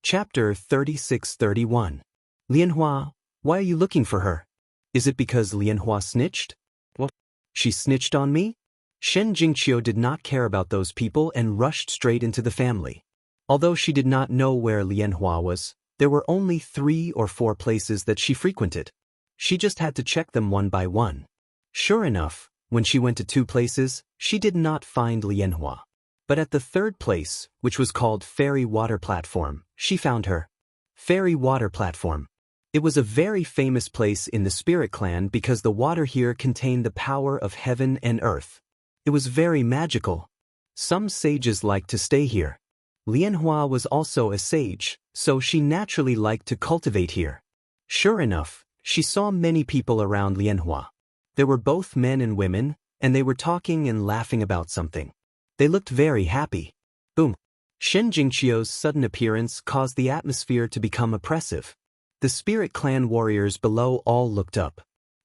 Chapter 36-31. Lianhua, why are you looking for her? Is it because Lianhua snitched? What? She snitched on me? Shen Jingqiu did not care about those people and rushed straight into the family. Although she did not know where Lianhua was, there were only 3 or 4 places that she frequented. She just had to check them one by one. Sure enough, when she went to 2 places, she did not find Lianhua. But at the 3rd place, which was called Fairy Water Platform, she found her. Fairy Water Platform. It was a very famous place in the Spirit Clan because the water here contained the power of heaven and earth. It was very magical. Some sages liked to stay here. Lianhua was also a sage, so she naturally liked to cultivate here. Sure enough, she saw many people around Lianhua. There were both men and women, and they were talking and laughing about something. They looked very happy. Boom. Shen Jingqiu's sudden appearance caused the atmosphere to become oppressive. The Spirit Clan warriors below all looked up.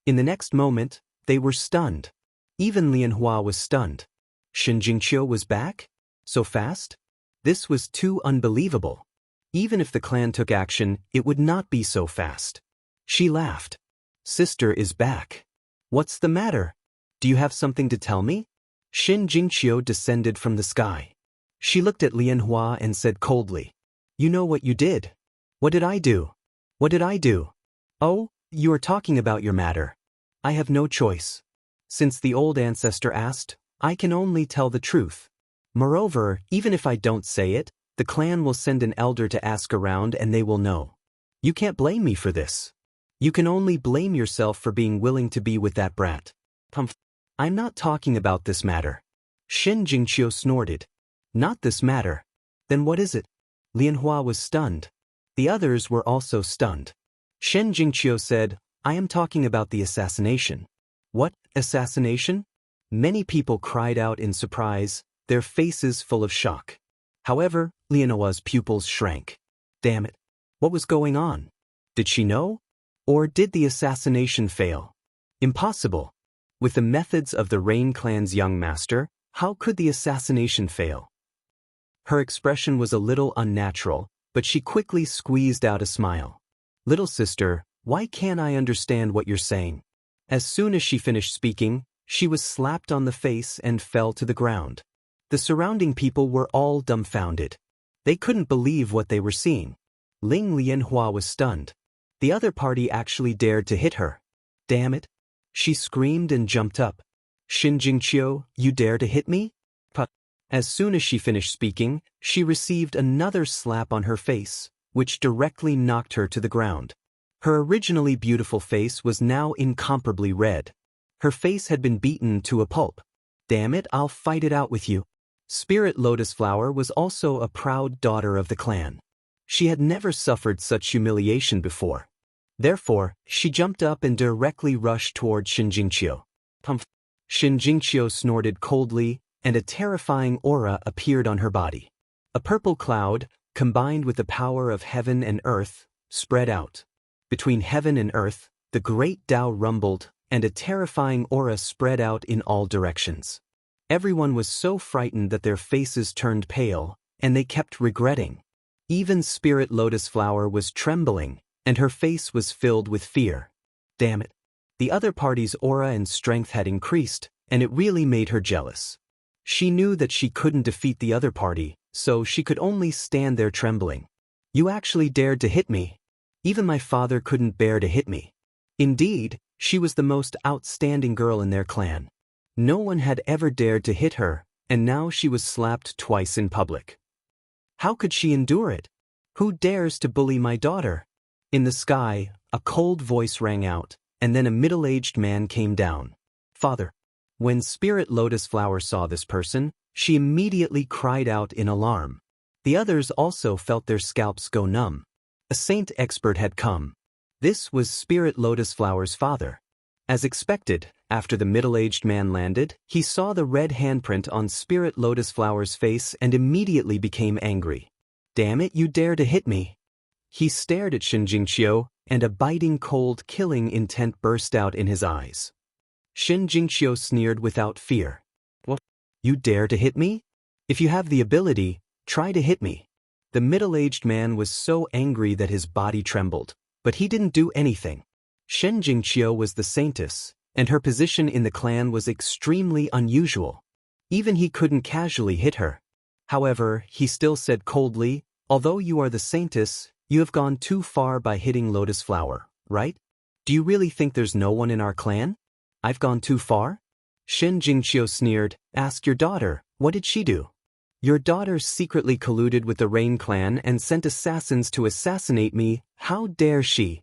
In the next moment, they were stunned. Even Lianhua was stunned. Shen Jingqiu was back? So fast? This was too unbelievable. Even if the clan took action, it would not be so fast. She laughed. Sister is back. What's the matter? Do you have something to tell me? Shen Jingqiu descended from the sky. She looked at Lianhua and said coldly, "You know what you did." "What did I do? What did I do?" "Oh, you are talking about your matter. I have no choice. Since the old ancestor asked, I can only tell the truth. Moreover, even if I don't say it, the clan will send an elder to ask around and they will know. You can't blame me for this. You can only blame yourself for being willing to be with that brat." "Humph. I'm not talking about this matter." Shen Jingqiu snorted. "Not this matter. Then what is it?" Lianhua was stunned. The others were also stunned. Shen Jingqiu said, "I am talking about the assassination." "What, assassination?" Many people cried out in surprise, their faces full of shock. However, Lianhua's pupils shrank. Damn it. What was going on? Did she know? Or did the assassination fail? Impossible. With the methods of the Rain Clan's young master, how could the assassination fail? Her expression was a little unnatural, but she quickly squeezed out a smile. "Little sister, why can't I understand what you're saying?" As soon as she finished speaking, she was slapped on the face and fell to the ground. The surrounding people were all dumbfounded. They couldn't believe what they were seeing. Ling Lianhua was stunned. The other party actually dared to hit her. "Damn it." She screamed and jumped up. "Shen Jingqiu, you dare to hit me?" But as soon as she finished speaking, she received another slap on her face, which directly knocked her to the ground. Her originally beautiful face was now incomparably red. Her face had been beaten to a pulp. "Damn it, I'll fight it out with you." Spirit Lotus Flower was also a proud daughter of the clan. She had never suffered such humiliation before. Therefore, she jumped up and directly rushed toward Shen Jingqiu. "Humph." Shen Jingqiu snorted coldly, and a terrifying aura appeared on her body. A purple cloud, combined with the power of heaven and earth, spread out. Between heaven and earth, the great Tao rumbled, and a terrifying aura spread out in all directions. Everyone was so frightened that their faces turned pale, and they kept regretting. Even Spirit Lotus Flower was trembling, and her face was filled with fear. Damn it. The other party's aura and strength had increased, and it really made her jealous. She knew that she couldn't defeat the other party, so she could only stand there trembling. "You actually dared to hit me. Even my father couldn't bear to hit me." Indeed, she was the most outstanding girl in their clan. No one had ever dared to hit her, and now she was slapped twice in public. How could she endure it? "Who dares to bully my daughter?" In the sky, a cold voice rang out, and then a middle-aged man came down. "Father." When Spirit Lotus Flower saw this person, she immediately cried out in alarm. The others also felt their scalps go numb. A saint expert had come. This was Spirit Lotus Flower's father. As expected, after the middle-aged man landed, he saw the red handprint on Spirit Lotus Flower's face and immediately became angry. "Damn it, you dare to hit me." He stared at Shen Jingqiu, and a biting cold killing intent burst out in his eyes. Shen Jingqiu sneered without fear. "What? You dare to hit me? If you have the ability, try to hit me." The middle-aged man was so angry that his body trembled, but he didn't do anything. Shen Jingqiu was the saintess, and her position in the clan was extremely unusual. Even he couldn't casually hit her. However, he still said coldly, "Although you are the saintess, you have gone too far by hitting Lotus Flower, right? Do you really think there's no one in our clan? I've gone too far?" Shen Jingqiu sneered, "Ask your daughter, what did she do?" "Your daughter secretly colluded with the Rain clan and sent assassins to assassinate me. How dare she?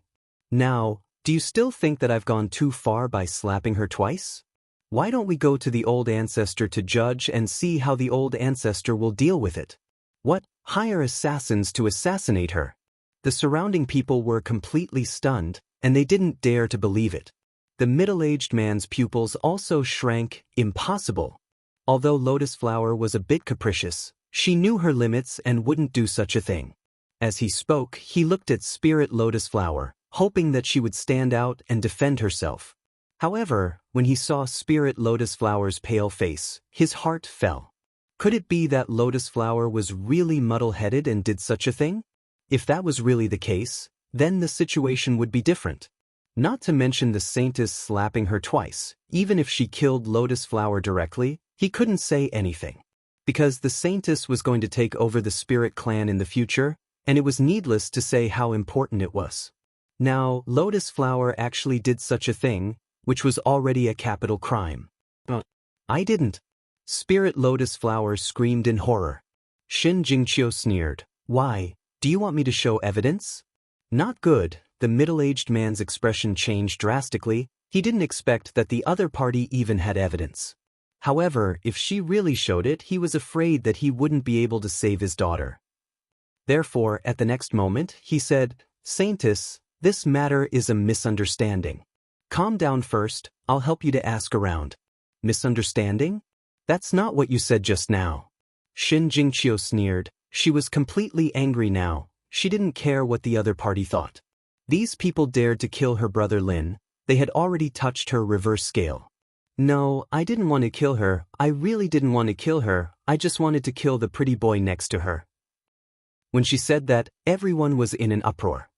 Now, do you still think that I've gone too far by slapping her twice? Why don't we go to the old ancestor to judge and see how the old ancestor will deal with it? What? Hire assassins to assassinate her?" The surrounding people were completely stunned, and they didn't dare to believe it. The middle-aged man's pupils also shrank. Impossible. Although Lotus Flower was a bit capricious, she knew her limits and wouldn't do such a thing. As he spoke, he looked at Spirit Lotus Flower, hoping that she would stand out and defend herself. However, when he saw Spirit Lotus Flower's pale face, his heart fell. Could it be that Lotus Flower was really muddle-headed and did such a thing? If that was really the case, then the situation would be different. Not to mention the saintess slapping her twice. Even if she killed Lotus Flower directly, he couldn't say anything. Because the saintess was going to take over the spirit clan in the future, and it was needless to say how important it was. Now, Lotus Flower actually did such a thing, which was already a capital crime. I didn't. Spirit Lotus Flower screamed in horror. Shen Jingqiu sneered. "Why? Do you want me to show evidence?" Not good. The middle-aged man's expression changed drastically. He didn't expect that the other party even had evidence. However, if she really showed it, he was afraid that he wouldn't be able to save his daughter. Therefore, at the next moment, he said, "Saintess, this matter is a misunderstanding. Calm down first, I'll help you to ask around." "Misunderstanding? That's not what you said just now." Shen Jingqiu sneered. She was completely angry now. She didn't care what the other party thought. These people dared to kill her brother Lin. They had already touched her reverse scale. "No, I didn't want to kill her. I really didn't want to kill her. I just wanted to kill the pretty boy next to her." When she said that, everyone was in an uproar.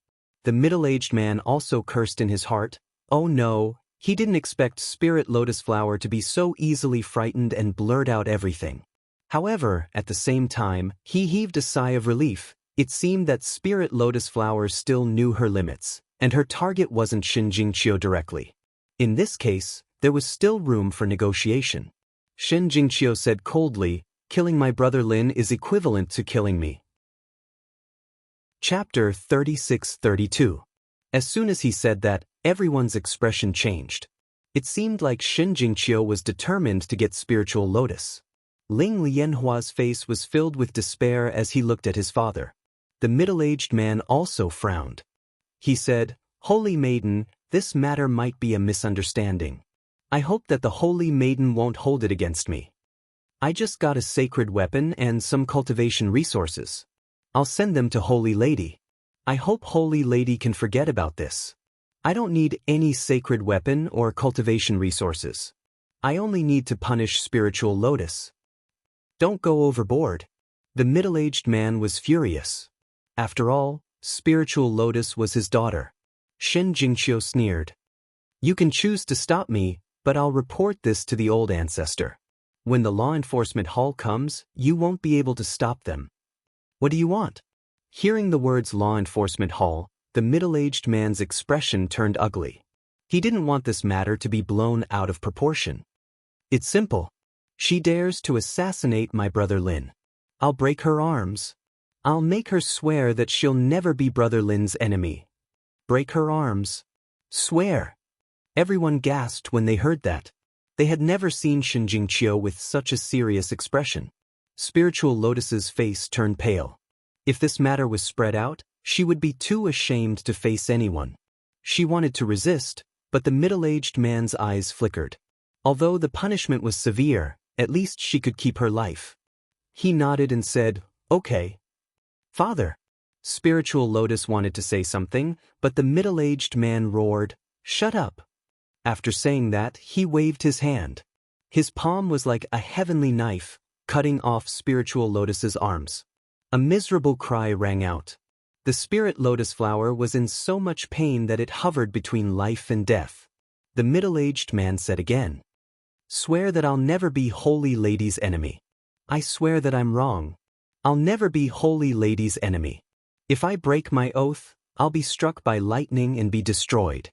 The middle-aged man also cursed in his heart. Oh no, he didn't expect Spirit Lotus Flower to be so easily frightened and blurt out everything. However, at the same time, he heaved a sigh of relief. It seemed that Spirit Lotus Flower still knew her limits, and her target wasn't Shen Jingqiu directly. In this case, there was still room for negotiation. Shen Jingqiu said coldly, "Killing my brother Lin is equivalent to killing me." Chapter 36-32. As soon as he said that, everyone's expression changed. It seemed like Shen Jingqiu was determined to get Spiritual Lotus. Ling Lianhua's face was filled with despair as he looked at his father. The middle-aged man also frowned. He said, "Holy Maiden, this matter might be a misunderstanding. I hope that the Holy Maiden won't hold it against me. I just got a sacred weapon and some cultivation resources. I'll send them to Holy Lady. I hope Holy Lady can forget about this. I don't need any sacred weapon or cultivation resources. I only need to punish Spiritual Lotus. Don't go overboard." The middle-aged man was furious. After all, Spiritual Lotus was his daughter. Shen Jingqiu sneered. "You can choose to stop me, but I'll report this to the old ancestor. When the law enforcement hall comes, you won't be able to stop them. What do you want?" Hearing the words law enforcement hall, the middle-aged man's expression turned ugly. He didn't want this matter to be blown out of proportion. "It's simple. She dares to assassinate my brother Lin. I'll break her arms. I'll make her swear that she'll never be brother Lin's enemy." Break her arms. Swear. Everyone gasped when they heard that. They had never seen Shen Jingqiu with such a serious expression. Spiritual Lotus's face turned pale. If this matter was spread out, she would be too ashamed to face anyone. She wanted to resist, but the middle-aged man's eyes flickered. Although the punishment was severe, at least she could keep her life. He nodded and said, "Okay." "Father." Spiritual Lotus wanted to say something, but the middle-aged man roared, "Shut up." After saying that, he waved his hand. His palm was like a heavenly knife, cutting off Spiritual Lotus's arms. A miserable cry rang out. The spirit lotus flower was in so much pain that it hovered between life and death. The middle-aged man said again, "Swear that I'll never be Holy Lady's enemy." "I swear that I'm wrong. I'll never be Holy Lady's enemy. If I break my oath, I'll be struck by lightning and be destroyed."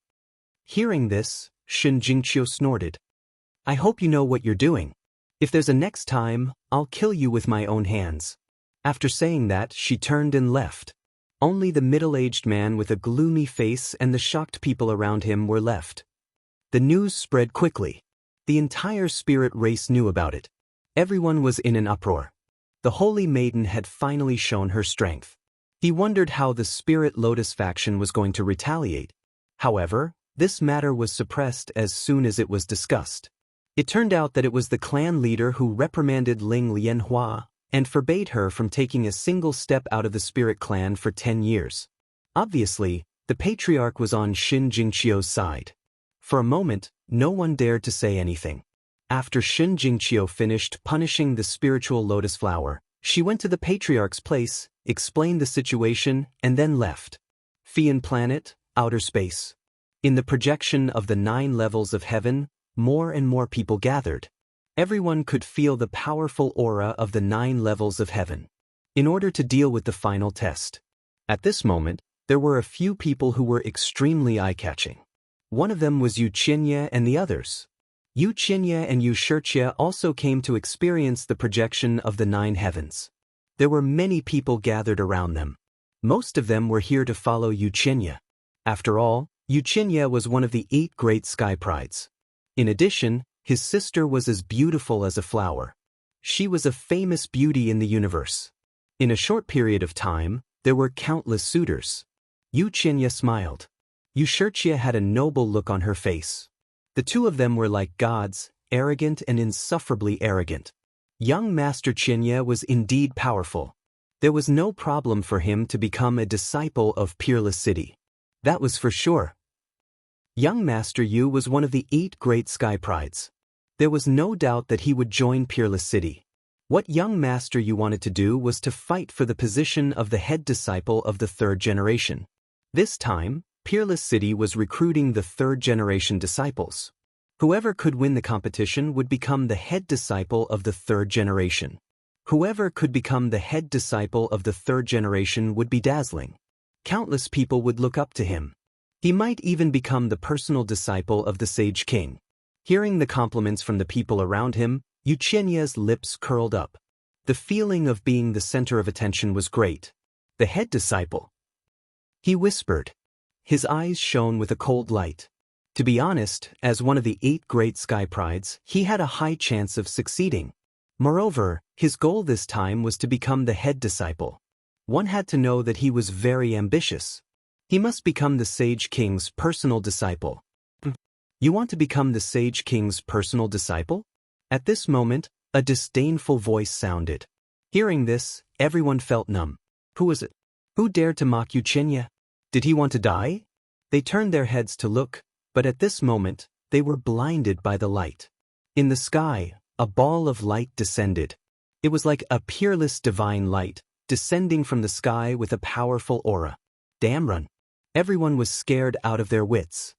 Hearing this, Shen Jingqiu snorted. "I hope you know what you're doing. If there's a next time, I'll kill you with my own hands." After saying that, she turned and left. Only the middle-aged man with a gloomy face and the shocked people around him were left. The news spread quickly. The entire spirit race knew about it. Everyone was in an uproar. The Holy Maiden had finally shown her strength. He wondered how the Spirit Lotus faction was going to retaliate. However, this matter was suppressed as soon as it was discussed. It turned out that it was the clan leader who reprimanded Ling Lianhua and forbade her from taking a single step out of the spirit clan for 10 years. Obviously, the patriarch was on Shen Jingqiu's side. For a moment, no one dared to say anything. After Shen Jingqiu finished punishing the spiritual lotus flower, she went to the patriarch's place, explained the situation, and then left. Fian planet, outer space. In the projection of the 9 levels of heaven, more and more people gathered. Everyone could feel the powerful aura of the 9 levels of heaven. In order to deal with the final test. At this moment, there were a few people who were extremely eye-catching. One of them was Yu Qianye and the others. Yu Qianye and Yu Shirqie also came to experience the projection of the 9 heavens. There were many people gathered around them. Most of them were here to follow Yu Qianye. After all, Yu Qianye was one of the 8 great sky prides. In addition, his sister was as beautiful as a flower. She was a famous beauty in the universe. In a short period of time, there were countless suitors. Yu Qianye smiled. Yu Shirqie had a noble look on her face. The two of them were like gods, arrogant and insufferably arrogant. Young Master Qianye was indeed powerful. There was no problem for him to become a disciple of Peerless City. That was for sure. Young Master Yu was one of the 8 great sky prides. There was no doubt that he would join Peerless City. What young Master Yu wanted to do was to fight for the position of the head disciple of the 3rd generation. This time, Peerless City was recruiting the 3rd generation disciples. Whoever could win the competition would become the head disciple of the 3rd generation. Whoever could become the head disciple of the 3rd generation would be dazzling. Countless people would look up to him. He might even become the personal disciple of the Sage King. Hearing the compliments from the people around him, Yu Qianye's lips curled up. The feeling of being the center of attention was great. The head disciple. He whispered. His eyes shone with a cold light. To be honest, as one of the 8 great sky prides, he had a high chance of succeeding. Moreover, his goal this time was to become the head disciple. One had to know that he was very ambitious. He must become the Sage King's personal disciple. You want to become the Sage King's personal disciple? At this moment, a disdainful voice sounded. Hearing this, everyone felt numb. Who was it? Who dared to mock Yu Qianye? Did he want to die? They turned their heads to look, but at this moment, they were blinded by the light. In the sky, a ball of light descended. It was like a peerless divine light, descending from the sky with a powerful aura. Damn run. Everyone was scared out of their wits.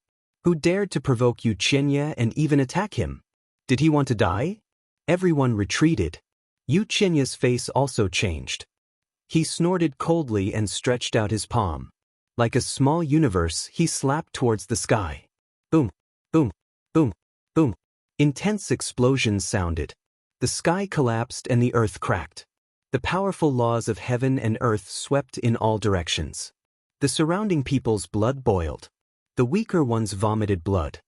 Who dared to provoke Yu Qianye and even attack him? Did he want to die? Everyone retreated. Yu Qianye's face also changed. He snorted coldly and stretched out his palm. Like a small universe, he slapped towards the sky. Boom, boom, boom, boom. Intense explosions sounded. The sky collapsed and the earth cracked. The powerful laws of heaven and earth swept in all directions. The surrounding people's blood boiled. The weaker ones vomited blood.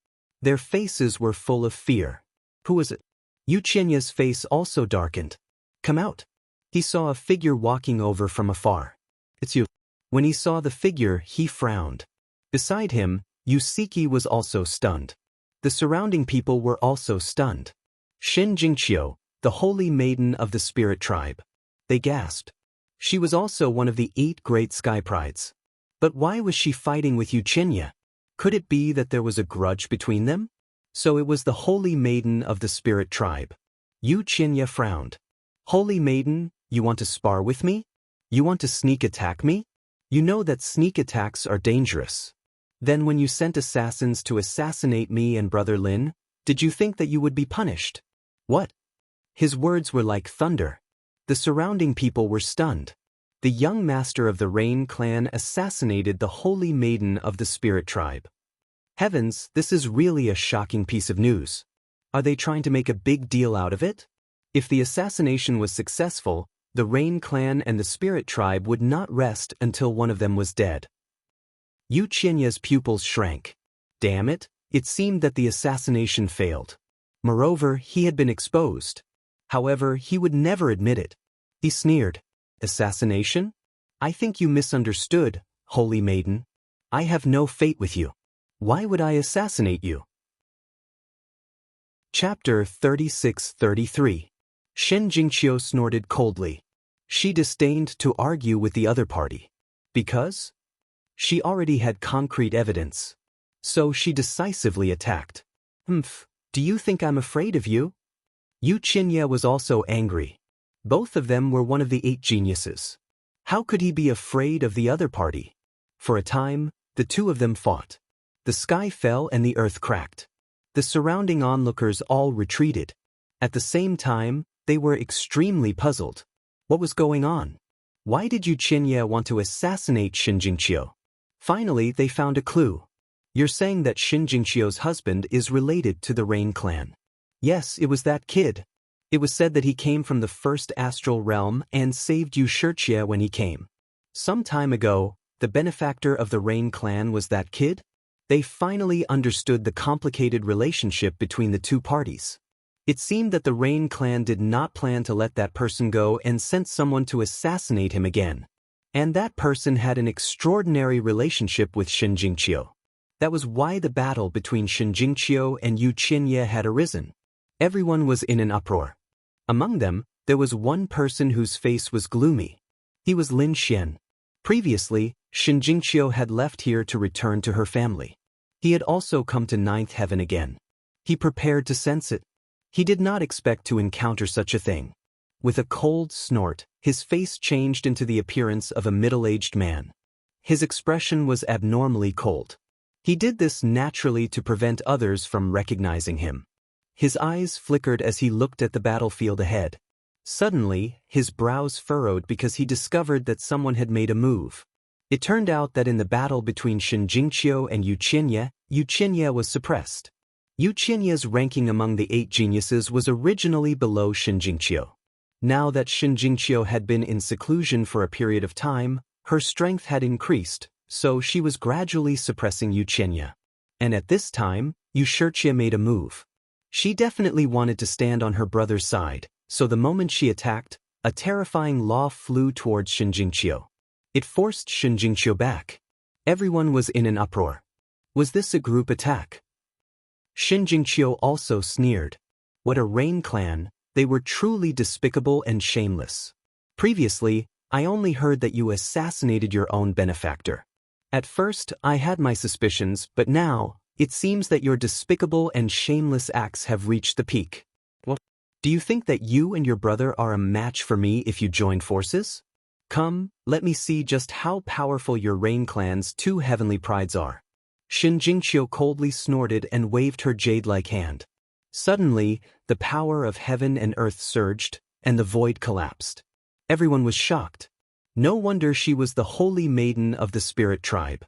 Their faces were full of fear. Who was it? Yu Qianye's face also darkened. Come out. He saw a figure walking over from afar. It's you. When he saw the figure, he frowned. Beside him, Yusiki was also stunned. The surrounding people were also stunned. Shen Jingqiu, the holy maiden of the spirit tribe. They gasped. She was also one of the 8 great sky prides. But why was she fighting with Yu Qianye? Could it be that there was a grudge between them? So it was the holy maiden of the spirit tribe. Yu Qianye frowned. Holy maiden, you want to spar with me? You want to sneak attack me? You know that sneak attacks are dangerous. Then when you sent assassins to assassinate me and Brother Lin, did you think that you would be punished? What? His words were like thunder. The surrounding people were stunned. The young master of the Rain clan assassinated the holy maiden of the spirit tribe. Heavens, this is really a shocking piece of news. Are they trying to make a big deal out of it? If the assassination was successful, the Rain clan and the spirit tribe would not rest until one of them was dead. Yu Qianye's pupils shrank. Damn it, it seemed that the assassination failed. Moreover, he had been exposed. However, he would never admit it. He sneered. Assassination? I think you misunderstood, holy maiden. I have no fate with you. Why would I assassinate you? Chapter 36-33. Shen Jingqiu snorted coldly. She disdained to argue with the other party. Because? She already had concrete evidence. So she decisively attacked. Do you think I'm afraid of you? Yu Qianye was also angry. Both of them were one of the 8 geniuses. How could he be afraid of the other party? For a time, the two of them fought. The sky fell and the earth cracked. The surrounding onlookers all retreated. At the same time, they were extremely puzzled. What was going on? Why did Yu Qianye want to assassinate Shen Jingqiu? Finally, they found a clue. You're saying that Shen Jingqiu's husband is related to the Rain clan. Yes, it was that kid. It was said that he came from the first astral realm and saved Yu Shiqie when he came. Some time ago, the benefactor of the Rain clan was that kid? They finally understood the complicated relationship between the two parties. It seemed that the Rain clan did not plan to let that person go and sent someone to assassinate him again. And that person had an extraordinary relationship with Shen Jingqiu. That was why the battle between Shen Jingqiu and Yu Qianye had arisen. Everyone was in an uproar. Among them, there was one person whose face was gloomy. He was Lin Xian. Previously, Shen Jingqiu had left here to return to her family. He had also come to 9th heaven again. He prepared to sense it. He did not expect to encounter such a thing. With a cold snort, his face changed into the appearance of a middle-aged man. His expression was abnormally cold. He did this naturally to prevent others from recognizing him. His eyes flickered as he looked at the battlefield ahead. Suddenly, his brows furrowed because he discovered that someone had made a move. It turned out that in the battle between Shen Jingqiu and Yu Qianye was suppressed. Yu Qianye's ranking among the 8 geniuses was originally below Shen Jingqiu. Now that Shen Jingqiu had been in seclusion for a period of time, her strength had increased, so she was gradually suppressing Yu Qianye. And at this time, Yu Shiqie made a move. She definitely wanted to stand on her brother's side, so the moment she attacked, a terrifying law flew towards Shen Jingqiu. It forced Shen Jingqiu back. Everyone was in an uproar. Was this a group attack? Shen Jingqiu also sneered. What a Rain clan, they were truly despicable and shameless. Previously, I only heard that you assassinated your own benefactor. At first, I had my suspicions, but now, it seems that your despicable and shameless acts have reached the peak. What? Do you think that you and your brother are a match for me if you join forces? Come, let me see just how powerful your Rain clan's 2 heavenly prides are. Shen Jingqiu coldly snorted and waved her jade-like hand. Suddenly, the power of heaven and earth surged, and the void collapsed. Everyone was shocked. No wonder she was the holy maiden of the spirit tribe.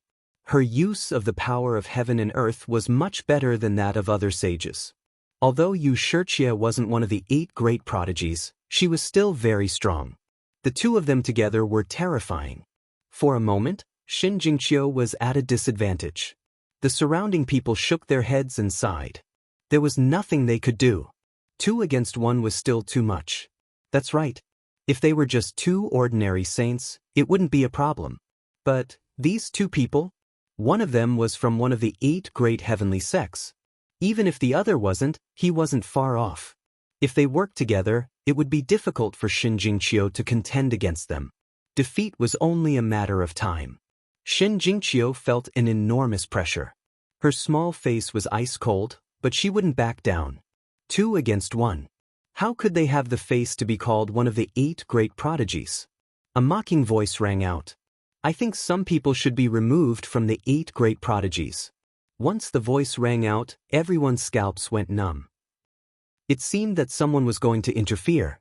Her use of the power of heaven and earth was much better than that of other sages. Although Yu Shiqie wasn't one of the 8 great prodigies, she was still very strong. The two of them together were terrifying. For a moment, Shen Jingqiu was at a disadvantage. The surrounding people shook their heads and sighed. There was nothing they could do. 2 against 1 was still too much. That's right. If they were just 2 ordinary saints, it wouldn't be a problem. But these 2 people? One of them was from one of the 8 great heavenly sects. Even if the other wasn't, he wasn't far off. If they worked together, it would be difficult for Shen Jingqiu to contend against them. Defeat was only a matter of time. Shen Jingqiu felt an enormous pressure. Her small face was ice cold, but she wouldn't back down. 2 against 1. How could they have the face to be called one of the 8 great prodigies? A mocking voice rang out. I think some people should be removed from the 8 great prodigies. Once the voice rang out, everyone's scalps went numb. It seemed that someone was going to interfere.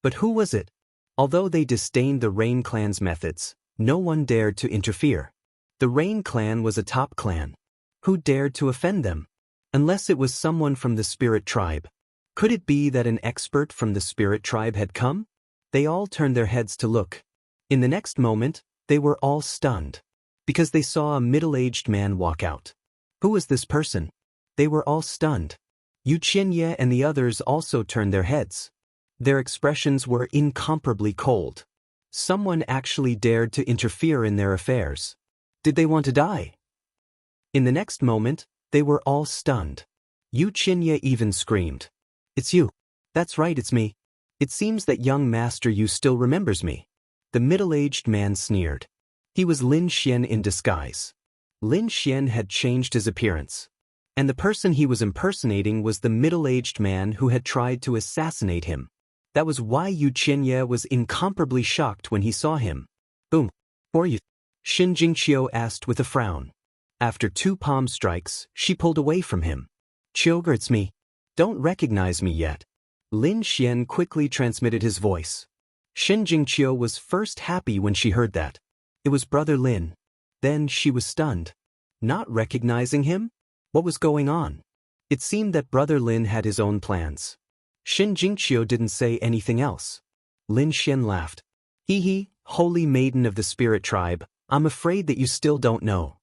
But who was it? Although they disdained the Rain clan's methods, no one dared to interfere. The Rain clan was a top clan. Who dared to offend them? Unless it was someone from the Spirit tribe. Could it be that an expert from the Spirit tribe had come? They all turned their heads to look. In the next moment, they were all stunned. Because they saw a middle-aged man walk out. Who was this person? They were all stunned. Yu Qianye and the others also turned their heads. Their expressions were incomparably cold. Someone actually dared to interfere in their affairs. Did they want to die? In the next moment, they were all stunned. Yu Qianye even screamed. It's you. That's right, it's me. It seems that young Master Yu still remembers me. The middle-aged man sneered. He was Lin Xian in disguise. Lin Xian had changed his appearance. And the person he was impersonating was the middle-aged man who had tried to assassinate him. That was why Yu Qianye was incomparably shocked when he saw him. Boom. Who are you? Xin Jingqiu asked with a frown. After 2 palm strikes, she pulled away from him. Chioger, it's me. Don't recognize me yet. Lin Xian quickly transmitted his voice. Xin Jingqiu was first happy when she heard that. It was Brother Lin. Then she was stunned. Not recognizing him? What was going on? It seemed that Brother Lin had his own plans. Xin Jingqiu didn't say anything else. Lin Xian laughed. Hee, holy maiden of the Spirit tribe, I'm afraid that you still don't know.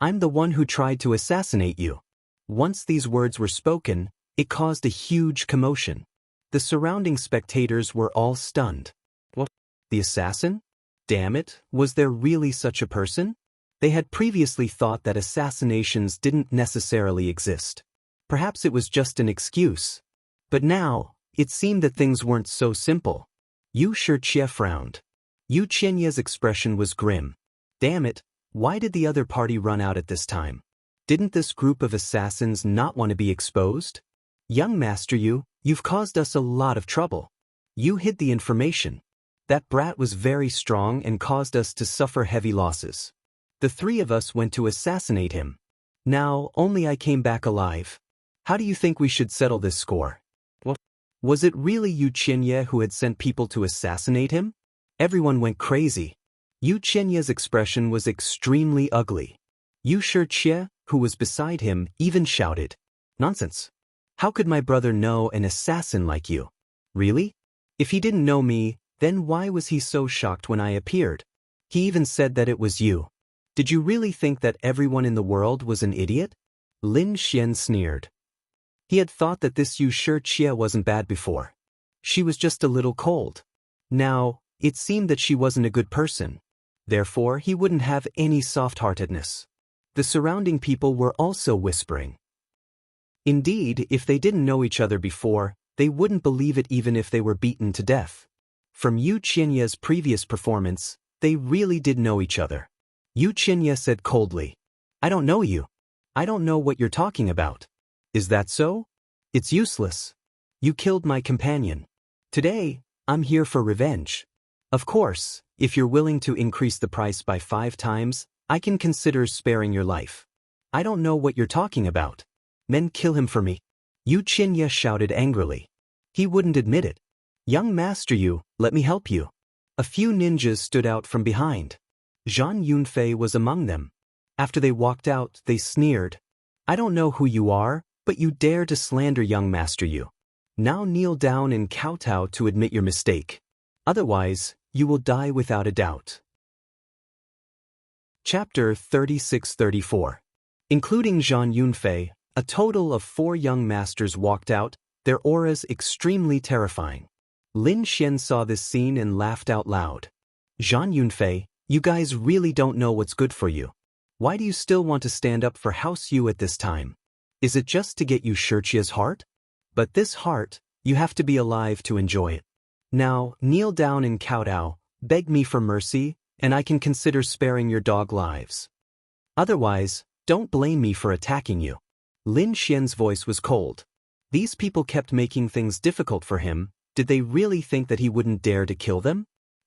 I'm the one who tried to assassinate you. Once these words were spoken, it caused a huge commotion. The surrounding spectators were all stunned. What? The assassin? Damn it, was there really such a person? They had previously thought that assassinations didn't necessarily exist. Perhaps it was just an excuse. But now, it seemed that things weren't so simple. Yu Shiqie frowned. Yu Qianye's expression was grim. Damn it, why did the other party run out at this time? Didn't this group of assassins not want to be exposed? Young Master Yu, you've caused us a lot of trouble. You hid the information. That brat was very strong and caused us to suffer heavy losses. The 3 of us went to assassinate him. Now, only I came back alive. How do you think we should settle this score? What? Was it really Yu Qianye who had sent people to assassinate him? Everyone went crazy. Yu Qianye's expression was extremely ugly. Yu Shiqie, who was beside him, even shouted. Nonsense. How could my brother know an assassin like you? Really? If he didn't know me, then why was he so shocked when I appeared? He even said that it was you. Did you really think that everyone in the world was an idiot? Lin Xian sneered. He had thought that this Yu Shiqie wasn't bad before. She was just a little cold. Now, it seemed that she wasn't a good person. Therefore, he wouldn't have any soft-heartedness. The surrounding people were also whispering. Indeed, if they didn't know each other before, they wouldn't believe it even if they were beaten to death. From Yu Qianye's previous performance, they really did know each other. Yu Qianye said coldly, I don't know you. I don't know what you're talking about. Is that so? It's useless. You killed my companion. Today, I'm here for revenge. Of course, if you're willing to increase the price by 5 times, I can consider sparing your life. I don't know what you're talking about. Men, kill him for me. Yu Qianye shouted angrily. He wouldn't admit it. Young Master Yu, let me help you. A few ninjas stood out from behind. Zhang Yunfei was among them. After they walked out, they sneered. I don't know who you are, but you dare to slander young Master Yu. Now kneel down and kowtow to admit your mistake. Otherwise, you will die without a doubt. Chapter 36-34. Including Zhang Yunfei, a total of 4 young masters walked out, their auras extremely terrifying. Lin Xian saw this scene and laughed out loud. Zhang Yunfei, you guys really don't know what's good for you. Why do you still want to stand up for House Yu at this time? Is it just to get Yu Shiqie's heart? But this heart, you have to be alive to enjoy it. Now, kneel down and kowtow, beg me for mercy, and I can consider sparing your dog lives. Otherwise, don't blame me for attacking you. Lin Xian's voice was cold. These people kept making things difficult for him. Did they really think that he wouldn't dare to kill them?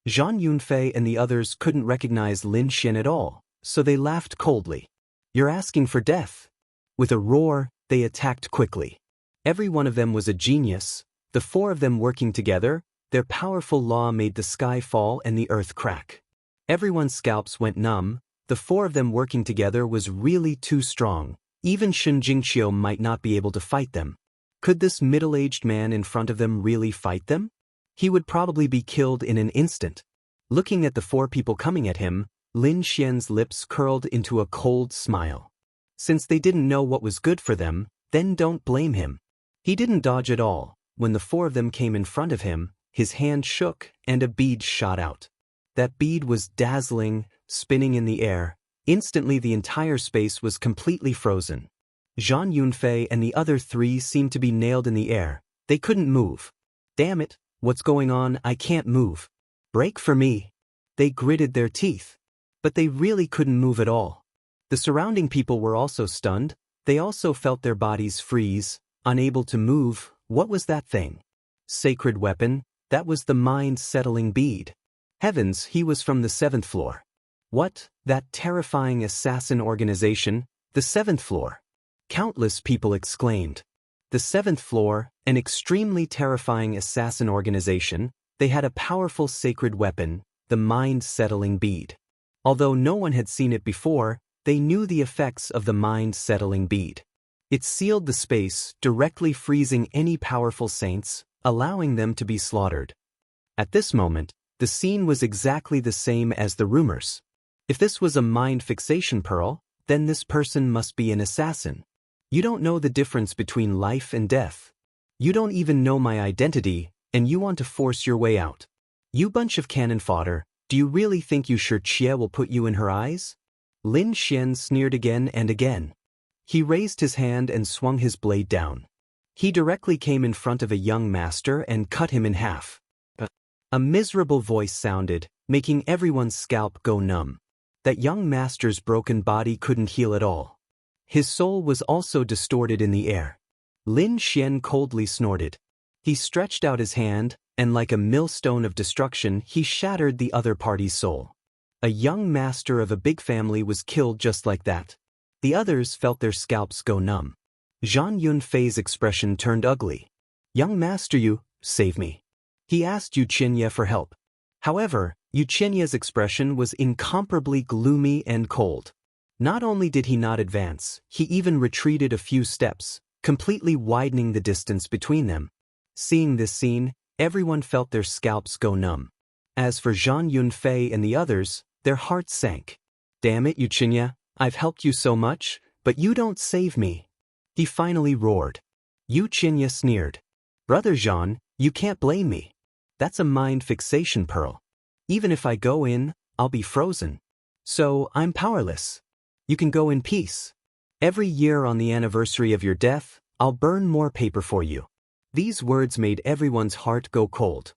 Zhang Yunfei and the others couldn't recognize Lin Xian at all, so they laughed coldly. You're asking for death. With a roar, they attacked quickly. Every one of them was a genius. The four of them working together, their powerful law made the sky fall and the earth crack. Everyone's scalps went numb. The four of them working together was really too strong. Even Shen Jingqiu might not be able to fight them. Could this middle-aged man in front of them really fight them? He would probably be killed in an instant. Looking at the four people coming at him, Lin Xian's lips curled into a cold smile. Since they didn't know what was good for them, then don't blame him. He didn't dodge at all. When the four of them came in front of him, his hand shook and a bead shot out. That bead was dazzling, spinning in the air. Instantly the entire space was completely frozen. Zhang Yunfei and the other three seemed to be nailed in the air. They couldn't move. Damn it, what's going on? I can't move. Break for me. They gritted their teeth. But they really couldn't move at all. The surrounding people were also stunned. They also felt their bodies freeze, unable to move. What was that thing? Sacred weapon? That was the mind-settling bead. Heavens, he was from the 7th floor. What? That terrifying assassin organization? The 7th floor. Countless people exclaimed. The 7th floor, an extremely terrifying assassin organization, they had a powerful sacred weapon, the mind-settling bead. Although no one had seen it before, they knew the effects of the mind-settling bead. It sealed the space, directly freezing any powerful saints, allowing them to be slaughtered. At this moment, the scene was exactly the same as the rumors. If this was a mind fixation pearl, then this person must be an assassin. You don't know the difference between life and death. You don't even know my identity, and you want to force your way out. You bunch of cannon fodder, do you really think you sure Xie will put you in her eyes? Lin Xian sneered again and again. He raised his hand and swung his blade down. He directly came in front of a young master and cut him in half. A miserable voice sounded, making everyone's scalp go numb. That young master's broken body couldn't heal at all. His soul was also distorted in the air. Lin Xian coldly snorted. He stretched out his hand, and like a millstone of destruction, he shattered the other party's soul. A young master of a big family was killed just like that. The others felt their scalps go numb. Zhang Yunfei's expression turned ugly. Young master, you, save me. He asked Yu Qianye for help. However, Yu Qianye's expression was incomparably gloomy and cold. Not only did he not advance, he even retreated a few steps, completely widening the distance between them. Seeing this scene, everyone felt their scalps go numb. As for Zhang Yunfei and the others, their hearts sank. Damn it, Yu Qianye, I've helped you so much, but you don't save me. He finally roared. Yu Qianye sneered. Brother Zhang, you can't blame me. That's a mind fixation pearl. Even if I go in, I'll be frozen. So, I'm powerless. You can go in peace. Every year on the anniversary of your death, I'll burn more paper for you. These words made everyone's heart go cold.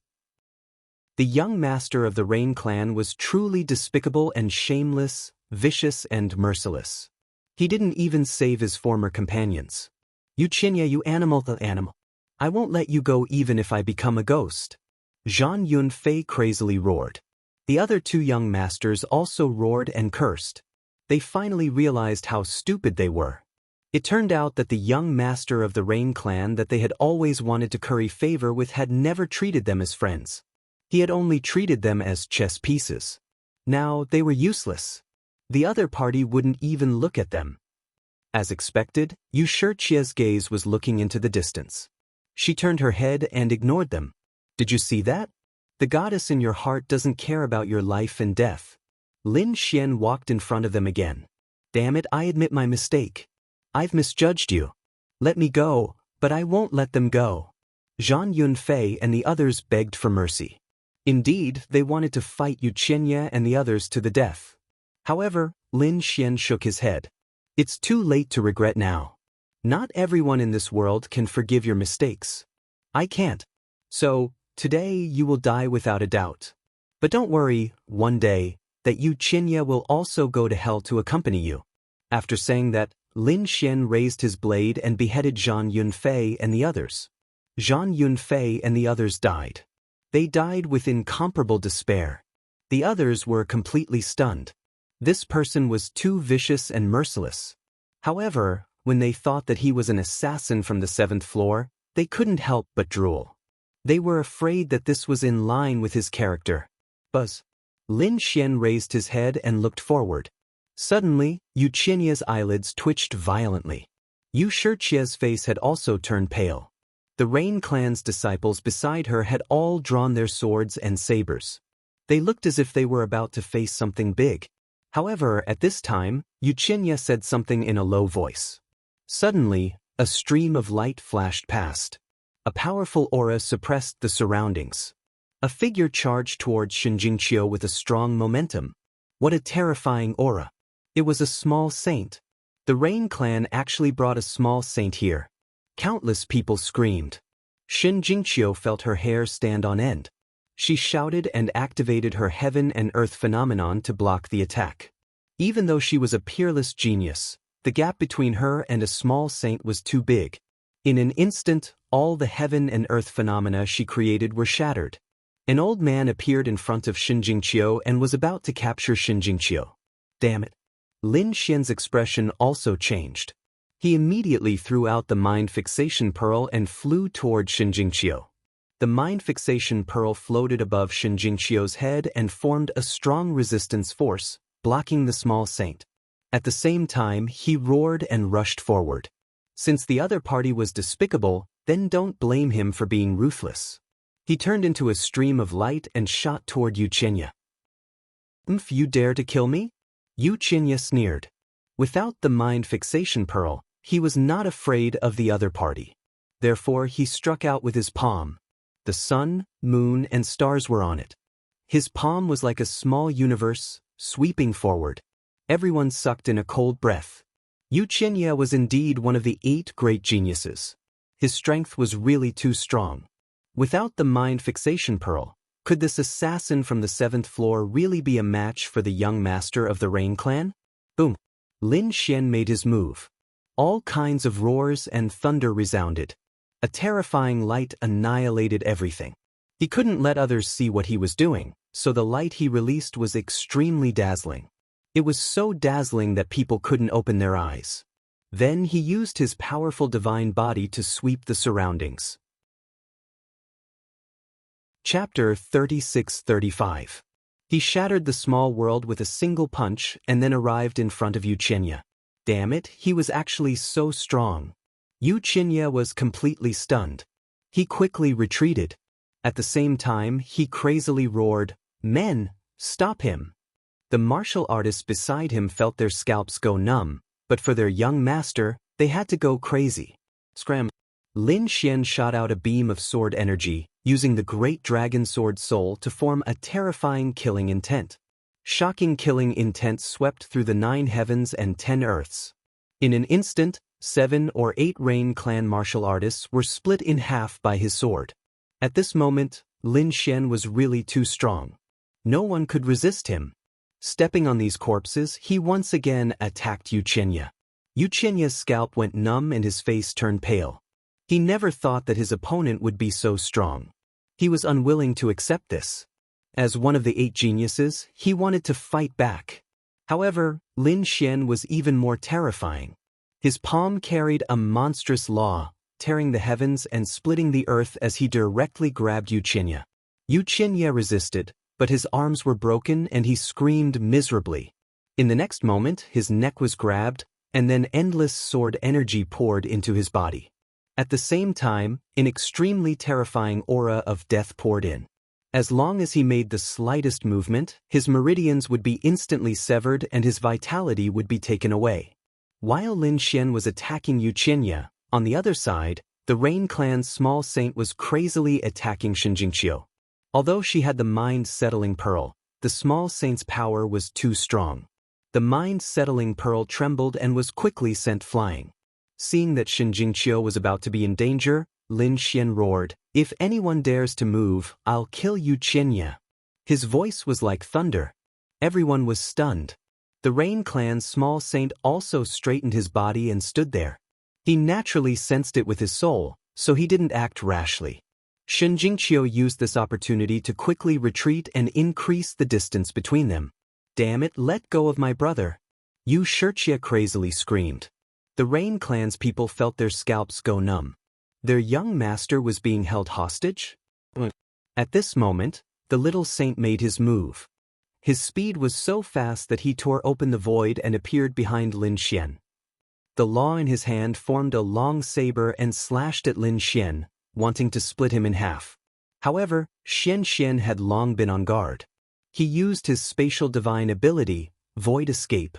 The young master of the Rain clan was truly despicable and shameless, vicious and merciless. He didn't even save his former companions. Yu Qianye, you animal. I won't let you go even if I become a ghost. Zhang Yunfei crazily roared. The other two young masters also roared and cursed. They finally realized how stupid they were. It turned out that the young master of the Rain clan that they had always wanted to curry favor with had never treated them as friends. He had only treated them as chess pieces. Now they were useless. The other party wouldn't even look at them. As expected, Yu Shiqie's gaze was looking into the distance. She turned her head and ignored them. Did you see that? The goddess in your heart doesn't care about your life and death. Lin Xian walked in front of them again. Damn it, I admit my mistake. I've misjudged you. Let me go, but I won't let them go. Zhang Yunfei and the others begged for mercy. Indeed, they wanted to fight Yu Qianye and the others to the death. However, Lin Xian shook his head. It's too late to regret now. Not everyone in this world can forgive your mistakes. I can't. So, today you will die without a doubt. But don't worry, one day, that Yu Qianye will also go to hell to accompany you. After saying that, Lin Xian raised his blade and beheaded Zhang Yunfei and the others. Zhang Yunfei and the others died. They died with incomparable despair. The others were completely stunned. This person was too vicious and merciless. However, when they thought that he was an assassin from the 7th floor, they couldn't help but drool. They were afraid that this was in line with his character. Buzz. Lin Xian raised his head and looked forward. Suddenly, Yu Qianya's eyelids twitched violently. Yu Shiqia's face had also turned pale. The Rain Clan's disciples beside her had all drawn their swords and sabers. They looked as if they were about to face something big. However, at this time, Yu Qianya said something in a low voice. Suddenly, a stream of light flashed past. A powerful aura suppressed the surroundings. A figure charged towards Shinjingqiu with a strong momentum. What a terrifying aura! It was a small saint. The Rain Clan actually brought a small saint here. Countless people screamed. Shinjingqiu felt her hair stand on end. She shouted and activated her heaven and earth phenomenon to block the attack. Even though she was a peerless genius, the gap between her and a small saint was too big. In an instant, all the heaven and earth phenomena she created were shattered. An old man appeared in front of Shinjingqiu and was about to capture Shinjingqiu. Damn it. Lin Xian's expression also changed. He immediately threw out the mind fixation pearl and flew toward Shinjingqiu. The mind fixation pearl floated above Shinjingqiu's head and formed a strong resistance force, blocking the small saint. At the same time, he roared and rushed forward. Since the other party was despicable, then don't blame him for being ruthless. He turned into a stream of light and shot toward Yu Qianya. You dare to kill me? Yu Qianya sneered. Without the mind fixation pearl, he was not afraid of the other party. Therefore, he struck out with his palm. The sun, moon, and stars were on it. His palm was like a small universe, sweeping forward. Everyone sucked in a cold breath. Yu Qianya was indeed one of the 8 great geniuses. His strength was really too strong. Without the mind fixation pearl, could this assassin from the 7th floor really be a match for the young master of the Rain Clan? Boom! Lin Xian made his move. All kinds of roars and thunder resounded. A terrifying light annihilated everything. He couldn't let others see what he was doing, so the light he released was extremely dazzling. It was so dazzling that people couldn't open their eyes. Then he used his powerful divine body to sweep the surroundings. Chapter 36-35. He shattered the small world with a single punch and then arrived in front of Yu Qianya. Damn it, he was actually so strong. Yu Qianya was completely stunned. He quickly retreated. At the same time, he crazily roared, "Men, stop him!" The martial artists beside him felt their scalps go numb, but for their young master, they had to go crazy. Scram! Lin Xian shot out a beam of sword energy, using the great dragon sword soul to form a terrifying killing intent. Shocking killing intent swept through the 9 heavens and 10 earths. In an instant, 7 or 8 Rain Clan martial artists were split in half by his sword. At this moment, Lin Xian was really too strong. No one could resist him. Stepping on these corpses, he once again attacked Yu Qianya. Yu Qianya's scalp went numb and his face turned pale. He never thought that his opponent would be so strong. He was unwilling to accept this. As one of the 8 geniuses, he wanted to fight back. However, Lin Xian was even more terrifying. His palm carried a monstrous law, tearing the heavens and splitting the earth as he directly grabbed Yu Qianya. Yu Qianya resisted, but his arms were broken and he screamed miserably. In the next moment, his neck was grabbed, and then endless sword energy poured into his body. At the same time, an extremely terrifying aura of death poured in. As long as he made the slightest movement, his meridians would be instantly severed and his vitality would be taken away. While Lin Xian was attacking Yu Qianya, on the other side, the Rain Clan's small saint was crazily attacking Shinjingqiu. Although she had the mind-settling pearl, the small saint's power was too strong. The mind-settling pearl trembled and was quickly sent flying. Seeing that Shinjingqiu was about to be in danger, Lin Xian roared, "If anyone dares to move, I'll kill Yu Qianya." His voice was like thunder. Everyone was stunned. The Rain Clan's small saint also straightened his body and stood there. He naturally sensed it with his soul, so he didn't act rashly. Shen Jingqiu used this opportunity to quickly retreat and increase the distance between them. Damn it, let go of my brother. Yu Shirqia crazily screamed. The Rain Clan's people felt their scalps go numb. Their young master was being held hostage? At this moment, the little saint made his move. His speed was so fast that he tore open the void and appeared behind Lin Xian. The law in his hand formed a long saber and slashed at Lin Xian, wanting to split him in half. However, Xian Xian had long been on guard. He used his spatial divine ability, Void Escape.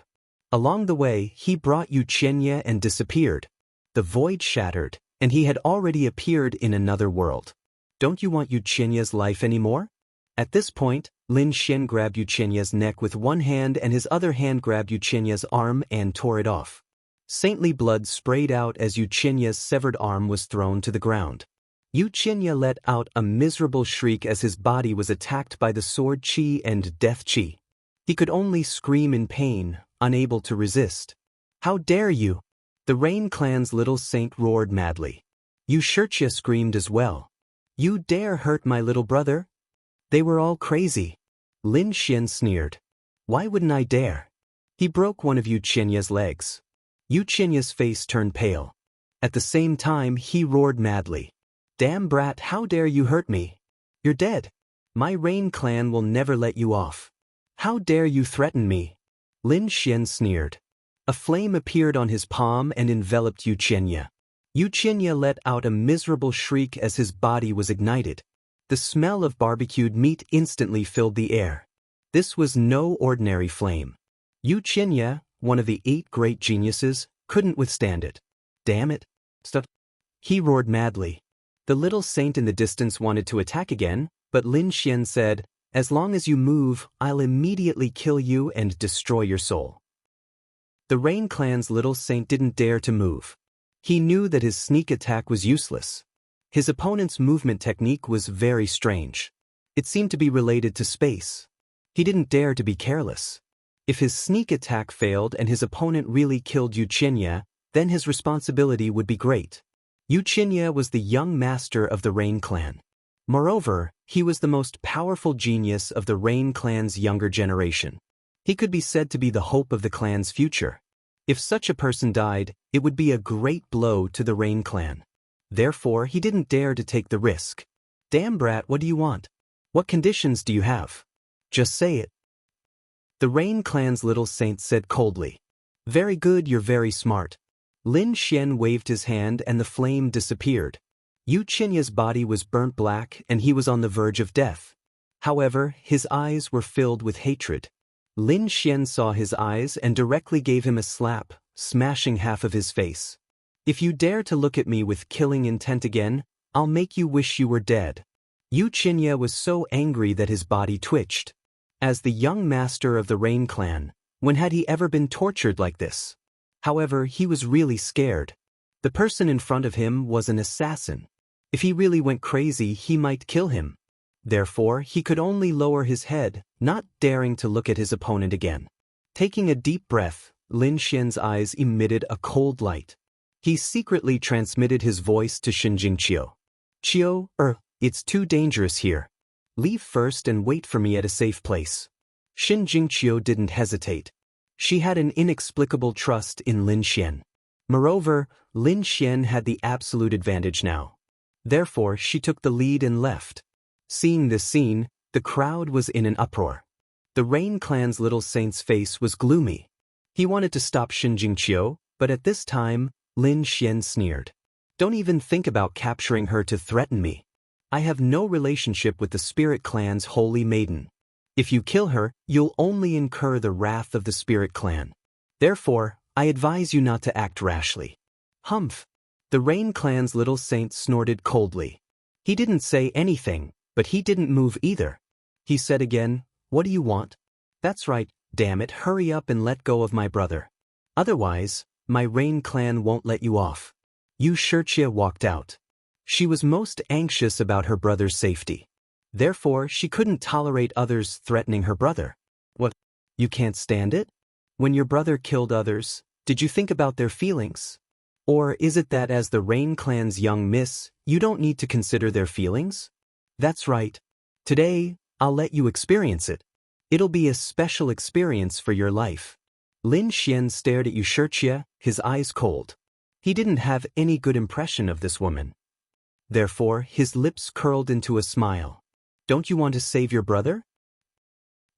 Along the way, he brought Yu Qianye and disappeared. The void shattered, and he had already appeared in another world. Don't you want Yu Qianye's life anymore? At this point, Lin Xian grabbed Yu Qianye's neck with one hand and his other hand grabbed Yu Qianye's arm and tore it off. Saintly blood sprayed out as Yu Qianye's severed arm was thrown to the ground. Yu Qianye let out a miserable shriek as his body was attacked by the sword qi and death qi. He could only scream in pain, unable to resist. How dare you! The Rain Clan's little saint roared madly. Yu Shirqia screamed as well. You dare hurt my little brother? They were all crazy. Lin Xian sneered. Why wouldn't I dare? He broke one of Yu Qianye's legs. Yu Qianye's face turned pale. At the same time, he roared madly. Damn brat, how dare you hurt me? You're dead. My Rain Clan will never let you off. How dare you threaten me? Lin Xian sneered. A flame appeared on his palm and enveloped Yu Qianye. Yu Qianye let out a miserable shriek as his body was ignited. The smell of barbecued meat instantly filled the air. This was no ordinary flame. Yu Qianye, one of the 8 great geniuses, couldn't withstand it. Damn it! Stop! He roared madly. The little saint in the distance wanted to attack again, but Lin Xian said, as long as you move, I'll immediately kill you and destroy your soul. The Rain Clan's little saint didn't dare to move. He knew that his sneak attack was useless. His opponent's movement technique was very strange. It seemed to be related to space. He didn't dare to be careless. If his sneak attack failed and his opponent really killed Yu Qianye, then his responsibility would be great. Yu Qianye was the young master of the Rain Clan. Moreover, he was the most powerful genius of the Rain Clan's younger generation. He could be said to be the hope of the clan's future. If such a person died, it would be a great blow to the Rain Clan. Therefore, he didn't dare to take the risk. Damn brat, what do you want? What conditions do you have? Just say it. The Rain Clan's little saint said coldly. Very good, you're very smart. Lin Xian waved his hand and the flame disappeared. Yu Qianye's body was burnt black and he was on the verge of death. However, his eyes were filled with hatred. Lin Xian saw his eyes and directly gave him a slap, smashing half of his face. If you dare to look at me with killing intent again, I'll make you wish you were dead. Yu Qianye was so angry that his body twitched. As the young master of the Rain Clan, when had he ever been tortured like this? However, he was really scared. The person in front of him was an assassin. If he really went crazy, he might kill him. Therefore, he could only lower his head, not daring to look at his opponent again. Taking a deep breath, Lin Xian's eyes emitted a cold light. He secretly transmitted his voice to Shen Jingqiu. Qiu, it's too dangerous here. Leave first and wait for me at a safe place. Shen Jingqiu didn't hesitate. She had an inexplicable trust in Lin Xian. Moreover, Lin Xian had the absolute advantage now. Therefore, she took the lead and left. Seeing this scene, the crowd was in an uproar. The Rain Clan's little saint's face was gloomy. He wanted to stop Shen Jingqiu, but at this time, Lin Xian sneered. Don't even think about capturing her to threaten me. I have no relationship with the Spirit Clan's holy maiden. If you kill her, you'll only incur the wrath of the Spirit Clan. Therefore, I advise you not to act rashly. Humph! The Rain Clan's little saint snorted coldly. He didn't say anything, but he didn't move either. He said again, what do you want? That's right, damn it, hurry up and let go of my brother. Otherwise, my Rain Clan won't let you off. Yu Shirqia walked out. She was most anxious about her brother's safety. Therefore, she couldn't tolerate others threatening her brother. What? You can't stand it? When your brother killed others, did you think about their feelings? Or is it that as the Rain Clan's young miss, you don't need to consider their feelings? That's right. Today, I'll let you experience it. It'll be a special experience for your life. Lin Xian stared at Yushirchia, his eyes cold. He didn't have any good impression of this woman. Therefore, his lips curled into a smile. Don't you want to save your brother?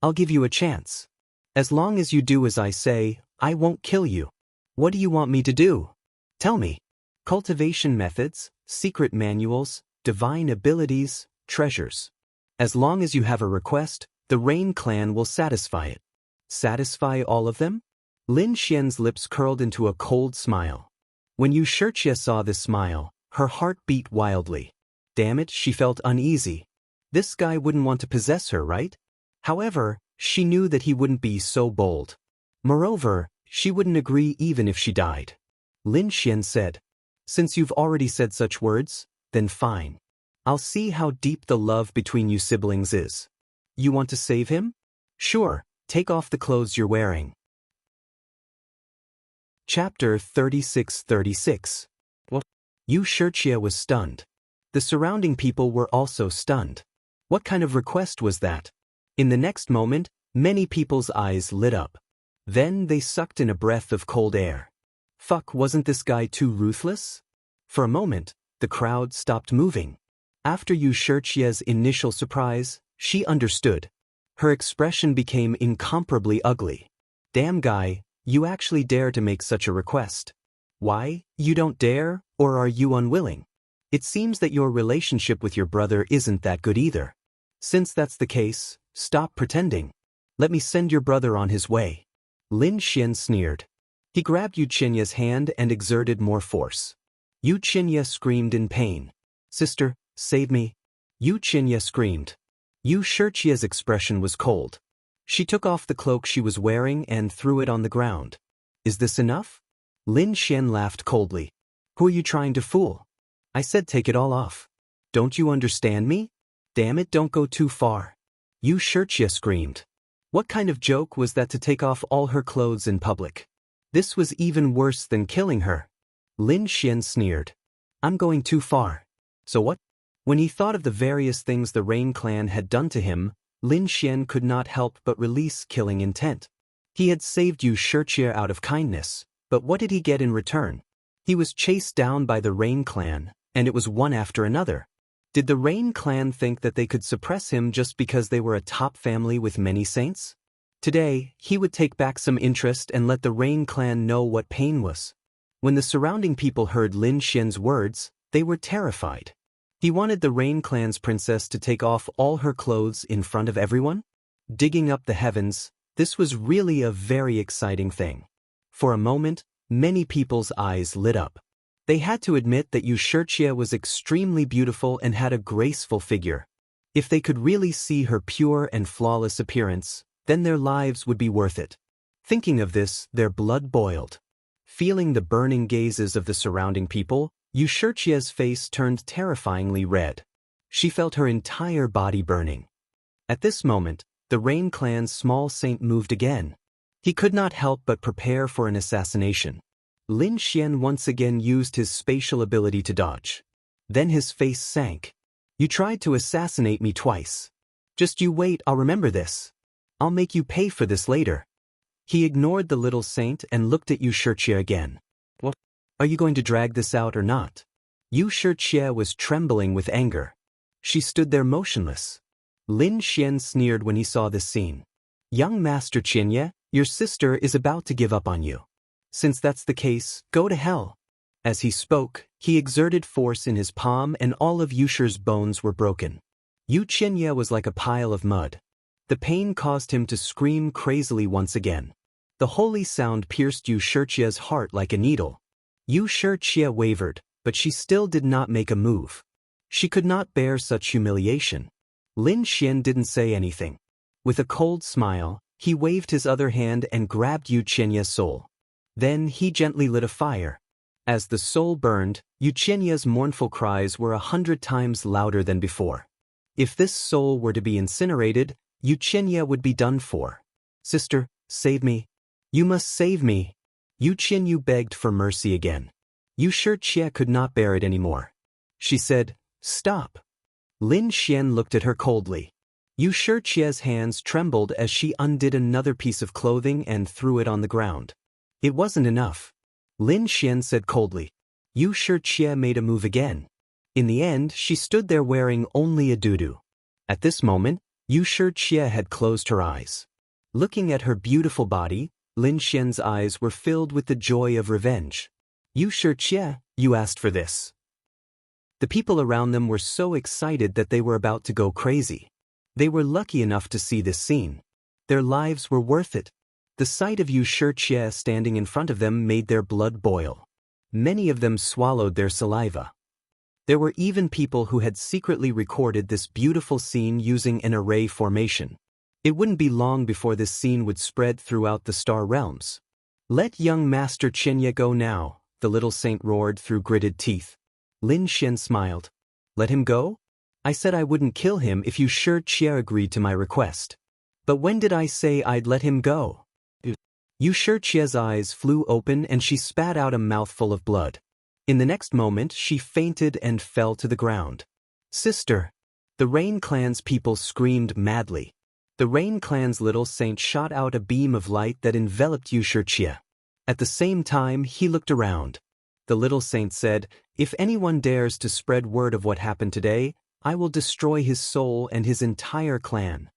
I'll give you a chance. As long as you do as I say, I won't kill you. What do you want me to do? Tell me. Cultivation methods, secret manuals, divine abilities, treasures. As long as you have a request, the Rain Clan will satisfy it. Satisfy all of them? Lin Xian's lips curled into a cold smile. When Yushirchia saw this smile, her heart beat wildly. Damn it, she felt uneasy. This guy wouldn't want to possess her, right? However, she knew that he wouldn't be so bold. Moreover, she wouldn't agree even if she died. Lin Xian said, Since you've already said such words, then fine. I'll see how deep the love between you siblings is. You want to save him? Sure, take off the clothes you're wearing. Chapter 36-36. What? Yushirchia was stunned. The surrounding people were also stunned. What kind of request was that? In the next moment, many people's eyes lit up. Then they sucked in a breath of cold air. Fuck, wasn't this guy too ruthless? For a moment, the crowd stopped moving. After Yushirchia's initial surprise, she understood. Her expression became incomparably ugly. Damn guy, you actually dare to make such a request. Why, you don't dare, or are you unwilling? It seems that your relationship with your brother isn't that good either. Since that's the case, stop pretending. Let me send your brother on his way. Lin Xian sneered. He grabbed Yuchinya's hand and exerted more force. Yuchinya screamed in pain. Sister, save me. Yuchinya screamed. Yushirchia's expression was cold. She took off the cloak she was wearing and threw it on the ground. Is this enough? Lin Xian laughed coldly. Who are you trying to fool? I said take it all off. Don't you understand me? Damn it, don't go too far. Yushirchia screamed. What kind of joke was that to take off all her clothes in public? This was even worse than killing her. Lin Xian sneered. I'm going too far. So what? When he thought of the various things the Rain Clan had done to him, Lin Xian could not help but release killing intent. He had saved Yushirchia out of kindness, but what did he get in return? He was chased down by the Rain Clan, and it was one after another. Did the Rain Clan think that they could suppress him just because they were a top family with many saints? Today, he would take back some interest and let the Rain Clan know what pain was. When the surrounding people heard Lin Xian's words, they were terrified. He wanted the Rain Clan's princess to take off all her clothes in front of everyone? Digging up the heavens, this was really a very exciting thing. For a moment, many people's eyes lit up. They had to admit that Yushirchia was extremely beautiful and had a graceful figure. If they could really see her pure and flawless appearance, then their lives would be worth it. Thinking of this, their blood boiled. Feeling the burning gazes of the surrounding people, Yushirchia's face turned terrifyingly red. She felt her entire body burning. At this moment, the Rain Clan's small saint moved again. He could not help but prepare for an assassination. Lin Xian once again used his spatial ability to dodge. Then his face sank. You tried to assassinate me twice. Just you wait, I'll remember this. I'll make you pay for this later. He ignored the little saint and looked at Yushirchia again. What? Are you going to drag this out or not? Yushirchia was trembling with anger. She stood there motionless. Lin Xian sneered when he saw this scene. Young Master Qianye, your sister is about to give up on you. Since that's the case, go to hell. As he spoke, he exerted force in his palm and all of Yushir's bones were broken. Qianye was like a pile of mud. The pain caused him to scream crazily once again. The holy sound pierced Yushirchia's heart like a needle. Yushirchia wavered, but she still did not make a move. She could not bear such humiliation. Lin Xian didn't say anything. With a cold smile, he waved his other hand and grabbed Yuchinya's soul. Then he gently lit a fire. As the soul burned, Yuchinya's mournful cries were 100 times louder than before. If this soul were to be incinerated, Yuchinya would be done for. Sister, save me. You must save me. Yuchinyu begged for mercy again. Yu Shijie could not bear it anymore. She said, "Stop." Lin Xian looked at her coldly. Yu Shijie's hands trembled as she undid another piece of clothing and threw it on the ground. It wasn't enough. Lin Xian said coldly. Yu Shijie made a move again. In the end, she stood there wearing only a dudu. At this moment, Yu Shijie had closed her eyes. Looking at her beautiful body, Lin Xian's eyes were filled with the joy of revenge. Yu Shijie, you asked for this. The people around them were so excited that they were about to go crazy. They were lucky enough to see this scene. Their lives were worth it. The sight of Yu Shijie standing in front of them made their blood boil. Many of them swallowed their saliva. There were even people who had secretly recorded this beautiful scene using an array formation. It wouldn't be long before this scene would spread throughout the star realms. "Let young Master Qianye go now," the little saint roared through gritted teeth. Lin Xian smiled. "Let him go? I said I wouldn't kill him if Yu Shijie agreed to my request. But when did I say I'd let him go?" Yu Shijie's eyes flew open and she spat out a mouthful of blood. In the next moment, she fainted and fell to the ground. "Sister!" The Rain Clan's people screamed madly. The Rain Clan's little saint shot out a beam of light that enveloped Yu Shijie. At the same time, he looked around. The little saint said, "If anyone dares to spread word of what happened today, I will destroy his soul and his entire clan."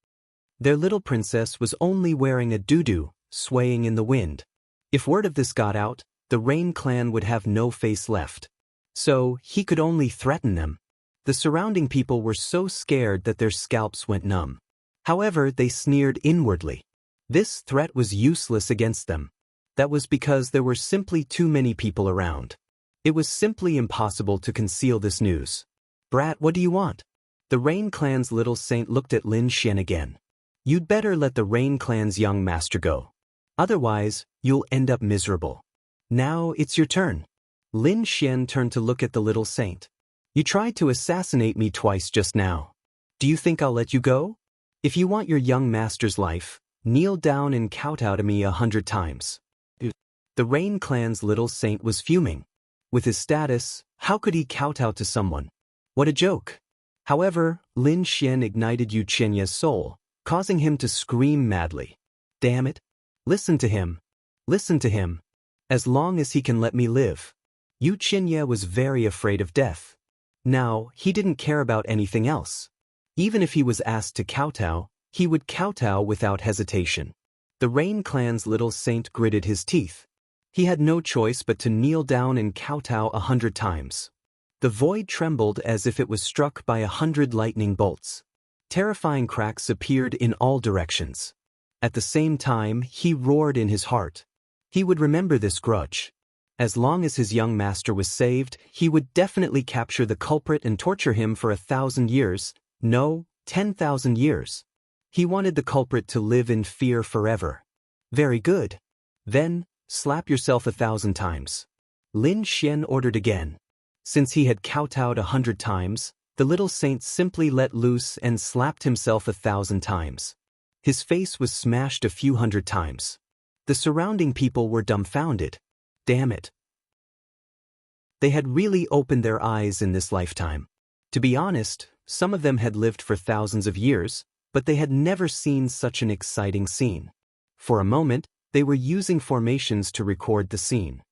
Their little princess was only wearing a dudu, swaying in the wind. If word of this got out, the Rain Clan would have no face left. So, he could only threaten them. The surrounding people were so scared that their scalps went numb. However, they sneered inwardly. This threat was useless against them. That was because there were simply too many people around. It was simply impossible to conceal this news. "Brat, what do you want?" The Rain Clan's little saint looked at Lin Xian again. "You'd better let the Rain Clan's young master go. Otherwise, you'll end up miserable. Now it's your turn." Lin Xian turned to look at the little saint. "You tried to assassinate me twice just now. Do you think I'll let you go? If you want your young master's life, kneel down and kowtow to me 100 times. The Rain Clan's little saint was fuming. With his status, how could he kowtow to someone? What a joke. However, Lin Xian ignited Yu Qianye's soul, causing him to scream madly. "Damn it. Listen to him. Listen to him. As long as he can let me live." Yu Qianye was very afraid of death. Now, he didn't care about anything else. Even if he was asked to kowtow, he would kowtow without hesitation. The Rain Clan's little saint gritted his teeth. He had no choice but to kneel down and kowtow 100 times. The void trembled as if it was struck by 100 lightning bolts. Terrifying cracks appeared in all directions. At the same time, he roared in his heart. He would remember this grudge. As long as his young master was saved, he would definitely capture the culprit and torture him for 1,000 years. No, 10,000 years. He wanted the culprit to live in fear forever. Very good. Then, slap yourself 1,000 times. Lin Xian ordered again. Since he had kowtowed 100 times, the little saint simply let loose and slapped himself 1,000 times. His face was smashed a few hundred times. The surrounding people were dumbfounded. Damn it. They had really opened their eyes in this lifetime. To be honest, some of them had lived for thousands of years, but they had never seen such an exciting scene. For a moment, they were using formations to record the scene.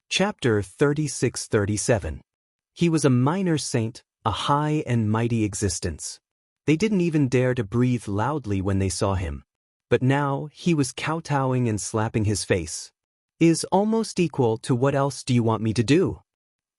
Chapter 36-37. He was a minor saint, a high and mighty existence. They didn't even dare to breathe loudly when they saw him. But now, he was kowtowing and slapping his face. "Is almost equal to what else do you want me to do?"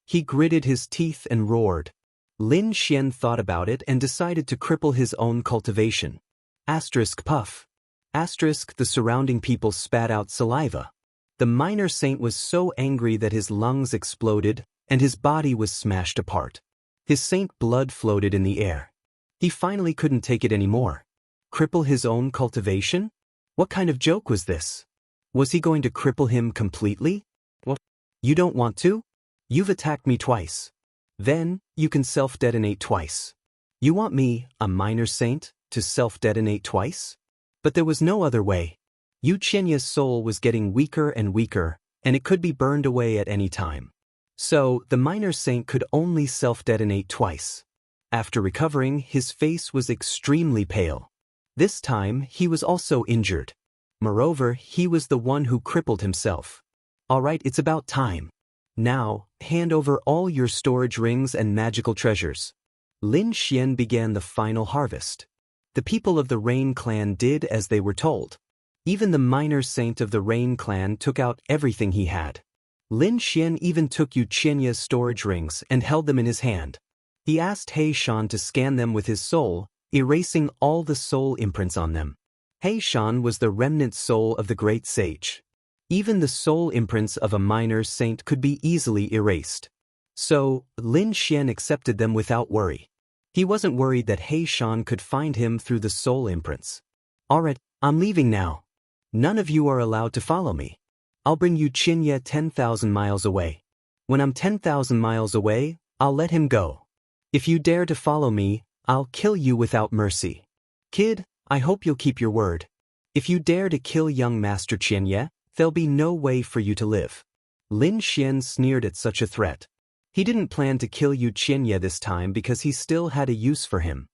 He gritted his teeth and roared. Lin Xian thought about it and decided to cripple his own cultivation. Puff. The surrounding people spat out saliva. The minor saint was so angry that his lungs exploded and his body was smashed apart. His saint blood floated in the air. He finally couldn't take it anymore. Cripple his own cultivation? What kind of joke was this? Was he going to cripple him completely? What? You don't want to? You've attacked me twice. Then, you can self-detonate twice. You want me, a minor saint, to self-detonate twice? But there was no other way. Yu Qianye's soul was getting weaker and weaker, and it could be burned away at any time. So, the minor saint could only self-detonate twice. After recovering, his face was extremely pale. This time, he was also injured. Moreover, he was the one who crippled himself. Alright, it's about time. Now, hand over all your storage rings and magical treasures. Lin Xian began the final harvest. The people of the Rain clan did as they were told. Even the minor saint of the Rain clan took out everything he had. Lin Xian even took Yu Qianya's storage rings and held them in his hand. He asked He Shan to scan them with his soul, erasing all the soul imprints on them. He Shan was the remnant soul of the great sage. Even the soul imprints of a minor saint could be easily erased. So, Lin Xian accepted them without worry. He wasn't worried that He Shan could find him through the soul imprints. Alright, I'm leaving now. None of you are allowed to follow me. I'll bring Yu Qianya 10,000 miles away. When I'm 10,000 miles away, I'll let him go. If you dare to follow me, I'll kill you without mercy. Kid, I hope you'll keep your word. If you dare to kill young Master Qianya, there'll be no way for you to live. Lin Xian sneered at such a threat. He didn't plan to kill Yu Qianya this time because he still had a use for him.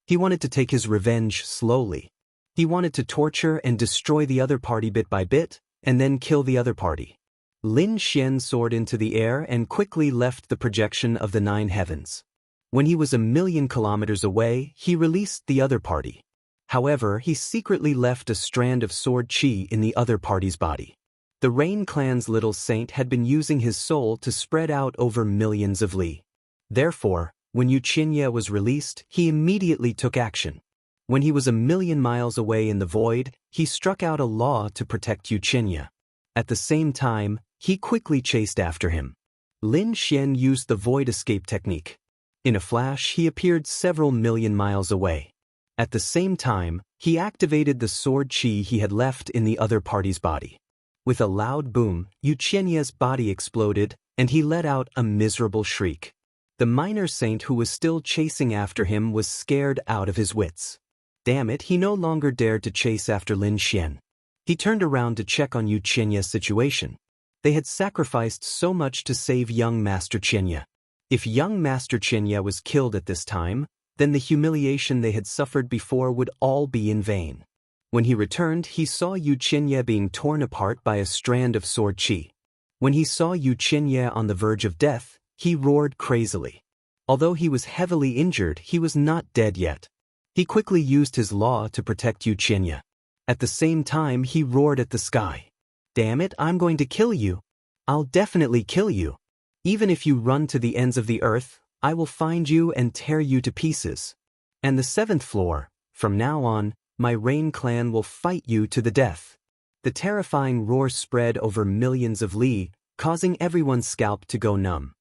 He wanted to take his revenge slowly. He wanted to torture and destroy the other party bit by bit, and then kill the other party. Lin Xian soared into the air and quickly left the projection of the 9 heavens. When he was 1,000,000 kilometers away, he released the other party. However, he secretly left a strand of sword chi in the other party's body. The Rain clan's little saint had been using his soul to spread out over millions of li. Therefore, when Yu Qianya was released, he immediately took action. When he was 1,000,000 miles away in the void, he struck out a law to protect Yu Qianya. At the same time, he quickly chased after him. Lin Xian used the void escape technique. In a flash, he appeared several million miles away. At the same time, he activated the sword chi he had left in the other party's body. With a loud boom, Yu Qianya's body exploded, and he let out a miserable shriek. The minor saint who was still chasing after him was scared out of his wits. Damn it, he no longer dared to chase after Lin Xian. He turned around to check on Yu Qianya's situation. They had sacrificed so much to save young Master Qianya. If young Master Qianya was killed at this time, then the humiliation they had suffered before would all be in vain. When he returned, he saw Yu Qianya being torn apart by a strand of sword chi. When he saw Yu Qianya on the verge of death, he roared crazily. Although he was heavily injured, he was not dead yet. He quickly used his law to protect Yu Qianya. At the same time, he roared at the sky. Damn it, I'm going to kill you. I'll definitely kill you. Even if you run to the ends of the earth, I will find you and tear you to pieces. And the 7th floor, from now on, my Rain clan will fight you to the death. The terrifying roar spread over millions of li, causing everyone's scalp to go numb.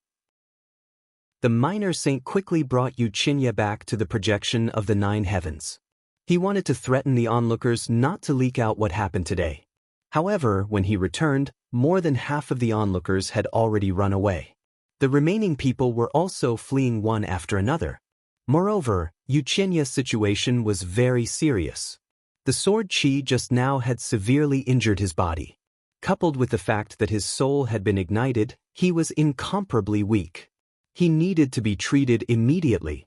The minor saint quickly brought Yu Qianya back to the projection of the 9 heavens. He wanted to threaten the onlookers not to leak out what happened today. However, when he returned, more than half of the onlookers had already run away. The remaining people were also fleeing one after another. Moreover, Yu Qianya's situation was very serious. The sword chi just now had severely injured his body. Coupled with the fact that his soul had been ignited, he was incomparably weak. He needed to be treated immediately.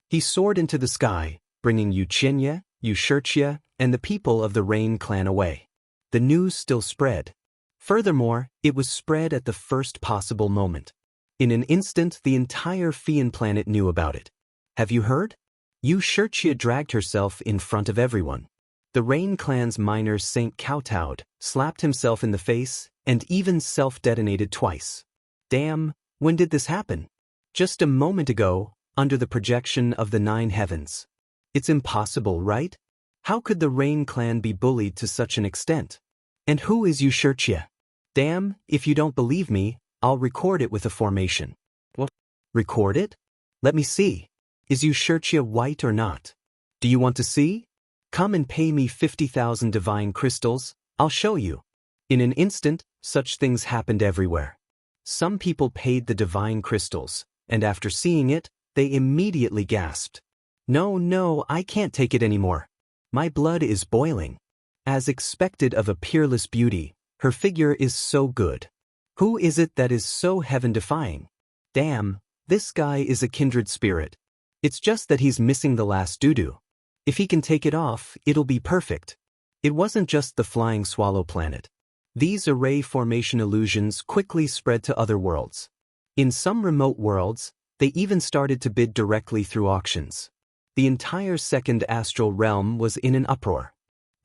He soared into the sky, bringing Yu Qianya, Yu Qianya, and the people of the Rain clan away. The news still spread. Furthermore, it was spread at the first possible moment. In an instant, the entire Fian planet knew about it. Have you heard? Yu Qianya dragged herself in front of everyone. The Rain clan's minor saint kowtowed, slapped himself in the face, and even self-detonated twice. Damn, when did this happen? Just a moment ago, under the projection of the 9 heavens. It's impossible, right? How could the Rain clan be bullied to such an extent? And who is Yu Qianya? Damn, if you don't believe me, I'll record it with a formation. What? Record it? Let me see. Is Yu Qianya white or not? Do you want to see? Come and pay me 50,000 divine crystals, I'll show you. In an instant, such things happened everywhere. Some people paid the divine crystals, and after seeing it, they immediately gasped. No, I can't take it anymore. My blood is boiling. As expected of a peerless beauty, Her figure is so good. Who is it that is so heaven-defying? Damn, this guy is a kindred spirit. It's just that he's missing the last doo-doo. If he can take it off, it'll be perfect. It wasn't just the flying swallow planet. These array formation illusions quickly spread to other worlds. In some remote worlds, they even started to bid directly through auctions. The entire second astral realm was in an uproar.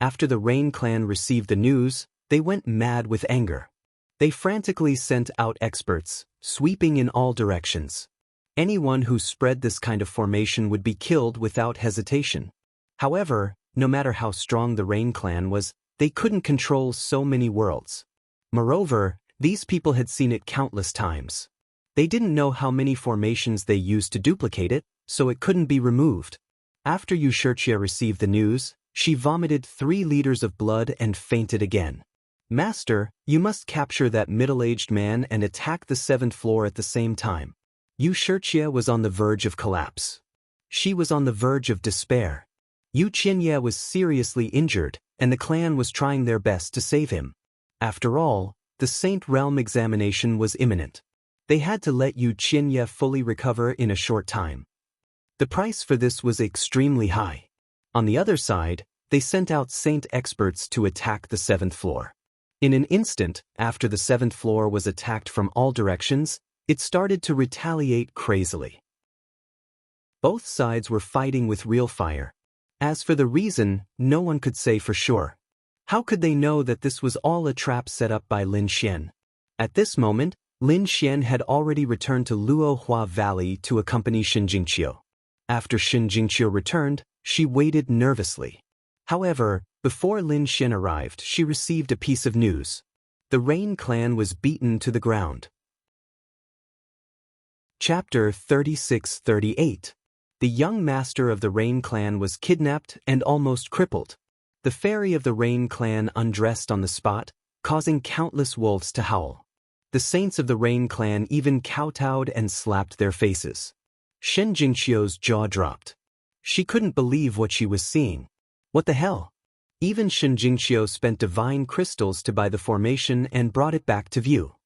After the Rain clan received the news, they went mad with anger. They frantically sent out experts, sweeping in all directions. Anyone who spread this kind of formation would be killed without hesitation. However, no matter how strong the Rain clan was, they couldn't control so many worlds. Moreover, these people had seen it countless times. They didn't know how many formations they used to duplicate it, so it couldn't be removed. After Yushurtia received the news, she vomited 3 liters of blood and fainted again. Master, you must capture that middle-aged man and attack the 7th floor at the same time. Yushurtia was on the verge of collapse. She was on the verge of despair. Yu Qianye was seriously injured, and the clan was trying their best to save him. After all, the Saint Realm examination was imminent. They had to let Yu Qianye fully recover in a short time. The price for this was extremely high. On the other side, they sent out Saint experts to attack the 7th floor. In an instant, after the 7th floor was attacked from all directions, it started to retaliate crazily. Both sides were fighting with real fire. As for the reason, no one could say for sure. How could they know that this was all a trap set up by Lin Xian? At this moment, Lin Xian had already returned to Luohua Valley to accompany Xin Jingqiu. After Xin Jingqiu returned, she waited nervously. However, before Lin Xian arrived, she received a piece of news. The Rain clan was beaten to the ground. Chapter 36-38. The young master of the Rain clan was kidnapped and almost crippled. The fairy of the Rain clan undressed on the spot, causing countless wolves to howl. The saints of the Rain clan even kowtowed and slapped their faces. Shen Jingqiu's jaw dropped. She couldn't believe what she was seeing. What the hell? Even Shen Jingqiu spent divine crystals to buy the formation and brought it back to view.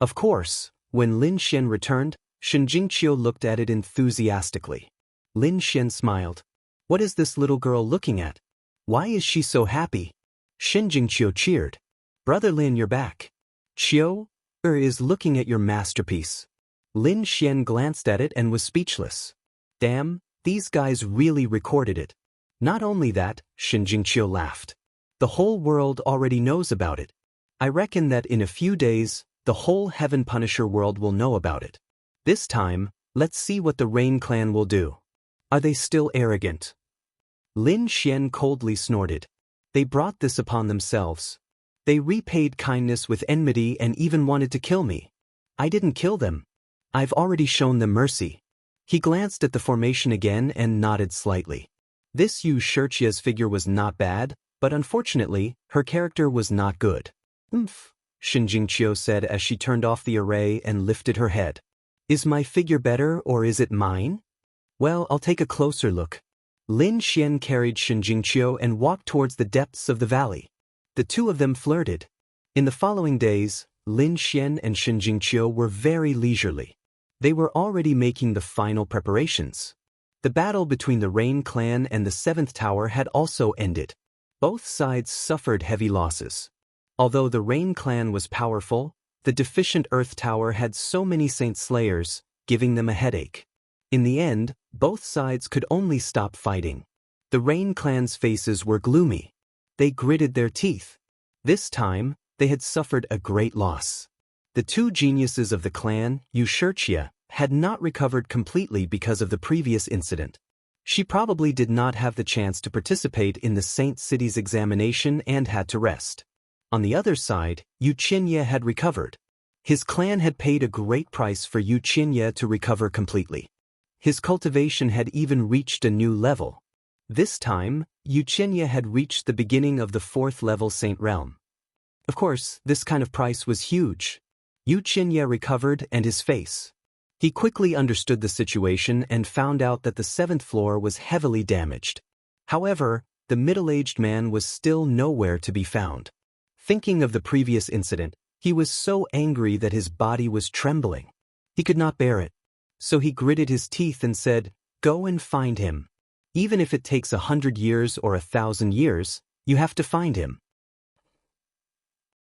Of course, when Lin Xian returned, Shen Jingqiu looked at it enthusiastically. Lin Xian smiled. What is this little girl looking at? Why is she so happy? Shen Jingqiu cheered. Brother Lin, you're back. Qiu is looking at your masterpiece. Lin Xian glanced at it and was speechless. Damn, these guys really recorded it. Not only that, Shen Jingqiu laughed. The whole world already knows about it. I reckon that in a few days, the whole Heaven Punisher world will know about it. This time, let's see what the Rain clan will do. Are they still arrogant? Lin Xian coldly snorted. They brought this upon themselves. They repaid kindness with enmity and even wanted to kill me. I didn't kill them. I've already shown them mercy. He glanced at the formation again and nodded slightly. This Yu Shurqia's figure was not bad, but unfortunately, her character was not good. Xin Jingqiu said as she turned off the array and lifted her head. Is my figure better or is it mine? Well, I'll take a closer look. Lin Xian carried Xin Jingqiu and walked towards the depths of the valley. The two of them flirted. In the following days, Lin Xian and Xin Jingqiu were very leisurely. They were already making the final preparations. The battle between the Rain clan and the 7th tower had also ended. Both sides suffered heavy losses. Although the Rain clan was powerful, the deficient Earth tower had so many Saint Slayers, giving them a headache. In the end, both sides could only stop fighting. The Rain clan's faces were gloomy. They gritted their teeth. This time, they had suffered a great loss. The two geniuses of the clan, Yushurtia, had not recovered completely because of the previous incident. She probably did not have the chance to participate in the Saint City's examination and had to rest. On the other side, Yu Qianye had recovered. His clan had paid a great price for Yu Qianye to recover completely. His cultivation had even reached a new level. This time, Yu Qianye had reached the beginning of the 4th level Saint Realm. Of course, this kind of price was huge. Yu Qianye recovered and his face. He quickly understood the situation and found out that the 7th floor was heavily damaged. However, the middle-aged man was still nowhere to be found. Thinking of the previous incident, he was so angry that his body was trembling. He could not bear it. So he gritted his teeth and said, "Go and find him. Even if it takes 100 years or 1,000 years, you have to find him."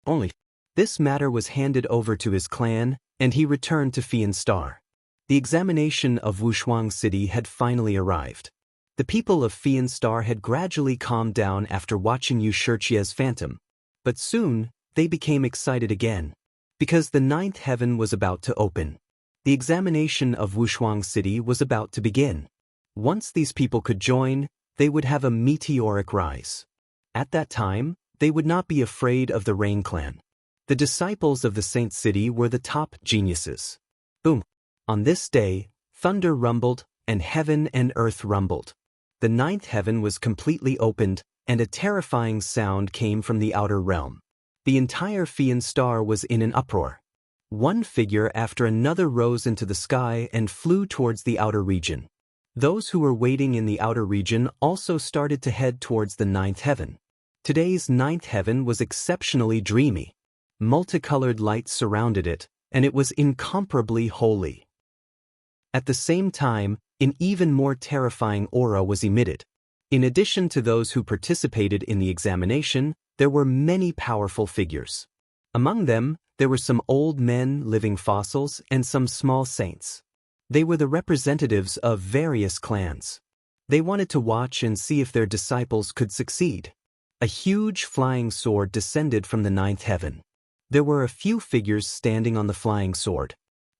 Only this matter was handed over to his clan, and he returned to Fian Star. The examination of Wushuang City had finally arrived. The people of Fian Star had gradually calmed down after watching Yu Shichia's phantom, but soon they became excited again, because the ninth heaven was about to open. The examination of Wushuang City was about to begin. Once these people could join, they would have a meteoric rise. At that time, they would not be afraid of the Rain Clan. The disciples of the Saint City were the top geniuses. Boom! On this day, thunder rumbled, and heaven and earth rumbled. The ninth heaven was completely opened, and a terrifying sound came from the outer realm. The entire Fian Star was in an uproar. One figure after another rose into the sky and flew towards the outer region. Those who were waiting in the outer region also started to head towards the ninth heaven. Today's ninth heaven was exceptionally dreamy. Multicolored lights surrounded it, and it was incomparably holy. At the same time, an even more terrifying aura was emitted. In addition to those who participated in the examination, there were many powerful figures. Among them, there were some old men, living fossils, and some small saints. They were the representatives of various clans. They wanted to watch and see if their disciples could succeed. A huge flying sword descended from the ninth heaven. There were a few figures standing on the flying sword.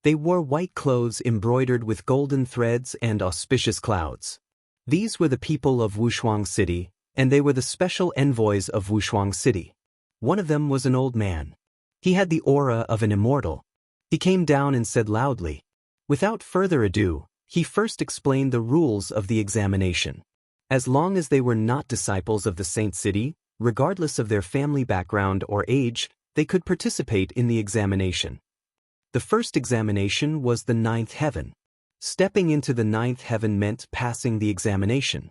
They wore white clothes embroidered with golden threads and auspicious clouds. These were the people of Wushuang City, and they were the special envoys of Wushuang City. One of them was an old man. He had the aura of an immortal. He came down and said loudly. Without further ado, he first explained the rules of the examination. As long as they were not disciples of the Saint City, regardless of their family background or age, they could participate in the examination. The first examination was the ninth heaven. Stepping into the ninth heaven meant passing the examination.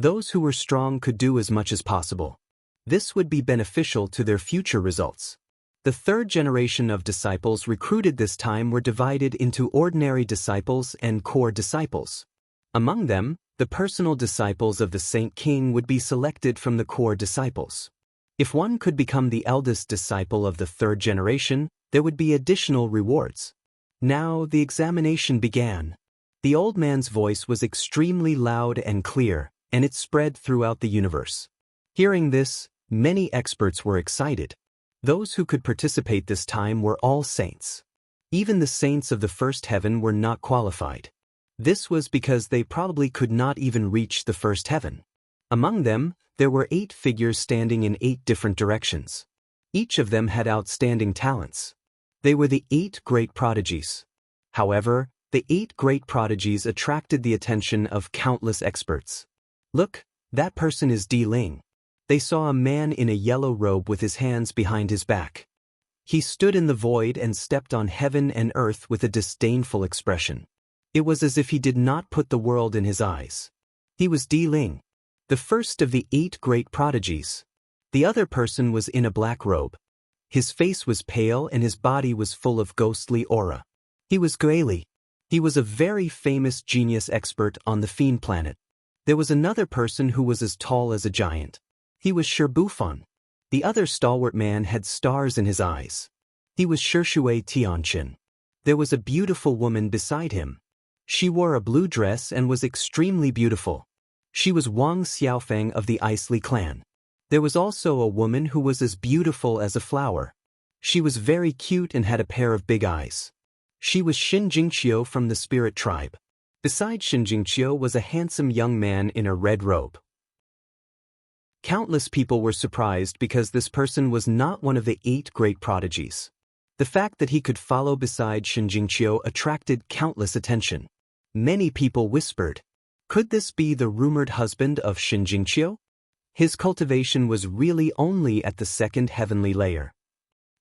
Those who were strong could do as much as possible. This would be beneficial to their future results. The third generation of disciples recruited this time were divided into ordinary disciples and core disciples. Among them, the personal disciples of the Saint King would be selected from the core disciples. If one could become the eldest disciple of the third generation, there would be additional rewards. Now the examination began. The old man's voice was extremely loud and clear, and it spread throughout the universe. Hearing this, many experts were excited. Those who could participate this time were all saints. Even the saints of the first heaven were not qualified. This was because they probably could not even reach the first heaven. Among them, there were 8 figures standing in 8 different directions. Each of them had outstanding talents. They were the 8 great prodigies. However, the 8 great prodigies attracted the attention of countless experts. Look, that person is Di Ling. They saw a man in a yellow robe with his hands behind his back. He stood in the void and stepped on heaven and earth with a disdainful expression. It was as if he did not put the world in his eyes. He was Di Ling, the first of the 8 great prodigies. The other person was in a black robe. His face was pale and his body was full of ghostly aura. He was Guili. He was a very famous genius expert on the Fiend planet. There was another person who was as tall as a giant. He was Shirbufan. The other stalwart man had stars in his eyes. He was Shishui Tianqin. There was a beautiful woman beside him. She wore a blue dress and was extremely beautiful. She was Wang Xiaofeng of the Isley clan. There was also a woman who was as beautiful as a flower. She was very cute and had a pair of big eyes. She was Xin Jingqiu from the Spirit tribe. Beside Xin Jingqiu was a handsome young man in a red robe. Countless people were surprised because this person was not one of the 8 great prodigies. The fact that he could follow beside Xin Jingqiu attracted countless attention. Many people whispered, could this be the rumored husband of Xin Jingqiu? His cultivation was really only at the 2nd heavenly layer.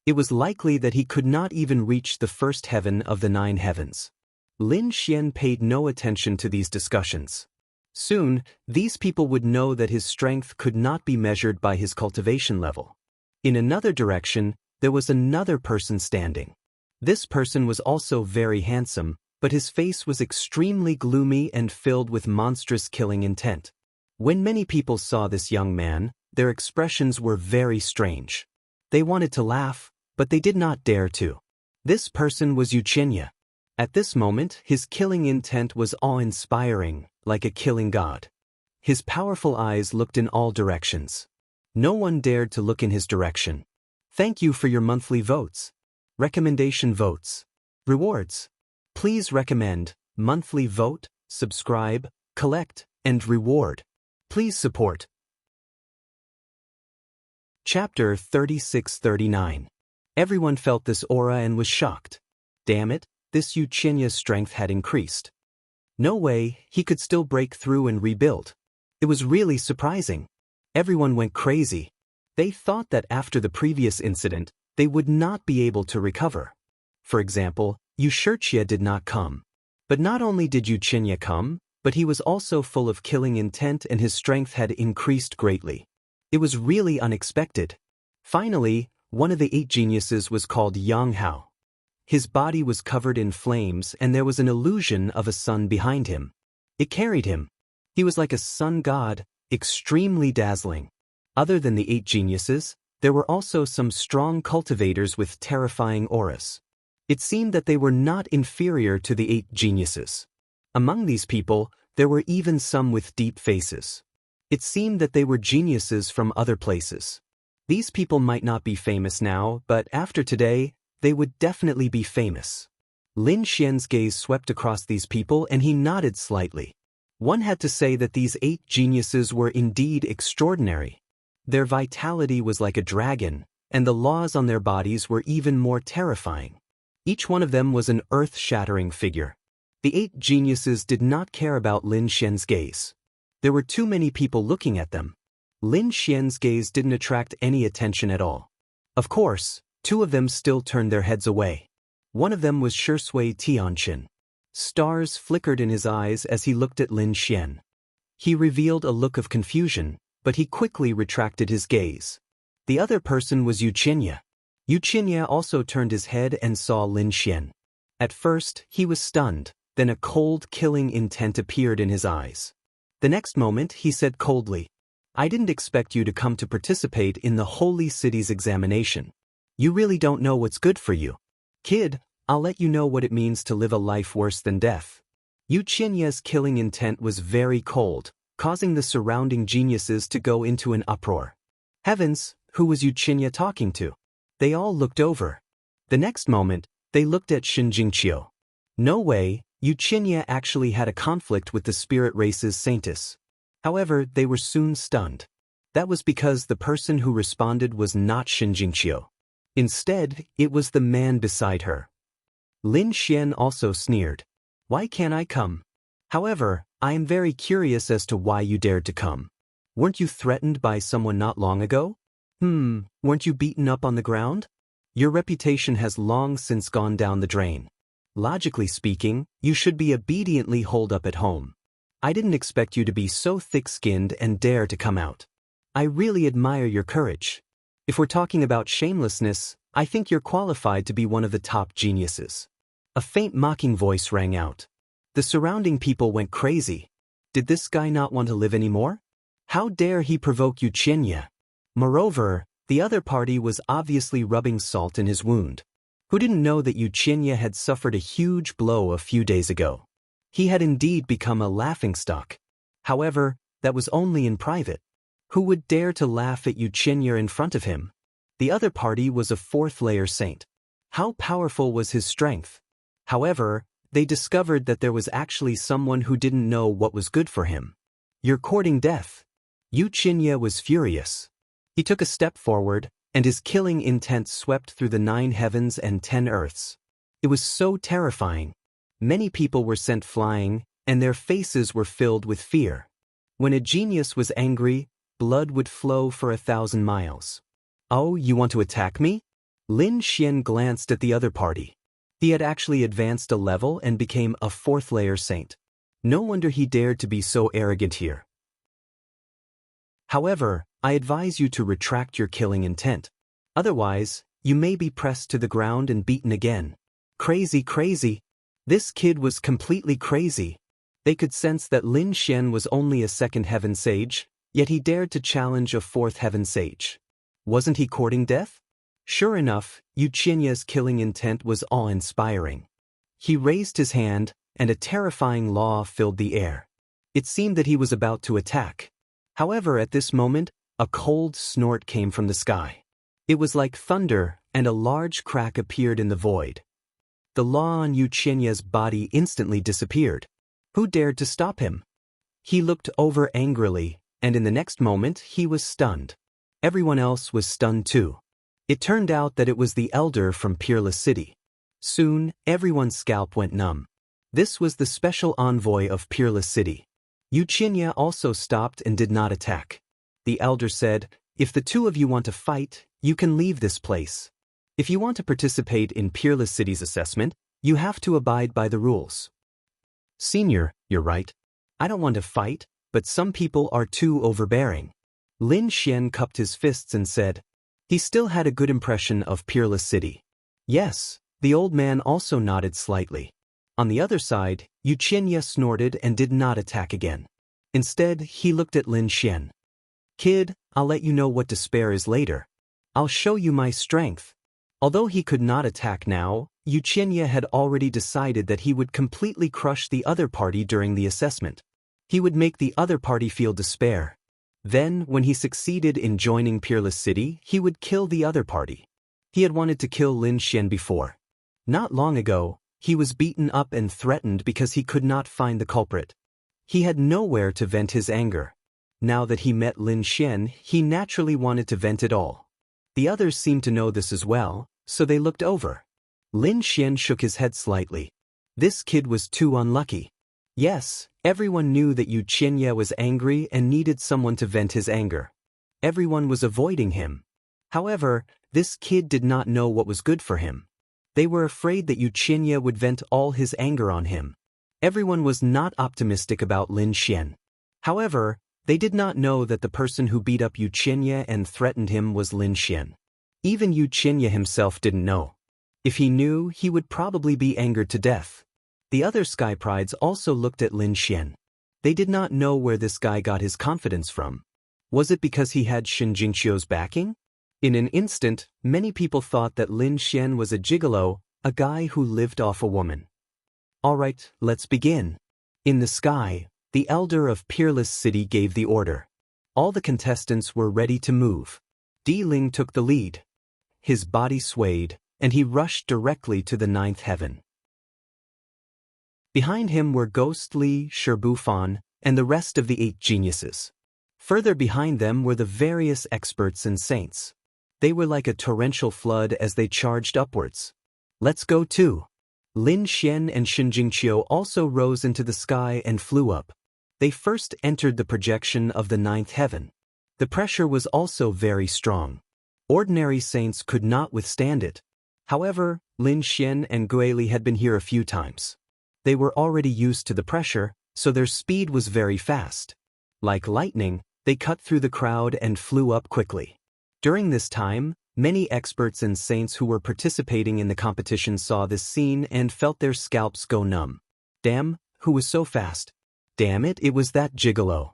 It was likely that he could not even reach the 1st heaven of the 9 heavens. Lin Xian paid no attention to these discussions. Soon, these people would know that his strength could not be measured by his cultivation level. In another direction, there was another person standing. This person was also very handsome, but his face was extremely gloomy and filled with monstrous killing intent. When many people saw this young man, their expressions were very strange. They wanted to laugh, but they did not dare to. This person was Yuchinya. At this moment, his killing intent was awe-inspiring, like a killing god. His powerful eyes looked in all directions. No one dared to look in his direction. Thank you for your monthly votes. Recommendation votes. Rewards. Please recommend, monthly vote, subscribe, collect, and reward. Please support. Chapter 36-39. Everyone felt this aura and was shocked. Damn it, this Yuchinya's strength had increased. No way, he could still break through and rebuild. It was really surprising. Everyone went crazy. They thought that after the previous incident, they would not be able to recover. For example, Yushurchia did not come. But not only did Yuchinya come, but he was also full of killing intent and his strength had increased greatly. It was really unexpected. Finally, one of the 8 geniuses was called Yanghao. His body was covered in flames and there was an illusion of a sun behind him. It carried him. He was like a sun god, extremely dazzling. Other than the 8 geniuses, there were also some strong cultivators with terrifying auras. It seemed that they were not inferior to the 8 geniuses. Among these people, there were even some with deep faces. It seemed that they were geniuses from other places. These people might not be famous now, but after today, they would definitely be famous. Lin Xian's gaze swept across these people and he nodded slightly. One had to say that these 8 geniuses were indeed extraordinary. Their vitality was like a dragon, and the laws on their bodies were even more terrifying. Each one of them was an earth-shattering figure. The 8 geniuses did not care about Lin Xian's gaze. There were too many people looking at them. Lin Xian's gaze didn't attract any attention at all. Of course, 2 of them still turned their heads away. One of them was Shui Tianqin. Stars flickered in his eyes as he looked at Lin Xian. He revealed a look of confusion, but he quickly retracted his gaze. The other person was Yuchinya. Yuchinya also turned his head and saw Lin Xian. At first, he was stunned, then a cold, killing intent appeared in his eyes. The next moment, he said coldly, "I didn't expect you to come to participate in the Holy City's examination. You really don't know what's good for you. Kid, I'll let you know what it means to live a life worse than death." Yuchinya's killing intent was very cold, causing the surrounding geniuses to go into an uproar. Heavens, who was Yuchinya talking to? They all looked over. The next moment, they looked at Shinjingqiu. No way, Yuchinya actually had a conflict with the spirit race's Saintus. However, they were soon stunned. That was because the person who responded was not Shinjingqiu. Instead, it was the man beside her. Lin Xian also sneered. "Why can't I come? However, I am very curious as to why you dared to come. Weren't you threatened by someone not long ago? Weren't you beaten up on the ground? Your reputation has long since gone down the drain. Logically speaking, you should be obediently holed up at home. I didn't expect you to be so thick-skinned and dare to come out. I really admire your courage. If we're talking about shamelessness, I think you're qualified to be one of the top geniuses." A faint mocking voice rang out. The surrounding people went crazy. Did this guy not want to live anymore? How dare he provoke Yuchinya? Moreover, the other party was obviously rubbing salt in his wound. Who didn't know that Yuchinya had suffered a huge blow a few days ago? He had indeed become a laughingstock. However, that was only in private. Who would dare to laugh at Yuchinya in front of him? The other party was a 4th-layer saint. How powerful was his strength? However, they discovered that there was actually someone who didn't know what was good for him. "You're courting death." Yuchinya was furious. He took a step forward, and his killing intent swept through the 9 heavens and 10 earths. It was so terrifying. Many people were sent flying, and their faces were filled with fear. When a genius was angry, blood would flow for 1,000 miles. "Oh, you want to attack me?" Lin Xian glanced at the other party. He had actually advanced a level and became a 4th-layer saint. No wonder he dared to be so arrogant here. However, I advise you to retract your killing intent. Otherwise, you may be pressed to the ground and beaten again. Crazy, crazy. This kid was completely crazy. They could sense that Lin Xian was only a second heaven sage, yet he dared to challenge a fourth heaven sage. Wasn't he courting death? Sure enough, Yu Qianya's killing intent was awe-inspiring. He raised his hand, and a terrifying law filled the air. It seemed that he was about to attack. However, at this moment, a cold snort came from the sky. It was like thunder, and a large crack appeared in the void. The law on Yu Qianya's body instantly disappeared. Who dared to stop him? He looked over angrily, and in the next moment he was stunned. Everyone else was stunned too. It turned out that it was the elder from Peerless City. Soon, everyone's scalp went numb. This was the special envoy of Peerless City. Yu Qianya also stopped and did not attack. The elder said, "If the two of you want to fight, you can leave this place. If you want to participate in Peerless City's assessment, you have to abide by the rules." "Senior, you're right. I don't want to fight, but some people are too overbearing." Lin Xian cupped his fists and said. He still had a good impression of Peerless City. Yes, the old man also nodded slightly. On the other side, Yu Qianya snorted and did not attack again. Instead, he looked at Lin Xian. "Kid, I'll let you know what despair is later. I'll show you my strength." Although he could not attack now, Yu Qianya had already decided that he would completely crush the other party during the assessment. He would make the other party feel despair. Then, when he succeeded in joining Peerless City, he would kill the other party. He had wanted to kill Lin Xian before. Not long ago, he was beaten up and threatened because he could not find the culprit. He had nowhere to vent his anger. Now that he met Lin Xian, he naturally wanted to vent it all. The others seemed to know this as well, so they looked over. Lin Xian shook his head slightly. This kid was too unlucky. Yes, everyone knew that Yu Qianya was angry and needed someone to vent his anger. Everyone was avoiding him. However, this kid did not know what was good for him. They were afraid that Yu Qianya would vent all his anger on him. Everyone was not optimistic about Lin Xian. However, they did not know that the person who beat up Yu Qianya and threatened him was Lin Xian. Even Yu Qianya himself didn't know. If he knew, he would probably be angered to death. The other Sky Prides also looked at Lin Xian. They did not know where this guy got his confidence from. Was it because he had Shen Jingqiu's backing? In an instant, many people thought that Lin Xian was a gigolo, a guy who lived off a woman. Alright, let's begin. In the sky, the elder of Peerless City gave the order. All the contestants were ready to move. Di Ling took the lead. His body swayed, and he rushed directly to the ninth heaven. Behind him were Ghost Li, Shibu Fan, and the rest of the 8 geniuses. Further behind them were the various experts and saints. They were like a torrential flood as they charged upwards. Let's go too. Lin Xian and Shen Jingqiu also rose into the sky and flew up. They first entered the projection of the ninth heaven. The pressure was also very strong. Ordinary saints could not withstand it. However, Lin Xian and Guili had been here a few times. They were already used to the pressure, so their speed was very fast. Like lightning, they cut through the crowd and flew up quickly. During this time, many experts and saints who were participating in the competition saw this scene and felt their scalps go numb. Damn, who was so fast? Damn it, it was that gigolo.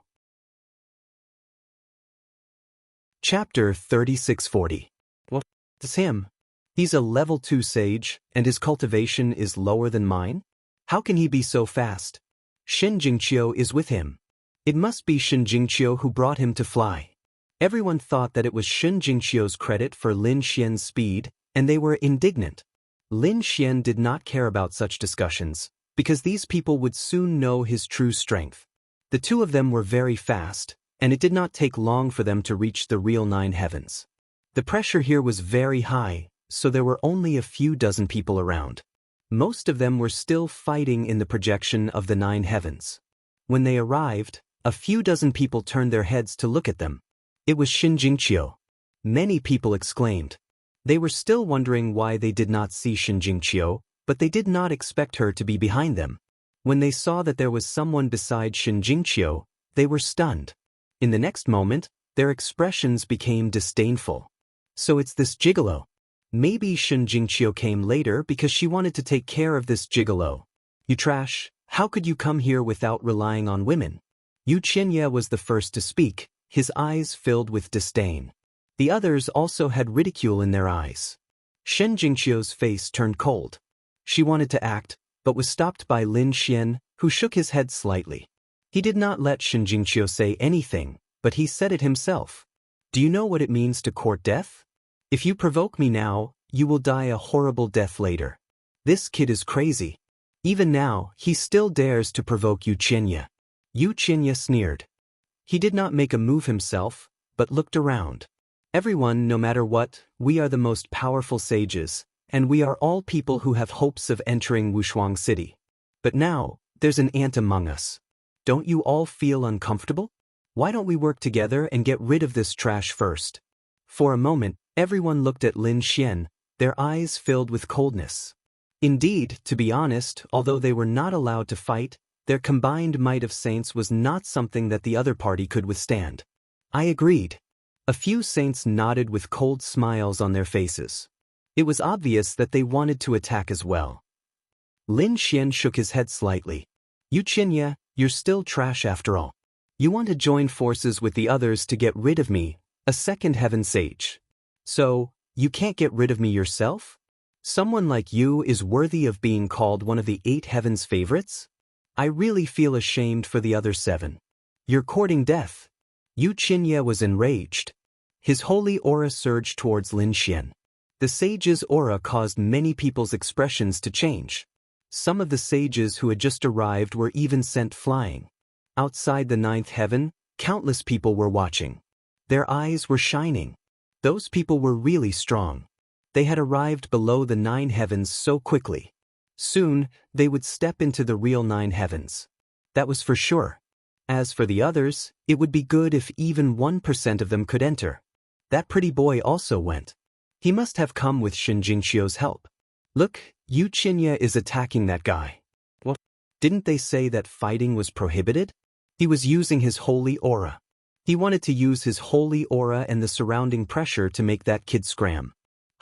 Chapter 3640. What? It's him. He's a level 2 sage, and his cultivation is lower than mine? How can he be so fast? Shen Jingqiu is with him. It must be Shen Jingqiu who brought him to fly. Everyone thought that it was Shen Jingqiu's credit for Lin Xian's speed, and they were indignant. Lin Xian did not care about such discussions, because these people would soon know his true strength. The two of them were very fast, and it did not take long for them to reach the real 9 heavens. The pressure here was very high, so there were only a few dozen people around. Most of them were still fighting in the projection of the 9 heavens. When they arrived, a few dozen people turned their heads to look at them. It was Shen Jingqiu. Many people exclaimed. They were still wondering why they did not see Shen Jingqiu, but they did not expect her to be behind them. When they saw that there was someone beside Shen Jingqiu, they were stunned. In the next moment, their expressions became disdainful. So it's this gigolo. Maybe Shen Jingqiu came later because she wanted to take care of this gigolo. You trash, how could you come here without relying on women? Yu Qianye was the first to speak, his eyes filled with disdain. The others also had ridicule in their eyes. Shen Jingqiu's face turned cold. She wanted to act, but was stopped by Lin Xian, who shook his head slightly. He did not let Shen Jingqiu say anything, but he said it himself. Do you know what it means to court death? If you provoke me now, you will die a horrible death later. This kid is crazy. Even now, he still dares to provoke Yu Qianye. Yu Qianye sneered. He did not make a move himself, but looked around. Everyone, no matter what, we are the most powerful sages, and we are all people who have hopes of entering Wushuang City. But now, there's an ant among us. Don't you all feel uncomfortable? Why don't we work together and get rid of this trash first? For a moment, everyone looked at Lin Xian, their eyes filled with coldness. Indeed, to be honest, although they were not allowed to fight, their combined might of saints was not something that the other party could withstand. I agreed. A few saints nodded with cold smiles on their faces. It was obvious that they wanted to attack as well. Lin Xian shook his head slightly. Yu Qianye, you're still trash after all. You want to join forces with the others to get rid of me, a second heaven sage. So, you can't get rid of me yourself? Someone like you is worthy of being called one of the 8 heavens' favorites? I really feel ashamed for the other 7. You're courting death. Yu Qianye was enraged. His holy aura surged towards Lin Xian. The sage's aura caused many people's expressions to change. Some of the sages who had just arrived were even sent flying. Outside the 9th heaven, countless people were watching. Their eyes were shining. Those people were really strong. They had arrived below the 9 heavens so quickly. Soon, they would step into the real 9 heavens. That was for sure. As for the others, it would be good if even 1% of them could enter. That pretty boy also went. He must have come with Shen Jingqiu's help. Look, Yu Qianye is attacking that guy. What? Didn't they say that fighting was prohibited? He was using his holy aura. He wanted to use his holy aura and the surrounding pressure to make that kid scram.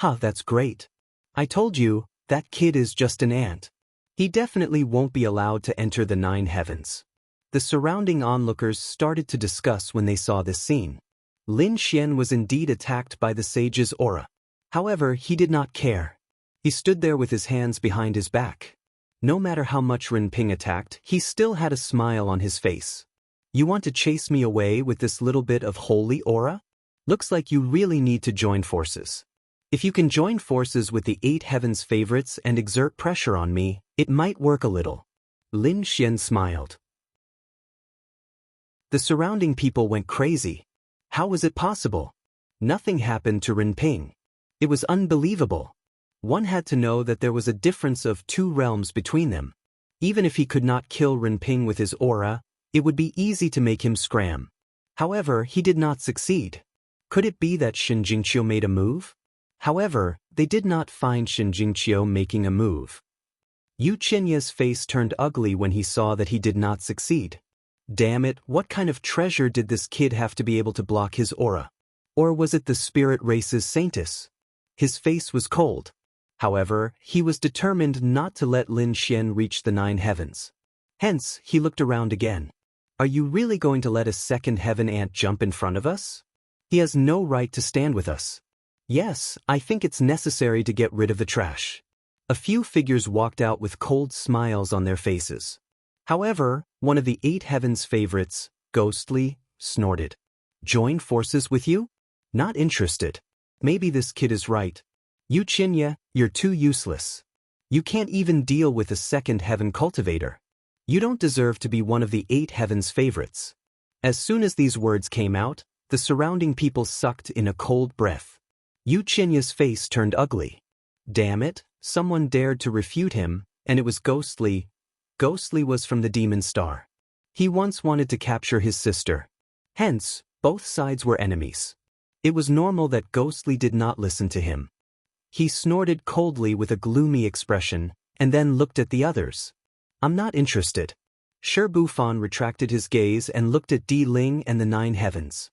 That's great. I told you, that kid is just an ant. He definitely won't be allowed to enter the 9 heavens. The surrounding onlookers started to discuss when they saw this scene. Lin Xian was indeed attacked by the sage's aura. However, he did not care. He stood there with his hands behind his back. No matter how much Ren Ping attacked, he still had a smile on his face. You want to chase me away with this little bit of holy aura? Looks like you really need to join forces. If you can join forces with the 8 heavens favorites and exert pressure on me, it might work a little. Lin Xian smiled. The surrounding people went crazy. How was it possible? Nothing happened to Ren Ping. It was unbelievable. One had to know that there was a difference of 2 realms between them. Even if he could not kill Ren Ping with his aura, it would be easy to make him scram. However, he did not succeed. Could it be that Shen Jingqiu made a move? However, they did not find Shen Jingqiu making a move. Yu Qianye's face turned ugly when he saw that he did not succeed. Damn it, what kind of treasure did this kid have to be able to block his aura? Or was it the spirit race's saintess? His face was cold. However, he was determined not to let Lin Xian reach the 9 heavens. Hence, he looked around again. Are you really going to let a second heaven ant jump in front of us? He has no right to stand with us. Yes, I think it's necessary to get rid of the trash. A few figures walked out with cold smiles on their faces. However, one of the 8 heavens favorites, Ghostly, snorted. Join forces with you? Not interested. Maybe this kid is right. Yu Qianye, you're too useless. You can't even deal with a second heaven cultivator. You don't deserve to be one of the 8 heavens favorites. As soon as these words came out, the surrounding people sucked in a cold breath. Yu Qianye's face turned ugly. Damn it, someone dared to refute him, and it was Ghostly. Ghostly was from the Demon Star. He once wanted to capture his sister. Hence, both sides were enemies. It was normal that Ghostly did not listen to him. He snorted coldly with a gloomy expression, and then looked at the others. I'm not interested. Shi Bufan retracted his gaze and looked at Di Ling and the 9 heavens.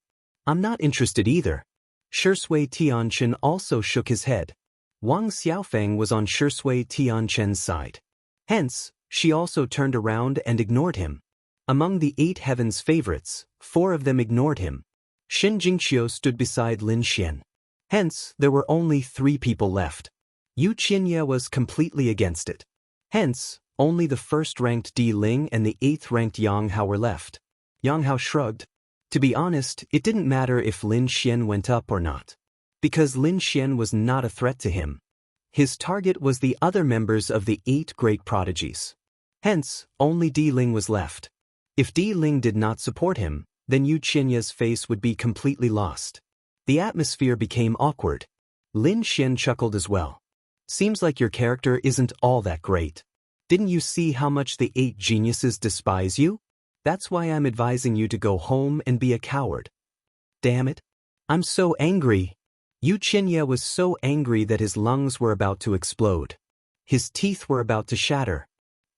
I'm not interested either. Shui Tianchen also shook his head. Wang Xiaofeng was on Shui Tianchen's side. Hence, she also turned around and ignored him. Among the 8 heavens favorites, 4 of them ignored him. Shen Jingqiu stood beside Lin Xian. Hence, there were only 3 people left. Yu Qianye was completely against it. Hence, only the first-ranked Di Ling and the 8th-ranked Yang Hao were left. Yang Hao shrugged. To be honest, it didn't matter if Lin Xian went up or not. Because Lin Xian was not a threat to him. His target was the other members of the 8 great prodigies. Hence, only Di Ling was left. If Di Ling did not support him, then Yu Qianye's face would be completely lost. The atmosphere became awkward. Lin Xian chuckled as well. Seems like your character isn't all that great. Didn't you see how much the 8 geniuses despise you? That's why I'm advising you to go home and be a coward. Damn it. I'm so angry. Yu Qianye was so angry that his lungs were about to explode. His teeth were about to shatter.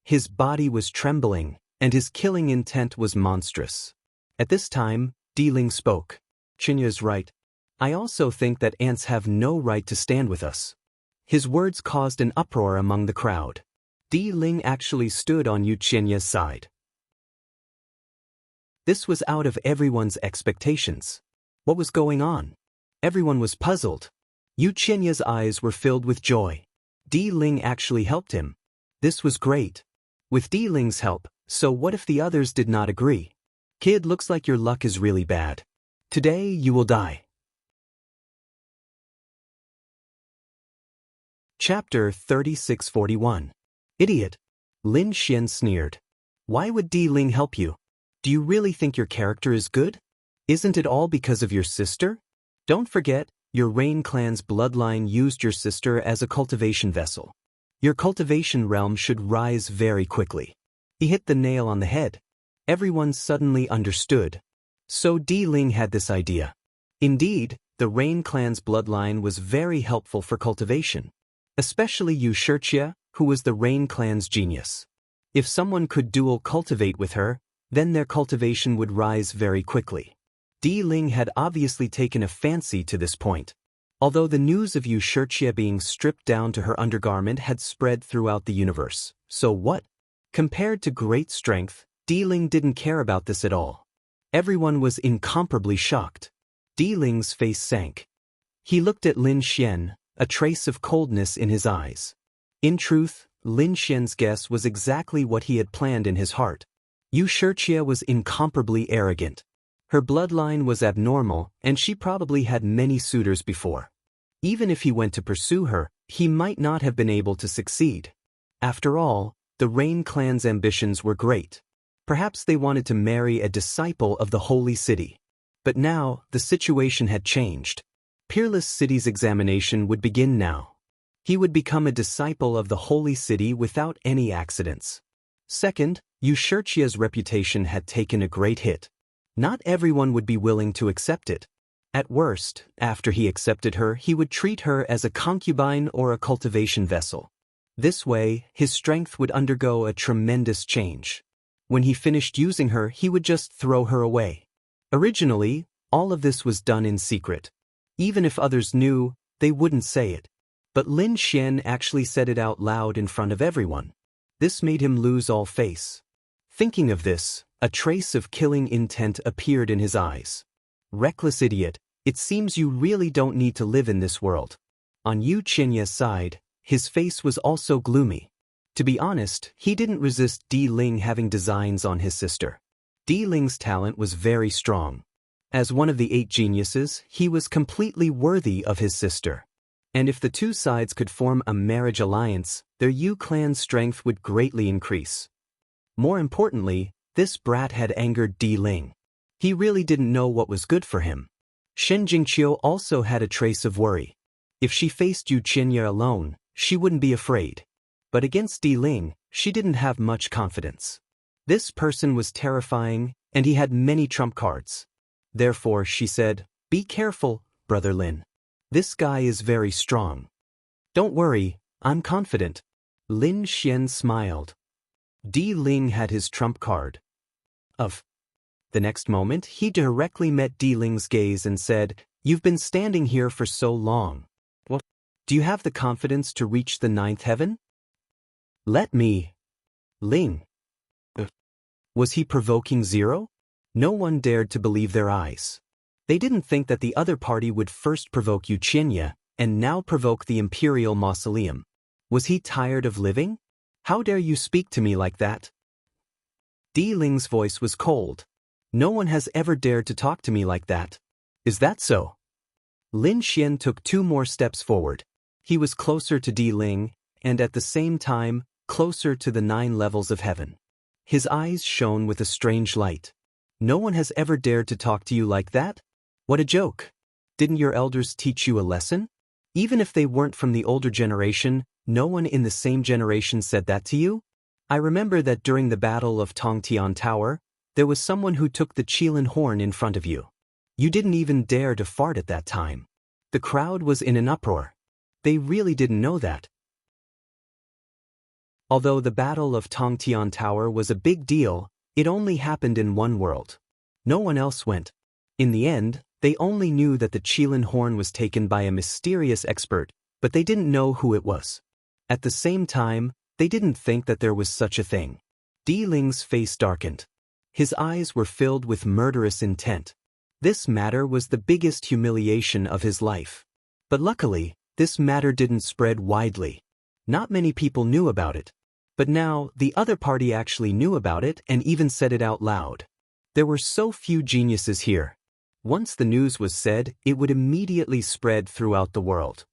His body was trembling, and his killing intent was monstrous. At this time, Di Ling spoke. Qianye's right. I also think that ants have no right to stand with us. His words caused an uproar among the crowd. Di Ling actually stood on Yu Qianye's side. This was out of everyone's expectations. What was going on? Everyone was puzzled. Yu Qianye's eyes were filled with joy. Di Ling actually helped him. This was great. With Di Ling's help, so what if the others did not agree? Kid, looks like your luck is really bad. Today you will die. Chapter 3641. Idiot. Lin Xian sneered. Why would Di Ling help you? Do you really think your character is good? Isn't it all because of your sister? Don't forget, your Rain clan's bloodline used your sister as a cultivation vessel. Your cultivation realm should rise very quickly. He hit the nail on the head. Everyone suddenly understood. So Di Ling had this idea. Indeed, the Rain clan's bloodline was very helpful for cultivation. Especially Yu Shiqie, who was the Rain clan's genius. If someone could dual cultivate with her, then their cultivation would rise very quickly. Di Ling had obviously taken a fancy to this point. Although the news of Yu Shiqie being stripped down to her undergarment had spread throughout the universe, so what? Compared to great strength, Di Ling didn't care about this at all. Everyone was incomparably shocked. Di Ling's face sank. He looked at Lin Xian, a trace of coldness in his eyes. In truth, Lin Xian's guess was exactly what he had planned in his heart. Yu Shiqie was incomparably arrogant. Her bloodline was abnormal, and she probably had many suitors before. Even if he went to pursue her, he might not have been able to succeed. After all, the Rain clan's ambitions were great. Perhaps they wanted to marry a disciple of the Holy City. But now, the situation had changed. Peerless City's examination would begin now. He would become a disciple of the Holy City without any accidents. Second, Yu Shiqie's reputation had taken a great hit. Not everyone would be willing to accept it. At worst, after he accepted her, he would treat her as a concubine or a cultivation vessel. This way, his strength would undergo a tremendous change. When he finished using her, he would just throw her away. Originally, all of this was done in secret. Even if others knew, they wouldn't say it. But Lin Xian actually said it out loud in front of everyone. This made him lose all face. Thinking of this, a trace of killing intent appeared in his eyes. Reckless idiot, it seems you really don't need to live in this world. On Yu Qianye's side, his face was also gloomy. To be honest, he didn't resist Di Ling having designs on his sister. Di Ling's talent was very strong. As one of the 8 geniuses, he was completely worthy of his sister. And if the two sides could form a marriage alliance, their Yu clan's strength would greatly increase. More importantly, this brat had angered Di Ling. He really didn't know what was good for him. Shen Jingqiu also had a trace of worry. If she faced Yu Qianye alone, she wouldn't be afraid. But against Di Ling, she didn't have much confidence. This person was terrifying, and he had many trump cards. Therefore, she said, "Be careful, Brother Lin. This guy is very strong." "Don't worry, I'm confident." Lin Xian smiled. Di Ling had his trump card. The next moment, he directly met Di Ling's gaze and said, You've been standing here for so long. What? Do you have the confidence to reach the ninth heaven? Let me. Ling. Was he provoking Zero? No one dared to believe their eyes. They didn't think that the other party would first provoke Yuqinya, and now provoke the Imperial Mausoleum. Was he tired of living? How dare you speak to me like that? Di Ling's voice was cold. No one has ever dared to talk to me like that. Is that so? Lin Xian took 2 more steps forward. He was closer to Di Ling, and at the same time, closer to the 9 levels of heaven. His eyes shone with a strange light. No one has ever dared to talk to you like that? What a joke. Didn't your elders teach you a lesson? Even if they weren't from the older generation, no one in the same generation said that to you? I remember that during the Battle of Tongtian Tower, there was someone who took the Qilin horn in front of you. You didn't even dare to fart at that time. The crowd was in an uproar. They really didn't know that. Although the Battle of Tongtian Tower was a big deal, it only happened in one world. No one else went. In the end, they only knew that the Qilin horn was taken by a mysterious expert, but they didn't know who it was. At the same time, they didn't think that there was such a thing. Di Ling's face darkened. His eyes were filled with murderous intent. This matter was the biggest humiliation of his life. But luckily, this matter didn't spread widely. Not many people knew about it. But now, the other party actually knew about it and even said it out loud. There were so few geniuses here. Once the news was said, it would immediately spread throughout the world.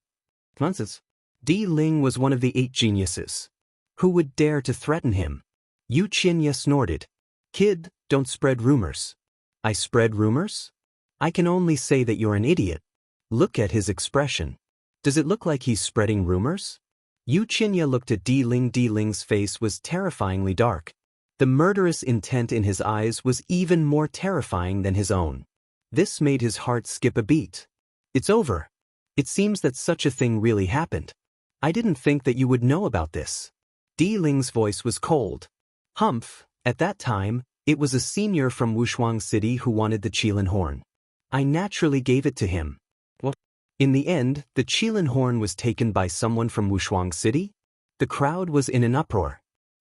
Di Ling was one of the 8 geniuses. Who would dare to threaten him? Yuqinya snorted. Kid, don't spread rumors. I spread rumors? I can only say that you're an idiot. Look at his expression. Does it look like he's spreading rumors? Yuqinya looked at Di Ling. Di Ling's face was terrifyingly dark. The murderous intent in his eyes was even more terrifying than his own. This made his heart skip a beat. It's over. It seems that such a thing really happened. I didn't think that you would know about this. Di Ling's voice was cold. Humph, at that time, it was a senior from Wushuang City who wanted the Qilin horn. I naturally gave it to him. What? In the end, the Qilin horn was taken by someone from Wushuang City? The crowd was in an uproar.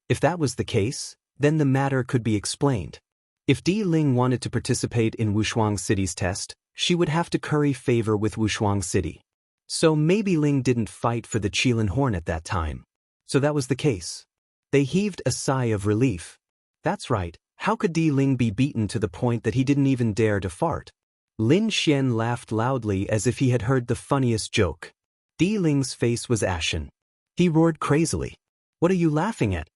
If that was the case, then the matter could be explained. If Di Ling wanted to participate in Wushuang City's test, she would have to curry favor with Wushuang City. So maybe Ling didn't fight for the Qilin horn at that time. So that was the case. They heaved a sigh of relief. That's right, how could Di Ling be beaten to the point that he didn't even dare to fart? Lin Xian laughed loudly as if he had heard the funniest joke. Di Ling's face was ashen. He roared crazily. What are you laughing at?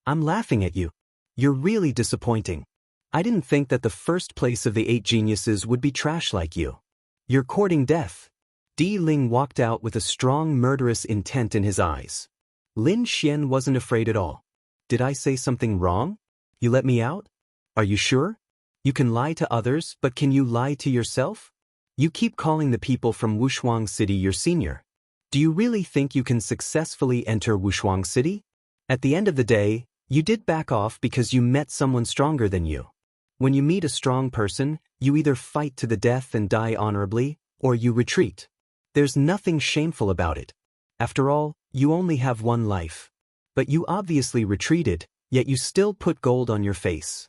I'm laughing at you. You're really disappointing. I didn't think that the first place of the 8 geniuses would be trash like you. You're courting death. Di Ling walked out with a strong murderous intent in his eyes. Lin Xian wasn't afraid at all. Did I say something wrong? You let me out? Are you sure? You can lie to others, but can you lie to yourself? You keep calling the people from Wushuang City your senior. Do you really think you can successfully enter Wushuang City? At the end of the day, you did back off because you met someone stronger than you. When you meet a strong person, you either fight to the death and die honorably, or you retreat. There's nothing shameful about it. After all, you only have one life. But you obviously retreated, yet you still put gold on your face.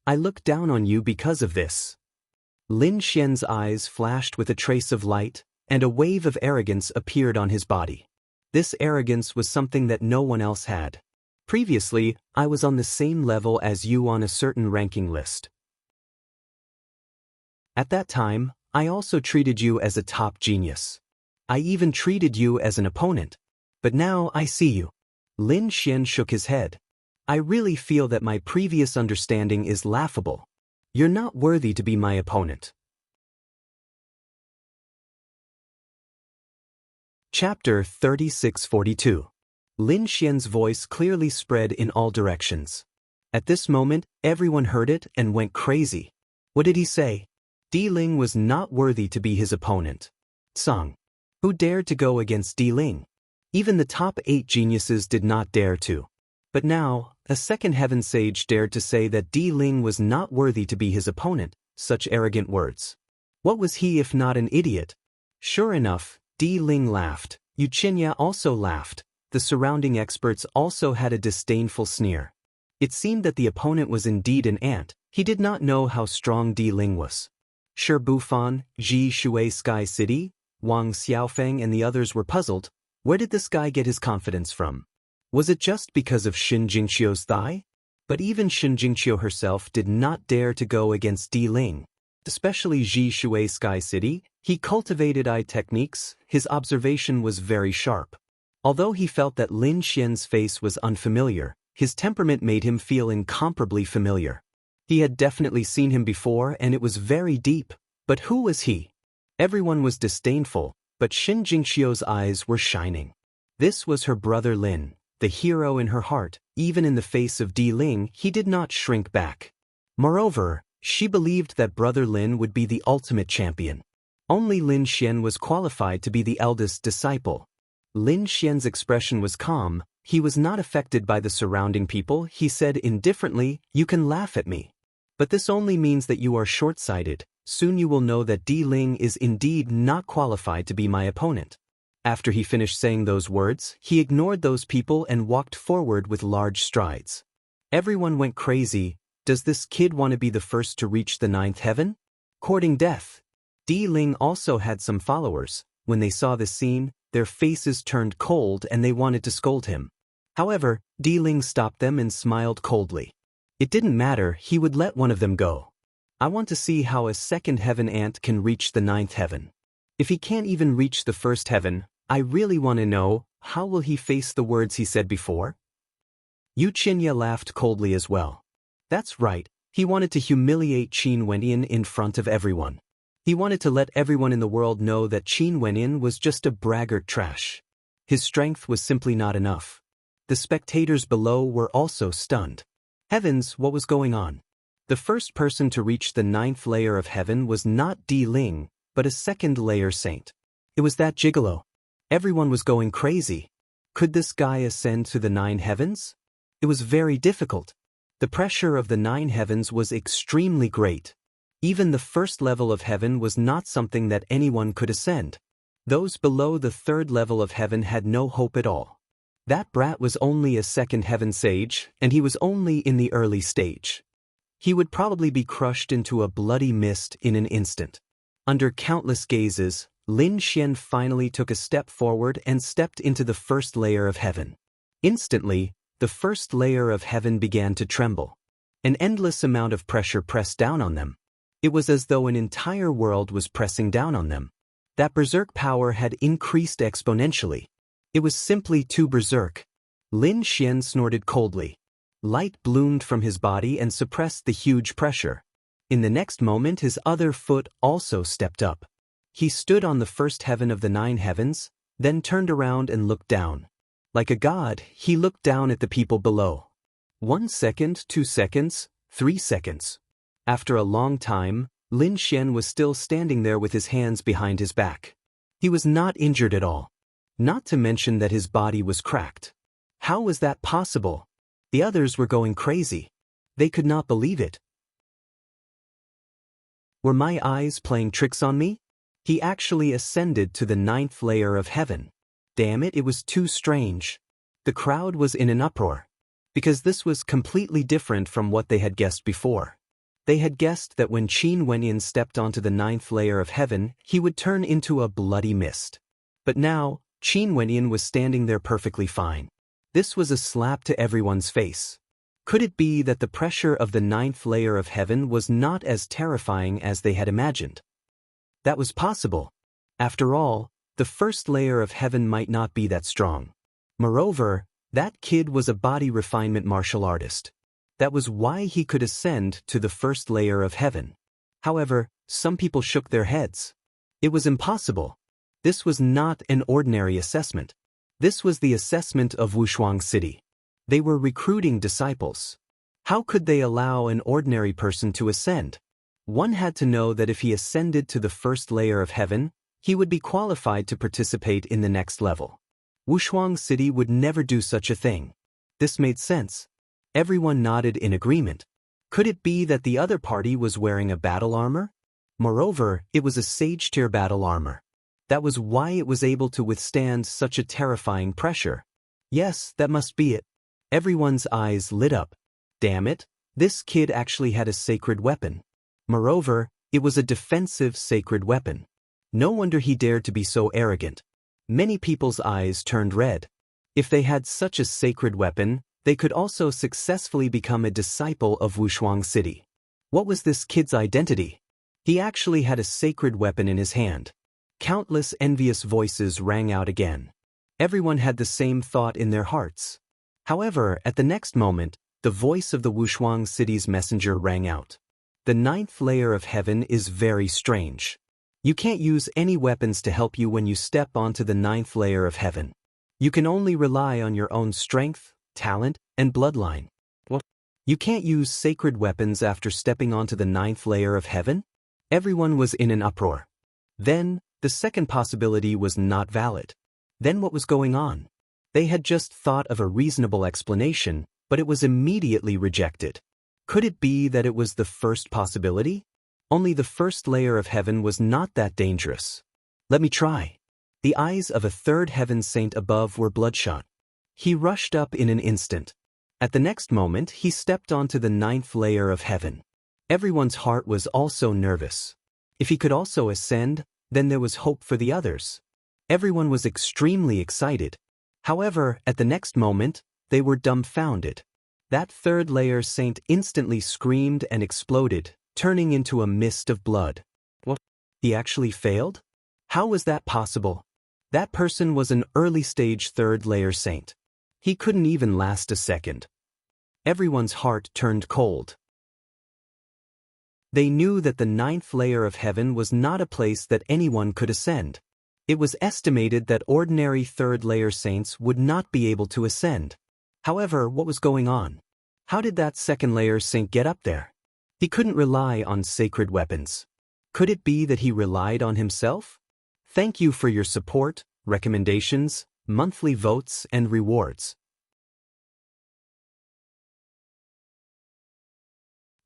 I look down on you because of this. Lin Xian's eyes flashed with a trace of light, and a wave of arrogance appeared on his body. This arrogance was something that no one else had. Previously, I was on the same level as you on a certain ranking list. At that time, I also treated you as a top genius. I even treated you as an opponent. But now I see you. Lin Xian shook his head. I really feel that my previous understanding is laughable. You're not worthy to be my opponent. Chapter 3642. Lin Xian's voice clearly spread in all directions. At this moment, everyone heard it and went crazy. What did he say? Di Ling was not worthy to be his opponent. Song. Who dared to go against Di Ling? Even the top 8 geniuses did not dare to. But now, a second heaven sage dared to say that Di Ling was not worthy to be his opponent. Such arrogant words. What was he if not an idiot? Sure enough, Di Ling laughed. Yuchinya also laughed. The surrounding experts also had a disdainful sneer. It seemed that the opponent was indeed an ant. He did not know how strong Di Ling was. Shi Bufan, Ji Shui Sky City, Wang Xiaofeng and the others were puzzled. Where did this guy get his confidence from? Was it just because of Xin Jingqiu's thigh? But even Xin Jingqiu herself did not dare to go against Di Ling. Especially Ji Shui Sky City, he cultivated eye techniques, his observation was very sharp. Although he felt that Lin Xian's face was unfamiliar, his temperament made him feel incomparably familiar. He had definitely seen him before and it was very deep, but who was he? Everyone was disdainful, but Xin Jingqiu's eyes were shining. This was her brother Lin, the hero in her heart. Even in the face of Di Ling, he did not shrink back. Moreover, she believed that brother Lin would be the ultimate champion. Only Lin Xian was qualified to be the eldest disciple. Lin Xian's expression was calm. He was not affected by the surrounding people. He said indifferently, "You can laugh at me. But this only means that you are short-sighted. Soon you will know that Di Ling is indeed not qualified to be my opponent." After he finished saying those words, he ignored those people and walked forward with large strides. Everyone went crazy. Does this kid want to be the first to reach the 9th heaven? Courting death. Di Ling also had some followers. When they saw this scene, their faces turned cold and they wanted to scold him. However, Di Ling stopped them and smiled coldly. It didn't matter, he would let one of them go. I want to see how a second heaven ant can reach the 9th heaven. If he can't even reach the 1st heaven, I really want to know, how will he face the words he said before? Yuchinya laughed coldly as well. That's right, he wanted to humiliate Qin Wenyan in front of everyone. He wanted to let everyone in the world know that Qin Wenyan was just a braggart trash. His strength was simply not enough. The spectators below were also stunned. Heavens, what was going on? The first person to reach the 9th layer of heaven was not Di Ling, but a 2nd layer saint. It was that gigolo. Everyone was going crazy. Could this guy ascend to the 9 heavens? It was very difficult. The pressure of the 9 heavens was extremely great. Even the 1st level of heaven was not something that anyone could ascend. Those below the 3rd level of heaven had no hope at all. That brat was only a 2nd heaven sage, and he was only in the early stage. He would probably be crushed into a bloody mist in an instant. Under countless gazes, Lin Xian finally took a step forward and stepped into the 1st layer of heaven. Instantly, the 1st layer of heaven began to tremble. An endless amount of pressure pressed down on them. It was as though an entire world was pressing down on them. That berserk power had increased exponentially. It was simply too berserk. Lin Xian snorted coldly. Light bloomed from his body and suppressed the huge pressure. In the next moment his other foot also stepped up. He stood on the 1st heaven of the 9 heavens, then turned around and looked down. Like a god, he looked down at the people below. 1 second, 2 seconds, 3 seconds. After a long time, Lin Xian was still standing there with his hands behind his back. He was not injured at all. Not to mention that his body was cracked. How was that possible? The others were going crazy. They could not believe it. Were my eyes playing tricks on me? He actually ascended to the 9th layer of heaven. Damn it, it was too strange. The crowd was in an uproar. Because this was completely different from what they had guessed before. They had guessed that when Qin Wenyan stepped onto the 9th layer of heaven, he would turn into a bloody mist. But now, Qin Wenyan was standing there perfectly fine. This was a slap to everyone's face. Could it be that the pressure of the 9th layer of heaven was not as terrifying as they had imagined? That was possible. After all, the 1st layer of heaven might not be that strong. Moreover, that kid was a body refinement martial artist. That was why he could ascend to the 1st layer of heaven. However, some people shook their heads. It was impossible. This was not an ordinary assessment. This was the assessment of Wushuang City. They were recruiting disciples. How could they allow an ordinary person to ascend? One had to know that if he ascended to the 1st layer of heaven, he would be qualified to participate in the next level. Wushuang City would never do such a thing. This made sense. Everyone nodded in agreement. Could it be that the other party was wearing a battle armor? Moreover, it was a sage-tier battle armor. That was why it was able to withstand such a terrifying pressure. Yes, that must be it. Everyone's eyes lit up. Damn it, this kid actually had a sacred weapon. Moreover, it was a defensive sacred weapon. No wonder he dared to be so arrogant. Many people's eyes turned red. If they had such a sacred weapon, they could also successfully become a disciple of Wushuang City. What was this kid's identity? He actually had a sacred weapon in his hand. Countless envious voices rang out again. Everyone had the same thought in their hearts. However, at the next moment, the voice of the Wushuang City's messenger rang out. The 9th layer of heaven is very strange. You can't use any weapons to help you when you step onto the 9th layer of heaven. You can only rely on your own strength, talent, and bloodline. What? You can't use sacred weapons after stepping onto the 9th layer of heaven? Everyone was in an uproar. Then, the second possibility was not valid. Then what was going on? They had just thought of a reasonable explanation, but it was immediately rejected. Could it be that it was the first possibility? Only the 1st layer of heaven was not that dangerous. Let me try. The eyes of a 3rd heaven saint above were bloodshot. He rushed up in an instant. At the next moment, he stepped onto the 9th layer of heaven. Everyone's heart was also nervous. If he could also ascend, then there was hope for the others. Everyone was extremely excited. However, at the next moment, they were dumbfounded. That 3rd layer saint instantly screamed and exploded, turning into a mist of blood. What? He actually failed? How was that possible? That person was an early-stage 3rd layer saint. He couldn't even last a second. Everyone's heart turned cold. They knew that the 9th layer of heaven was not a place that anyone could ascend. It was estimated that ordinary 3rd layer saints would not be able to ascend. However, what was going on? How did that 2nd layer saint get up there? He couldn't rely on sacred weapons. Could it be that he relied on himself? Thank you for your support, recommendations, monthly votes, and rewards.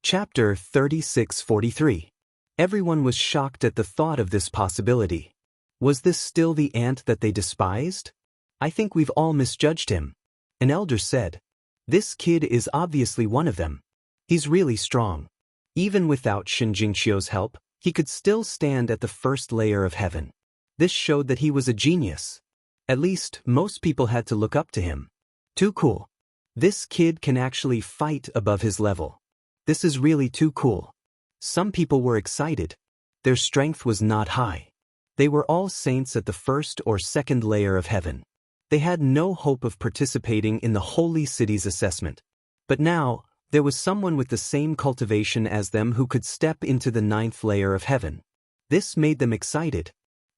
Chapter 3643. Everyone was shocked at the thought of this possibility. Was this still the ant that they despised? I think we've all misjudged him. An elder said. This kid is obviously one of them. He's really strong. Even without Shen Jingqiu's help, he could still stand at the 1st layer of heaven. This showed that he was a genius. At least, most people had to look up to him. Too cool. This kid can actually fight above his level. This is really too cool. Some people were excited. Their strength was not high. They were all saints at the 1st or 2nd layer of heaven. They had no hope of participating in the holy city's assessment. But now, there was someone with the same cultivation as them who could step into the 9th layer of heaven. This made them excited.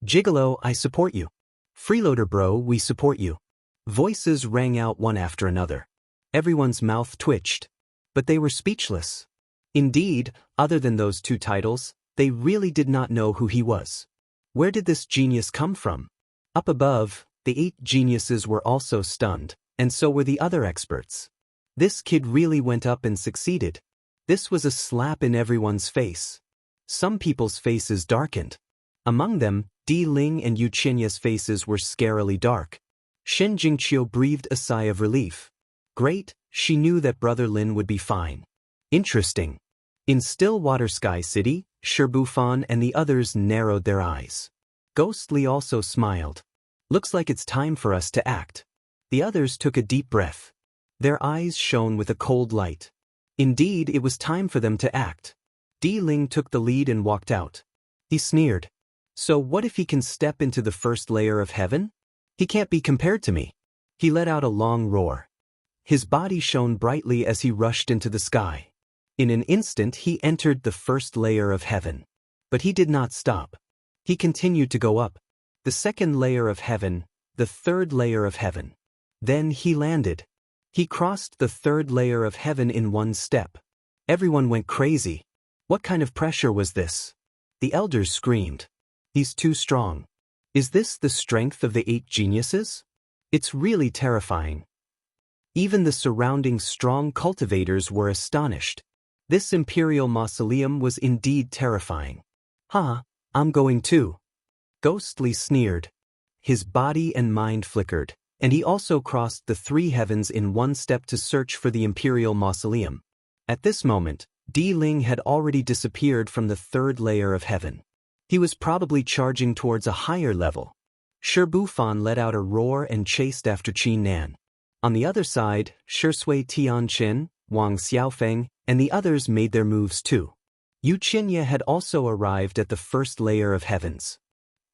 Gigolo, I support you. Freeloader bro, we support you. Voices rang out one after another. Everyone's mouth twitched. But they were speechless. Indeed, other than those 2 titles, they really did not know who he was. Where did this genius come from? Up above, the 8 geniuses were also stunned, and so were the other experts. This kid really went up and succeeded. This was a slap in everyone's face. Some people's faces darkened. Among them, Di Ling and Yu Qinya's faces were scarily dark. Shen Jingqiu breathed a sigh of relief. Great, she knew that Brother Lin would be fine. Interesting. In Stillwater Sky City, Sherbufan and the others narrowed their eyes. Ghostly also smiled. Looks like it's time for us to act. The others took a deep breath. Their eyes shone with a cold light. Indeed, it was time for them to act. Di Ling took the lead and walked out. He sneered. So what if he can step into the 1st layer of heaven? He can't be compared to me. He let out a long roar. His body shone brightly as he rushed into the sky. In an instant he entered the 1st layer of heaven. But he did not stop. He continued to go up. The 2nd layer of heaven, the 3rd layer of heaven. Then he landed. He crossed the 3rd layer of heaven in one step. Everyone went crazy. What kind of pressure was this? The elders screamed. He's too strong. Is this the strength of the 8 geniuses? It's really terrifying. Even the surrounding strong cultivators were astonished. This imperial mausoleum was indeed terrifying. "Ha, I'm going too." Ghostly sneered. His body and mind flickered, and he also crossed the three heavens in one step to search for the imperial mausoleum. At this moment, Di Ling had already disappeared from the third layer of heaven. He was probably charging towards a higher level. Shi Bufan let out a roar and chased after Qin Nan. On the other side, Shi Sui Tianqin, Wang Xiaofeng, and the others made their moves too. Yu Qinye had also arrived at the first layer of heavens.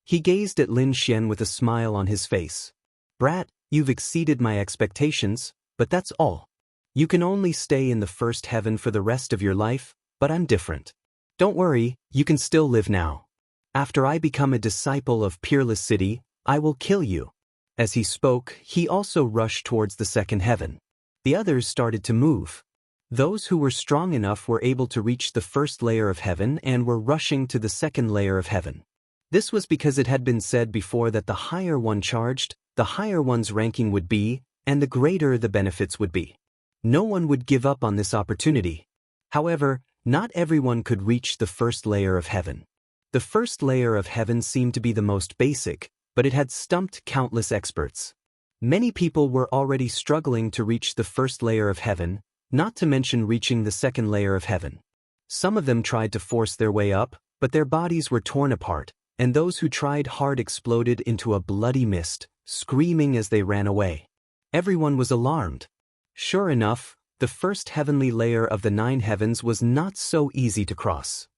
He gazed at Lin Xian with a smile on his face. "Brat, you've exceeded my expectations, but that's all. You can only stay in the first heaven for the rest of your life, but I'm different. Don't worry, you can still live now. After I become a disciple of Peerless City, I will kill you." As he spoke, he also rushed towards the second heaven. The others started to move. Those who were strong enough were able to reach the first layer of heaven and were rushing to the second layer of heaven. This was because it had been said before that the higher one charged, the higher one's ranking would be, and the greater the benefits would be. No one would give up on this opportunity. However, not everyone could reach the first layer of heaven. The first layer of heaven seemed to be the most basic, but it had stumped countless experts. Many people were already struggling to reach the first layer of heaven, not to mention reaching the second layer of heaven. Some of them tried to force their way up, but their bodies were torn apart, and those who tried hard exploded into a bloody mist, screaming as they ran away. Everyone was alarmed. Sure enough, the first heavenly layer of the 9 heavens was not so easy to cross.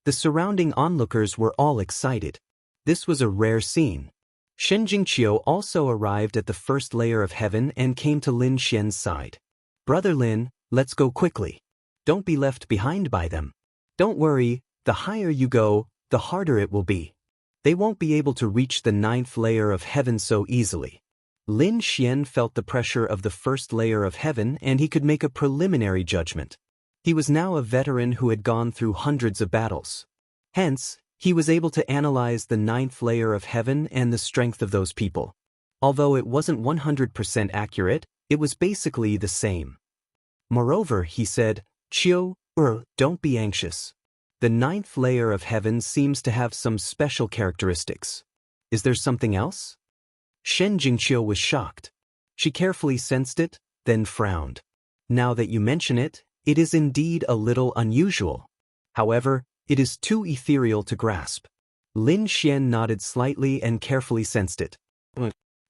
The surrounding onlookers were all excited. This was a rare scene. Shen Jingqiu also arrived at the first layer of heaven and came to Lin Xian's side. "Brother Lin, let's go quickly. Don't be left behind by them. Don't worry, the higher you go, the harder it will be. They won't be able to reach the 9th layer of heaven so easily." Lin Xian felt the pressure of the first layer of heaven and he could make a preliminary judgment. He was now a veteran who had gone through hundreds of battles. Hence, he was able to analyze the 9th layer of heaven and the strength of those people. Although it wasn't 100% accurate, it was basically the same. Moreover, he said, "Qiu, don't be anxious. The 9th layer of heaven seems to have some special characteristics. Is there something else?" Shen Jingqiu was shocked. She carefully sensed it, then frowned. "Now that you mention it, it is indeed a little unusual. However, it is too ethereal to grasp." Lin Xian nodded slightly and carefully sensed it.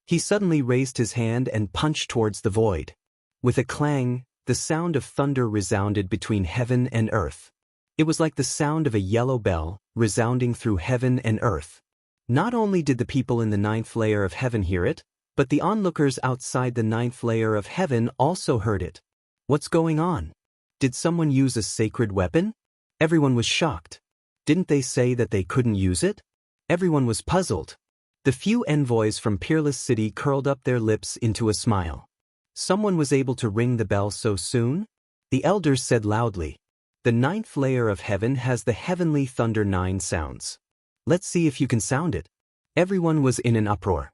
He suddenly raised his hand and punched towards the void. With a clang, the sound of thunder resounded between heaven and earth. It was like the sound of a yellow bell, resounding through heaven and earth. Not only did the people in the 9th layer of heaven hear it, but the onlookers outside the 9th layer of heaven also heard it. What's going on? Did someone use a sacred weapon? Everyone was shocked. Didn't they say that they couldn't use it? Everyone was puzzled. The few envoys from Peerless City curled up their lips into a smile. Someone was able to ring the bell so soon? The elders said loudly. "The 9th layer of heaven has the heavenly thunder 9 sounds. Let's see if you can sound it." Everyone was in an uproar.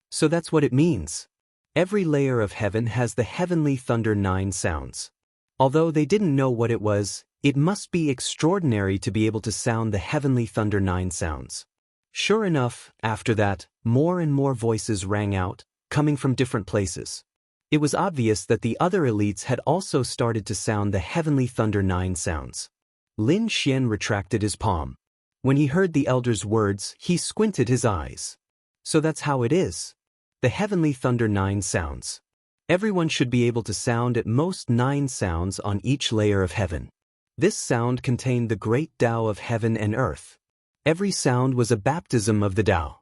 So that's what it means. Every layer of heaven has the heavenly thunder 9 sounds. Although they didn't know what it was, it must be extraordinary to be able to sound the heavenly thunder 9 sounds. Sure enough, after that, more and more voices rang out, coming from different places. It was obvious that the other elites had also started to sound the heavenly thunder 9 sounds. Lin Xian retracted his palm. When he heard the elder's words, he squinted his eyes. So that's how it is. The heavenly thunder 9 sounds. Everyone should be able to sound at most 9 sounds on each layer of heaven. This sound contained the great Tao of heaven and earth. Every sound was a baptism of the Tao.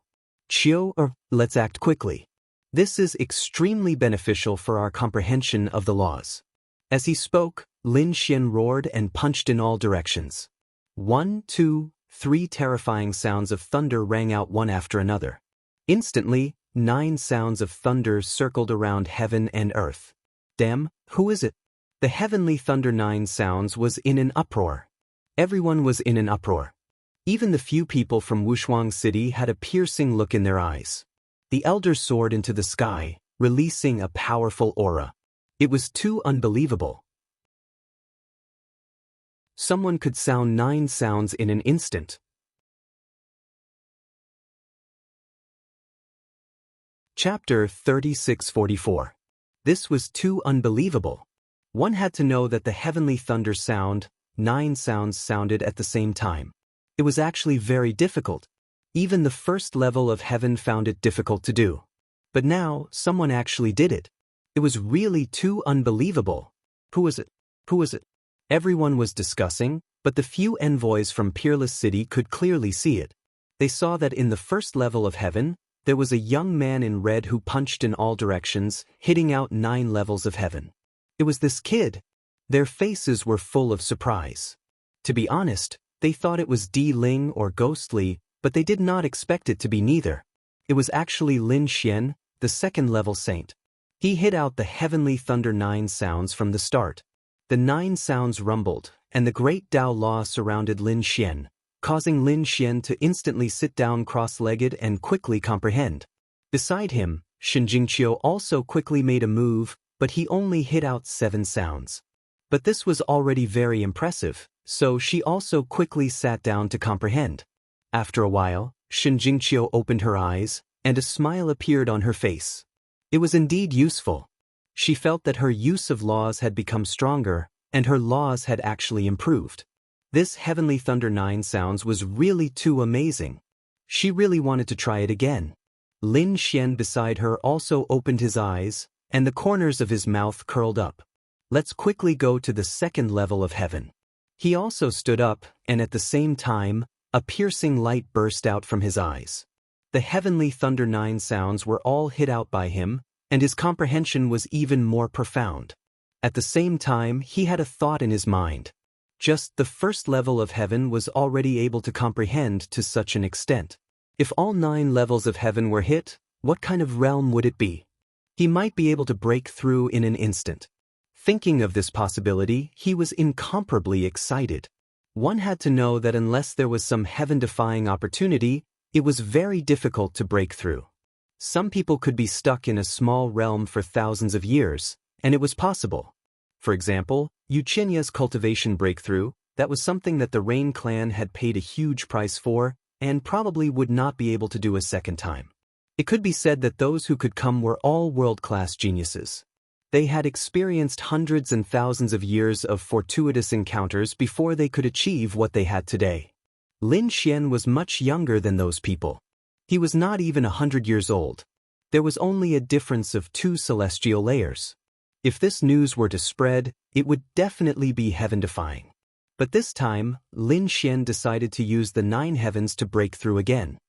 "Qiu, let's act quickly. This is extremely beneficial for our comprehension of the laws." As he spoke, Lin Xian roared and punched in all directions. 1, 2, 3 terrifying sounds of thunder rang out one after another. Instantly, 9 sounds of thunder circled around heaven and earth. Damn, who is it? The heavenly thunder 9 sounds was in an uproar. Everyone was in an uproar. Even the few people from Wushuang City had a piercing look in their eyes. The elder soared into the sky, releasing a powerful aura. It was too unbelievable. Someone could sound 9 sounds in an instant. Chapter 3644. This was too unbelievable. One had to know that the heavenly thunder sound, 9 sounds sounded at the same time. It was actually very difficult. Even the first level of heaven found it difficult to do. But now, someone actually did it. It was really too unbelievable. Who was it? Who was it? Everyone was discussing, but the few envoys from Peerless City could clearly see it. They saw that in the first level of heaven, there was a young man in red who punched in all directions, hitting out 9 levels of heaven. It was this kid. Their faces were full of surprise. To be honest, they thought it was Di Ling or Ghostly, but they did not expect it to be neither. It was actually Lin Xian, the second-level saint. He hit out the heavenly thunder 9 sounds from the start. The 9 sounds rumbled, and the great Dao Law surrounded Lin Xian, causing Lin Xian to instantly sit down cross-legged and quickly comprehend. Beside him, Shen Jingqiu also quickly made a move, but he only hit out 7 sounds. But this was already very impressive, so she also quickly sat down to comprehend. After a while, Shen Jingqiu opened her eyes, and a smile appeared on her face. It was indeed useful. She felt that her use of laws had become stronger, and her laws had actually improved. This heavenly thunder 9 sounds was really too amazing. She really wanted to try it again. Lin Xian beside her also opened his eyes, and the corners of his mouth curled up. Let's quickly go to the second level of heaven. He also stood up, and at the same time, a piercing light burst out from his eyes. The heavenly thunder 9 sounds were all hit out by him, and his comprehension was even more profound. At the same time, he had a thought in his mind. Just the first level of heaven was already able to comprehend to such an extent. If all 9 levels of heaven were hit, what kind of realm would it be? He might be able to break through in an instant. Thinking of this possibility, he was incomparably excited. One had to know that unless there was some heaven-defying opportunity, it was very difficult to break through. Some people could be stuck in a small realm for thousands of years, and it was possible. For example, Yuchinya's cultivation breakthrough, that was something that the Rain clan had paid a huge price for, and probably would not be able to do a second time. It could be said that those who could come were all world-class geniuses. They had experienced hundreds and thousands of years of fortuitous encounters before they could achieve what they had today. Lin Xian was much younger than those people. He was not even 100 years old. There was only a difference of 2 celestial layers. If this news were to spread, it would definitely be heaven-defying. But this time, Lin Xian decided to use the 9 heavens to break through again.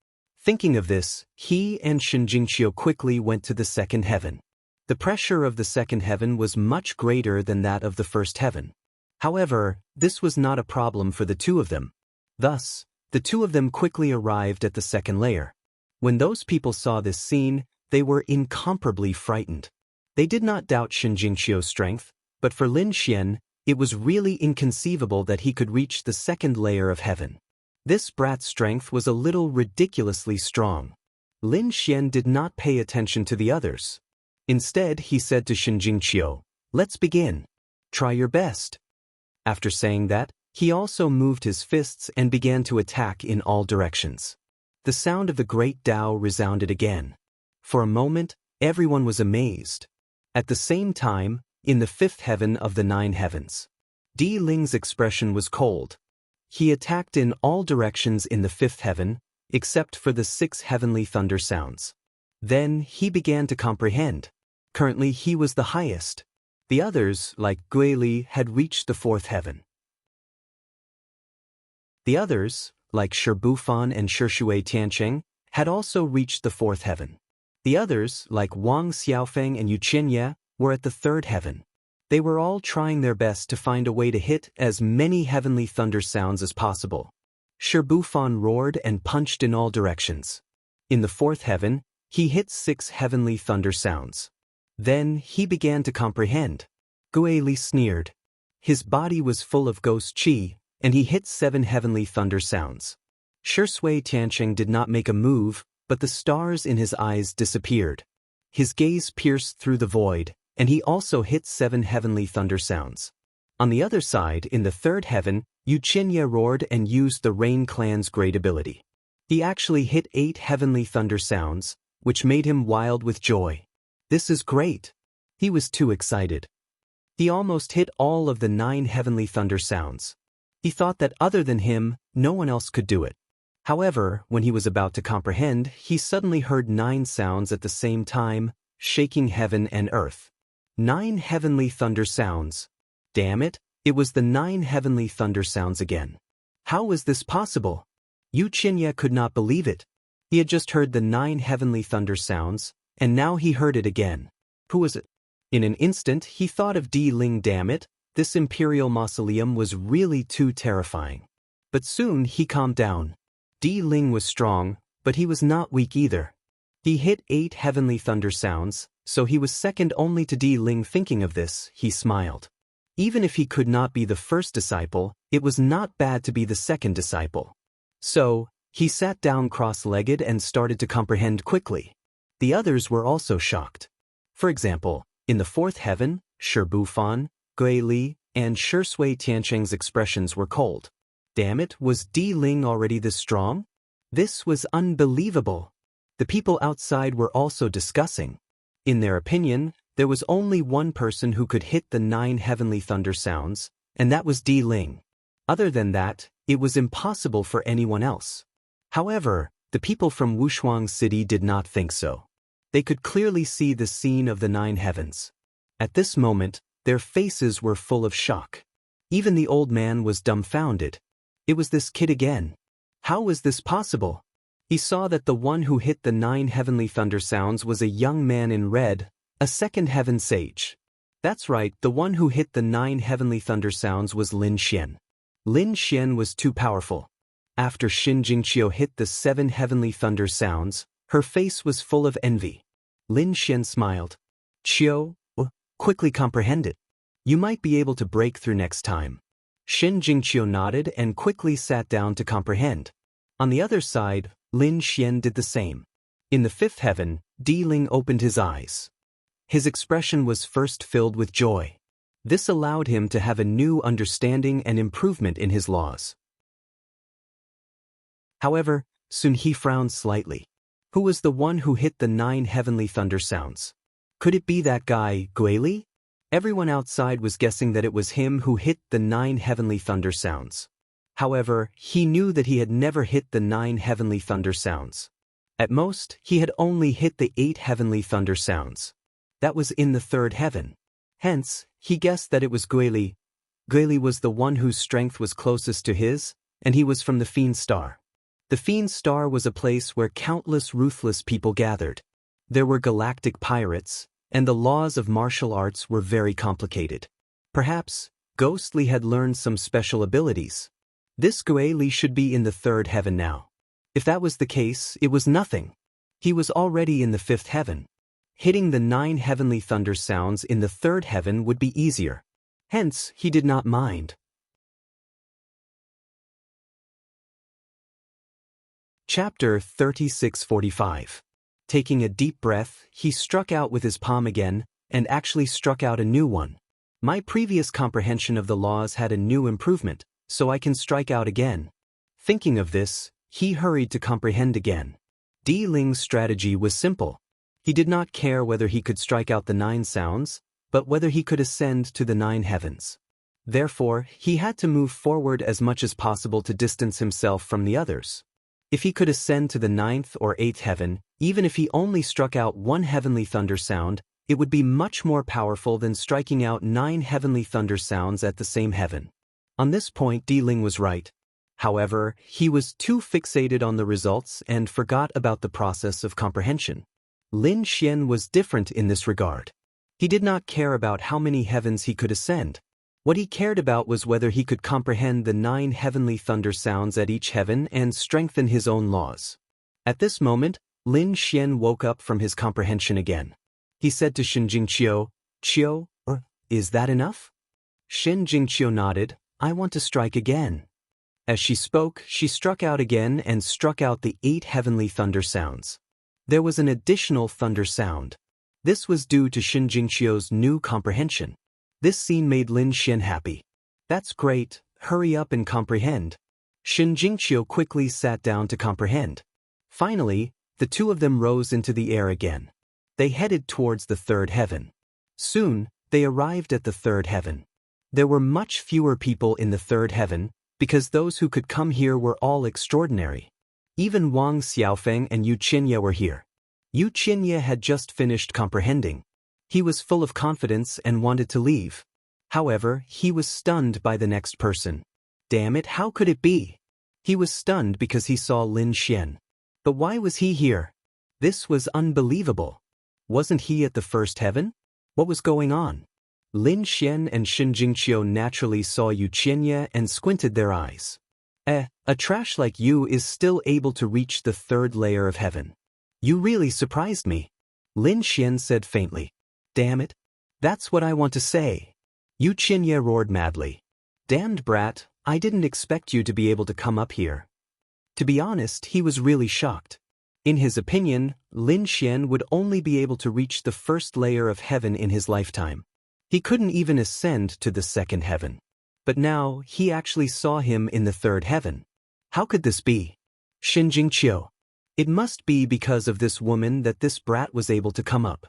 Thinking of this, he and Shen Jingqiu quickly went to the second heaven. The pressure of the second heaven was much greater than that of the first heaven. However, this was not a problem for the 2 of them. Thus, the 2 of them quickly arrived at the second layer. When those people saw this scene, they were incomparably frightened. They did not doubt Shen Jingqiu's strength, but for Lin Xian, it was really inconceivable that he could reach the second layer of heaven. This brat's strength was a little ridiculously strong. Lin Xian did not pay attention to the others. Instead, he said to Shen Jingqiu, "Let's begin. Try your best." After saying that, he also moved his fists and began to attack in all directions. The sound of the great Tao resounded again. For a moment, everyone was amazed. At the same time, in the 5th heaven of the 9 heavens, Di Ling's expression was cold. He attacked in all directions in the 5th heaven, except for the 6 heavenly thunder sounds. Then he began to comprehend. Currently he was the highest. The others, like Guili, had reached the 4th heaven. The others, like Shibufan and Shishui Tiancheng, had also reached the 4th heaven. The others, like Wang Xiaofeng and Yuqinya, were at the 3rd heaven. They were all trying their best to find a way to hit as many heavenly thunder sounds as possible. Shibufan roared and punched in all directions. In the 4th heaven, he hit 6 heavenly thunder sounds. Then he began to comprehend. Guili sneered. His body was full of ghost qi, and he hit 7 heavenly thunder sounds. Shishui Tiancheng did not make a move, but the stars in his eyes disappeared. His gaze pierced through the void, and he also hit 7 heavenly thunder sounds. On the other side, in the 3rd heaven, Yu Qianye roared and used the Rain Clan's great ability. He actually hit 8 heavenly thunder sounds, which made him wild with joy. This is great. He was too excited. He almost hit all of the 9 heavenly thunder sounds. He thought that other than him, no one else could do it. However, when he was about to comprehend, he suddenly heard 9 sounds at the same time, shaking heaven and earth. 9 heavenly thunder sounds. Damn it, it was the 9 heavenly thunder sounds again. How was this possible? Yu Qianye could not believe it. He had just heard the 9 heavenly thunder sounds, and now he heard it again. Who was it? In an instant, he thought of Di Ling. Damn it, this imperial mausoleum was really too terrifying. But soon he calmed down. Di Ling was strong, but he was not weak either. He hit 8 heavenly thunder sounds, so he was second only to Di Ling. Thinking of this, he smiled. Even if he could not be the first disciple, it was not bad to be the second disciple. So, he sat down cross-legged and started to comprehend quickly. The others were also shocked. For example, in the 4th heaven, Shi Bufan, Gui Li, and Shi Sui Tiancheng's expressions were cold. Damn it, was Di Ling already this strong? This was unbelievable. The people outside were also discussing. In their opinion, there was only one person who could hit the 9 heavenly thunder sounds, and that was Di Ling. Other than that, it was impossible for anyone else. However, the people from Wushuang City did not think so. They could clearly see the scene of the 9 heavens. At this moment, their faces were full of shock. Even the old man was dumbfounded. It was this kid again. How was this possible? He saw that the one who hit the 9 heavenly thunder sounds was a young man in red, a second heaven sage. That's right, the one who hit the 9 heavenly thunder sounds was Lin Xian. Lin Xian was too powerful. After Xin Jingqiu hit the 7 heavenly thunder sounds, her face was full of envy. Lin Xian smiled. Qiu, quickly comprehend it. You might be able to break through next time. Xin Jingqiu nodded and quickly sat down to comprehend. On the other side, Lin Xian did the same. In the 5th heaven, Di Ling opened his eyes. His expression was first filled with joy. This allowed him to have a new understanding and improvement in his laws. However, soon he frowned slightly. Who was the one who hit the 9 heavenly thunder sounds? Could it be that guy, Gui Li? Everyone outside was guessing that it was him who hit the 9 heavenly thunder sounds. However, he knew that he had never hit the 9 heavenly thunder sounds. At most, he had only hit the 8 heavenly thunder sounds. That was in the 3rd heaven. Hence, he guessed that it was Gui Li. Gui Li was the one whose strength was closest to his, and he was from the Fiend Star. The Fiend Star was a place where countless ruthless people gathered. There were galactic pirates, and the laws of martial arts were very complicated. Perhaps, Ghostly had learned some special abilities. This Gui Li should be in the 3rd heaven now. If that was the case, it was nothing. He was already in the 5th heaven. Hitting the 9 heavenly thunder sounds in the 3rd heaven would be easier. Hence, he did not mind. Chapter 3645. Taking a deep breath, he struck out with his palm again, and actually struck out a new one. My previous comprehension of the laws had a new improvement, so I can strike out again. Thinking of this, he hurried to comprehend again. Di Ling's strategy was simple. He did not care whether he could strike out the 9 sounds, but whether he could ascend to the 9 heavens. Therefore, he had to move forward as much as possible to distance himself from the others. If he could ascend to the 9th or 8th heaven, even if he only struck out 1 heavenly thunder sound, it would be much more powerful than striking out 9 heavenly thunder sounds at the same heaven. On this point, Di Ling was right. However, he was too fixated on the results and forgot about the process of comprehension. Lin Xian was different in this regard. He did not care about how many heavens he could ascend. What he cared about was whether he could comprehend the 9 heavenly thunder sounds at each heaven and strengthen his own laws. At this moment, Lin Xian woke up from his comprehension again. He said to Xin Jingqiu, "Qiu, is that enough?" Xin Jingqiu nodded, "I want to strike again." As she spoke, she struck out again and struck out the 8 heavenly thunder sounds. There was an additional thunder sound. This was due to Xin Jingqiu's new comprehension. This scene made Lin Xian happy. That's great, hurry up and comprehend. Shen Jingqiu quickly sat down to comprehend. Finally, the two of them rose into the air again. They headed towards the third heaven. Soon, they arrived at the third heaven. There were much fewer people in the third heaven, because those who could come here were all extraordinary. Even Wang Xiaofeng and Yu Qianye were here. Yu Qianye had just finished comprehending. He was full of confidence and wanted to leave. However, he was stunned by the next person. Damn it, how could it be? He was stunned because he saw Lin Xian. But why was he here? This was unbelievable. Wasn't he at the first heaven? What was going on? Lin Xian and Shen Jingqiu naturally saw Yu Qianye and squinted their eyes. A trash like you is still able to reach the third layer of heaven. You really surprised me. Lin Xian said faintly. Damn it. That's what I want to say. Yu Qianye roared madly. Damned brat, I didn't expect you to be able to come up here. To be honest, he was really shocked. In his opinion, Lin Xian would only be able to reach the first layer of heaven in his lifetime. He couldn't even ascend to the second heaven. But now, he actually saw him in the third heaven. How could this be? Shen Jingqiu. It must be because of this woman that this brat was able to come up.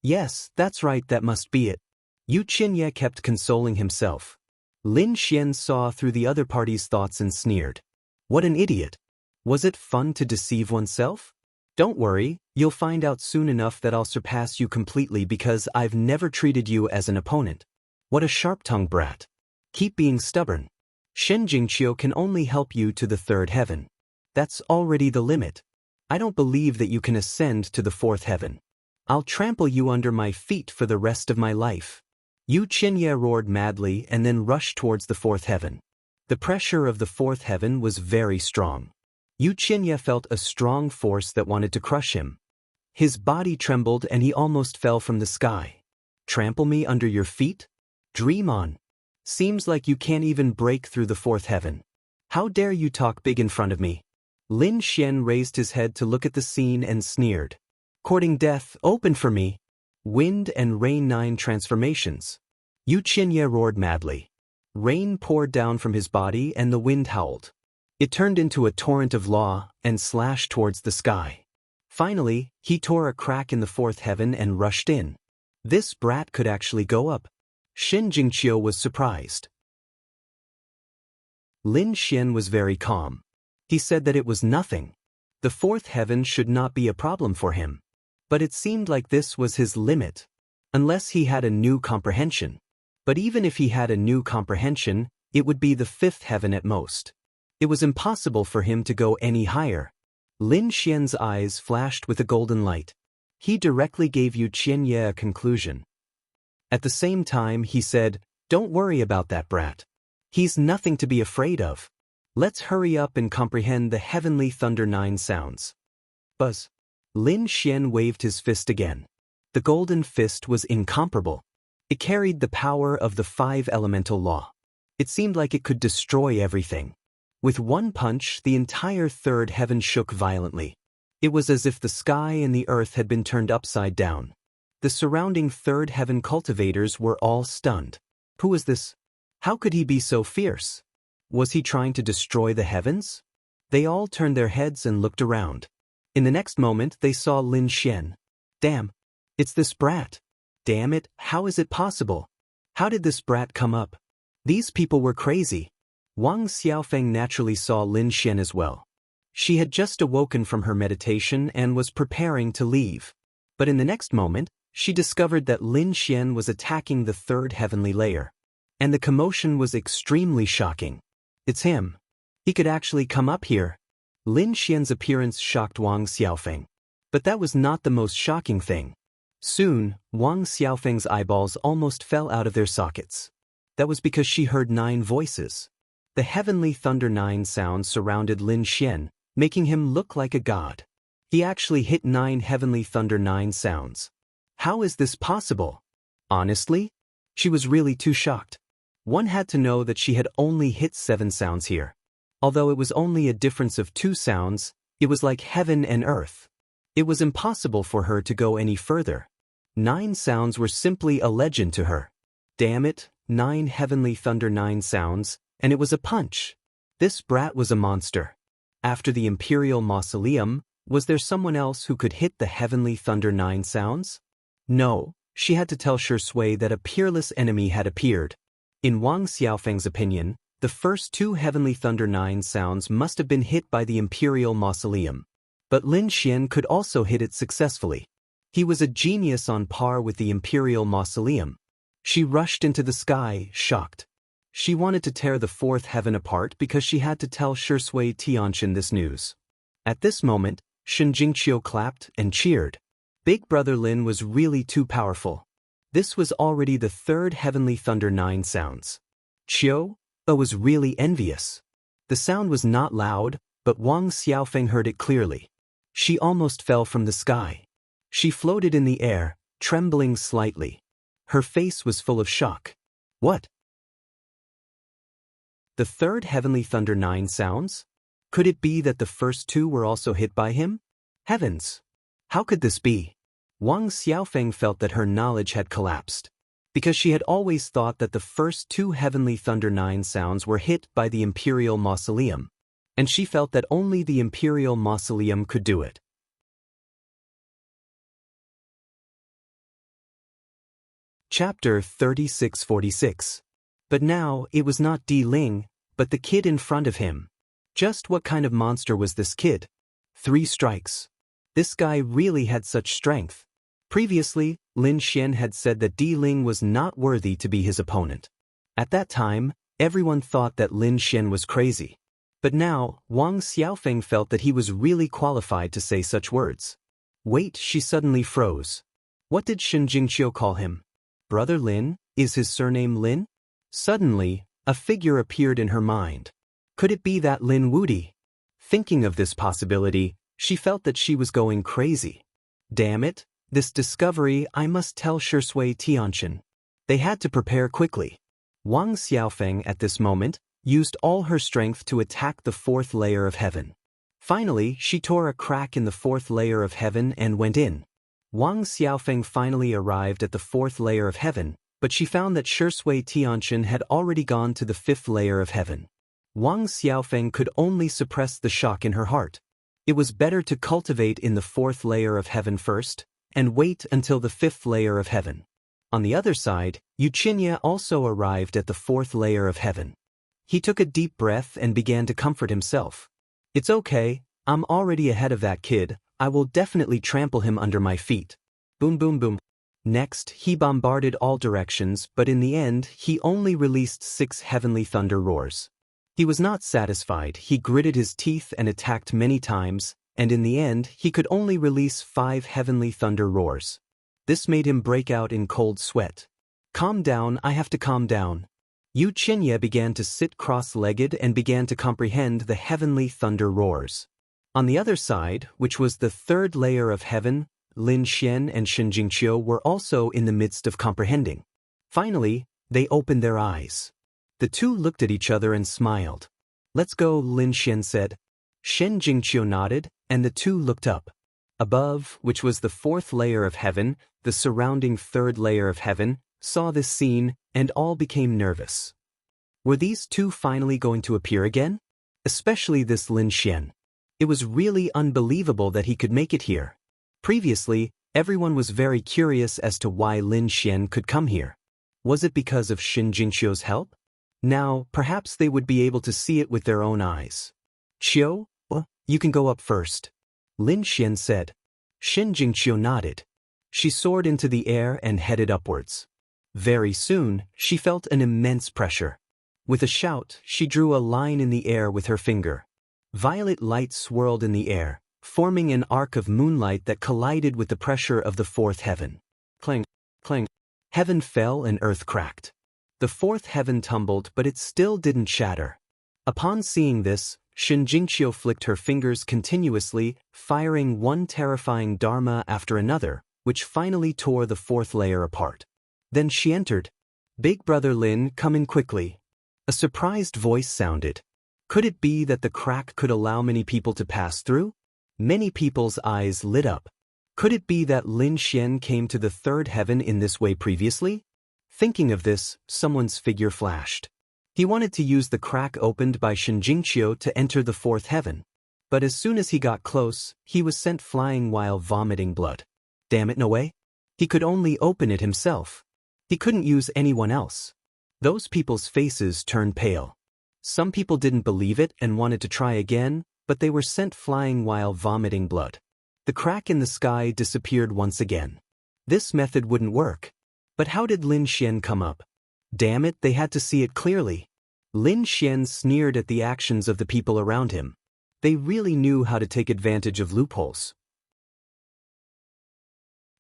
Yes, that's right, that must be it. Yu Qianye kept consoling himself. Lin Xian saw through the other party's thoughts and sneered. What an idiot. Was it fun to deceive oneself? Don't worry, you'll find out soon enough that I'll surpass you completely because I've never treated you as an opponent. What a sharp-tongued brat. Keep being stubborn. Shen Jingqiu can only help you to the third heaven. That's already the limit. I don't believe that you can ascend to the fourth heaven. I'll trample you under my feet for the rest of my life. Yu Qianye roared madly and then rushed towards the fourth heaven. The pressure of the fourth heaven was very strong. Yu Qianye felt a strong force that wanted to crush him. His body trembled and he almost fell from the sky. Trample me under your feet? Dream on. Seems like you can't even break through the fourth heaven. How dare you talk big in front of me? Lin Xian raised his head to look at the scene and sneered. Courting death, open for me. Wind and rain 9 transformations. Yu Qianye roared madly. Rain poured down from his body and the wind howled. It turned into a torrent of law and slashed towards the sky. Finally, he tore a crack in the fourth heaven and rushed in. This brat could actually go up. Shen Jingqiu was surprised. Lin Xian was very calm. He said that it was nothing. The fourth heaven should not be a problem for him. But it seemed like this was his limit. Unless he had a new comprehension. But even if he had a new comprehension, it would be the fifth heaven at most. It was impossible for him to go any higher. Lin Xian's eyes flashed with a golden light. He directly gave Yu Qianye a conclusion. At the same time, he said, Don't worry about that brat. He's nothing to be afraid of. Let's hurry up and comprehend the heavenly thunder 9 sounds. Buzz. Lin Xian waved his fist again. The golden fist was incomparable. It carried the power of the 5 elemental law. It seemed like it could destroy everything. With one punch, the entire third heaven shook violently. It was as if the sky and the earth had been turned upside down. The surrounding third heaven cultivators were all stunned. Who was this? How could he be so fierce? Was he trying to destroy the heavens? They all turned their heads and looked around. In the next moment, they saw Lin Xian. Damn, it's this brat. Damn it, how is it possible? How did this brat come up? These people were crazy. Wang Xiaofeng naturally saw Lin Xian as well. She had just awoken from her meditation and was preparing to leave. But in the next moment, she discovered that Lin Xian was attacking the third heavenly layer. And the commotion was extremely shocking. It's him. He could actually come up here. Lin Xian's appearance shocked Wang Xiaofeng. But that was not the most shocking thing. Soon, Wang Xiaofeng's eyeballs almost fell out of their sockets. That was because she heard 9 voices. The heavenly thunder 9 sounds surrounded Lin Xian, making him look like a god. He actually hit 9 heavenly thunder 9 sounds. How is this possible? Honestly? She was really too shocked. One had to know that she had only hit 7 sounds here. Although it was only a difference of 2 sounds, it was like heaven and earth. It was impossible for her to go any further. 9 sounds were simply a legend to her. Damn it, 9 heavenly thunder 9 sounds, And it was a punch. This brat was a monster. After the Imperial Mausoleum, was there someone else who could hit the Heavenly Thunder 9 sounds? No, she had to tell Shui that a peerless enemy had appeared. In Wang Xiaofeng's opinion, the first 2 Heavenly Thunder 9 sounds must have been hit by the Imperial Mausoleum. But Lin Xian could also hit it successfully. He was a genius on par with the Imperial Mausoleum. She rushed into the sky, shocked. She wanted to tear the 4th heaven apart because she had to tell Shui Tianxin this news. At this moment, Shen Jingqiu clapped and cheered. Big Brother Lin was really too powerful. This was already the 3rd Heavenly Thunder 9 sounds. Qiu was really envious. The sound was not loud, but Wang Xiaofeng heard it clearly. She almost fell from the sky. She floated in the air, trembling slightly. Her face was full of shock. What? The 3rd Heavenly Thunder 9 sounds? Could it be that the first 2 were also hit by him? Heavens! How could this be? Wang Xiaofeng felt that her knowledge had collapsed. Because she had always thought that the first 2 Heavenly Thunder 9 sounds were hit by the Imperial Mausoleum. And she felt that only the Imperial Mausoleum could do it. Chapter 3646. But now, it was not Di Ling, but the kid in front of him. Just what kind of monster was this kid? 3 strikes. This guy really had such strength. Previously, Lin Xian had said that Di Ling was not worthy to be his opponent. At that time, everyone thought that Lin Xian was crazy. But now, Wang Xiaofeng felt that he was really qualified to say such words. Wait, she suddenly froze. What did Shen Jingqiu call him? Brother Lin? Is his surname Lin? Suddenly, a figure appeared in her mind. Could it be that Lin Wudi? Thinking of this possibility, she felt that she was going crazy. Damn it, this discovery, I must tell Shui Tianxin. They had to prepare quickly. Wang Xiaofeng at this moment used all her strength to attack the 4th layer of heaven. Finally, she tore a crack in the 4th layer of heaven and went in. Wang Xiaofeng finally arrived at the 4th layer of heaven, but she found that Shui Tianxin had already gone to the 5th layer of heaven. Wang Xiaofeng could only suppress the shock in her heart. It was better to cultivate in the 4th layer of heaven first, and wait until the 5th layer of heaven. On the other side, Yu Qinya also arrived at the 4th layer of heaven. He took a deep breath and began to comfort himself. It's okay, I'm already ahead of that kid, I will definitely trample him under my feet. Boom boom boom. Next, he bombarded all directions, but in the end, he only released 6 heavenly thunder roars. He was not satisfied, he gritted his teeth and attacked many times, and in the end, he could only release 5 heavenly thunder roars. This made him break out in cold sweat. Calm down, I have to calm down. Yu Qinya began to sit cross-legged and began to comprehend the heavenly thunder roars. On the other side, which was the 3rd layer of heaven, Lin Xian and Shen Jingqiu were also in the midst of comprehending. Finally, they opened their eyes. The 2 looked at each other and smiled. Let's go, Lin Xian said. Shen Jingqiu nodded, and the 2 looked up. Above, which was the 4th layer of heaven, the surrounding 3rd layer of heaven, saw this scene, and all became nervous. Were these 2 finally going to appear again? Especially this Lin Xian. It was really unbelievable that he could make it here. Previously, everyone was very curious as to why Lin Xian could come here. Was it because of Shen Jingqiu's help? Now, perhaps they would be able to see it with their own eyes. Qiu, you can go up first. Lin Xian said. Shen Jingqiu nodded. She soared into the air and headed upwards. Very soon, she felt an immense pressure. With a shout, she drew a line in the air with her finger. Violet light swirled in the air, forming an arc of moonlight that collided with the pressure of the 4th heaven. Clang, clang. Heaven fell and earth cracked. The 4th heaven tumbled, but it still didn't shatter. Upon seeing this, Shen Jingqiu flicked her fingers continuously, firing one terrifying dharma after another, which finally tore the 4th layer apart. Then she entered. Big Brother Lin, come in quickly. A surprised voice sounded. Could it be that the crack could allow many people to pass through? Many people's eyes lit up. Could it be that Lin Xian came to the 3rd heaven in this way previously? Thinking of this, someone's figure flashed. He wanted to use the crack opened by Shinjingqiu to enter the fourth heaven. But as soon as he got close, he was sent flying while vomiting blood. Damn it, no way. He could only open it himself. He couldn't use anyone else. Those people's faces turned pale. Some people didn't believe it and wanted to try again, but they were sent flying while vomiting blood. The crack in the sky disappeared once again. This method wouldn't work. But how did Lin Xian come up? Damn it, they had to see it clearly. Lin Xian sneered at the actions of the people around him. They really knew how to take advantage of loopholes.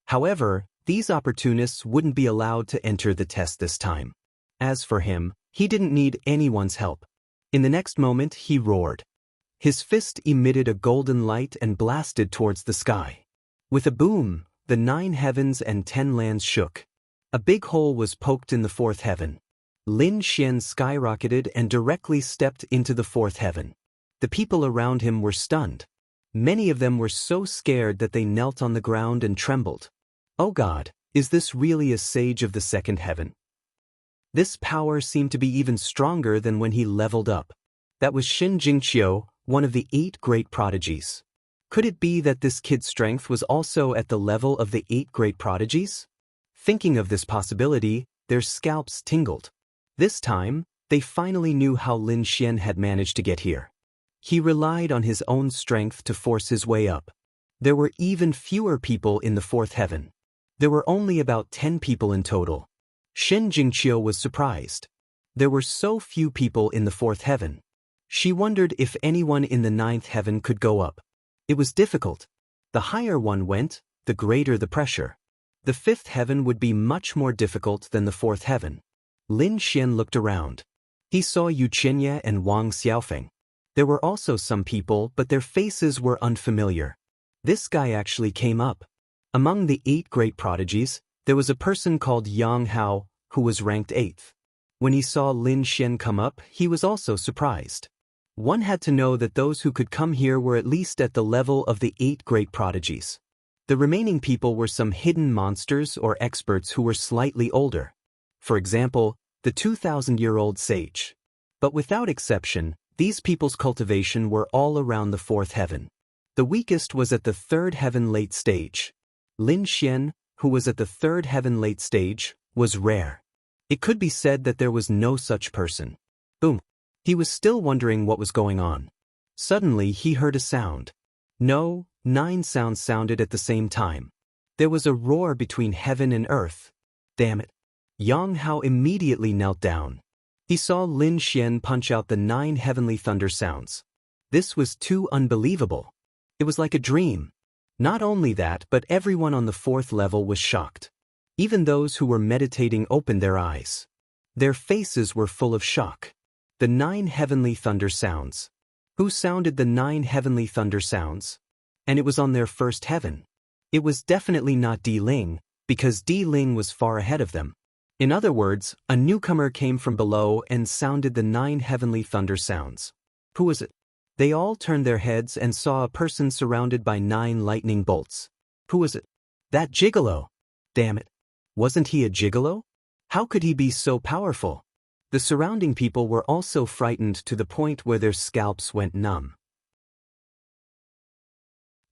However, these opportunists wouldn't be allowed to enter the test this time. As for him, he didn't need anyone's help. In the next moment, he roared. His fist emitted a golden light and blasted towards the sky. With a boom, the 9 heavens and 10 lands shook. A big hole was poked in the fourth heaven. Lin Xian skyrocketed and directly stepped into the fourth heaven. The people around him were stunned. Many of them were so scared that they knelt on the ground and trembled. Oh God, is this really a sage of the second heaven? This power seemed to be even stronger than when he leveled up. That was Shinjingqiu, one of the 8 great prodigies. Could it be that this kid's strength was also at the level of the 8 great prodigies? Thinking of this possibility, their scalps tingled. This time, they finally knew how Lin Xian had managed to get here. He relied on his own strength to force his way up. There were even fewer people in the fourth heaven. There were only about 10 people in total. Shinjingqiu was surprised. There were so few people in the fourth heaven. She wondered if anyone in the 9th heaven could go up. It was difficult. The higher one went, the greater the pressure. The 5th heaven would be much more difficult than the 4th heaven. Lin Xian looked around. He saw Yu Qianye and Wang Xiaofeng. There were also some people, but their faces were unfamiliar. This guy actually came up. Among the 8 great prodigies, there was a person called Yang Hao, who was ranked 8th. When he saw Lin Xian come up, he was also surprised. One had to know that those who could come here were at least at the level of the 8 great prodigies. The remaining people were some hidden monsters or experts who were slightly older. For example, the 2,000-year-old sage. But without exception, these people's cultivation were all around the 4th heaven. The weakest was at the 3rd heaven late stage. Lin Xian, who was at the 3rd heaven late stage, was rare. It could be said that there was no such person. Boom. He was still wondering what was going on. Suddenly he heard a sound. No, 9 sounds sounded at the same time. There was a roar between heaven and earth. Damn it. Yang Hao immediately knelt down. He saw Lin Xian punch out the 9 heavenly thunder sounds. This was too unbelievable. It was like a dream. Not only that, but everyone on the 4th level was shocked. Even those who were meditating opened their eyes. Their faces were full of shock. The 9 heavenly thunder sounds. Who sounded the 9 heavenly thunder sounds? And it was on their 1st heaven. It was definitely not Di Ling, because Di Ling was far ahead of them. In other words, a newcomer came from below and sounded the 9 heavenly thunder sounds. Who was it? They all turned their heads and saw a person surrounded by 9 lightning bolts. Who was it? That gigolo! Damn it! Wasn't he a gigolo? How could he be so powerful? The surrounding people were also frightened to the point where their scalps went numb.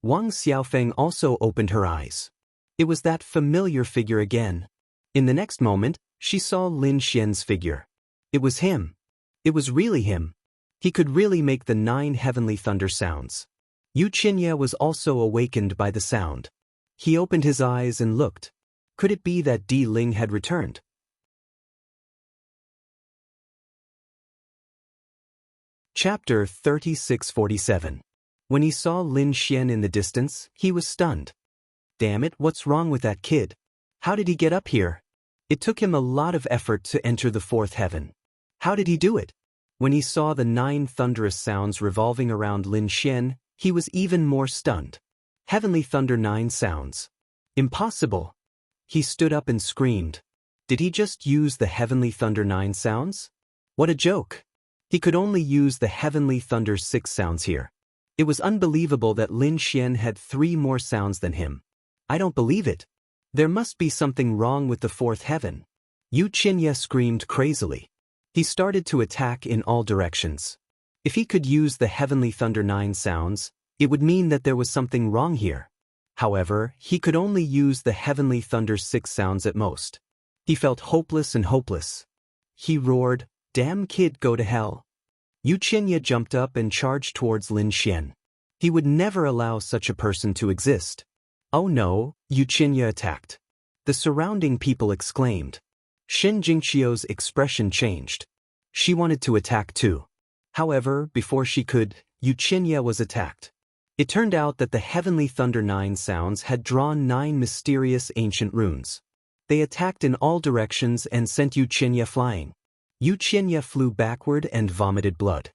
Wang Xiaofeng also opened her eyes. It was that familiar figure again. In the next moment, she saw Lin Xian's figure. It was him. It was really him. He could really make the 9 heavenly thunder sounds. Yu Qianye was also awakened by the sound. He opened his eyes and looked. Could it be that Di Ling had returned? Chapter 3647. When he saw Lin Xian in the distance, he was stunned. Damn it, what's wrong with that kid? How did he get up here? It took him a lot of effort to enter the 4th heaven. How did he do it? When he saw the 9 thunderous sounds revolving around Lin Xian, he was even more stunned. Heavenly thunder 9 sounds. Impossible. He stood up and screamed. Did he just use the heavenly thunder 9 sounds? What a joke. He could only use the heavenly thunder 6 sounds here. It was unbelievable that Lin Xian had 3 more sounds than him. I don't believe it. There must be something wrong with the 4th heaven. Yu Qianye screamed crazily. He started to attack in all directions. If he could use the heavenly thunder 9 sounds, it would mean that there was something wrong here. However, he could only use the heavenly thunder 6 sounds at most. He felt hopeless and hopeless. He roared, "Damn kid, go to hell." Yu Qianye jumped up and charged towards Lin Xian. He would never allow such a person to exist. "Oh no," Yu Qianye attacked. The surrounding people exclaimed. Shen Jingqiu's expression changed. She wanted to attack too. However, before she could, Yu Qianye was attacked. It turned out that the heavenly thunder 9 sounds had drawn 9 mysterious ancient runes. They attacked in all directions and sent Yu Qianye flying. Yu Qianye flew backward and vomited blood.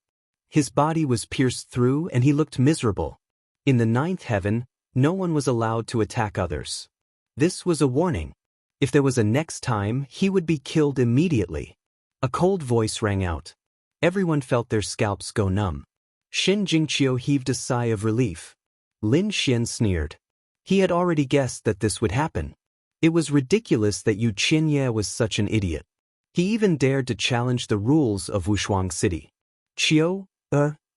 His body was pierced through and he looked miserable. In the 9th heaven, no one was allowed to attack others. This was a warning. If there was a next time, he would be killed immediately. A cold voice rang out. Everyone felt their scalps go numb. Shen Jingqiu heaved a sigh of relief. Lin Xian sneered. He had already guessed that this would happen. It was ridiculous that Yu Qianye was such an idiot. He even dared to challenge the rules of Wushuang City. "Qiu,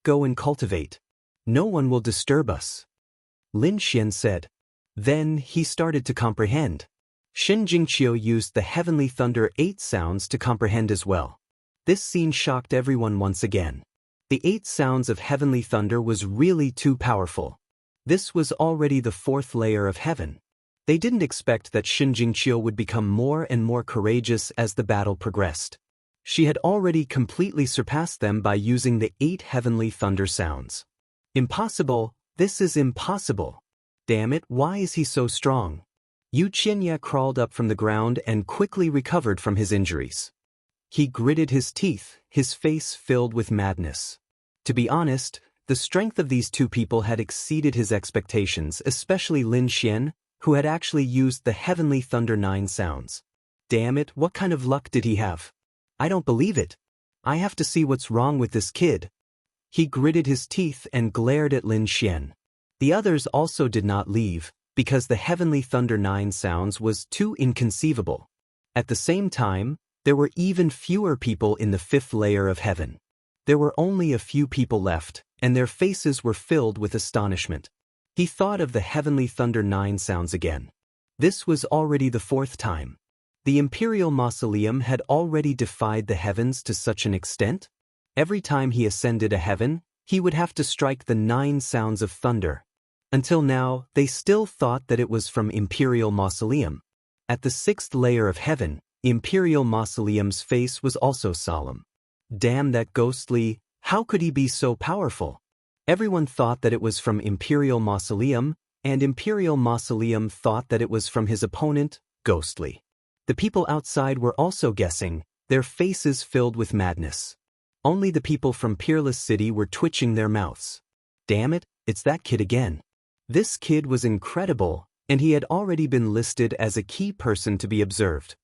go and cultivate. No one will disturb us," Lin Xian said. Then he started to comprehend. Shen Jingqiu used the heavenly thunder 8 sounds to comprehend as well. This scene shocked everyone once again. The 8 sounds of heavenly thunder was really too powerful. This was already the 4th layer of heaven. They didn't expect that Shen Jingqiu would become more and more courageous as the battle progressed. She had already completely surpassed them by using the 8 heavenly thunder sounds. Impossible, this is impossible. Damn it, why is he so strong? Yu Qianye crawled up from the ground and quickly recovered from his injuries. He gritted his teeth, his face filled with madness. To be honest, the strength of these two people had exceeded his expectations, especially Lin Xian, who had actually used the heavenly thunder 9 sounds. Damn it, what kind of luck did he have? I don't believe it. I have to see what's wrong with this kid. He gritted his teeth and glared at Lin Xian. The others also did not leave, because the heavenly thunder 9 sounds was too inconceivable. At the same time, there were even fewer people in the 5th layer of heaven. There were only a few people left, and their faces were filled with astonishment. He thought of the heavenly thunder 9 sounds again. This was already the 4th time. The imperial mausoleum had already defied the heavens to such an extent. Every time he ascended a heaven, he would have to strike the 9 sounds of thunder. Until now, they still thought that it was from imperial mausoleum. At the 6th layer of heaven, imperial mausoleum's face was also solemn. Damn that ghostly, how could he be so powerful? Everyone thought that it was from imperial mausoleum, and imperial mausoleum thought that it was from his opponent, ghostly. The people outside were also guessing, their faces filled with madness. Only the people from Peerless City were twitching their mouths. Damn it, it's that kid again. This kid was incredible, and he had already been listed as a key person to be observed.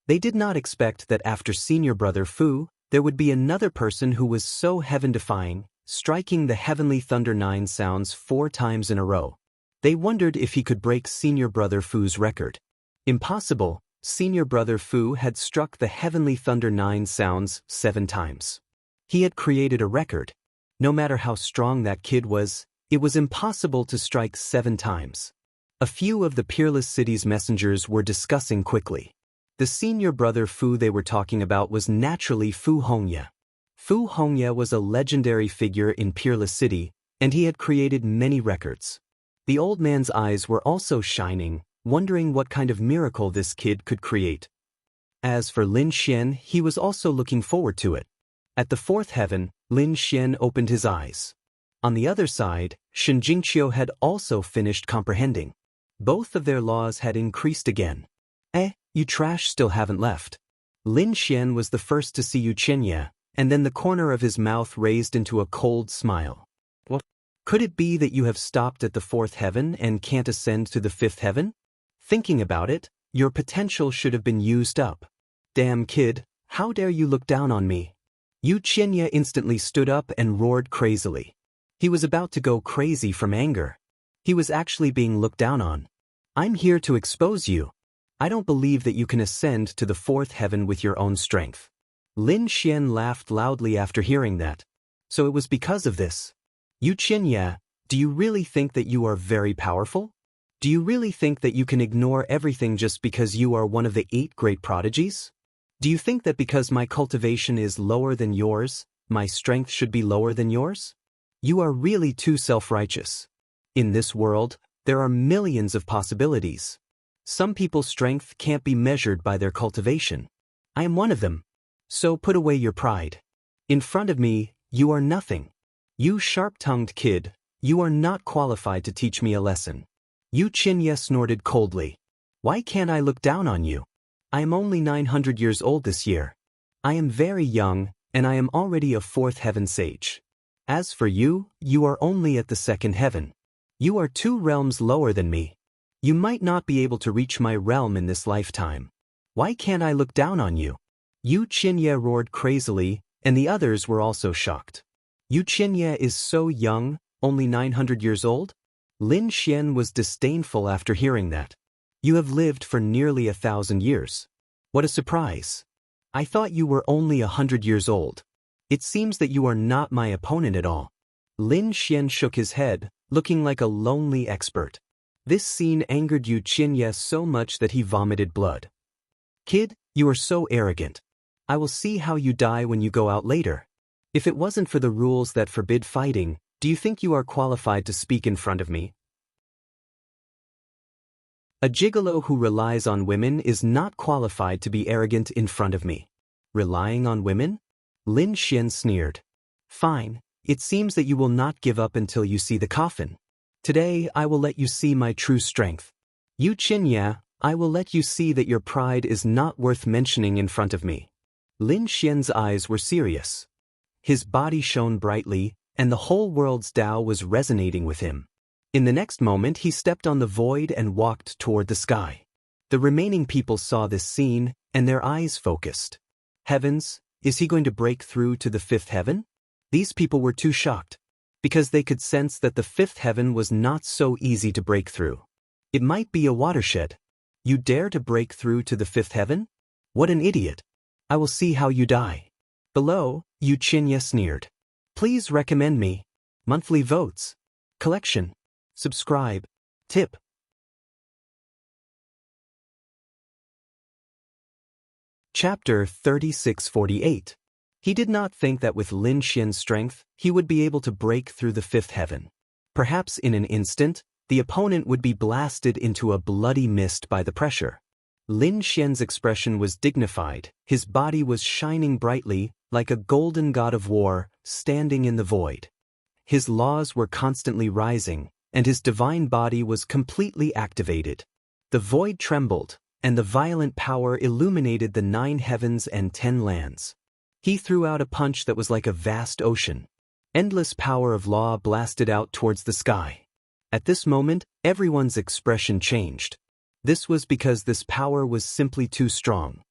They did not expect that after senior brother Fu, there would be another person who was so heaven-defying, striking the heavenly thunder 9 sounds 4 times in a row. They wondered if he could break senior brother Fu's record. Impossible, senior brother Fu had struck the heavenly thunder 9 sounds 7 times. He had created a record. No matter how strong that kid was, it was impossible to strike 7 times. A few of the Peerless City's messengers were discussing quickly. The senior brother Fu they were talking about was naturally Fu Hongye. Fu Hongye was a legendary figure in Peerless City, and he had created many records. The old man's eyes were also shining, wondering what kind of miracle this kid could create. As for Lin Xian, he was also looking forward to it. At the 4th heaven, Lin Xian opened his eyes. On the other side, Shen Jingqiu had also finished comprehending. Both of their laws had increased again. You trash still haven't left. Lin Xian was the first to see Yu Qianye, and then the corner of his mouth raised into a cold smile. What? Could it be that you have stopped at the 4th heaven and can't ascend to the 5th heaven? Thinking about it, your potential should have been used up. Damn kid, how dare you look down on me? Yu Qianye instantly stood up and roared crazily. He was about to go crazy from anger. He was actually being looked down on. I'm here to expose you. I don't believe that you can ascend to the fourth heaven with your own strength. Lin Xian laughed loudly after hearing that. So it was because of this. Yu Qinya, do you really think that you are very powerful? Do you really think that you can ignore everything just because you are one of the 8 great prodigies? Do you think that because my cultivation is lower than yours, my strength should be lower than yours? You are really too self-righteous. In this world, there are millions of possibilities. Some people's strength can't be measured by their cultivation. I am one of them. So put away your pride. In front of me, you are nothing. You sharp-tongued kid, you are not qualified to teach me a lesson. Yu Qinya snorted coldly. Why can't I look down on you? I am only 900 years old this year. I am very young, and I am already a 4th heaven sage. As for you, you are only at the 2nd heaven. You are 2 realms lower than me. You might not be able to reach my realm in this lifetime. Why can't I look down on you? Yu Qinya roared crazily, and the others were also shocked. Yu Qinya is so young, only 900 years old? Lin Xian was disdainful after hearing that. You have lived for nearly 1,000 years. What a surprise. I thought you were only 100 years old. It seems that you are not my opponent at all. Lin Xian shook his head, looking like a lonely expert. This scene angered Yu Qinya so much that he vomited blood. Kid, you are so arrogant. I will see how you die when you go out later. If it wasn't for the rules that forbid fighting, do you think you are qualified to speak in front of me? A gigolo who relies on women is not qualified to be arrogant in front of me. Relying on women? Lin Xian sneered. Fine, it seems that you will not give up until you see the coffin. Today I will let you see my true strength. Yu Qinya, I will let you see that your pride is not worth mentioning in front of me. Lin Xian's eyes were serious. His body shone brightly, and the whole world's Tao was resonating with him. In the next moment he stepped on the void and walked toward the sky. The remaining people saw this scene, and their eyes focused. Heavens, is he going to break through to the 5th heaven? These people were too shocked, because they could sense that the 5th heaven was not so easy to break through. It might be a watershed. You dare to break through to the 5th heaven? What an idiot. I will see how you die. Below, Yu Qinya sneered. Please recommend me. Monthly votes. Collection. Subscribe. Tip. Chapter 3648. He did not think that with Lin Xian's strength, he would be able to break through the 5th heaven. Perhaps in an instant, the opponent would be blasted into a bloody mist by the pressure. Lin Xian's expression was dignified, his body was shining brightly, like a golden god of war, standing in the void. His laws were constantly rising, and his divine body was completely activated. The void trembled, and the violent power illuminated the 9 heavens and 10 lands. He threw out a punch that was like a vast ocean. Endless power of law blasted out towards the sky. At this moment, everyone's expression changed. This was because this power was simply too strong.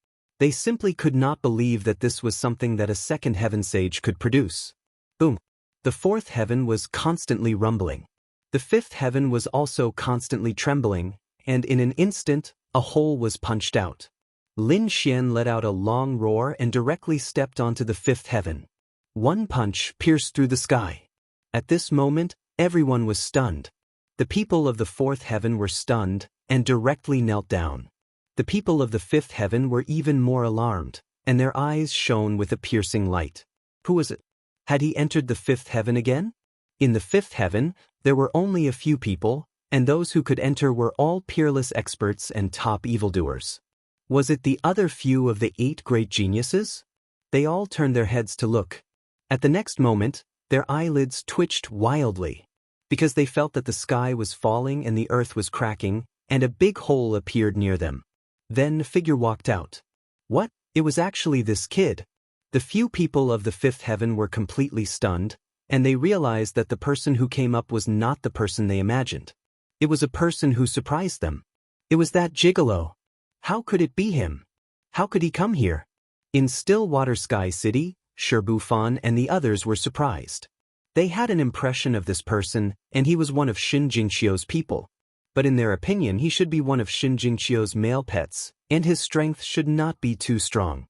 They simply could not believe that this was something that a 2nd heaven sage could produce. Boom. The 4th heaven was constantly rumbling. The 5th heaven was also constantly trembling, and in an instant, a hole was punched out. Lin Xian let out a long roar and directly stepped onto the 5th heaven. One punch pierced through the sky. At this moment, everyone was stunned. The people of the 4th heaven were stunned and directly knelt down. The people of the 5th heaven were even more alarmed, and their eyes shone with a piercing light. Who was it? Had he entered the 5th heaven again? In the 5th heaven, there were only a few people, and those who could enter were all peerless experts and top evildoers. Was it the other few of the 8 great geniuses? They all turned their heads to look. At the next moment, their eyelids twitched wildly, because they felt that the sky was falling and the earth was cracking, and a big hole appeared near them. Then a figure walked out. What? It was actually this kid. The few people of the 5th heaven were completely stunned, and they realized that the person who came up was not the person they imagined. It was a person who surprised them. It was that gigolo. How could it be him? How could he come here? In Stillwater Sky City, Sherbufan and the others were surprised. They had an impression of this person, and he was one of Xin Jingqiu's people. but in their opinion he should be one of Shin Jingqiu's male pets, and his strength should not be too strong.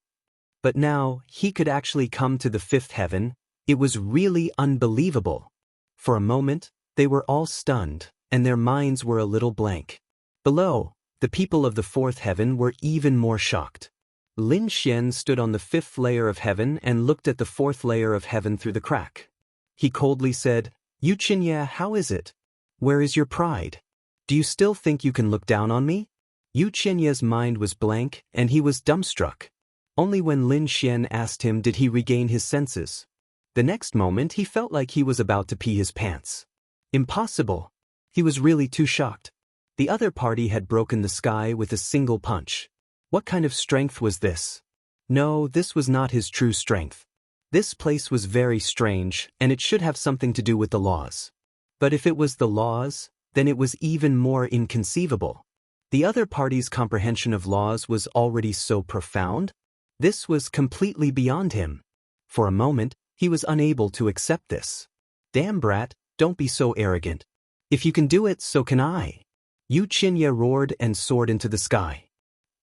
But now, he could actually come to the fifth heaven. It was really unbelievable. For a moment, they were all stunned, and their minds were a little blank. Below, the people of the fourth heaven were even more shocked. Lin Xian stood on the fifth layer of heaven and looked at the fourth layer of heaven through the crack. He coldly said, "Yu Qianye, how is it? Where is your pride? Do you still think you can look down on me?" Yu Qianye's mind was blank, and he was dumbstruck. Only when Lin Xian asked him did he regain his senses. The next moment he felt like he was about to pee his pants. Impossible. He was really too shocked. The other party had broken the sky with a single punch. What kind of strength was this? No, this was not his true strength. This place was very strange, and it should have something to do with the laws. But if it was the laws, then it was even more inconceivable. The other party's comprehension of laws was already so profound. This was completely beyond him. For a moment, he was unable to accept this. Damn brat, don't be so arrogant. If you can do it, so can I. Yu Qianye roared and soared into the sky.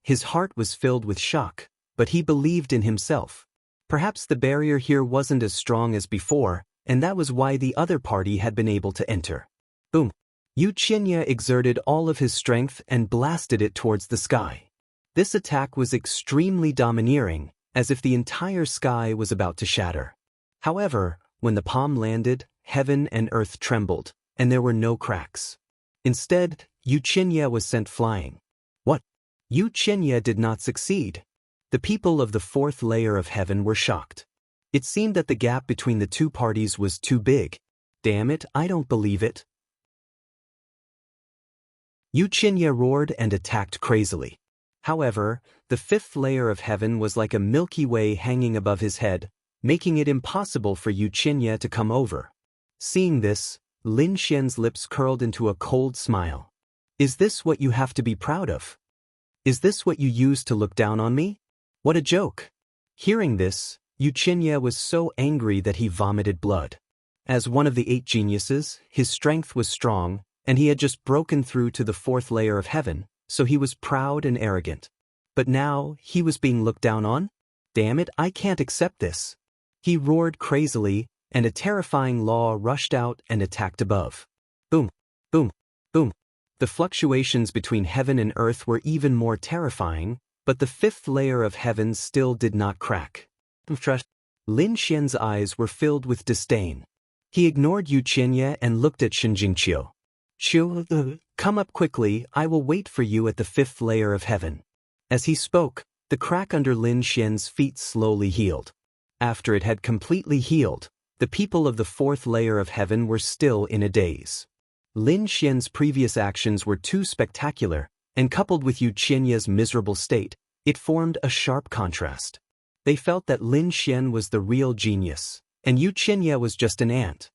His heart was filled with shock, but he believed in himself. Perhaps the barrier here wasn't as strong as before, and that was why the other party had been able to enter. Boom! Yu Qianye exerted all of his strength and blasted it towards the sky. This attack was extremely domineering, as if the entire sky was about to shatter. However, when the palm landed, heaven and earth trembled, and there were no cracks. Instead, Yu Qianye was sent flying. What? Yu Qianye did not succeed. The people of the fourth layer of heaven were shocked. It seemed that the gap between the two parties was too big. Damn it, I don't believe it. Yu Qianye roared and attacked crazily. However, the fifth layer of heaven was like a Milky Way hanging above his head, making it impossible for Yu Qianye to come over. Seeing this, Lin Xian's lips curled into a cold smile. Is this what you have to be proud of? Is this what you use to look down on me? What a joke! Hearing this, Yu Qianye was so angry that he vomited blood. As one of the 8 geniuses, his strength was strong, and he had just broken through to the fourth layer of heaven, so he was proud and arrogant. But now, he was being looked down on? Damn it, I can't accept this. He roared crazily, and a terrifying law rushed out and attacked above. Boom, boom, boom. The fluctuations between heaven and earth were even more terrifying, but the fifth layer of heaven still did not crack. Lin Xian's eyes were filled with disdain. He ignored Yu Qianye and looked at Shin Jingqiu. "Qiu, come up quickly, I will wait for you at the fifth layer of heaven." As he spoke, the crack under Lin Xian's feet slowly healed. After it had completely healed, the people of the fourth layer of heaven were still in a daze. Lin Xian's previous actions were too spectacular, and coupled with Yu Qianye's miserable state, it formed a sharp contrast. They felt that Lin Xian was the real genius, and Yu Qianye was just an ant.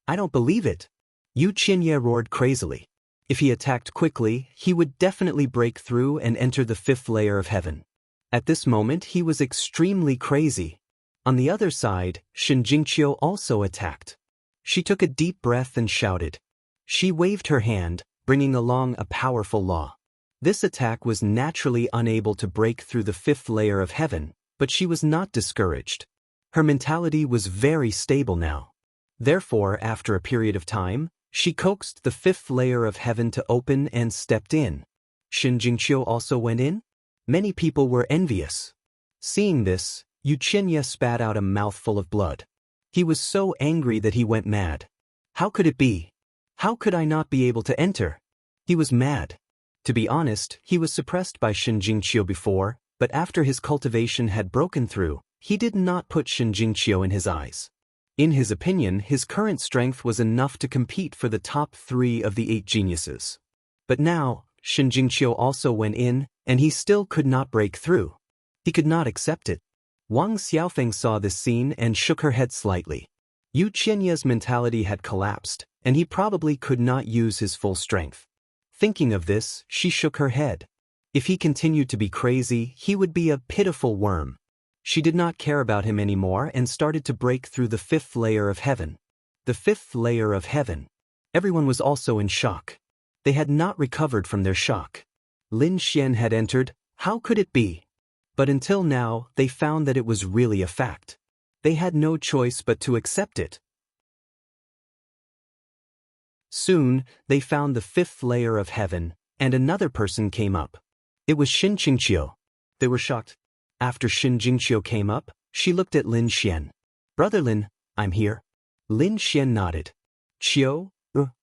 I don't believe it. Yu Qianye roared crazily. If he attacked quickly, he would definitely break through and enter the fifth layer of heaven. At this moment, he was extremely crazy. On the other side, Shin Jingqiu also attacked. She took a deep breath and shouted. She waved her hand, bringing along a powerful law. This attack was naturally unable to break through the fifth layer of heaven, but she was not discouraged. Her mentality was very stable now. Therefore, after a period of time, she coaxed the fifth layer of heaven to open and stepped in. Shin Jingqiu also went in? Many people were envious. Seeing this, Yu Qianye spat out a mouthful of blood. He was so angry that he went mad. How could it be? How could I not be able to enter? He was mad. To be honest, he was suppressed by Shin Jingqiu before, but after his cultivation had broken through, he did not put Shin Jingqiu in his eyes. In his opinion, his current strength was enough to compete for the top 3 of the 8 geniuses. But now, Shin Jingqiu also went in, and he still could not break through. He could not accept it. Wang Xiaofeng saw this scene and shook her head slightly. Yu Qianye's mentality had collapsed, and he probably could not use his full strength. Thinking of this, she shook her head. If he continued to be crazy, he would be a pitiful worm. She did not care about him anymore and started to break through the fifth layer of heaven. The fifth layer of heaven. Everyone was also in shock. They had not recovered from their shock. Lin Xian had entered. How could it be? But until now, they found that it was really a fact. They had no choice but to accept it. Soon, they found the 5th layer of heaven, and another person came up. It was Xin Jingqiu. They were shocked. After Xin Jingqiu came up, she looked at Lin Xian. Brother Lin, I'm here. Lin Xian nodded. Qiu,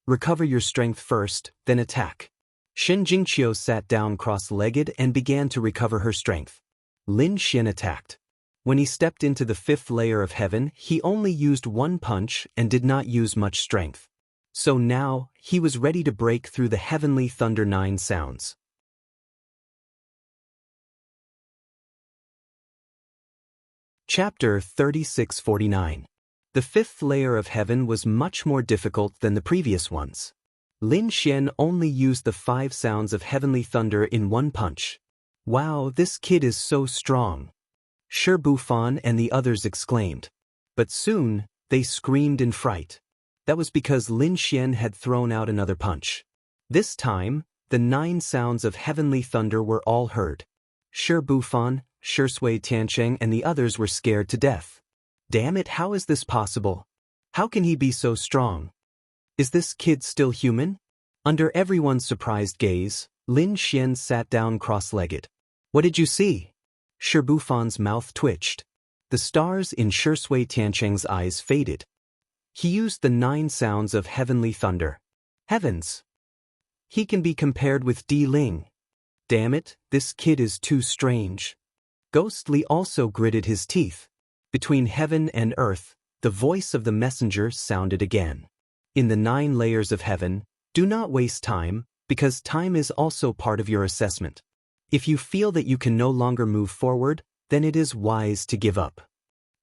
recover your strength first, then attack. Xin Jingqiu sat down cross-legged and began to recover her strength. Lin Xian attacked. When he stepped into the 5th layer of heaven, he only used one punch and did not use much strength. So now, he was ready to break through the heavenly thunder 9 sounds. Chapter 3649. The 5th layer of heaven was much more difficult than the previous ones. Lin Xian only used the 5 sounds of heavenly thunder in one punch. Wow, this kid is so strong. Shi Bufan and the others exclaimed. But soon, they screamed in fright. That was because Lin Xian had thrown out another punch. This time, the 9 sounds of heavenly thunder were all heard. Shi Bufan, Shi Tiancheng and the others were scared to death. Damn it, how is this possible? How can he be so strong? Is this kid still human? Under everyone's surprised gaze, Lin Xian sat down cross-legged. What did you see? Shi Bufan's mouth twitched. The stars in Shi Tiancheng's eyes faded. He used the 9 sounds of heavenly thunder. Heavens! He can be compared with Di Ling. Damn it, this kid is too strange. Ghostly also gritted his teeth. Between heaven and earth, the voice of the messenger sounded again. In the 9 layers of heaven, do not waste time, because time is also part of your assessment. If you feel that you can no longer move forward, then it is wise to give up.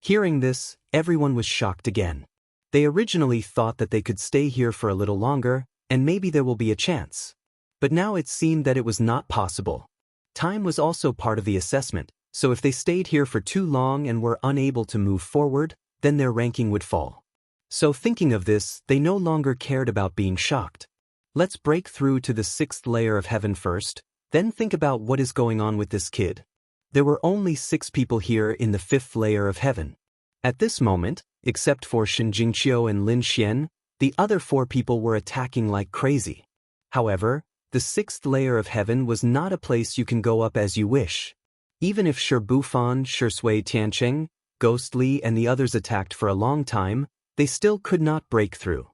Hearing this, everyone was shocked again. They originally thought that they could stay here for a little longer, and maybe there will be a chance. But now it seemed that it was not possible. Time was also part of the assessment, so if they stayed here for too long and were unable to move forward, then their ranking would fall. So thinking of this, they no longer cared about being shocked. Let's break through to the 6th layer of heaven first, then think about what is going on with this kid. There were only 6 people here in the 5th layer of heaven. At this moment, except for Xin Jingqiu and Lin Xian, the other 4 people were attacking like crazy. However, the 6th layer of heaven was not a place you can go up as you wish. Even if Shi Bufan, Shi Tiancheng, Ghostly and the others attacked for a long time, they still could not break through.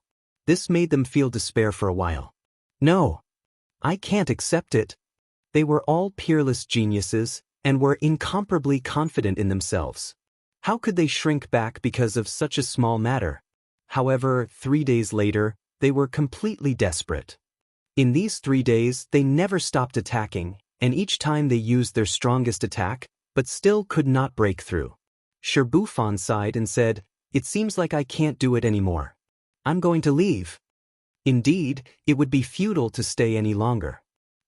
This made them feel despair for a while. No, I can't accept it. They were all peerless geniuses and were incomparably confident in themselves. How could they shrink back because of such a small matter? However, 3 days later, they were completely desperate. In these 3 days, they never stopped attacking, and each time they used their strongest attack, but still could not break through. Shi Bufan sighed and said, "It seems like I can't do it anymore. I'm going to leave." Indeed, it would be futile to stay any longer.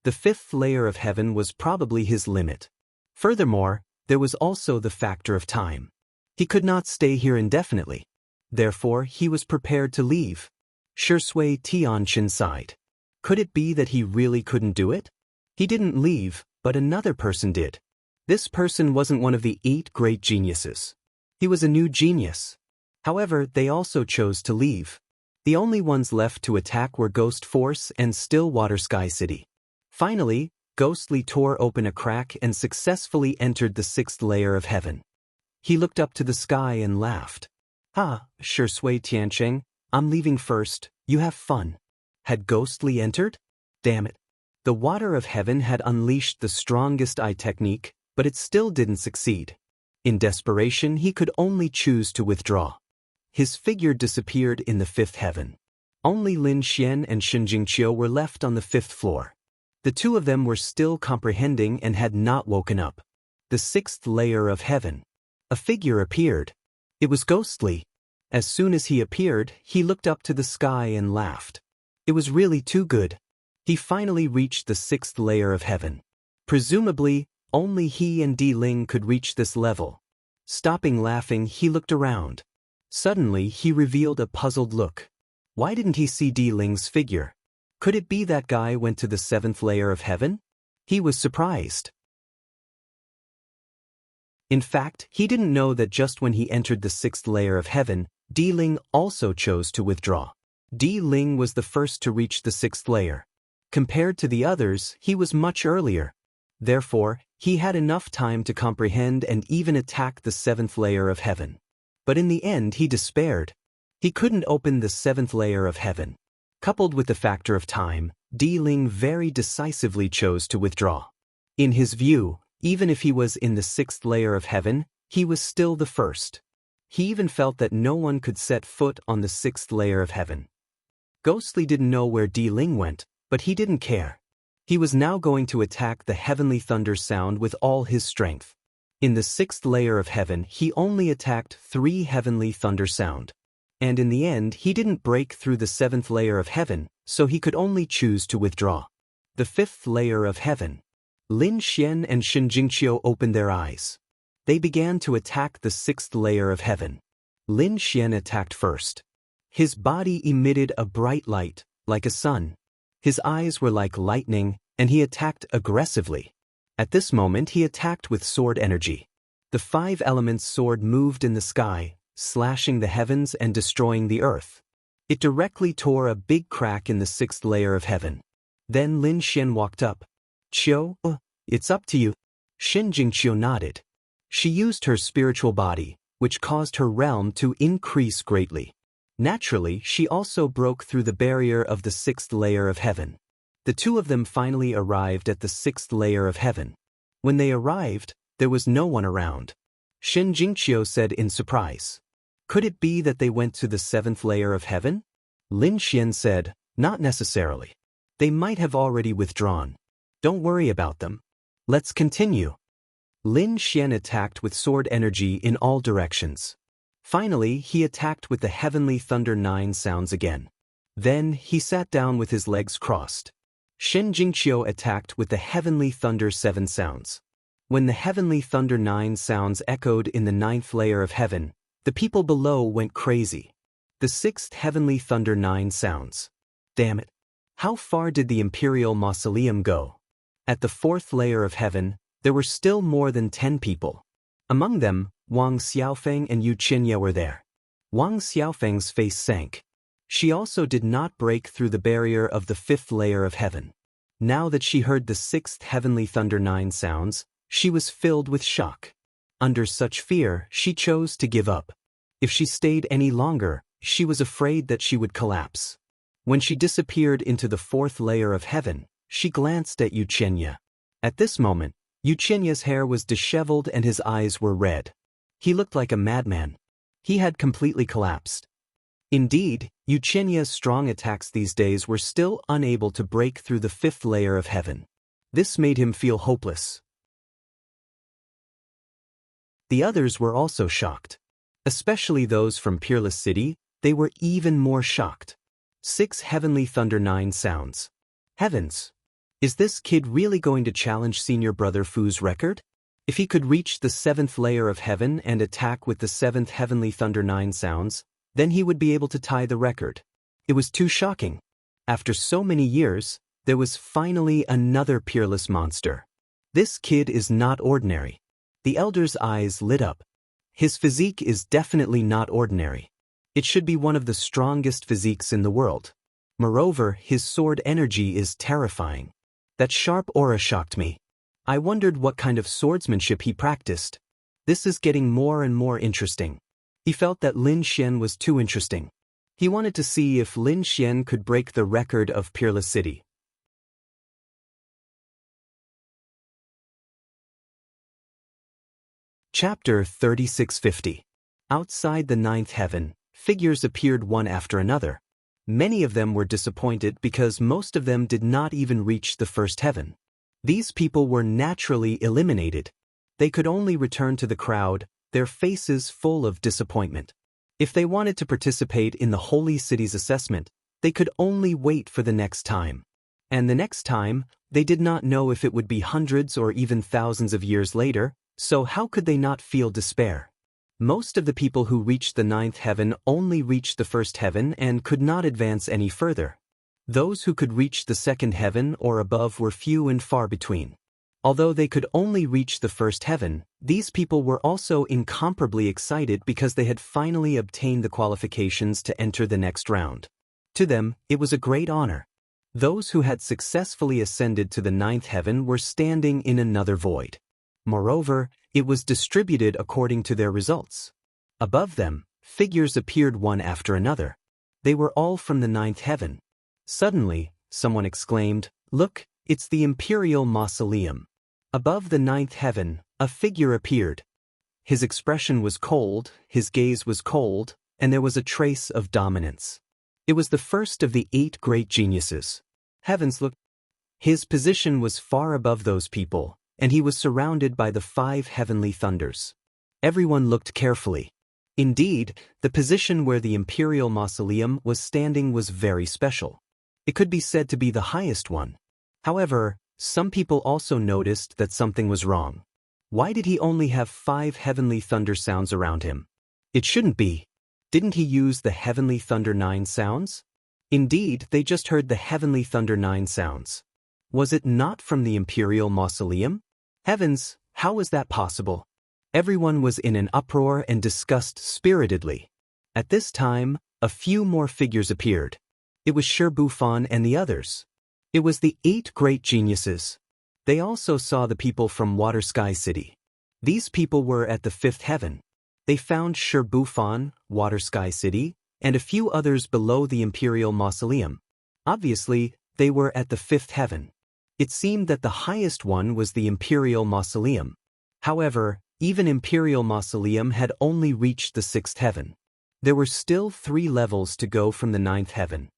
The 5th layer of heaven was probably his limit. Furthermore, there was also the factor of time. He could not stay here indefinitely. Therefore, he was prepared to leave. Shi Tiancheng sighed. Could it be that he really couldn't do it? He didn't leave, but another person did. This person wasn't one of the 8 great geniuses. He was a new genius. However, they also chose to leave. The only ones left to attack were Ghost Force and Stillwater Sky City. Finally, Ghostly tore open a crack and successfully entered the 6th layer of heaven. He looked up to the sky and laughed. Shi Tiancheng, I'm leaving first, you have fun. Had Ghostly entered? Damn it. The water of heaven had unleashed the strongest eye technique, but it still didn't succeed. In desperation, he could only choose to withdraw. His figure disappeared in the 5th heaven. Only Lin Xian and Xin Jingqiu were left on the 5th floor. The 2 of them were still comprehending and had not woken up. The 6th layer of heaven. A figure appeared. It was Ghostly. As soon as he appeared, he looked up to the sky and laughed. It was really too good. He finally reached the 6th layer of heaven. Presumably, only he and Di Ling could reach this level. Stopping laughing, he looked around. Suddenly, he revealed a puzzled look. Why didn't he see Di Ling's figure? Could it be that guy went to the 7th layer of heaven? He was surprised. In fact, he didn't know that just when he entered the 6th layer of heaven, Di Ling also chose to withdraw. Di Ling was the first to reach the 6th layer. Compared to the others, he was much earlier. Therefore, he had enough time to comprehend and even attack the 7th layer of heaven. But in the end he despaired. He couldn't open the 7th layer of heaven. Coupled with the factor of time, Di Ling very decisively chose to withdraw. In his view, even if he was in the 6th layer of heaven, he was still the first. He even felt that no one could set foot on the 6th layer of heaven. Ghostly didn't know where Di Ling went, but he didn't care. He was now going to attack the heavenly thunder sound with all his strength. In the 6th layer of heaven, he only attacked 3 heavenly thunder sound. And in the end, he didn't break through the 7th layer of heaven, so he could only choose to withdraw. The 5th layer of heaven. Lin Xian and Shen Jingqiu opened their eyes. They began to attack the 6th layer of heaven. Lin Xian attacked first. His body emitted a bright light, like a sun. His eyes were like lightning, and he attacked aggressively. At this moment he attacked with sword energy. The 5 elements sword moved in the sky, slashing the heavens and destroying the earth. It directly tore a big crack in the 6th layer of heaven. Then Lin Xian walked up. "Qiu, it's up to you." Shen Jingqiu nodded. She used her spiritual body, which caused her realm to increase greatly. Naturally, she also broke through the barrier of the 6th layer of heaven. The two of them finally arrived at the 6th layer of heaven. When they arrived, there was no one around. Shen Jingqiu said in surprise. Could it be that they went to the 7th layer of heaven? Lin Xian said, not necessarily. They might have already withdrawn. Don't worry about them. Let's continue. Lin Xian attacked with sword energy in all directions. Finally, he attacked with the heavenly thunder 9 sounds again. Then, he sat down with his legs crossed. Shen Jingqiu attacked with the heavenly thunder 7 sounds. When the heavenly thunder 9 sounds echoed in the 9th layer of heaven, the people below went crazy. The 6th heavenly thunder 9 sounds. Damn it. How far did the imperial mausoleum go? At the 4th layer of heaven, there were still more than 10 people. Among them, Wang Xiaofeng and Yu Qinya were there. Wang Xiaofeng's face sank. She also did not break through the barrier of the 5th layer of heaven. Now that she heard the 6th heavenly thunder 9 sounds, she was filled with shock. Under such fear, she chose to give up. If she stayed any longer, she was afraid that she would collapse. When she disappeared into the 4th layer of heaven, she glanced at Yu Qinya. At this moment, Yu Qinya's hair was disheveled and his eyes were red. He looked like a madman. He had completely collapsed. Indeed, Yu Qinya's strong attacks these days were still unable to break through the 5th layer of heaven. This made him feel hopeless. The others were also shocked. Especially those from Peerless City, they were even more shocked. 6 heavenly thunder 9 sounds. Heavens! Is this kid really going to challenge Senior Brother Fu's record? If he could reach the 7th layer of heaven and attack with the 7th heavenly thunder 9 sounds, then he would be able to tie the record. It was too shocking. After so many years, there was finally another peerless monster. This kid is not ordinary. The elder's eyes lit up. His physique is definitely not ordinary. It should be one of the strongest physiques in the world. Moreover, his sword energy is terrifying. That sharp aura shocked me. I wondered what kind of swordsmanship he practiced. This is getting more and more interesting. He felt that Lin Xian was too interesting. He wanted to see if Lin Xian could break the record of Peerless City. Chapter 3650. Outside the 9th heaven, figures appeared one after another. Many of them were disappointed because most of them did not even reach the 1st heaven. These people were naturally eliminated. They could only return to the crowd, their faces full of disappointment. If they wanted to participate in the holy city's assessment, they could only wait for the next time. And the next time, they did not know if it would be hundreds or even thousands of years later, so how could they not feel despair? Most of the people who reached the 9th heaven only reached the 1st heaven and could not advance any further. Those who could reach the second heaven or above were few and far between. Although they could only reach the first heaven, these people were also incomparably excited because they had finally obtained the qualifications to enter the next round. To them, it was a great honor. Those who had successfully ascended to the ninth heaven were standing in another void. Moreover, it was distributed according to their results. Above them, figures appeared one after another. They were all from the ninth heaven. Suddenly, someone exclaimed, "Look, it's the imperial mausoleum." Above the ninth heaven, a figure appeared. His expression was cold, his gaze was cold, and there was a trace of dominance. It was the first of the 8 great geniuses. Heavens looked. His position was far above those people, and he was surrounded by the 5 heavenly thunders. Everyone looked carefully. Indeed, the position where the imperial mausoleum was standing was very special. It could be said to be the highest one. However, some people also noticed that something was wrong. Why did he only have 5 heavenly thunder sounds around him? It shouldn't be. Didn't he use the heavenly thunder 9 sounds? Indeed, they just heard the heavenly thunder 9 sounds. Was it not from the imperial mausoleum? Heavens, how was that possible? Everyone was in an uproar and discussed spiritedly. At this time, a few more figures appeared. It was Shirbufan and the others. It was the 8 great geniuses. They also saw the people from Water Sky City. These people were at the 5th heaven. They found Shirbufan, Water Sky City, and a few others below the imperial mausoleum. Obviously, they were at the 5th heaven. It seemed that the highest one was the imperial mausoleum. However, even imperial mausoleum had only reached the 6th heaven. There were still 3 levels to go from the 9th heaven.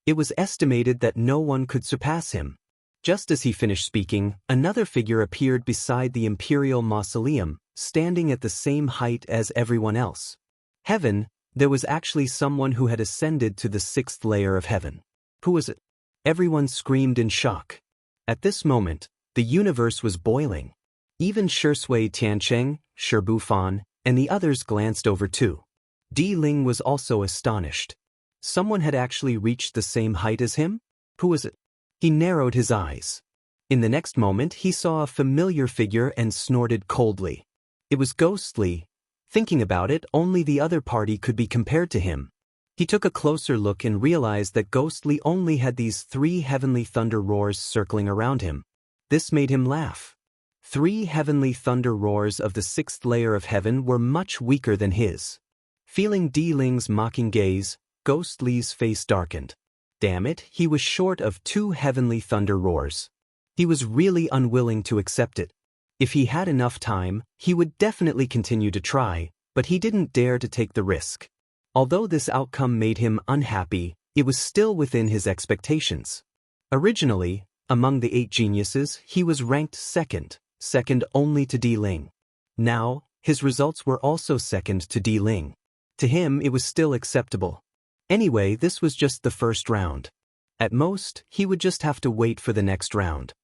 It was estimated that no one could surpass him. Just as he finished speaking, another figure appeared beside the imperial mausoleum, standing at the same height as everyone else. Heaven, there was actually someone who had ascended to the 6th layer of heaven. Who was it? Everyone screamed in shock. At this moment, the universe was boiling. Even Shui Tiancheng, Shirbufan, and the others glanced over too. Di Ling was also astonished. Someone had actually reached the same height as him? Who was it? He narrowed his eyes. In the next moment he saw a familiar figure and snorted coldly. It was ghostly. Thinking about it, only the other party could be compared to him. He took a closer look and realized that Ghostly only had these 3 heavenly thunder roars circling around him. This made him laugh. 3 heavenly thunder roars of the 6th layer of heaven were much weaker than his. Feeling Di Ling's mocking gaze, Ghostly's face darkened. Damn it, he was short of 2 heavenly thunder roars. He was really unwilling to accept it. If he had enough time, he would definitely continue to try, but he didn't dare to take the risk. Although this outcome made him unhappy, it was still within his expectations. Originally, among the 8 geniuses, he was ranked second only to Di Ling. Now, his results were also second to Di Ling. To him, it was still acceptable. Anyway, this was just the first round. At most, he would just have to wait for the next round.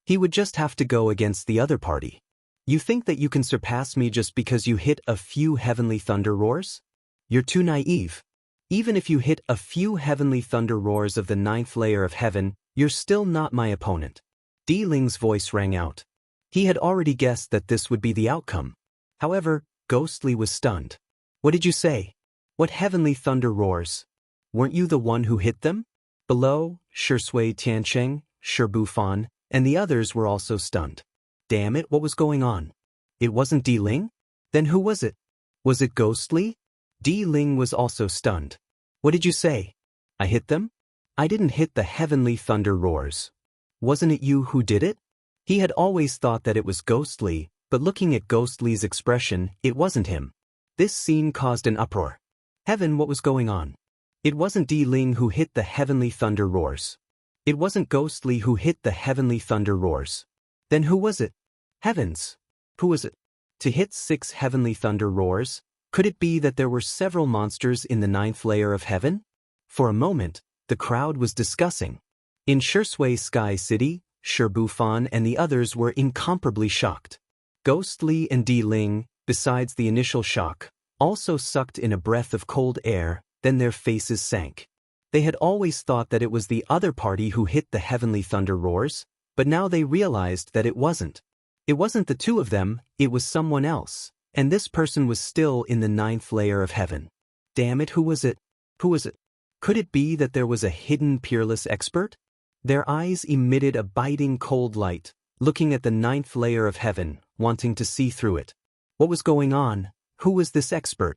He would just have to go against the other party. You think that you can surpass me just because you hit a few heavenly thunder roars? You're too naive. Even if you hit a few heavenly thunder roars of the 9th layer of heaven, you're still not my opponent. Di Ling's voice rang out. He had already guessed that this would be the outcome. However, Ghostly was stunned. What did you say? What heavenly thunder roars? Weren't you the one who hit them? Below, Shui Tiancheng, Shirbufan, and the others were also stunned. Damn it, what was going on? It wasn't Di Ling? Then who was it? Was it Ghostly? Di Ling was also stunned. What did you say? I hit them? I didn't hit the heavenly thunder roars. Wasn't it you who did it? He had always thought that it was Ghostly, but looking at Ghostly's expression, it wasn't him. This scene caused an uproar. Heaven, what was going on? It wasn't Di Ling who hit the heavenly thunder roars. It wasn't Ghostly who hit the heavenly thunder roars. Then who was it? Heavens! Who was it? To hit 6 heavenly thunder roars, could it be that there were several monsters in the 9th layer of heaven? For a moment, the crowd was discussing. In Shui Sky City, Shirbufan and the others were incomparably shocked. Ghostly and Di Ling, besides the initial shock, also sucked in a breath of cold air, then their faces sank. They had always thought that it was the other party who hit the heavenly thunder roars, but now they realized that it wasn't. It wasn't the two of them, it was someone else, and this person was still in the 9th layer of heaven. Damn it, who was it? Who was it? Could it be that there was a hidden peerless expert? Their eyes emitted a biting cold light, looking at the 9th layer of heaven, wanting to see through it. What was going on? Who was this expert?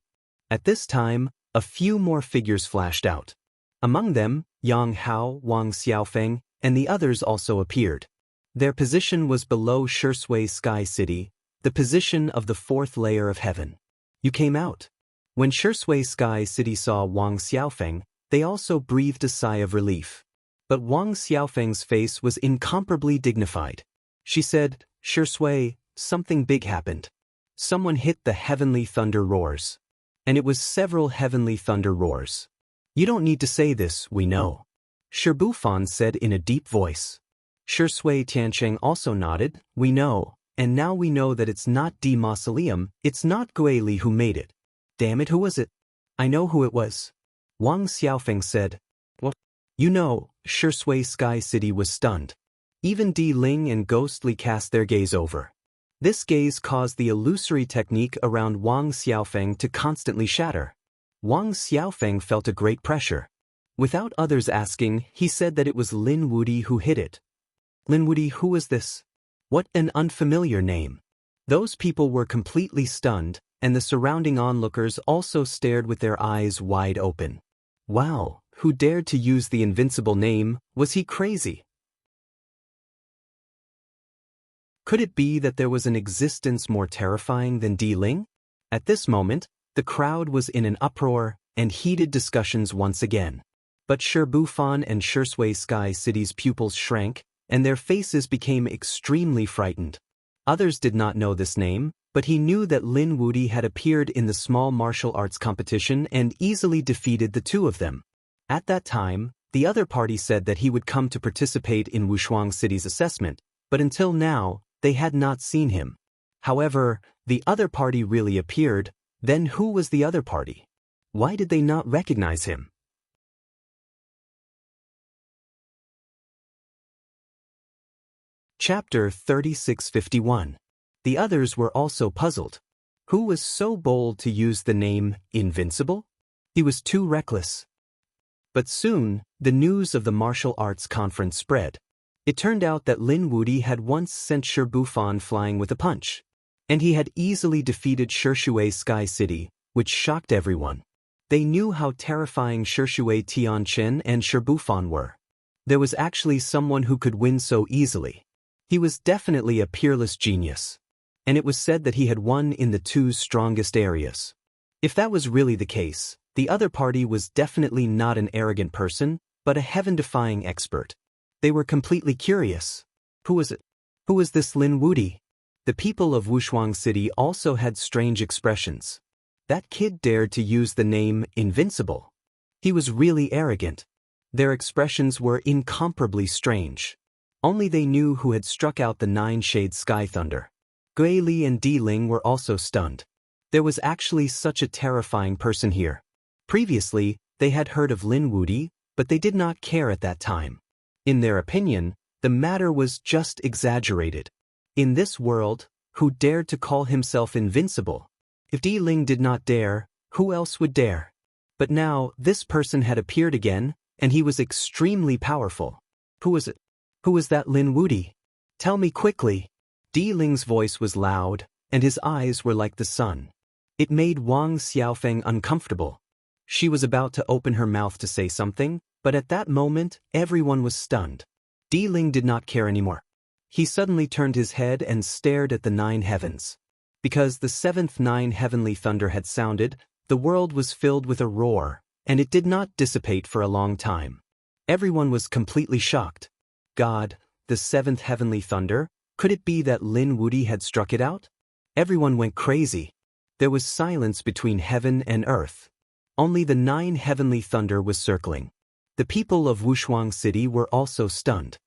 At this time, a few more figures flashed out. Among them, Yang Hao, Wang Xiaofeng, and the others also appeared. Their position was below Shisui Sky City, the position of the 4th layer of heaven. You came out. When Shisui Sky City saw Wang Xiaofeng, they also breathed a sigh of relief. But Wang Xiaofeng's face was incomparably dignified. She said, Shisui, something big happened. Someone hit the heavenly thunder roars. And it was several heavenly thunder roars. You don't need to say this, we know. Shibufan said in a deep voice. Shisui Tiancheng also nodded, we know, and now we know that it's not the mausoleum, it's not Guili who made it. Damn it, who was it? I know who it was. Wang Xiaofeng said. What? You know, Shisui Sky City was stunned. Even Di Ling and Ghostly cast their gaze over. This gaze caused the illusory technique around Wang Xiaofeng to constantly shatter. Wang Xiaofeng felt a great pressure. Without others asking, he said that it was Lin Wudi who hit it. Lin Wudi, who was this? What an unfamiliar name. Those people were completely stunned, and the surrounding onlookers also stared with their eyes wide open. Wow, who dared to use the invincible name? Was he crazy? Could it be that there was an existence more terrifying than Di Ling? At this moment, the crowd was in an uproar and heated discussions once again. But Shibufan and Shisui Sky City's pupils shrank, and their faces became extremely frightened. Others did not know this name, but he knew that Lin Wudi had appeared in the small martial arts competition and easily defeated the two of them. At that time, the other party said that he would come to participate in Wushuang City's assessment, but until now, they had not seen him. However, the other party really appeared. Then who was the other party? Why did they not recognize him? Chapter 3651. The others were also puzzled. Who was so bold to use the name Invincible? He was too reckless. But soon, the news of the martial arts conference spread. It turned out that Lin Wudi had once sent Shibufan flying with a punch. And he had easily defeated Shisui Sky City, which shocked everyone. They knew how terrifying Shisui Tianchen and Shibufan were. There was actually someone who could win so easily. He was definitely a peerless genius. And it was said that he had won in the two strongest areas. If that was really the case, the other party was definitely not an arrogant person, but a heaven-defying expert. They were completely curious. Who was it? Who was this Lin Wudi? The people of Wushuang City also had strange expressions. That kid dared to use the name Invincible. He was really arrogant. Their expressions were incomparably strange. Only they knew who had struck out the 9-shade sky thunder. Guili and Di Ling were also stunned. There was actually such a terrifying person here. Previously, they had heard of Lin Wudi, but they did not care at that time. In their opinion, the matter was just exaggerated. In this world, who dared to call himself invincible? If Di Ling did not dare, who else would dare? But now, this person had appeared again, and he was extremely powerful. Who was it? Who was that Lin Wudi? Tell me quickly. Di Ling's voice was loud, and his eyes were like the sun. It made Wang Xiaofeng uncomfortable. She was about to open her mouth to say something, but at that moment, everyone was stunned. Di Ling did not care anymore. He suddenly turned his head and stared at the 9 heavens. Because the 7th 9 heavenly thunder had sounded, the world was filled with a roar, and it did not dissipate for a long time. Everyone was completely shocked. God, the 7th heavenly thunder, could it be that Lin Wudi had struck it out? Everyone went crazy. There was silence between heaven and earth. Only the 9 heavenly thunder was circling. The people of Wushuang City were also stunned.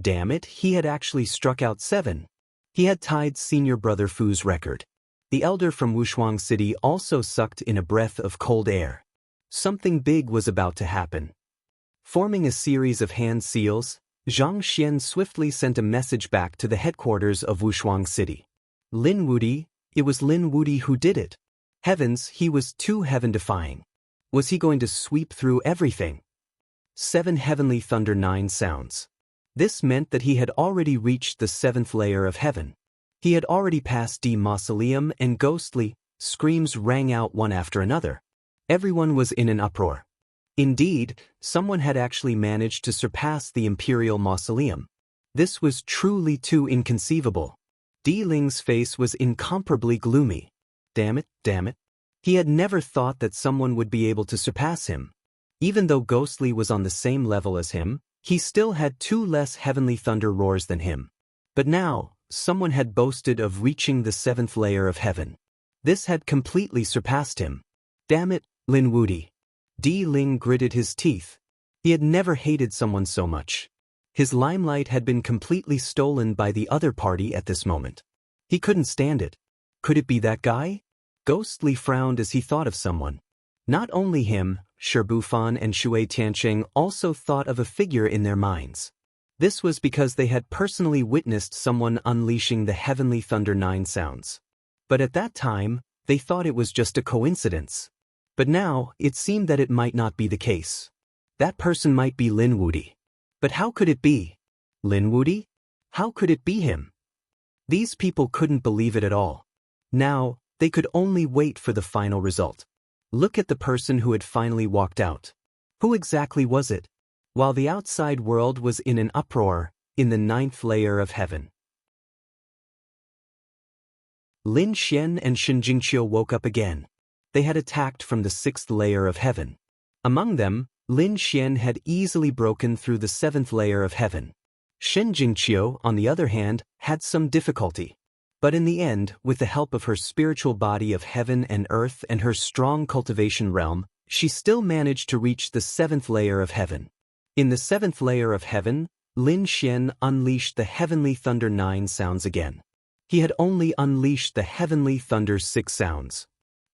Damn it, he had actually struck out 7. He had tied senior brother Fu's record. The elder from Wushuang City also sucked in a breath of cold air. Something big was about to happen. Forming a series of hand seals, Zhang Xian swiftly sent a message back to the headquarters of Wushuang City. Lin Wudi, it was Lin Wudi who did it. Heavens, he was too heaven-defying. Was he going to sweep through everything? 7 heavenly thunder 9 sounds. This meant that he had already reached the 7th layer of heaven. He had already passed the mausoleum, and ghostly screams rang out one after another. Everyone was in an uproar. Indeed, someone had actually managed to surpass the imperial mausoleum. This was truly too inconceivable. Di Ling's face was incomparably gloomy. Damn it, damn it. He had never thought that someone would be able to surpass him. Even though Ghostly was on the same level as him, he still had 2 less heavenly thunder roars than him. But now, someone had boasted of reaching the 7th layer of heaven. This had completely surpassed him. Damn it, Lin Wudi. Di Ling gritted his teeth. He had never hated someone so much. His limelight had been completely stolen by the other party at this moment. He couldn't stand it. Could it be that guy? Ghostly frowned as he thought of someone. Not only him, Shibufan and Shui Tianqing also thought of a figure in their minds. This was because they had personally witnessed someone unleashing the heavenly thunder 9 sounds. But at that time, they thought it was just a coincidence. But now, it seemed that it might not be the case. That person might be Lin Wudi. But how could it be? Lin Wudi? How could it be him? These people couldn't believe it at all. Now, they could only wait for the final result. Look at the person who had finally walked out. Who exactly was it? While the outside world was in an uproar, in the 9th layer of heaven. Lin Xian and Shen Jingqiu woke up again. They had attacked from the 6th layer of heaven. Among them, Lin Xian had easily broken through the 7th layer of heaven. Shen Jingqiu, on the other hand, had some difficulty. But in the end, with the help of her spiritual body of heaven and earth and her strong cultivation realm, she still managed to reach the 7th layer of heaven. In the 7th layer of heaven, Lin Xian unleashed the heavenly thunder 9 sounds again. He had only unleashed the heavenly thunder 6 sounds.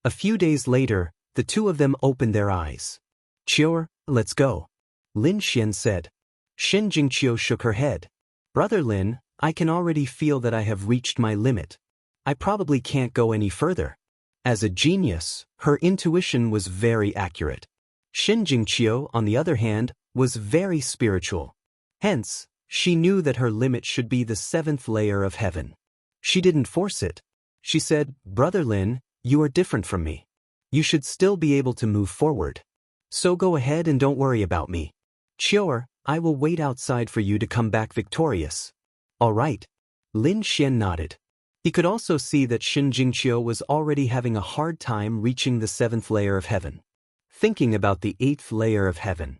A few days later, the two of them opened their eyes. "Qiu, let's go," Lin Xian said. Shen Jingqiu shook her head. "Brother Lin, I can already feel that I have reached my limit. I probably can't go any further." As a genius, her intuition was very accurate. Shen Jingqiu, on the other hand, was very spiritual. Hence, she knew that her limit should be the 7th layer of heaven. She didn't force it. She said, "Brother Lin, you are different from me. You should still be able to move forward. So go ahead and don't worry about me. Qiu, I will wait outside for you to come back victorious." "All right." Lin Xian nodded. He could also see that Shen Jingqiu was already having a hard time reaching the 7th layer of heaven. Thinking about the 8th layer of heaven.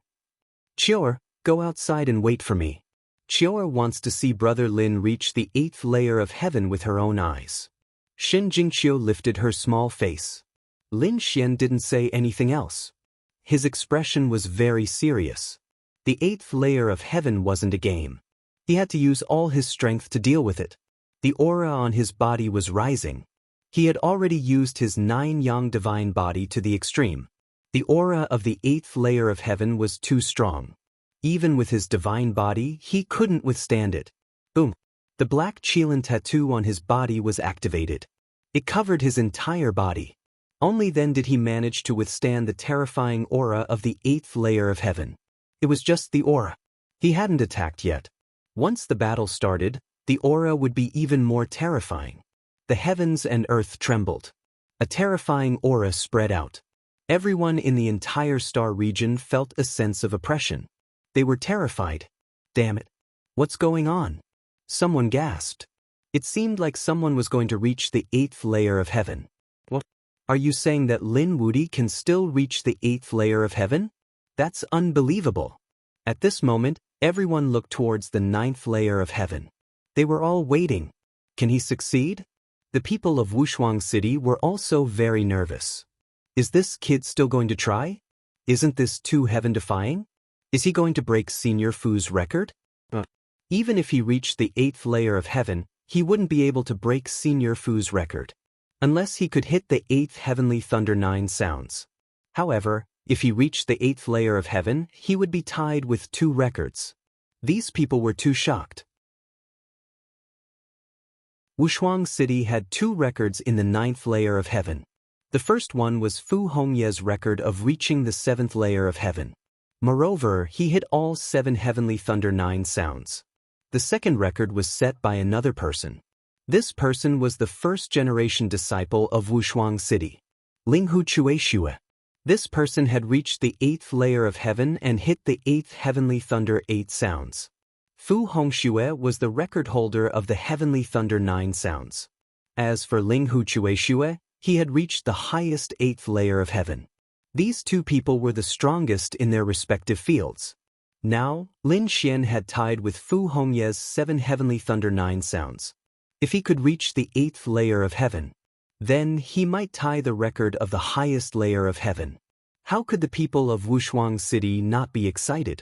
"Qiu, go outside and wait for me. Qiu wants to see Brother Lin reach the 8th layer of heaven with her own eyes." Shen Jingqiu lifted her small face. Lin Xian didn't say anything else. His expression was very serious. The 8th layer of heaven wasn't a game. He had to use all his strength to deal with it. The aura on his body was rising. He had already used his 9 yang divine body to the extreme. The aura of the 8th layer of heaven was too strong. Even with his divine body, he couldn't withstand it. Boom! The black Qilin tattoo on his body was activated. It covered his entire body. Only then did he manage to withstand the terrifying aura of the 8th layer of heaven. It was just the aura. He hadn't attacked yet. Once the battle started, the aura would be even more terrifying. The heavens and earth trembled. A terrifying aura spread out. Everyone in the entire star region felt a sense of oppression. They were terrified. "Damn it. What's going on?" Someone gasped. It seemed like someone was going to reach the 8th layer of heaven. "What? Are you saying that Lin Wudi can still reach the 8th layer of heaven? That's unbelievable." At this moment, everyone looked towards the 9th layer of heaven. They were all waiting. Can he succeed? The people of Wushuang City were also very nervous. Is this kid still going to try? Isn't this too heaven-defying? Is he going to break Senior Fu's record? Even if he reached the 8th layer of heaven, he wouldn't be able to break Senior Fu's record. Unless he could hit the 8th heavenly thunder 9 sounds. However, If he reached the 8th layer of heaven, he would be tied with 2 records. These people were too shocked. Wushuang City had 2 records in the 9th layer of heaven. The first one was Fu Hongye's record of reaching the 7th layer of heaven. Moreover, he hit all 7 heavenly thunder 9 sounds. The second record was set by another person. This person was the first-generation disciple of Wushuang City, Linghu Chueshue. This person had reached the 8th layer of heaven and hit the 8th heavenly thunder 8 sounds. Fu Hongxue was the record holder of the heavenly thunder 9 sounds. As for Linghu Chueshue, he had reached the highest 8th layer of heaven. These 2 people were the strongest in their respective fields. Now, Lin Xian had tied with Fu Hongye's 7 heavenly thunder 9 sounds. If he could reach the 8th layer of heaven, then he might tie the record of the highest layer of heaven. How could the people of Wushuang City not be excited?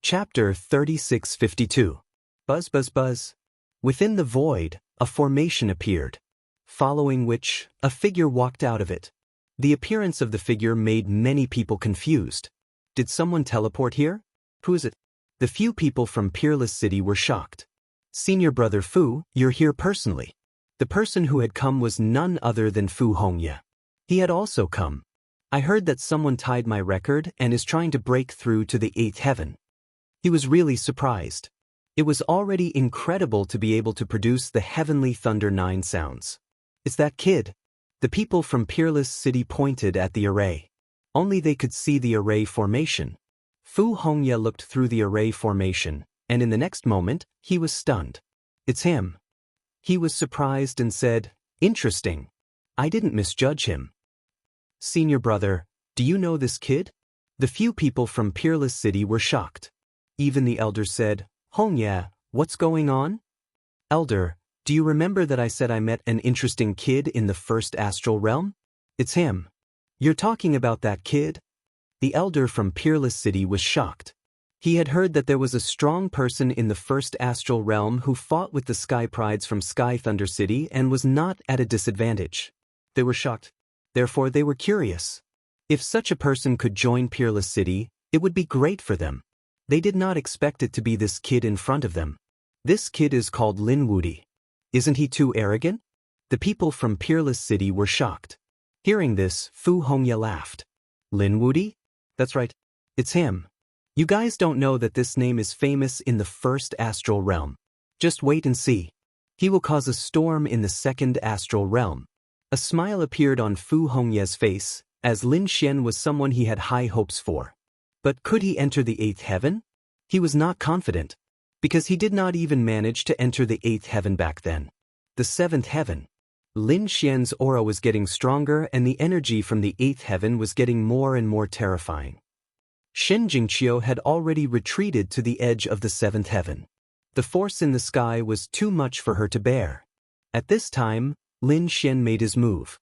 Chapter 3652. Buzz buzz buzz. Within the void, a formation appeared, following which, a figure walked out of it. The appearance of the figure made many people confused. Did someone teleport here? Who is it? The few people from Peerless City were shocked. Senior brother Fu, you're here personally. The person who had come was none other than Fu Hongye. He had also come. I heard that someone tied my record and is trying to break through to the 8th heaven. He was really surprised. It was already incredible to be able to produce the heavenly thunder 9 sounds. It's that kid. The people from Peerless City pointed at the array. Only they could see the array formation. Fu Hongye looked through the array formation, and in the next moment, he was stunned. It's him. He was surprised and said, interesting. I didn't misjudge him. Senior brother, do you know this kid? The few people from Peerless City were shocked. Even the elder said, Hongye, what's going on? Elder, do you remember that I said I met an interesting kid in the first astral realm? It's him. You're talking about that kid? The elder from Peerless City was shocked. He had heard that there was a strong person in the first astral realm who fought with the Sky Prides from Sky Thunder City and was not at a disadvantage. They were shocked. Therefore they were curious. If such a person could join Peerless City, it would be great for them. They did not expect it to be this kid in front of them. This kid is called Lin Wudi. Isn't he too arrogant? The people from Peerless City were shocked. Hearing this, Fu Hongye laughed. Lin Wudi? That's right. It's him. You guys don't know that this name is famous in the first astral realm. Just wait and see. He will cause a storm in the second astral realm. A smile appeared on Fu Hongye's face, as Lin Xian was someone he had high hopes for. But could he enter the 8th heaven? He was not confident, because he did not even manage to enter the 8th heaven back then. The 7th heaven. Lin Xian's aura was getting stronger and the energy from the 8th heaven was getting more and more terrifying. Shen Jingqiu had already retreated to the edge of the 7th heaven. The force in the sky was too much for her to bear. At this time, Lin Xian made his move.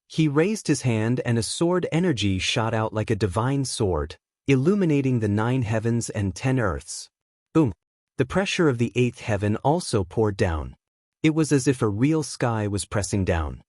He raised his hand and a sword energy shot out like a divine sword, illuminating the 9 heavens and 10 earths. Boom! The pressure of the 8th heaven also poured down. It was as if a real sky was pressing down.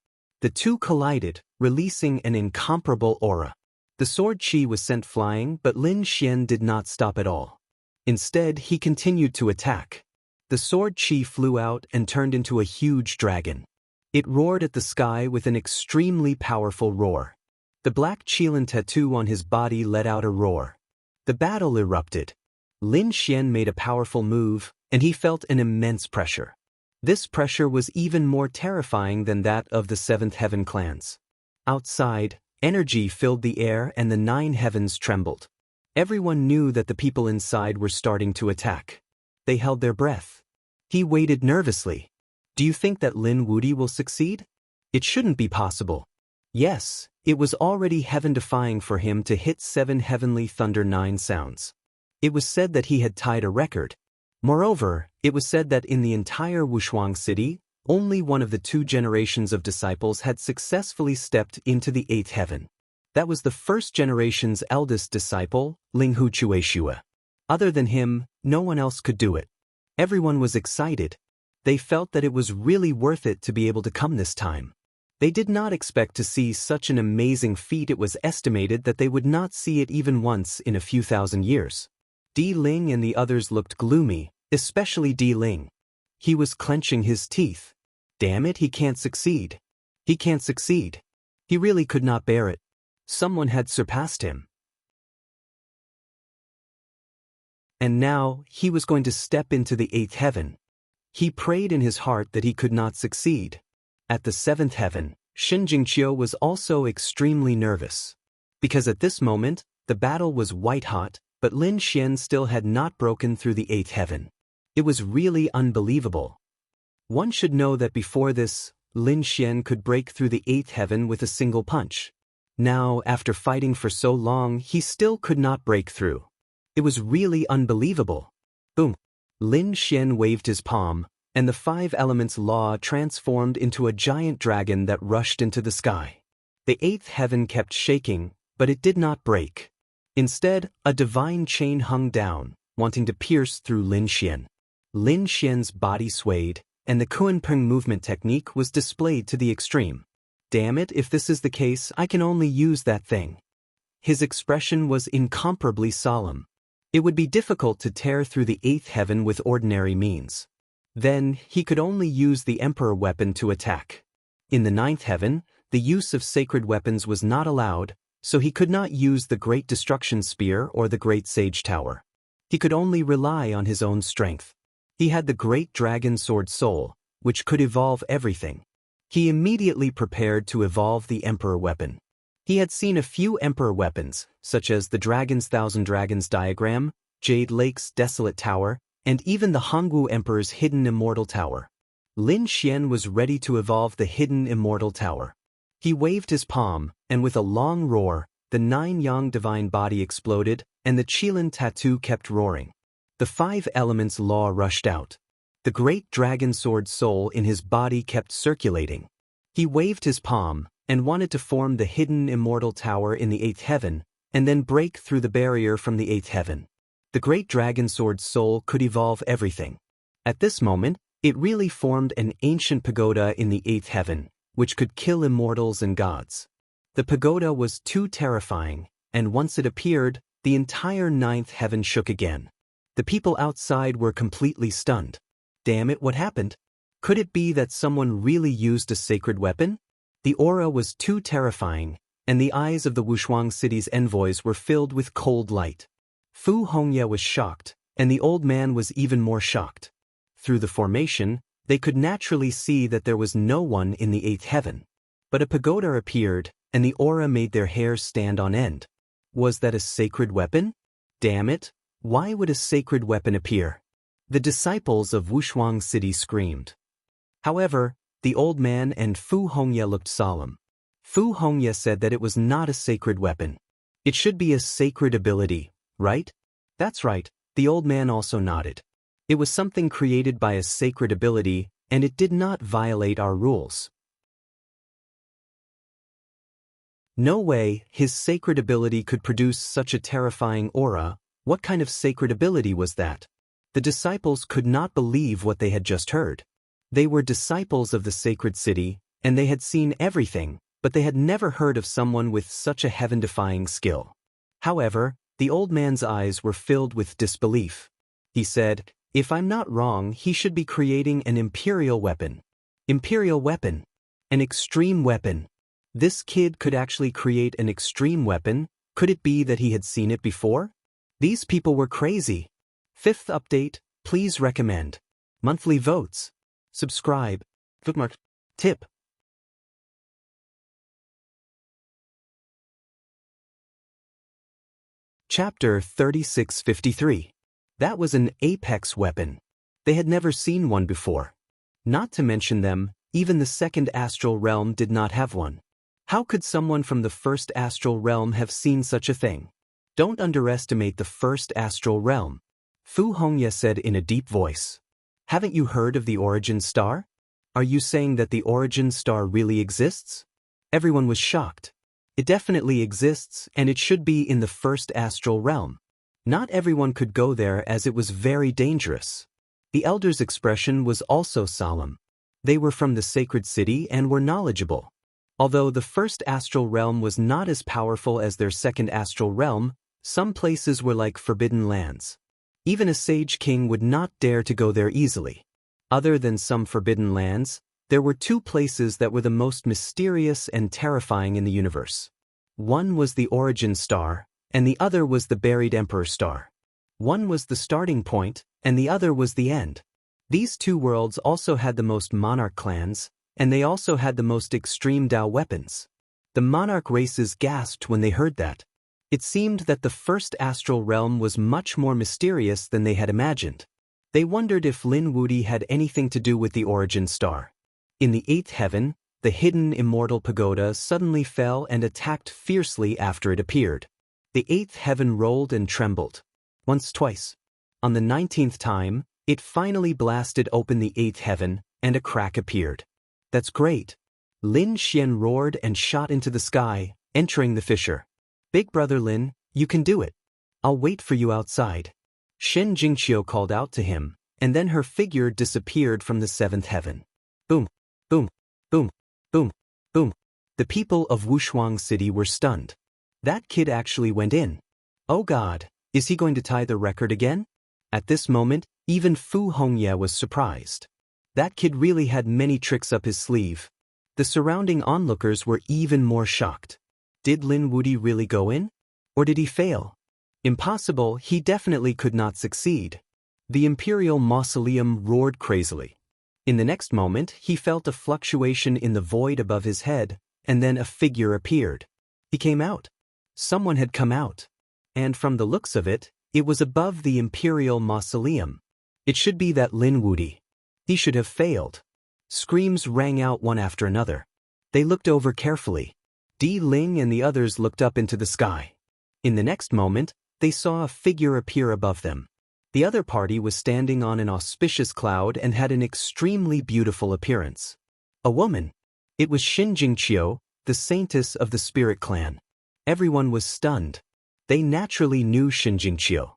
The two collided, releasing an incomparable aura. The sword chi was sent flying, but Lin Xian did not stop at all. Instead, he continued to attack. The sword chi flew out and turned into a huge dragon. It roared at the sky with an extremely powerful roar. The black Qilin tattoo on his body let out a roar. The battle erupted. Lin Xian made a powerful move, and he felt an immense pressure. This pressure was even more terrifying than that of the 7th heaven clans. Outside, energy filled the air and the 9 heavens trembled. Everyone knew that the people inside were starting to attack. They held their breath. He waited nervously. Do you think that Lin Wudi will succeed? It shouldn't be possible. Yes, it was already heaven-defying for him to hit 7 heavenly thunder 9 sounds. It was said that he had tied a record. Moreover, it was said that in the entire Wushuang City, only one of the 2 generations of disciples had successfully stepped into the 8th heaven. That was the first generation's eldest disciple, Linghu Chueshue. Other than him, no one else could do it. Everyone was excited. They felt that it was really worth it to be able to come this time. They did not expect to see such an amazing feat. It was estimated that they would not see it even once in a few thousand years. Di Ling and the others looked gloomy, especially Di Ling. He was clenching his teeth. Damn it, he can't succeed. He can't succeed. He really could not bear it. Someone had surpassed him. And now, he was going to step into the 8th heaven. He prayed in his heart that he could not succeed. At the 7th heaven, Shen Jingqiu was also extremely nervous. Because at this moment, the battle was white-hot, but Lin Xian still had not broken through the 8th heaven. It was really unbelievable. One should know that before this, Lin Xian could break through the 8th heaven with a single punch. Now, after fighting for so long, he still could not break through. It was really unbelievable. Boom. Lin Xian waved his palm, and the 5 elements law transformed into a giant dragon that rushed into the sky. The 8th heaven kept shaking, but it did not break. Instead, a divine chain hung down, wanting to pierce through Lin Xian. Lin Xian's body swayed, and the Kunpeng movement technique was displayed to the extreme. Damn it, if this is the case, I can only use that thing. His expression was incomparably solemn. It would be difficult to tear through the 8th heaven with ordinary means. Then, he could only use the emperor weapon to attack. In the 9th heaven, the use of sacred weapons was not allowed, so he could not use the Great Destruction Spear or the Great Sage Tower. He could only rely on his own strength. He had the Great Dragon Sword Soul, which could evolve everything. He immediately prepared to evolve the emperor weapon. He had seen a few emperor weapons, such as the Dragon's Thousand Dragons diagram, Jade Lake's Desolate Tower, and even the Hongwu Emperor's Hidden Immortal Tower. Lin Xian was ready to evolve the Hidden Immortal Tower. He waved his palm, and with a long roar, the 9 Yang divine body exploded, and the Qilin tattoo kept roaring. The 5 elements law rushed out. The great dragon sword soul in his body kept circulating. He waved his palm, and wanted to form the hidden immortal tower in the 8th heaven, and then break through the barrier from the 8th heaven. The great dragon sword soul could evolve everything. At this moment, it really formed an ancient pagoda in the 8th heaven, which could kill immortals and gods. The pagoda was too terrifying, and once it appeared, the entire 9th heaven shook again. The people outside were completely stunned. Damn it, what happened? Could it be that someone really used a sacred weapon? The aura was too terrifying, and the eyes of the Wushuang city's envoys were filled with cold light. Fu Hongye was shocked, and the old man was even more shocked. Through the formation, they could naturally see that there was no one in the 8th heaven. But a pagoda appeared, and the aura made their hairs stand on end. Was that a sacred weapon? Damn it, why would a sacred weapon appear? The disciples of Wushuang City screamed. However, the old man and Fu Hongye looked solemn. Fu Hongye said that it was not a sacred weapon. It should be a sacred ability, right? That's right, the old man also nodded. It was something created by a sacred ability, and it did not violate our rules. No way, his sacred ability could produce such a terrifying aura. What kind of sacred ability was that? The disciples could not believe what they had just heard. They were disciples of the sacred city, and they had seen everything, but they had never heard of someone with such a heaven-defying skill. However, the old man's eyes were filled with disbelief. He said, "If I'm not wrong, he should be creating an imperial weapon." Imperial weapon? An extreme weapon? This kid could actually create an extreme weapon. Could it be that he had seen it before? These people were crazy. 5th update, please recommend. Monthly votes. Subscribe. Bookmark. Tip. Chapter 3653. That was an apex weapon. They had never seen one before. Not to mention them, even the 2nd astral realm did not have one. How could someone from the 1st astral realm have seen such a thing? Don't underestimate the 1st astral realm. Fu Hongye said in a deep voice. Haven't you heard of the origin star? Are you saying that the origin star really exists? Everyone was shocked. It definitely exists, and it should be in the 1st astral realm. Not everyone could go there as it was very dangerous. The elders' expression was also solemn. They were from the sacred city and were knowledgeable. Although the first astral realm was not as powerful as their second astral realm, some places were like forbidden lands. Even a sage king would not dare to go there easily. Other than some forbidden lands, there were two places that were the most mysterious and terrifying in the universe. One was the origin star, and the other was the buried emperor star. One was the starting point, and the other was the end. These two worlds also had the most monarch clans, and they also had the most extreme Dao weapons. The monarch races gasped when they heard that. It seemed that the first astral realm was much more mysterious than they had imagined. They wondered if Lin Wudi had anything to do with the origin star. In the eighth heaven, the hidden immortal pagoda suddenly fell and attacked fiercely after it appeared. The eighth heaven rolled and trembled. Once, twice. On the 19th time, it finally blasted open the eighth heaven, and a crack appeared. That's great. Lin Xian roared and shot into the sky, entering the fissure. Big brother Lin, you can do it. I'll wait for you outside. Shen Jingqiu called out to him, and then her figure disappeared from the seventh heaven. Boom, boom, boom, boom, boom. The people of Wushuang City were stunned. That kid actually went in. Oh God, is he going to tie the record again? At this moment, even Fu Hongye was surprised. That kid really had many tricks up his sleeve. The surrounding onlookers were even more shocked. Did Lin Wudi really go in? Or did he fail? Impossible, he definitely could not succeed. The imperial mausoleum roared crazily. In the next moment, he felt a fluctuation in the void above his head, and then a figure appeared. He came out. Someone had come out. And from the looks of it, it was above the imperial mausoleum. It should be that Lin Wudi. He should have failed. Screams rang out one after another. They looked over carefully. Di Ling and the others looked up into the sky. In the next moment, they saw a figure appear above them. The other party was standing on an auspicious cloud and had an extremely beautiful appearance. A woman. It was Shin Jingqiu, the saintess of the spirit clan. Everyone was stunned. They naturally knew Shin Jingqiu.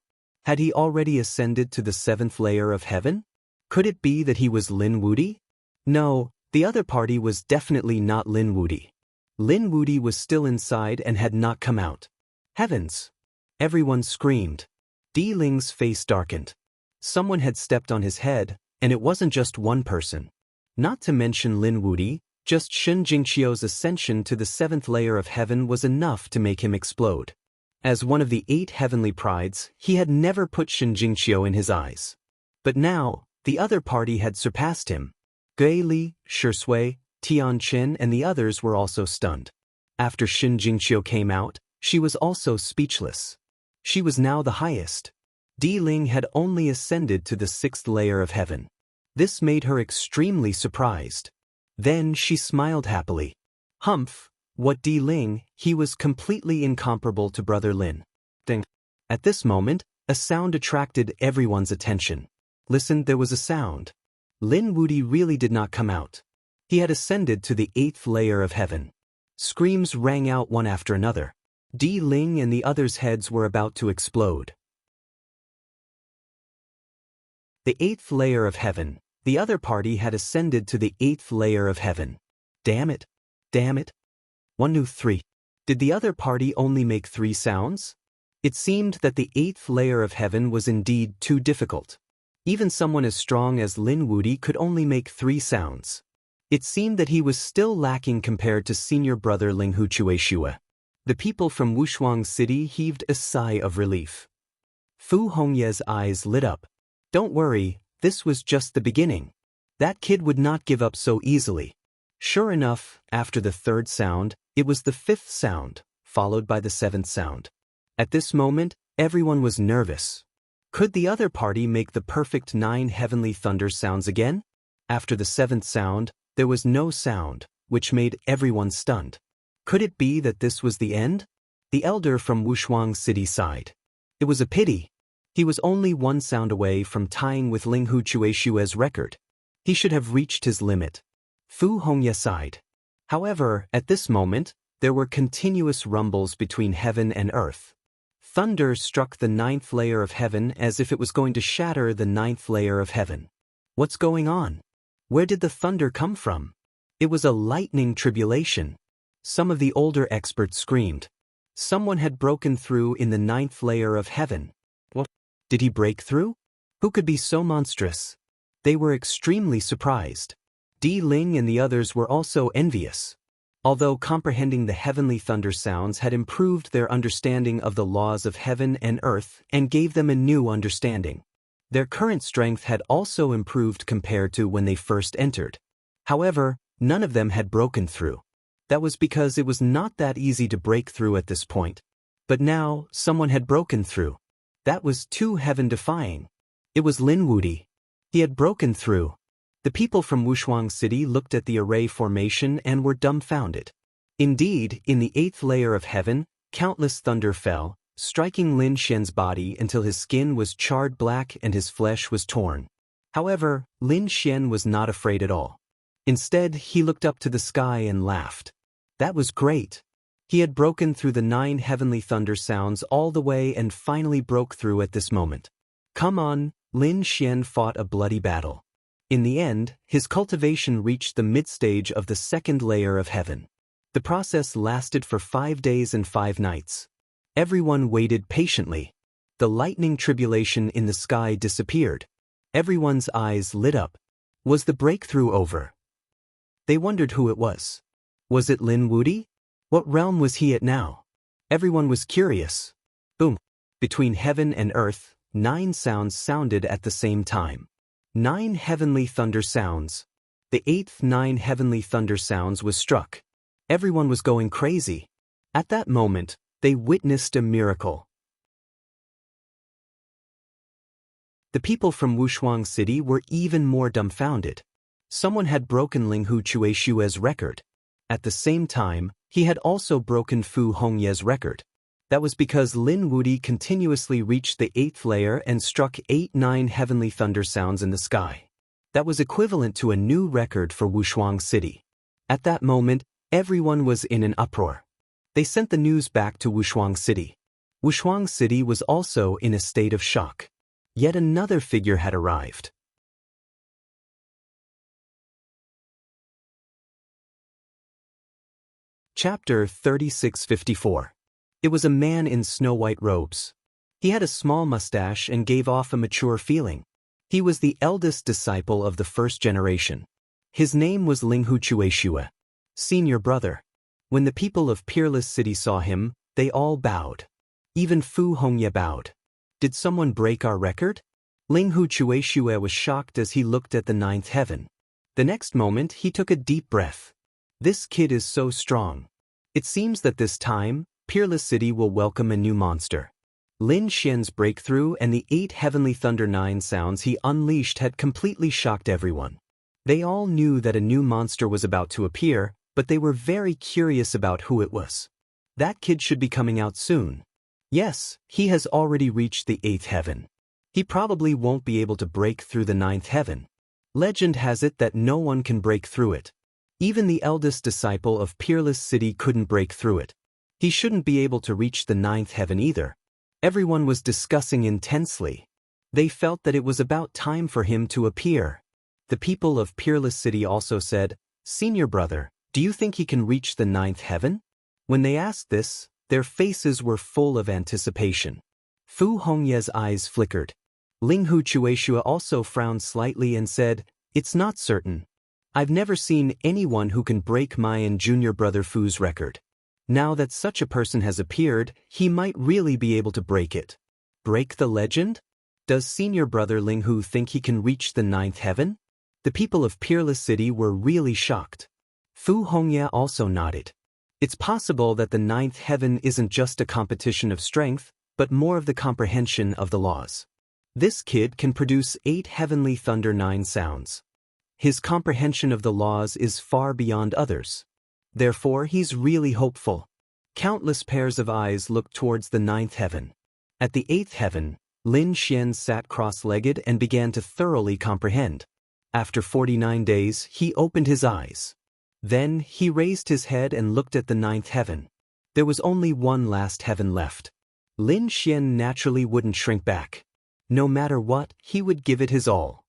Had he already ascended to the seventh layer of heaven? Could it be that he was Lin Wudi? No, the other party was definitely not Lin Wudi. Lin Wudi was still inside and had not come out. Heavens! Everyone screamed. Di Ling's face darkened. Someone had stepped on his head, and it wasn't just one person. Not to mention Lin Wudi, just Shin Jingqiu's ascension to the seventh layer of heaven was enough to make him explode. As one of the 8 heavenly prides, he had never put Shin Jingqiu in his eyes. But now, the other party had surpassed him. Gui Li, Shi Sui, Tian Qin and the others were also stunned. After Shin Jingqiu came out, she was also speechless. She was now the highest. Di Ling had only ascended to the 6th layer of heaven. This made her extremely surprised. Then she smiled happily. Humph! What Di Ling, he was completely incomparable to Brother Lin. Ding. At this moment, a sound attracted everyone's attention. Listen, there was a sound. Lin Wudi really did not come out. He had ascended to the 8th layer of heaven. Screams rang out one after another. Di Ling and the others' heads were about to explode. The 8th layer of heaven. The other party had ascended to the 8th layer of heaven. Damn it. Damn it. 1, 2, 3. Did the other party only make 3 sounds? It seemed that the 8th layer of heaven was indeed too difficult. Even someone as strong as Lin Wudi could only make 3 sounds. It seemed that he was still lacking compared to senior brother Ling Hu Shue. The people from Wushuang City heaved a sigh of relief. Fu Hongye's eyes lit up. Don't worry, this was just the beginning. That kid would not give up so easily. Sure enough, after the 3rd sound, it was the 5th sound, followed by the 7th sound. At this moment, everyone was nervous. Could the other party make the perfect 9 heavenly thunder sounds again? After the 7th sound, there was no sound, which made everyone stunned. Could it be that this was the end? The elder from Wushuang City sighed. It was a pity. He was only 1 sound away from tying with Ling Hu Shue's record. He should have reached his limit. Fu Hongye sighed. However, at this moment, there were continuous rumbles between heaven and earth. Thunder struck the ninth layer of heaven as if it was going to shatter the ninth layer of heaven. What's going on? Where did the thunder come from? It was a lightning tribulation. Some of the older experts screamed. Someone had broken through in the ninth layer of heaven. What? Did he break through? Who could be so monstrous? They were extremely surprised. Di Ling and the others were also envious. Although comprehending the heavenly thunder sounds had improved their understanding of the laws of heaven and earth and gave them a new understanding. Their current strength had also improved compared to when they first entered. However, none of them had broken through. That was because it was not that easy to break through at this point. But now, someone had broken through. That was too heaven-defying. It was Lin Wudi. He had broken through. The people from Wushuang City looked at the array formation and were dumbfounded. Indeed, in the eighth layer of heaven, countless thunder fell, striking Lin Xian's body until his skin was charred black and his flesh was torn. However, Lin Xian was not afraid at all. Instead, he looked up to the sky and laughed. That was great. He had broken through the 9 heavenly thunder sounds all the way and finally broke through at this moment. Come on, Lin Xian fought a bloody battle. In the end, his cultivation reached the mid-stage of the second layer of heaven. The process lasted for 5 days and 5 nights. Everyone waited patiently. The lightning tribulation in the sky disappeared. Everyone's eyes lit up. Was the breakthrough over? They wondered who it was. Was it Lin Wudi? What realm was he at now? Everyone was curious. Boom! Between heaven and earth, 9 sounds sounded at the same time. 9 heavenly thunder sounds. The 8th 9 heavenly thunder sounds was struck. Everyone was going crazy. At that moment, they witnessed a miracle. The people from Wushuang City were even more dumbfounded. Someone had broken Linghu Chueshue's record. At the same time, he had also broken Fu Hongye's record. That was because Lin Wudi continuously reached the 8th layer and struck 8-9 heavenly thunder sounds in the sky. That was equivalent to a new record for Wushuang City. At that moment, everyone was in an uproar. They sent the news back to Wushuang City. Wushuang City was also in a state of shock. Yet another figure had arrived. Chapter 3654. It was a man in snow-white robes. He had a small mustache and gave off a mature feeling. He was the eldest disciple of the first generation. His name was Linghu Chueshue, senior brother. When the people of Peerless City saw him, they all bowed. Even Fu Hongye bowed. Did someone break our record? Linghu Chueshue was shocked as he looked at the 9th heaven. The next moment, he took a deep breath. This kid is so strong. It seems that this time, Peerless City will welcome a new monster. Lin Xian's breakthrough and the 8 heavenly thunder 9 sounds he unleashed had completely shocked everyone. They all knew that a new monster was about to appear, but they were very curious about who it was. That kid should be coming out soon. Yes, he has already reached the 8th heaven. He probably won't be able to break through the 9th heaven. Legend has it that no one can break through it. Even the eldest disciple of Peerless City couldn't break through it. He shouldn't be able to reach the 9th heaven either. Everyone was discussing intensely. They felt that it was about time for him to appear. The people of Peerless City also said, "Senior brother, do you think he can reach the 9th heaven?" When they asked this, their faces were full of anticipation. Fu Hongye's eyes flickered. Linghu Chueshue also frowned slightly and said, "It's not certain. I've never seen anyone who can break my and junior brother Fu's record. Now that such a person has appeared, he might really be able to break it." Break the legend? Does senior brother Linghu think he can reach the 9th heaven? The people of Peerless City were really shocked. Fu Hongye also nodded. It's possible that the 9th heaven isn't just a competition of strength, but more of the comprehension of the laws. This kid can produce 8 heavenly thunder 9 sounds. His comprehension of the laws is far beyond others. Therefore, he's really hopeful. Countless pairs of eyes looked towards the 9th heaven. At the 8th heaven, Lin Xian sat cross-legged and began to thoroughly comprehend. After 49 days, he opened his eyes. Then, he raised his head and looked at the 9th heaven. There was only one last heaven left. Lin Xian naturally wouldn't shrink back. No matter what, he would give it his all.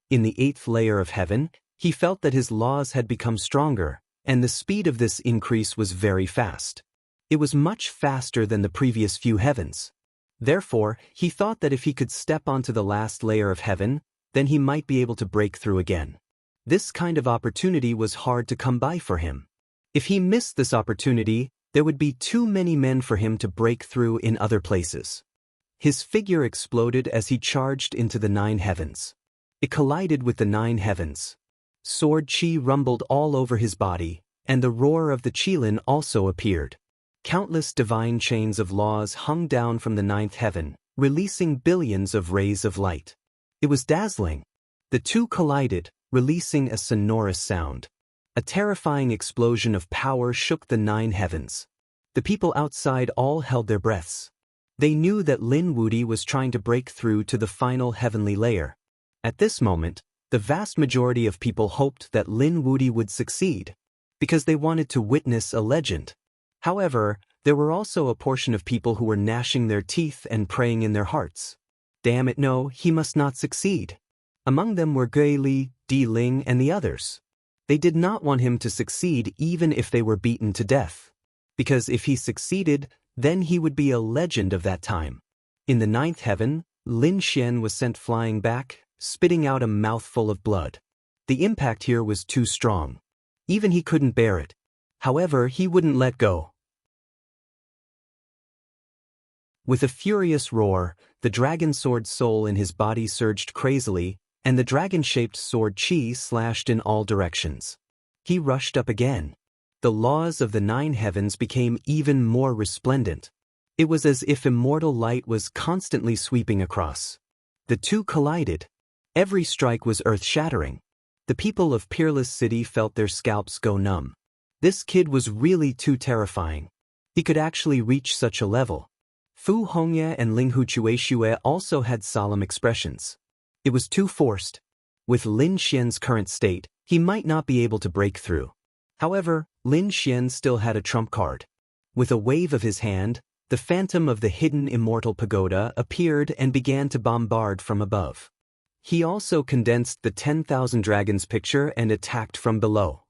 In the 8th layer of heaven, he felt that his laws had become stronger, and the speed of this increase was very fast. It was much faster than the previous few heavens. Therefore, he thought that if he could step onto the last layer of heaven, then he might be able to break through again. This kind of opportunity was hard to come by for him. If he missed this opportunity, there would be too many men for him to break through in other places. His figure exploded as he charged into the 9 heavens. It collided with the 9 heavens. Sword chi rumbled all over his body, and the roar of the Qilin also appeared. Countless divine chains of laws hung down from the 9th heaven, releasing billions of rays of light. It was dazzling. The two collided, releasing a sonorous sound. A terrifying explosion of power shook the 9 heavens. The people outside all held their breaths. They knew that Lin Wudi was trying to break through to the final heavenly layer. At this moment, the vast majority of people hoped that Lin Wudi would succeed, because they wanted to witness a legend. However, there were also a portion of people who were gnashing their teeth and praying in their hearts. Damn it, no, he must not succeed. Among them were Gui Li, Di Ling, and the others. They did not want him to succeed even if they were beaten to death. Because if he succeeded, then he would be a legend of that time. In the 9th heaven, Lin Xian was sent flying back, spitting out a mouthful of blood. The impact here was too strong. Even he couldn't bear it. However, he wouldn't let go. With a furious roar, the dragon sword soul in his body surged crazily, and the dragon-shaped sword chi slashed in all directions. He rushed up again. The laws of the 9 heavens became even more resplendent. It was as if immortal light was constantly sweeping across. The two collided. Every strike was earth-shattering. The people of Peerless City felt their scalps go numb. This kid was really too terrifying. He could actually reach such a level. Fu Hongye and Ling Huchueshue also had solemn expressions. It was too forced. With Lin Xian's current state, he might not be able to break through. However, Lin Xian still had a trump card. With a wave of his hand, the phantom of the hidden immortal pagoda appeared and began to bombard from above. He also condensed the 10,000 dragons picture and attacked from below.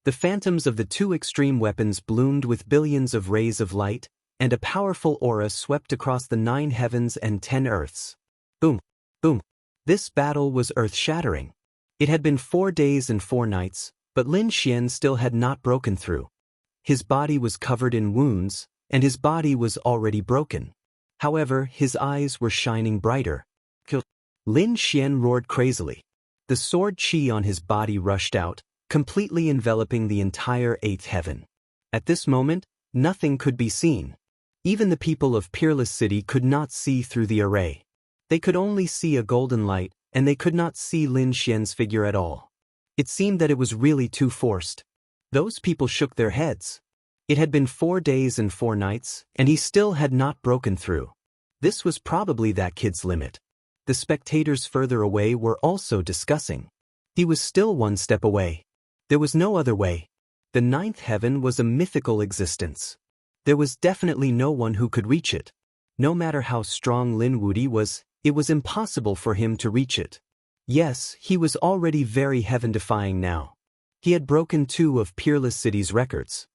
The phantoms of the two extreme weapons bloomed with billions of rays of light, and a powerful aura swept across the 9 heavens and 10 earths. Boom! Boom! This battle was earth-shattering. It had been 4 days and 4 nights, but Lin Xian still had not broken through. His body was covered in wounds, and his body was already broken. However, his eyes were shining brighter. Lin Xian roared crazily. The sword chi on his body rushed out, completely enveloping the entire 8th heaven. At this moment, nothing could be seen. Even the people of Peerless City could not see through the array. They could only see a golden light, and they could not see Lin Xian's figure at all. It seemed that it was really too forced. Those people shook their heads. It had been 4 days and 4 nights, and he still had not broken through. This was probably that kid's limit. The spectators further away were also discussing. He was still 1 step away. There was no other way. The 9th heaven was a mythical existence. There was definitely no one who could reach it. No matter how strong Lin Wudi was, it was impossible for him to reach it. Yes, he was already very heaven-defying now. He had broken 2 of Peerless City's records.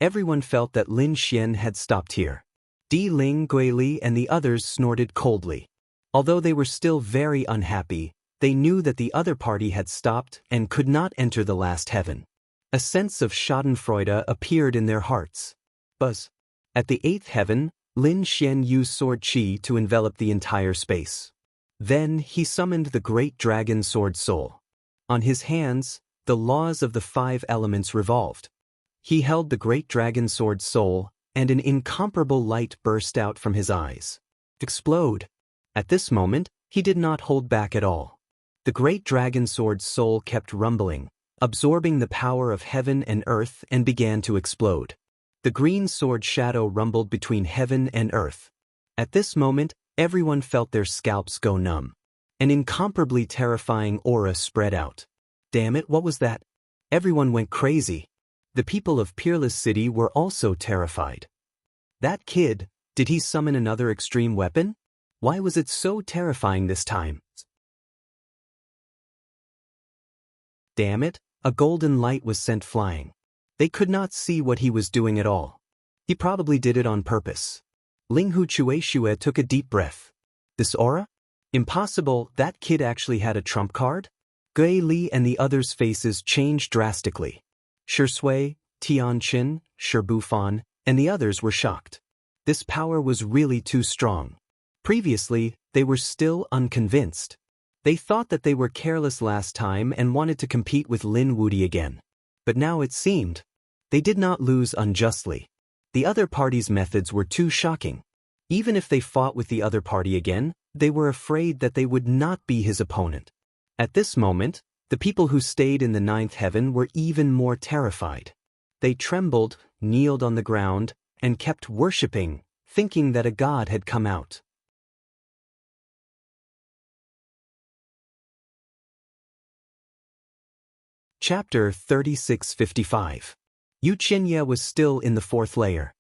Everyone felt that Lin Xian had stopped here. Di Ling, Gui Li, and the others snorted coldly. Although they were still very unhappy, they knew that the other party had stopped and could not enter the last heaven. A sense of schadenfreude appeared in their hearts. Buzz. At the 8th heaven, Lin Xian used sword chi to envelop the entire space. Then he summoned the great dragon sword soul. On his hands, the laws of the 5 elements revolved. He held the great dragon sword soul, and an incomparable light burst out from his eyes. Explode! At this moment, he did not hold back at all. The great dragon sword soul kept rumbling, absorbing the power of heaven and earth, and began to explode. The green sword shadow rumbled between heaven and earth. At this moment, everyone felt their scalps go numb. An incomparably terrifying aura spread out. Damn it, what was that? Everyone went crazy. The people of Peerless City were also terrified. That kid, Did he summon another extreme weapon? Why was it so terrifying this time? Damn it, a golden light was sent flying. They could not see what he was doing at all. He probably did it on purpose. Ling Hu Chueshue took a deep breath. This aura? Impossible, that kid actually had a trump card? Gui Li and the others' faces changed drastically. Shi Sui, Tian Qin, Shi Bufan, and the others were shocked. This power was really too strong. Previously, they were still unconvinced. They thought that they were careless last time and wanted to compete with Lin Wudi again. But now it seemed they did not lose unjustly. The other party's methods were too shocking. Even if they fought with the other party again, they were afraid that they would not be his opponent. At this moment, the people who stayed in the ninth heaven were even more terrified. They trembled, kneeled on the ground, and kept worshipping, thinking that a god had come out. Chapter 3655. Yu Qianye was still in the fourth layer.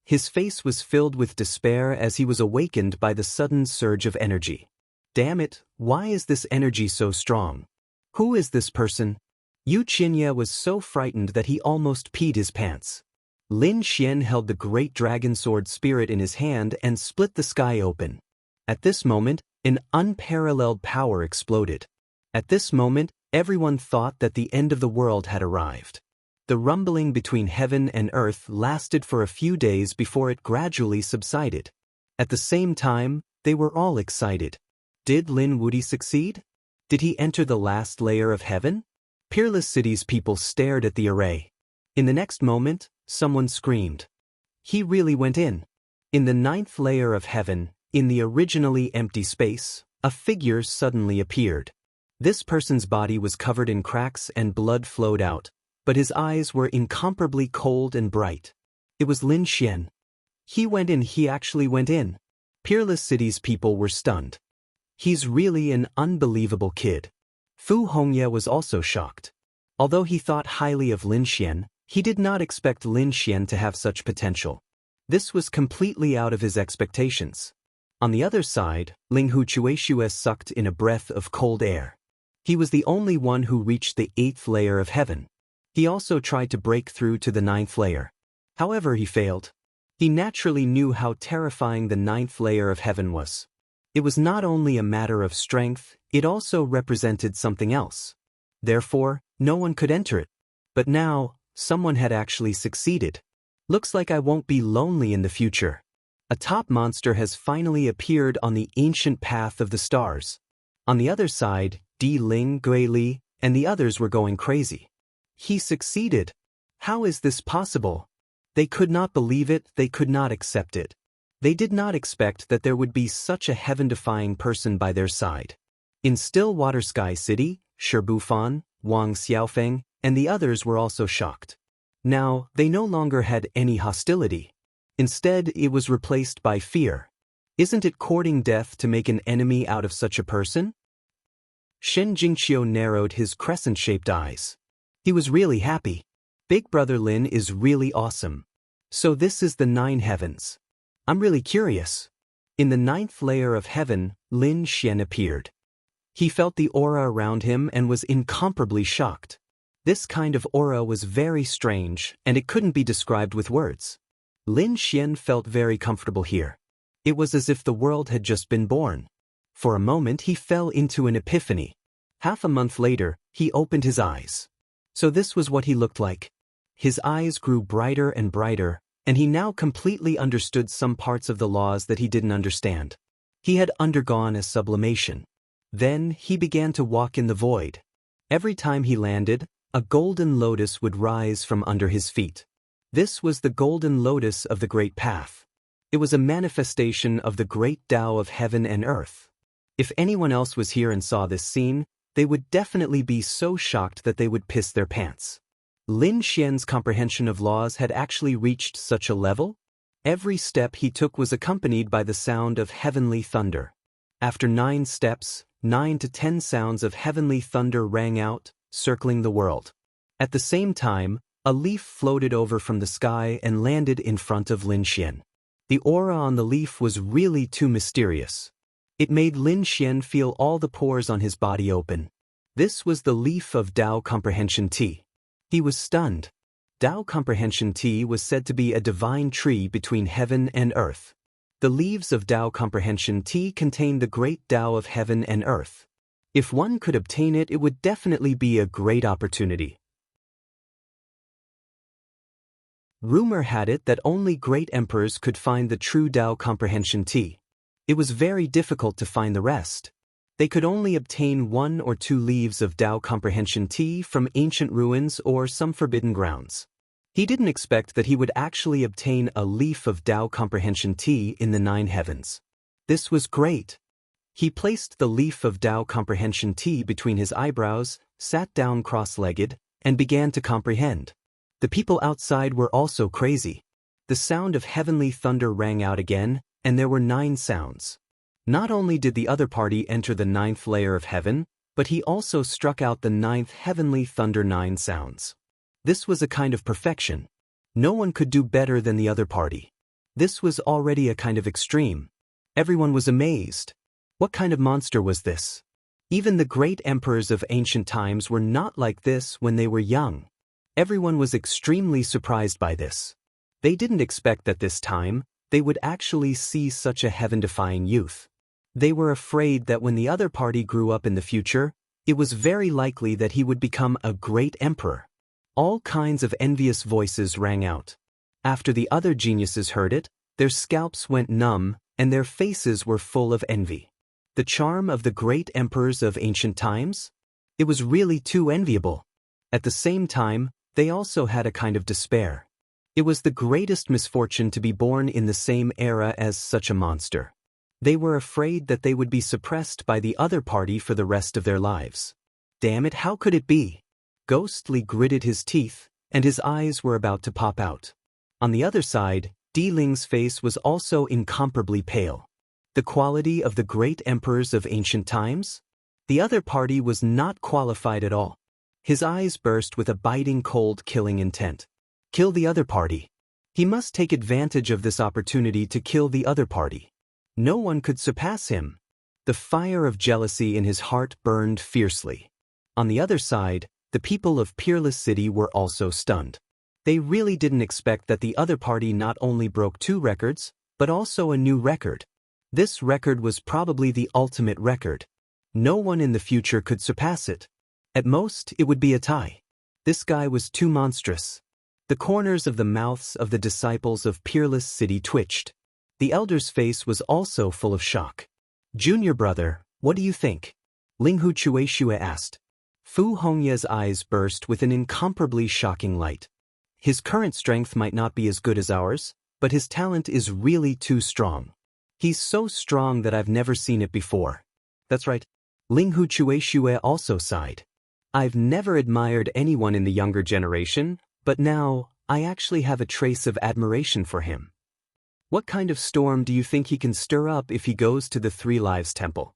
His face was filled with despair as he was awakened by the sudden surge of energy. Damn it, why is this energy so strong? Who is this person? Yu Qianye was so frightened that he almost peed his pants. Lin Xian held the great dragon sword spirit in his hand and split the sky open. At this moment, an unparalleled power exploded. At this moment, everyone thought that the end of the world had arrived. The rumbling between heaven and earth lasted for a few days before it gradually subsided. At the same time, they were all excited. Did Lin Wudi succeed? Did he enter the last layer of heaven? Peerless City's people stared at the array. In the next moment, someone screamed. He really went in. In the ninth layer of heaven, in the originally empty space, a figure suddenly appeared. This person's body was covered in cracks and blood flowed out, but his eyes were incomparably cold and bright. It was Lin Xian. He went in, he actually went in. Peerless City's people were stunned. He's really an unbelievable kid. Fu Hongye was also shocked. Although he thought highly of Lin Xian, he did not expect Lin Xian to have such potential. This was completely out of his expectations. On the other side, Ling Hu Chueshue sucked in a breath of cold air. He was the only one who reached the 8th layer of heaven. He also tried to break through to the 9th layer. However, he failed. He naturally knew how terrifying the 9th layer of heaven was. It was not only a matter of strength, it also represented something else. Therefore, no one could enter it. But now, someone had actually succeeded. Looks like I won't be lonely in the future. A top monster has finally appeared on the ancient path of the stars. On the other side, Di Ling, Gui Li, and the others were going crazy. He succeeded. How is this possible? They could not believe it, they could not accept it. They did not expect that there would be such a heaven-defying person by their side. In Stillwater Sky City, Shi Bufan, Wang Xiaofeng, and the others were also shocked. Now, they no longer had any hostility. Instead, it was replaced by fear. Isn't it courting death to make an enemy out of such a person? Shen Jingqiu narrowed his crescent-shaped eyes. He was really happy. Big Brother Lin is really awesome. So this is the 9 heavens. I'm really curious. In the 9th layer of heaven, Lin Xian appeared. He felt the aura around him and was incomparably shocked. This kind of aura was very strange, and it couldn't be described with words. Lin Xian felt very comfortable here. It was as if the world had just been born. For a moment he fell into an epiphany. Half a month later, he opened his eyes. So this was what he looked like. His eyes grew brighter and brighter, and he now completely understood some parts of the laws that he didn't understand. He had undergone a sublimation. Then he began to walk in the void. Every time he landed, a golden lotus would rise from under his feet. This was the golden lotus of the Great Path. It was a manifestation of the great Tao of heaven and earth. If anyone else was here and saw this scene, they would definitely be so shocked that they would piss their pants. Lin Xian's comprehension of laws had actually reached such a level. Every step he took was accompanied by the sound of heavenly thunder. After 9 steps, 9 to 10 sounds of heavenly thunder rang out, circling the world. At the same time, a leaf floated over from the sky and landed in front of Lin Xian. The aura on the leaf was really too mysterious. It made Lin Xian feel all the pores on his body open. This was the leaf of Tao Comprehension Tea. He was stunned. Tao Comprehension Tea was said to be a divine tree between heaven and earth. The leaves of Tao Comprehension Tea contain the great Tao of heaven and earth. If one could obtain it, it would definitely be a great opportunity. Rumor had it that only great emperors could find the true Tao Comprehension Tea. It was very difficult to find the rest. They could only obtain 1 or 2 leaves of Tao Comprehension Tea from ancient ruins or some forbidden grounds. He didn't expect that he would actually obtain a leaf of Tao Comprehension Tea in the 9 heavens. This was great. He placed the leaf of Tao Comprehension Tea between his eyebrows, sat down cross-legged, and began to comprehend. The people outside were also crazy. The sound of heavenly thunder rang out again, and there were 9 sounds. Not only did the other party enter the 9th layer of heaven, but he also struck out the 9th heavenly thunder 9 sounds. This was a kind of perfection. No one could do better than the other party. This was already a kind of extreme. Everyone was amazed. What kind of monster was this? Even the great emperors of ancient times were not like this when they were young. Everyone was extremely surprised by this. They didn't expect that this time, they would actually see such a heaven-defying youth. They were afraid that when the other party grew up in the future, it was very likely that he would become a great emperor. All kinds of envious voices rang out. After the other geniuses heard it, their scalps went numb and their faces were full of envy. The charm of the great emperors of ancient times? It was really too enviable. At the same time, they also had a kind of despair. It was the greatest misfortune to be born in the same era as such a monster. They were afraid that they would be suppressed by the other party for the rest of their lives. Damn it, how could it be? Ghostly gritted his teeth, and his eyes were about to pop out. On the other side, Di Ling's face was also incomparably pale. The quality of the great emperors of ancient times? The other party was not qualified at all. His eyes burst with a biting cold killing intent. Kill the other party. He must take advantage of this opportunity to kill the other party. No one could surpass him. The fire of jealousy in his heart burned fiercely. On the other side, the people of Peerless City were also stunned. They really didn't expect that the other party not only broke 2 records, but also a new record. This record was probably the ultimate record. No one in the future could surpass it. At most, it would be a tie. This guy was too monstrous. The corners of the mouths of the disciples of Peerless City twitched. The elder's face was also full of shock. Junior brother, what do you think? Linghu Chueshue asked. Fu Hongye's eyes burst with an incomparably shocking light. His current strength might not be as good as ours, but his talent is really too strong. He's so strong that I've never seen it before. That's right. Linghu Chueshue also sighed. I've never admired anyone in the younger generation, but now, I actually have a trace of admiration for him. What kind of storm do you think he can stir up if he goes to the 3 Lives Temple?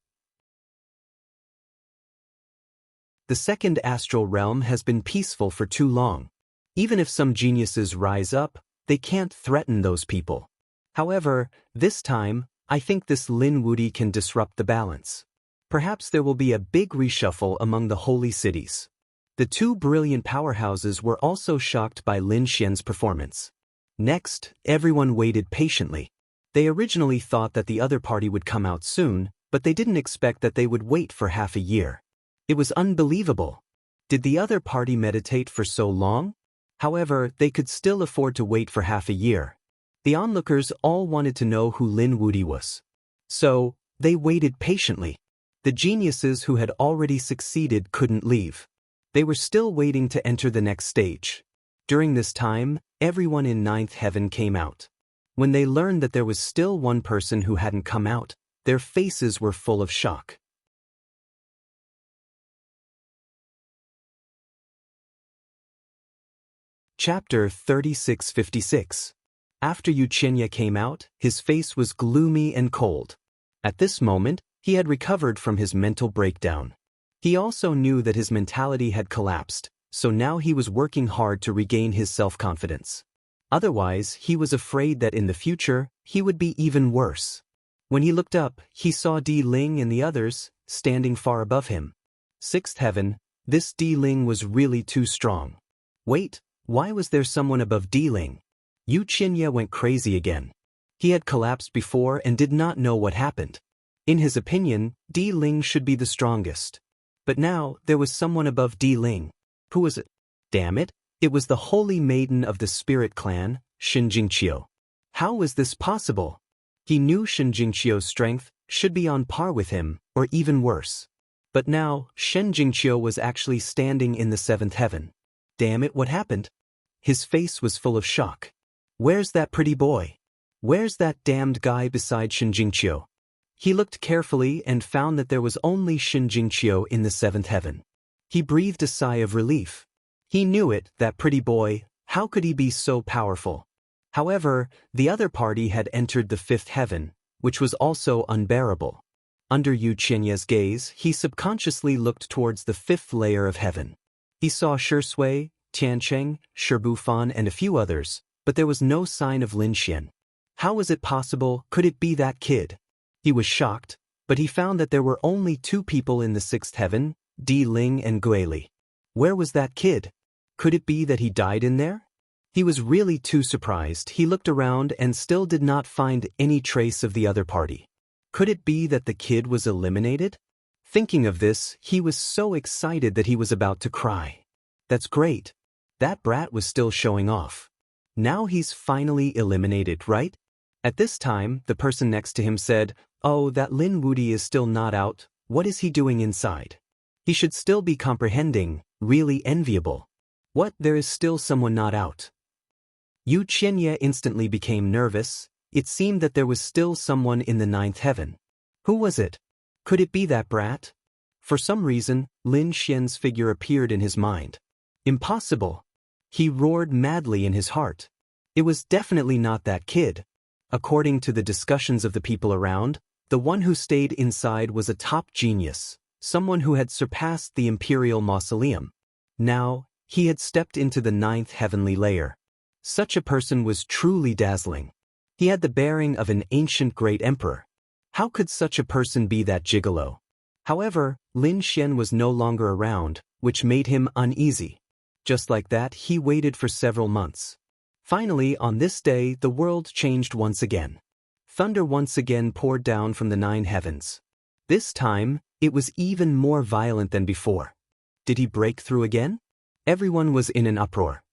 The second astral realm has been peaceful for too long. Even if some geniuses rise up, they can't threaten those people. However, this time, I think this Lin Wudi can disrupt the balance. Perhaps there will be a big reshuffle among the holy cities. The 2 brilliant powerhouses were also shocked by Lin Xian's performance. Next, everyone waited patiently. They originally thought that the other party would come out soon, but they didn't expect that they would wait for half a year. It was unbelievable. Did the other party meditate for so long? However, they could still afford to wait for half a year. The onlookers all wanted to know who Lin Wudi was. So, they waited patiently. The geniuses who had already succeeded couldn't leave. They were still waiting to enter the next stage. During this time, everyone in 9th heaven came out. When they learned that there was still one person who hadn't come out, their faces were full of shock. Chapter 3656. After Yu Qinya came out, his face was gloomy and cold. At this moment, he had recovered from his mental breakdown. He also knew that his mentality had collapsed, so now he was working hard to regain his self-confidence. Otherwise, he was afraid that in the future, he would be even worse. When he looked up, he saw Di Ling and the others, standing far above him. Sixth heaven, this Di Ling was really too strong. Wait, why was there someone above Di Ling? Yu Qianye went crazy again. He had collapsed before and did not know what happened. In his opinion, Di Ling should be the strongest. But now, there was someone above Di Ling. Who was it? Damn it, it was the holy maiden of the spirit clan, Shen Jingqiu. How was this possible? He knew Shen Jingqiu's strength should be on par with him, or even worse. But now, Shen Jingqiu was actually standing in the seventh heaven. Damn it, what happened? His face was full of shock. Where's that pretty boy? Where's that damned guy beside Shen Jingqiu? He looked carefully and found that there was only Shen Jingqiu in the seventh heaven. He breathed a sigh of relief. He knew it, that pretty boy, how could he be so powerful? However, the other party had entered the fifth heaven, which was also unbearable. Under Yu Qianye's gaze, he subconsciously looked towards the fifth layer of heaven. He saw Shui, Tiancheng, Bufan and a few others, but there was no sign of Lin Xian. How was it possible? Could it be that kid? He was shocked, but he found that there were only two people in the sixth heaven, Di Ling and Guili. Where was that kid? Could it be that he died in there? He was really too surprised. He looked around and still did not find any trace of the other party. Could it be that the kid was eliminated? Thinking of this, he was so excited that he was about to cry. That's great. That brat was still showing off. Now he's finally eliminated, right? At this time, the person next to him said, "Oh, that Lin Wudi is still not out. What is he doing inside? He should still be comprehending, really enviable. What, there is still someone not out?" Yu Qianye instantly became nervous. It seemed that there was still someone in the ninth heaven. Who was it? Could it be that brat? For some reason, Lin Xian's figure appeared in his mind. Impossible. He roared madly in his heart. It was definitely not that kid. According to the discussions of the people around, the one who stayed inside was a top genius, someone who had surpassed the imperial mausoleum. Now, he had stepped into the ninth heavenly layer. Such a person was truly dazzling. He had the bearing of an ancient great emperor. How could such a person be that gigolo? However, Lin Xian was no longer around, which made him uneasy. Just like that, he waited for several months. Finally, on this day, the world changed once again. Thunder once again poured down from the nine heavens. This time, it was even more violent than before. Did he break through again? Everyone was in an uproar.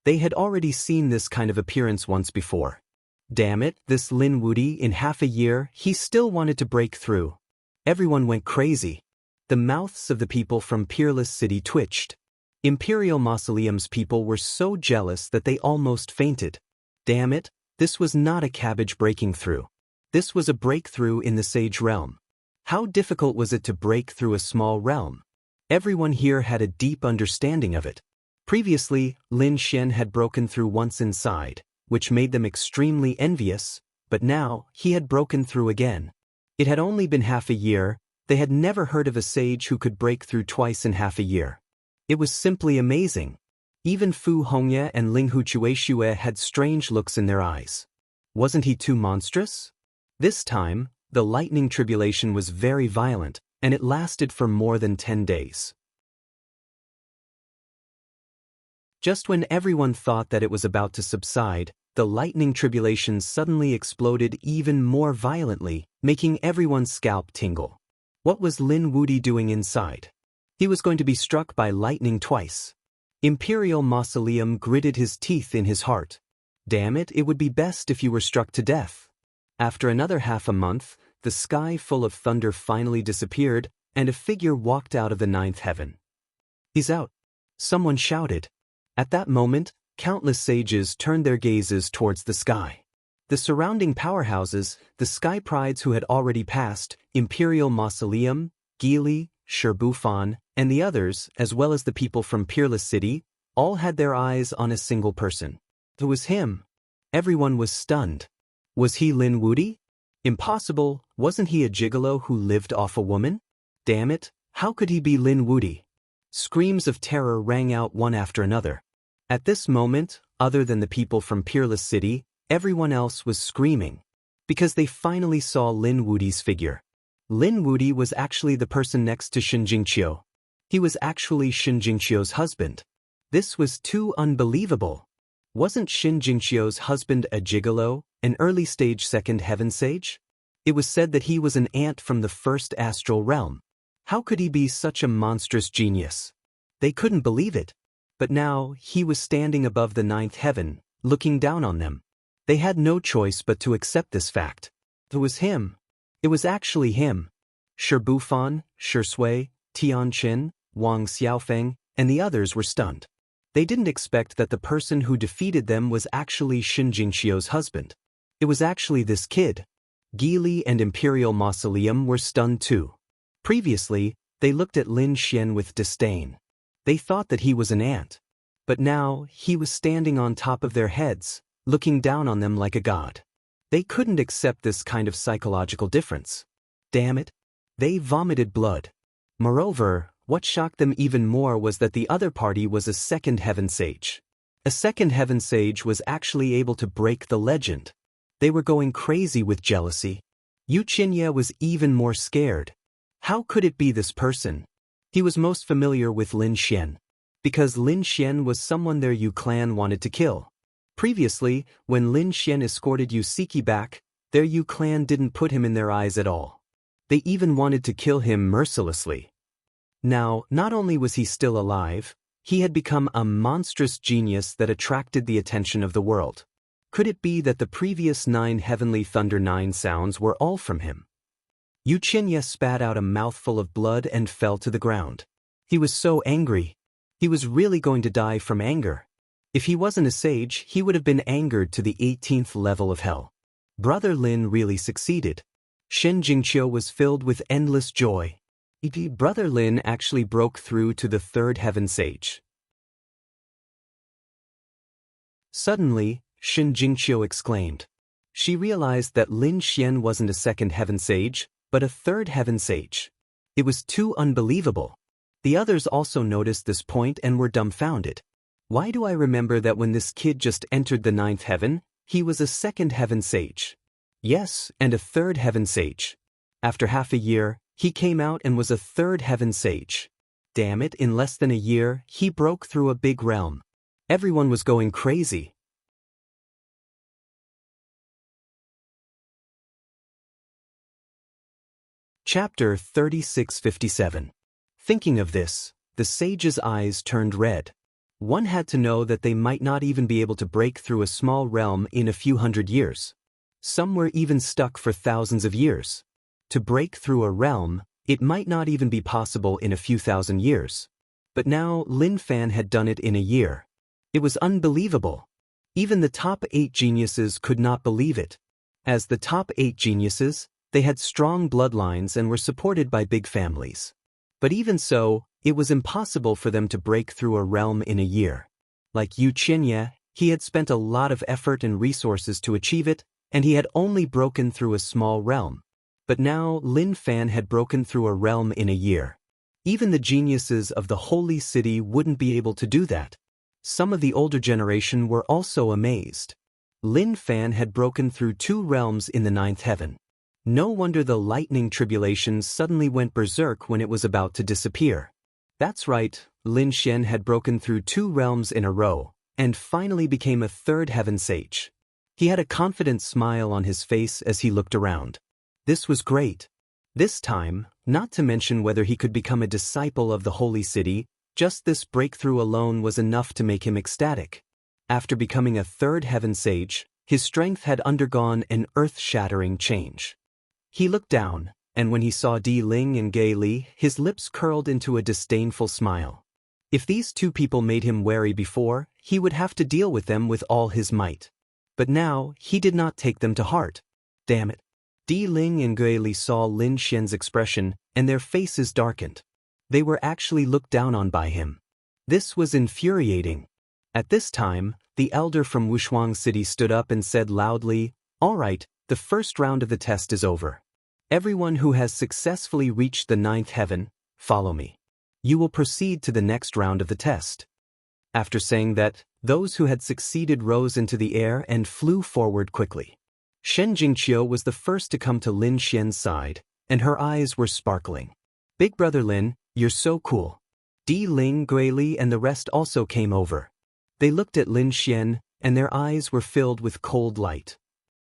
They had already seen this kind of appearance once before. Damn it, this Lin Wudi, in half a year, he still wanted to break through. Everyone went crazy. The mouths of the people from Peerless City twitched. Imperial Mausoleum's people were so jealous that they almost fainted. Damn it, this was not a cabbage breaking through. This was a breakthrough in the Sage Realm. How difficult was it to break through a small realm? Everyone here had a deep understanding of it. Previously, Lin Xian had broken through once inside, which made them extremely envious, but now, he had broken through again. It had only been half a year. They had never heard of a sage who could break through twice in half a year. It was simply amazing. Even Fu Hongye and Ling Huchueshue had strange looks in their eyes. Wasn't he too monstrous? This time, the lightning tribulation was very violent, and it lasted for more than 10 days. Just when everyone thought that it was about to subside, the lightning tribulation suddenly exploded even more violently, making everyone's scalp tingle. What was Lin Wudi doing inside? He was going to be struck by lightning twice. Imperial Mausoleum gritted his teeth in his heart. Damn it, it would be best if you were struck to death. After another half a month, the sky full of thunder finally disappeared, and a figure walked out of the ninth heaven. "He's out," someone shouted. At that moment, countless sages turned their gazes towards the sky. The surrounding powerhouses, the sky prides who had already passed, Imperial Mausoleum, Guili, Bufan, and the others, as well as the people from Peerless City, all had their eyes on a single person. It was him. Everyone was stunned. Was he Lin Wudi? Impossible, wasn't he a gigolo who lived off a woman? Damn it, how could he be Lin Wudi? Screams of terror rang out one after another. At this moment, other than the people from Peerless City, everyone else was screaming. Because they finally saw Lin Wudi's figure. Lin Wudi was actually the person next to Shen Jingqiu. He was actually Shen Jingqiu's husband. This was too unbelievable. Wasn't Shen Jingqiu's husband a gigolo, an early-stage second heaven sage? It was said that he was an ant from the first astral realm. How could he be such a monstrous genius? They couldn't believe it. But now, he was standing above the ninth heaven, looking down on them. They had no choice but to accept this fact. It was him. It was actually him. Shi Bufan, Shi Sui, Tian Qin, Wang Xiaofeng, and the others were stunned. They didn't expect that the person who defeated them was actually Shen Jingqiu's husband. It was actually this kid. Geely and Imperial Mausoleum were stunned too. Previously, they looked at Lin Xian with disdain. They thought that he was an ant. But now, he was standing on top of their heads, looking down on them like a god. They couldn't accept this kind of psychological difference. Damn it. They vomited blood. Moreover, what shocked them even more was that the other party was a second heaven sage. A second heaven sage was actually able to break the legend. They were going crazy with jealousy. Yu Qianye was even more scared. How could it be this person? He was most familiar with Lin Xian. Because Lin Xian was someone their Yu clan wanted to kill. Previously, when Lin Xian escorted Yu Siki back, their Yu clan didn't put him in their eyes at all. They even wanted to kill him mercilessly. Now, not only was he still alive, he had become a monstrous genius that attracted the attention of the world. Could it be that the previous 9 heavenly thunder 9 sounds were all from him? Yu Qianye spat out a mouthful of blood and fell to the ground. He was so angry. He was really going to die from anger. If he wasn't a sage, he would have been angered to the 18th level of hell. Brother Lin really succeeded. Shen Jingqiu was filled with endless joy. Brother Lin actually broke through to the third heaven sage. Suddenly, Shen Jingqiu exclaimed. She realized that Lin Xian wasn't a second heaven sage, but a third heaven sage. It was too unbelievable. The others also noticed this point and were dumbfounded. Why do I remember that when this kid just entered the 9th heaven, he was a second heaven sage? Yes, and a third heaven sage. After half a year, he came out and was a third heaven sage. Damn it, in less than a year, he broke through a big realm. Everyone was going crazy. Chapter 3657. Thinking of this, the sage's eyes turned red. One had to know that they might not even be able to break through a small realm in a few hundred years. Some were even stuck for thousands of years. To break through a realm, it might not even be possible in a few thousand years. But now Lin Fan had done it in a year. It was unbelievable. Even the top 8 geniuses could not believe it. As the top 8 geniuses, they had strong bloodlines and were supported by big families. But even so, it was impossible for them to break through a realm in a year. Like Yu Qianye, he had spent a lot of effort and resources to achieve it, and he had only broken through a small realm. But now Lin Fan had broken through a realm in a year. Even the geniuses of the holy city wouldn't be able to do that. Some of the older generation were also amazed. Lin Fan had broken through 2 realms in the 9th heaven. No wonder the lightning tribulations suddenly went berserk when it was about to disappear. That's right, Lin Xian had broken through 2 realms in a row, and finally became a third heaven sage. He had a confident smile on his face as he looked around. This was great. This time, not to mention whether he could become a disciple of the holy city, just this breakthrough alone was enough to make him ecstatic. After becoming a third heaven sage, his strength had undergone an earth-shattering change. He looked down, and when he saw Di Ling and Gei Li, his lips curled into a disdainful smile. If these 2 people made him wary before, he would have to deal with them with all his might. But now, he did not take them to heart. Damn it. Di Ling and Gei Li saw Lin Xian's expression, and their faces darkened. They were actually looked down on by him. This was infuriating. At this time, the elder from Wushuang City stood up and said loudly, "All right, the first round of the test is over. Everyone who has successfully reached the 9th heaven, follow me. You will proceed to the next round of the test." After saying that, Those who had succeeded rose into the air and flew forward quickly. Shen Jingqiu was the first to come to Lin Xian's side, and her eyes were sparkling. "Big brother Lin, you're so cool." Di Ling, Guili and the rest also came over. They looked at Lin Xian, and their eyes were filled with cold light.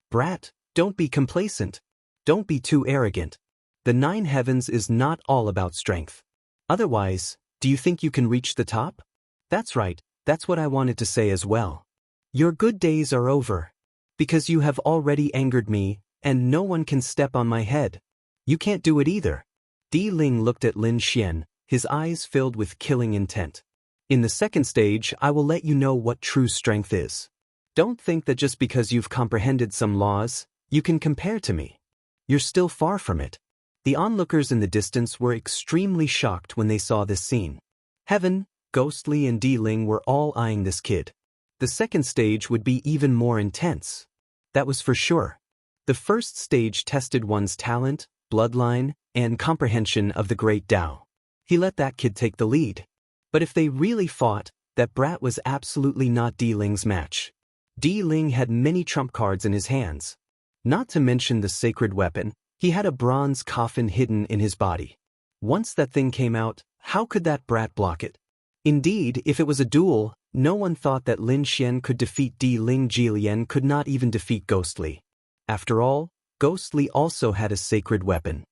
"Brat, don't be complacent. Don't be too arrogant. The 9 heavens is not all about strength. Otherwise, do you think you can reach the top?" "That's right, that's what I wanted to say as well. Your good days are over. Because you have already angered me, and no one can step on my head. You can't do it either." Di Ling looked at Lin Xian, his eyes filled with killing intent. "In the second stage, I will let you know what true strength is. Don't think that just because you've comprehended some laws, you can compare to me. You're still far from it." The onlookers in the distance were extremely shocked when they saw this scene. Heaven, Ghostly and Di Ling were all eyeing this kid. The second stage would be even more intense. That was for sure. The first stage tested one's talent, bloodline, and comprehension of the great Tao. He let that kid take the lead. But if they really fought, that brat was absolutely not Di Ling's match. Di Ling had many trump cards in his hands. Not to mention the sacred weapon, he had a bronze coffin hidden in his body. Once that thing came out, how could that brat block it? Indeed, if it was a duel, no one thought that Lin Xian could defeat Di Ling. Jilian could not even defeat Ghostly. After all, Ghostly also had a sacred weapon.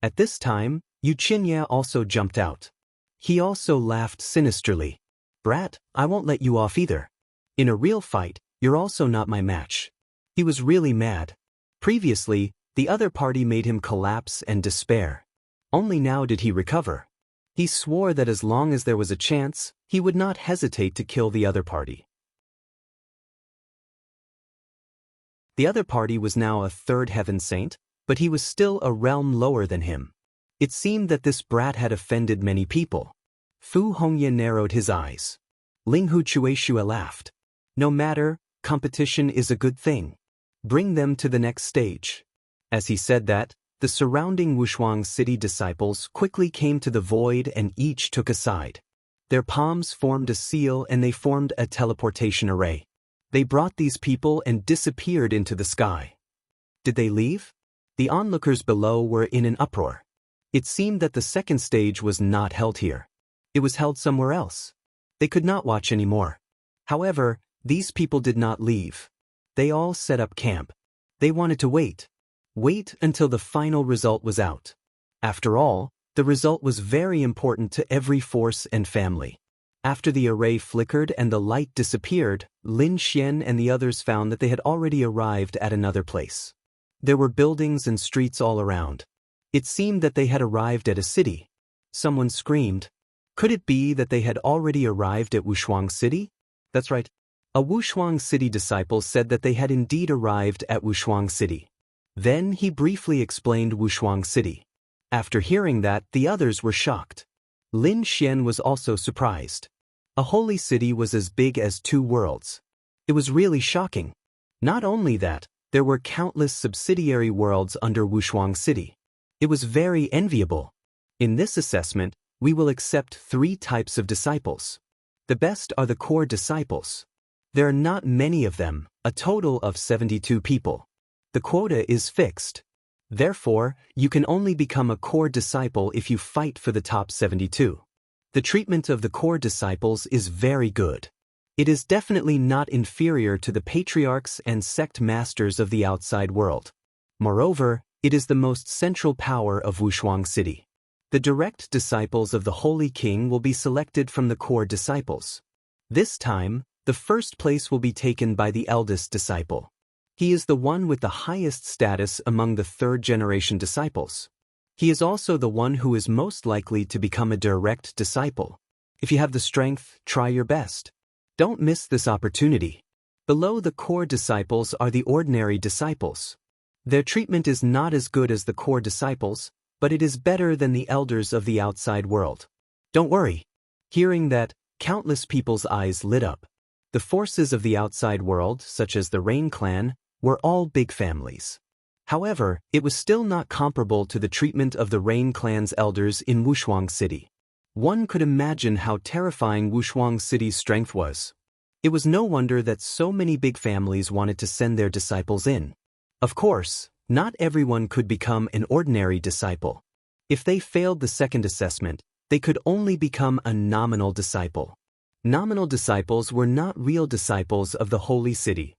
At this time, Yu Qinya also jumped out. He also laughed sinisterly. "Brat, I won't let you off either. In a real fight, you're also not my match." He was really mad. Previously, the other party made him collapse and despair. Only now did he recover. He swore that as long as there was a chance, he would not hesitate to kill the other party. The other party was now a 3rd heaven saint, but he was still a realm lower than him. It seemed that this brat had offended many people. Fu Hongyan narrowed his eyes. Ling Hu Chueshua laughed. "No matter, competition is a good thing. Bring them to the next stage." As he said that, the surrounding Wushuang city disciples quickly came to the void and each took a side. Their palms formed a seal and they formed a teleportation array. They brought these people and disappeared into the sky. Did they leave? The onlookers below were in an uproar. It seemed that the second stage was not held here. It was held somewhere else. They could not watch anymore. However, these people did not leave. They all set up camp. They wanted to wait. Wait until the final result was out. After all, the result was very important to every force and family. After the array flickered and the light disappeared, Lin Xian and the others found that they had already arrived at another place. There were buildings and streets all around. It seemed that they had arrived at a city. Someone screamed. Could it be that they had already arrived at Wushuang City? That's right. A Wushuang City disciple said that they had indeed arrived at Wushuang City. Then he briefly explained Wushuang City. After hearing that, the others were shocked. Lin Xian was also surprised. A holy city was as big as 2 worlds. It was really shocking. Not only that, there were countless subsidiary worlds under Wushuang City. It was very enviable. In this assessment, we will accept 3 types of disciples. The best are the core disciples. There are not many of them, a total of 72 people. The quota is fixed. Therefore, you can only become a core disciple if you fight for the top 72. The treatment of the core disciples is very good. It is definitely not inferior to the patriarchs and sect masters of the outside world. Moreover, it is the most central power of Wushuang City. The direct disciples of the Holy King will be selected from the core disciples. This time, the first place will be taken by the eldest disciple. He is the one with the highest status among the 3rd-generation disciples. He is also the one who is most likely to become a direct disciple. If you have the strength, try your best. Don't miss this opportunity. Below the core disciples are the ordinary disciples. Their treatment is not as good as the core disciples, but it is better than the elders of the outside world. Don't worry. Hearing that, countless people's eyes lit up. The forces of the outside world, such as the Rain Clan, were all big families. However, it was still not comparable to the treatment of the Rain Clan's elders in Wushuang City. One could imagine how terrifying Wushuang City's strength was. It was no wonder that so many big families wanted to send their disciples in. Of course, not everyone could become an ordinary disciple. If they failed the second assessment, they could only become a nominal disciple. Nominal disciples were not real disciples of the holy city.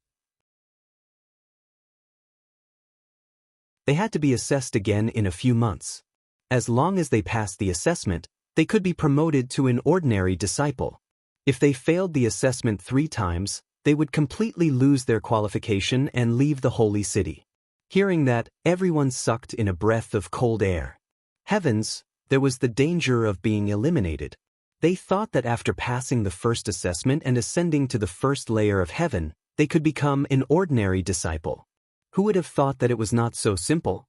They had to be assessed again in a few months. As long as they passed the assessment, they could be promoted to an ordinary disciple. If they failed the assessment 3 times, they would completely lose their qualification and leave the holy city. Hearing that, everyone sucked in a breath of cold air. Heavens, there was the danger of being eliminated. They thought that after passing the first assessment and ascending to the first layer of heaven, they could become an ordinary disciple. Who would have thought that it was not so simple?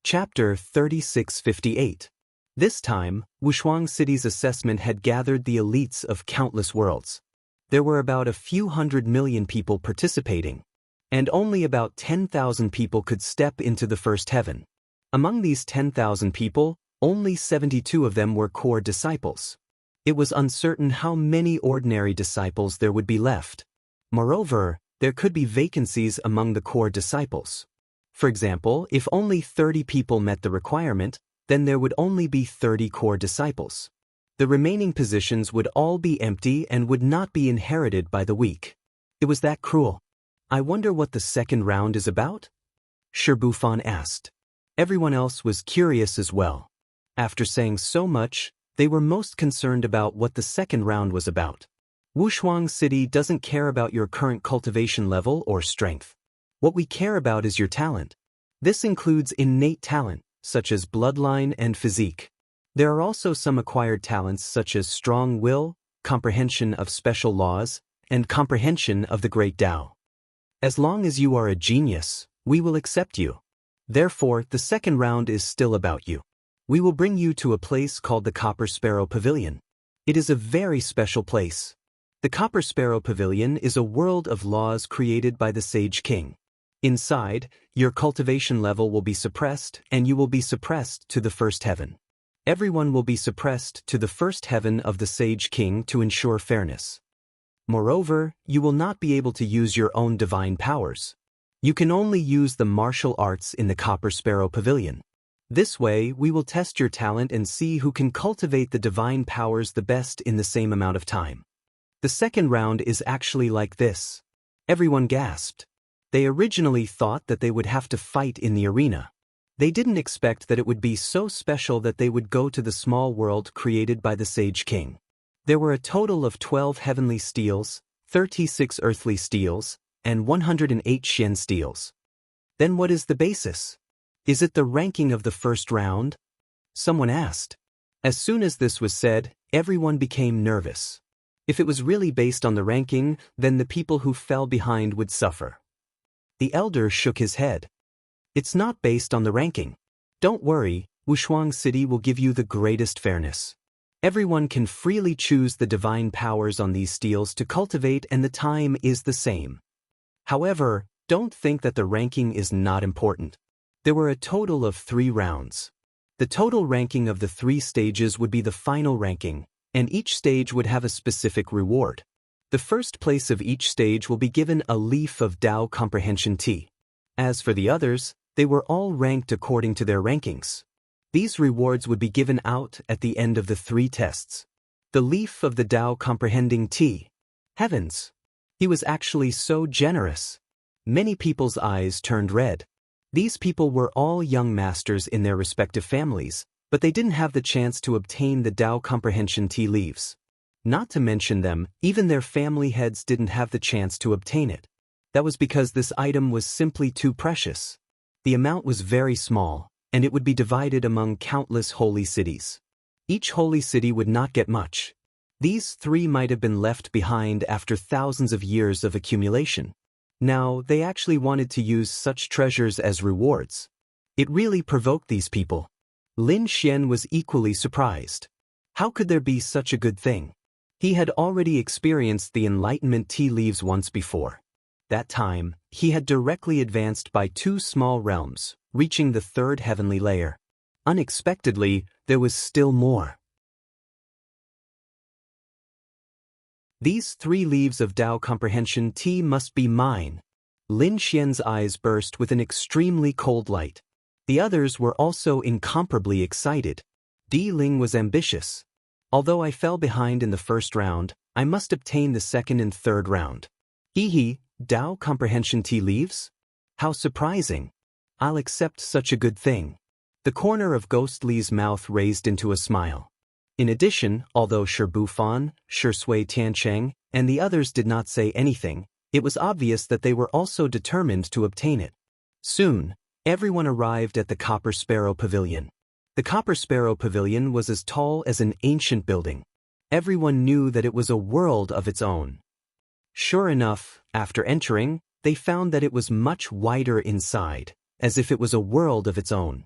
Chapter 3658. This time, Wushuang City's assessment had gathered the elites of countless worlds. There were about a few 100 million people participating, and only about 10,000 people could step into the first heaven. Among these 10,000 people, only 72 of them were core disciples. It was uncertain how many ordinary disciples there would be left. Moreover, there could be vacancies among the core disciples. For example, if only 30 people met the requirement, then there would only be 30 core disciples. The remaining positions would all be empty and would not be inherited by the weak. It was that cruel. I wonder what the second round is about? Shirbufan asked. Everyone else was curious as well. After saying so much, they were most concerned about what the second round was about. Wushuang City doesn't care about your current cultivation level or strength. What we care about is your talent. This includes innate talent, such as bloodline and physique. There are also some acquired talents such as strong will, comprehension of special laws, and comprehension of the great Tao. As long as you are a genius, we will accept you. Therefore, the second round is still about you. We will bring you to a place called the Copper Sparrow Pavilion. It is a very special place. The Copper Sparrow Pavilion is a world of laws created by the Sage King. Inside, your cultivation level will be suppressed and you will be suppressed to the first heaven. Everyone will be suppressed to the first heaven of the Sage King to ensure fairness. Moreover, you will not be able to use your own divine powers. You can only use the martial arts in the Copper Sparrow Pavilion. This way, we will test your talent and see who can cultivate the divine powers the best in the same amount of time. The second round is actually like this. Everyone gasped. They originally thought that they would have to fight in the arena. They didn't expect that it would be so special that they would go to the small world created by the Sage King. There were a total of 12 heavenly steels, 36 earthly steels, and 108 Shen steels. Then what is the basis? Is it the ranking of the first round? Someone asked. As soon as this was said, everyone became nervous. If it was really based on the ranking, then the people who fell behind would suffer. The elder shook his head. It's not based on the ranking. Don't worry, Wushuang City will give you the greatest fairness. Everyone can freely choose the divine powers on these steels to cultivate and the time is the same. However, don't think that the ranking is not important. There were a total of 3 rounds. The total ranking of the 3 stages would be the final ranking, and each stage would have a specific reward. The first place of each stage will be given a leaf of Tao Comprehension Tea. As for the others, they were all ranked according to their rankings. These rewards would be given out at the end of the 3 tests. The leaf of the Tao Comprehending Tea. Heavens! He was actually so generous. Many people's eyes turned red. These people were all young masters in their respective families, but they didn't have the chance to obtain the Tao Comprehension Tea leaves. Not to mention them, even their family heads didn't have the chance to obtain it. That was because this item was simply too precious. The amount was very small, and it would be divided among countless holy cities. Each holy city would not get much. These 3 might have been left behind after thousands of years of accumulation. Now, they actually wanted to use such treasures as rewards. It really provoked these people. Lin Xian was equally surprised. How could there be such a good thing? He had already experienced the Enlightenment tea leaves once before. That time, he had directly advanced by 2 small realms, reaching the 3rd heavenly layer. Unexpectedly, there was still more. These 3 leaves of Tao comprehension tea must be mine. Lin Xian's eyes burst with an extremely cold light. The others were also incomparably excited. Di Ling was ambitious. Although I fell behind in the first round, I must obtain the second and third round. Hee, Tao comprehension tea leaves? How surprising. I'll accept such a good thing. The corner of Ghost Li's mouth raised into a smile. In addition, although Shi Bufan, Shi Sui Tiancheng, and the others did not say anything, it was obvious that they were also determined to obtain it. Soon, everyone arrived at the Copper Sparrow Pavilion. The Copper Sparrow Pavilion was as tall as an ancient building. Everyone knew that it was a world of its own. Sure enough, after entering, they found that it was much wider inside, as if it was a world of its own.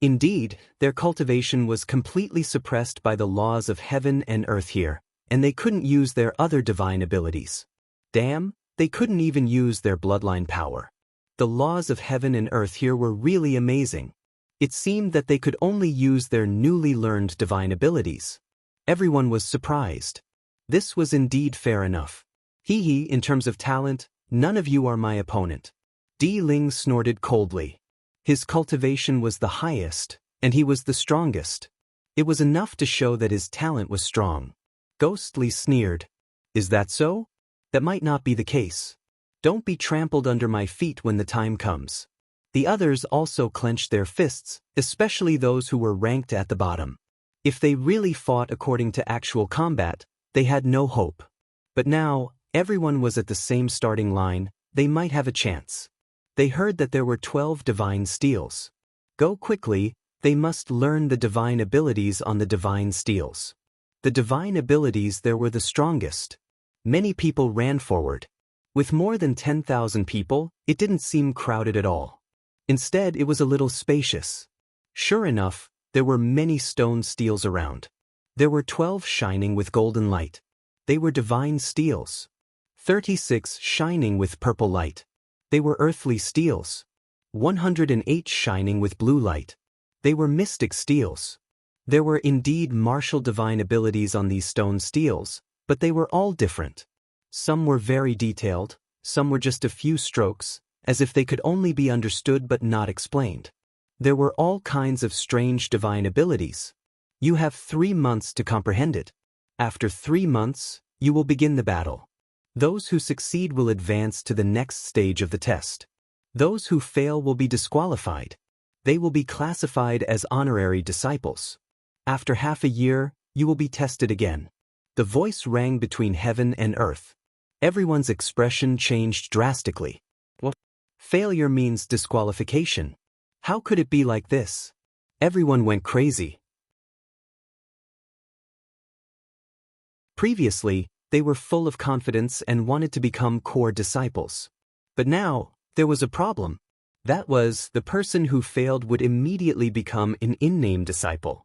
Indeed, their cultivation was completely suppressed by the laws of heaven and earth here, and they couldn't use their other divine abilities. Damn, they couldn't even use their bloodline power. The laws of heaven and earth here were really amazing. It seemed that they could only use their newly learned divine abilities. Everyone was surprised. This was indeed fair enough. In terms of talent, none of you are my opponent. Di Ling snorted coldly. His cultivation was the highest, and he was the strongest. It was enough to show that his talent was strong. Ghost Li sneered. Is that so? That might not be the case. Don't be trampled under my feet when the time comes. The others also clenched their fists, especially those who were ranked at the bottom. If they really fought according to actual combat, they had no hope. But now, everyone was at the same starting line, they might have a chance. They heard that there were 12 divine steels. Go quickly, they must learn the divine abilities on the divine steels. The divine abilities there were the strongest. Many people ran forward. With more than 10,000 people, it didn't seem crowded at all. Instead, it was a little spacious. Sure enough, there were many stone steels around. There were 12 shining with golden light. They were divine steels. 36 shining with purple light. They were earthly steels. 108 shining with blue light. They were mystic steels. There were indeed martial divine abilities on these stone steels, but they were all different. Some were very detailed, some were just a few strokes, as if they could only be understood but not explained. There were all kinds of strange divine abilities. You have 3 months to comprehend it. After 3 months, you will begin the battle. Those who succeed will advance to the next stage of the test. Those who fail will be disqualified. They will be classified as honorary disciples. After half a year, you will be tested again. The voice rang between heaven and earth. Everyone's expression changed drastically. What? Failure means disqualification. How could it be like this? Everyone went crazy. Previously, they were full of confidence and wanted to become core disciples. But now, there was a problem. That was, the person who failed would immediately become an in-name disciple.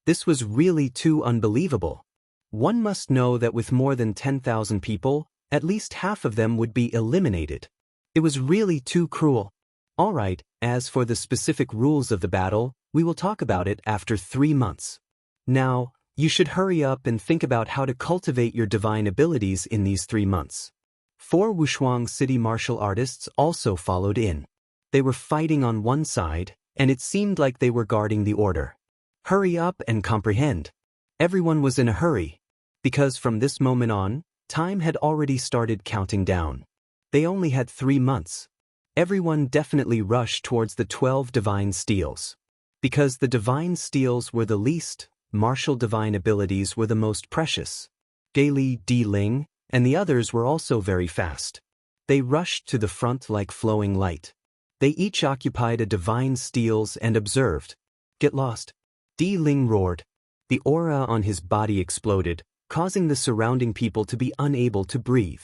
This was really too unbelievable. One must know that with more than 10,000 people, at least half of them would be eliminated. It was really too cruel. Alright, as for the specific rules of the battle, we will talk about it after 3 months. Now, you should hurry up and think about how to cultivate your divine abilities in these 3 months. 4 Wushuang city martial artists also followed in. They were fighting on one side, and it seemed like they were guarding the order. Hurry up and comprehend. Everyone was in a hurry. Because from this moment on, time had already started counting down. They only had 3 months. Everyone definitely rushed towards the 12 divine steels. Because the divine steels were the least, martial divine abilities were the most precious. Gaili, Di Ling, and the others were also very fast. They rushed to the front like flowing light. They each occupied a divine steels and observed. Get lost. Di Ling roared. The aura on his body exploded, causing the surrounding people to be unable to breathe.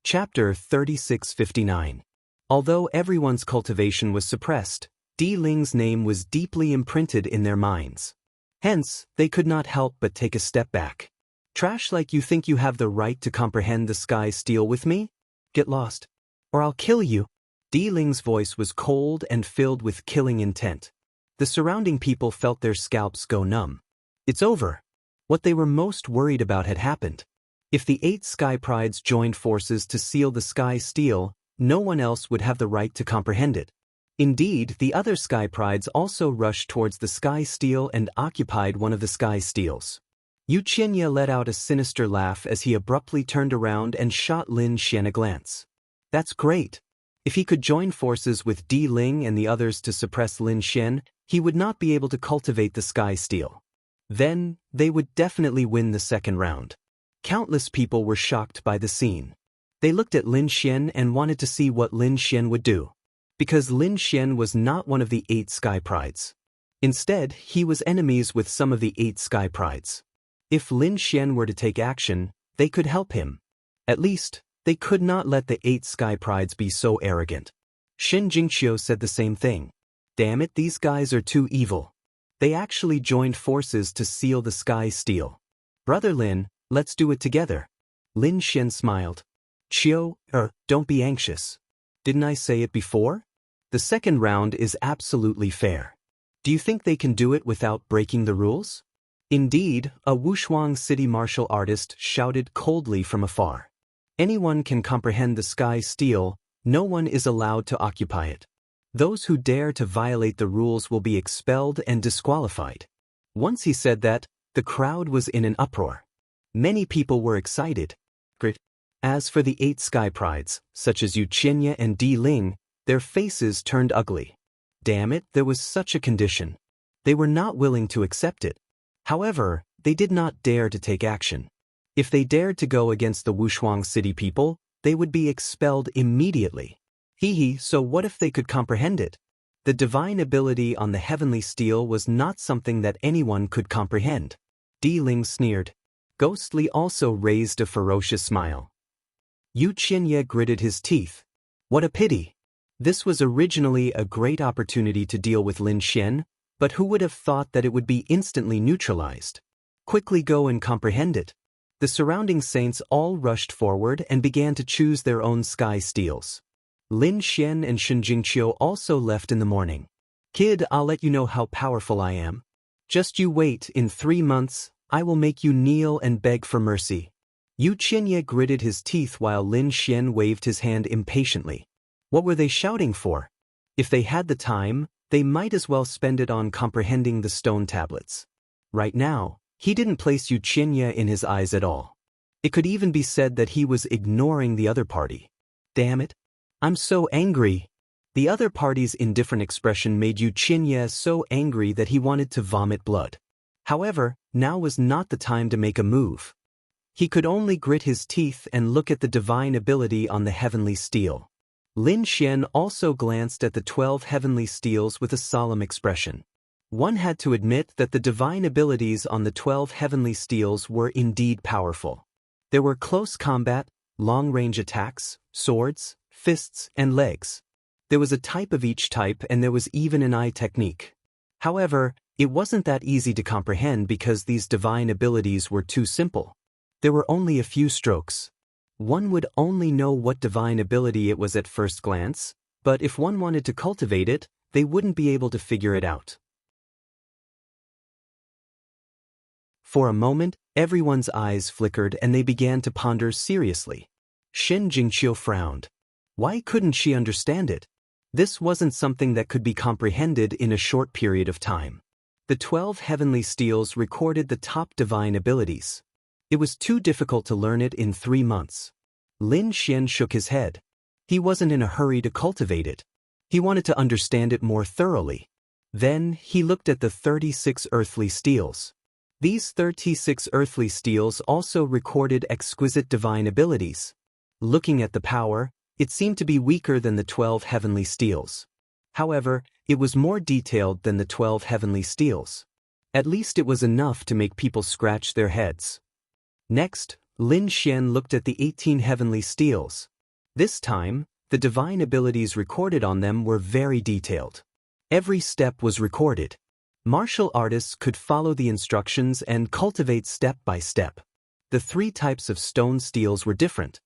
Chapter 3659. Although everyone's cultivation was suppressed, Di Ling's name was deeply imprinted in their minds. Hence, they could not help but take a step back. Trash like you think you have the right to comprehend the sky steel with me? Get lost, or I'll kill you. Di Ling's voice was cold and filled with killing intent. The surrounding people felt their scalps go numb. It's over. What they were most worried about had happened. If the 8 Sky Prides joined forces to seal the Sky Steel, no one else would have the right to comprehend it. Indeed, the other Sky Prides also rushed towards the Sky Steel and occupied one of the Sky Steels. Yu Qianye let out a sinister laugh as he abruptly turned around and shot Lin Xian a glance. That's great. If he could join forces with Di Ling and the others to suppress Lin Xian, he would not be able to cultivate the Sky Steel. Then, they would definitely win the second round. Countless people were shocked by the scene. They looked at Lin Xian and wanted to see what Lin Xian would do. Because Lin Xian was not one of the 8 Sky Prides. Instead, he was enemies with some of the 8 Sky Prides. If Lin Xian were to take action, they could help him. At least, they could not let the 8 Sky Prides be so arrogant. Shen Jingqiu said the same thing. Damn it, these guys are too evil. They actually joined forces to seal the Sky Steel. Brother Lin, let's do it together. Lin Xian smiled. Qiu, don't be anxious. Didn't I say it before? The second round is absolutely fair. Do you think they can do it without breaking the rules? Indeed, a Wushuang city martial artist shouted coldly from afar. Anyone can comprehend the Sky Steel, no one is allowed to occupy it. Those who dare to violate the rules will be expelled and disqualified. Once he said that, the crowd was in an uproar. Many people were excited. As for the 8 Sky Prides, such as Yu Qianye and Di Ling, their faces turned ugly. Damn it, there was such a condition. They were not willing to accept it. However, they did not dare to take action. If they dared to go against the Wushuang city people, they would be expelled immediately. So what if they could comprehend it? The divine ability on the heavenly steel was not something that anyone could comprehend. Di Ling sneered. Ghostly also raised a ferocious smile. Yu Qianye gritted his teeth. What a pity. This was originally a great opportunity to deal with Lin Xian, but who would have thought that it would be instantly neutralized? Quickly go and comprehend it. The surrounding saints all rushed forward and began to choose their own Sky Steels. Lin Xian and Shen Jingqiu also left in the morning. Kid, I'll let you know how powerful I am. Just you wait, in 3 months, I will make you kneel and beg for mercy. Yu Qianye gritted his teeth while Lin Xian waved his hand impatiently. What were they shouting for? If they had the time, they might as well spend it on comprehending the stone tablets. Right now, he didn't place Yu Qianye in his eyes at all. It could even be said that he was ignoring the other party. Damn it. I'm so angry. The other party's indifferent expression made Yu Qianye so angry that he wanted to vomit blood. However, now was not the time to make a move. He could only grit his teeth and look at the divine ability on the heavenly steel. Lin Xian also glanced at the 12 heavenly steels with a solemn expression. One had to admit that the divine abilities on the 12 heavenly steels were indeed powerful. There were close combat, long-range attacks, swords, fists, and legs. There was a type of each type and there was even an eye technique. However, it wasn't that easy to comprehend because these divine abilities were too simple. There were only a few strokes. One would only know what divine ability it was at first glance, but if one wanted to cultivate it, they wouldn't be able to figure it out. For a moment, everyone's eyes flickered and they began to ponder seriously. Shen Jingqiu frowned. Why couldn't she understand it? This wasn't something that could be comprehended in a short period of time. The 12 heavenly steels recorded the top divine abilities. It was too difficult to learn it in 3 months. Lin Xian shook his head. He wasn't in a hurry to cultivate it. He wanted to understand it more thoroughly. Then, he looked at the 36 earthly steels. These 36 earthly steels also recorded exquisite divine abilities. Looking at the power, it seemed to be weaker than the 12 heavenly steels. However, it was more detailed than the 12 heavenly steels. At least it was enough to make people scratch their heads. Next, Lin Xian looked at the 18 heavenly steels. This time, the divine abilities recorded on them were very detailed. Every step was recorded. Martial artists could follow the instructions and cultivate step by step. The 3 types of stone steels were different.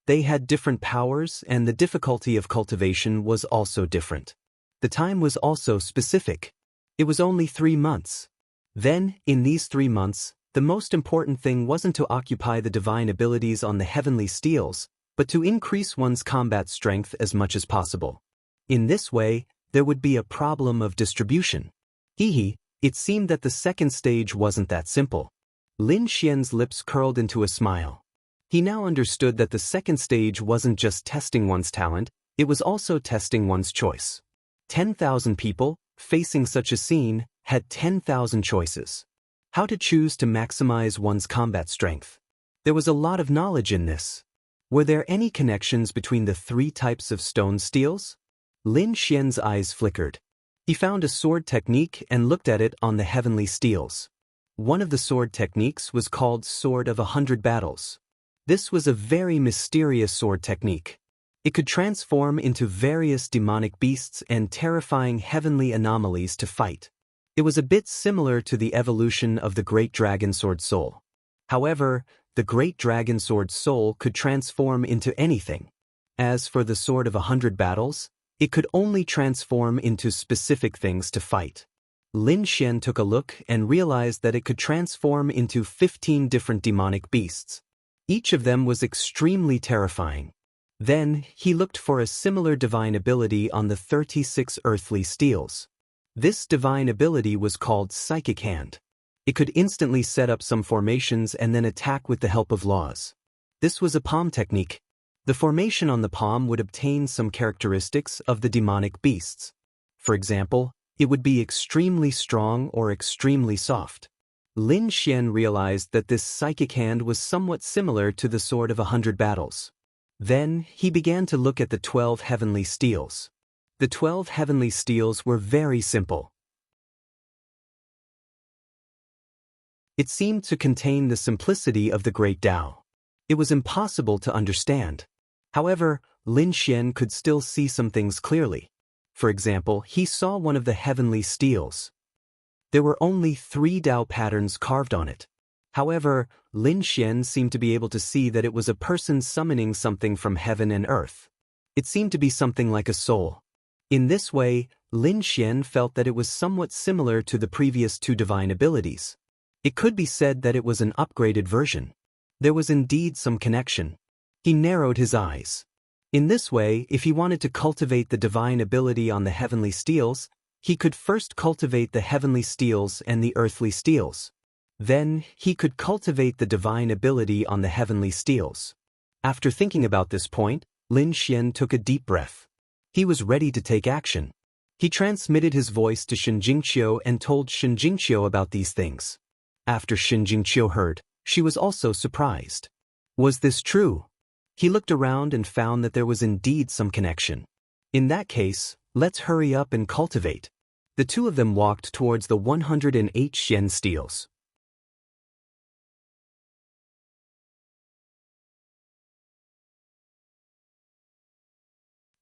They had different powers, and the difficulty of cultivation was also different. The time was also specific. It was only 3 months. Then, in these 3 months, the most important thing wasn't to occupy the divine abilities on the heavenly steels, but to increase one's combat strength as much as possible. In this way, there would be a problem of distribution. It seemed that the second stage wasn't that simple. Lin Xian's lips curled into a smile. He now understood that the second stage wasn't just testing one's talent, it was also testing one's choice. 10,000 people, facing such a scene, had 10,000 choices. How to choose to maximize one's combat strength. There was a lot of knowledge in this. Were there any connections between the 3 types of stone steels? Lin Xian's eyes flickered. He found a sword technique and looked at it on the heavenly steels. One of the sword techniques was called Sword of 100 Battles. This was a very mysterious sword technique. It could transform into various demonic beasts and terrifying heavenly anomalies to fight. It was a bit similar to the evolution of the Great Dragon Sword Soul. However, the Great Dragon Sword Soul could transform into anything. As for the Sword of 100 Battles, it could only transform into specific things to fight. Lin Xian took a look and realized that it could transform into 15 different demonic beasts. Each of them was extremely terrifying. Then, he looked for a similar divine ability on the 36 earthly steels. This divine ability was called Psychic Hand. It could instantly set up some formations and then attack with the help of laws. This was a palm technique. The formation on the palm would obtain some characteristics of the demonic beasts. For example, it would be extremely strong or extremely soft. Lin Xian realized that this psychic hand was somewhat similar to the Sword of 100 Battles. Then, he began to look at the 12 heavenly steels. The 12 heavenly steels were very simple. It seemed to contain the simplicity of the Great Tao. It was impossible to understand. However, Lin Xian could still see some things clearly. For example, he saw one of the heavenly steels. There were only 3 Tao patterns carved on it. However, Lin Xian seemed to be able to see that it was a person summoning something from heaven and earth. It seemed to be something like a soul. In this way, Lin Xian felt that it was somewhat similar to the previous 2 divine abilities. It could be said that it was an upgraded version. There was indeed some connection. He narrowed his eyes. In this way, if he wanted to cultivate the divine ability on the heavenly steels, he could first cultivate the heavenly steels and the earthly steels. Then, he could cultivate the divine ability on the heavenly steels. After thinking about this point, Lin Xian took a deep breath. He was ready to take action. He transmitted his voice to Shen Jingqiu and told Shen Jingqiu about these things. After Shen Jingqiu heard, she was also surprised. Was this true? He looked around and found that there was indeed some connection. In that case, let's hurry up and cultivate. The 2 of them walked towards the 108 Shen steels.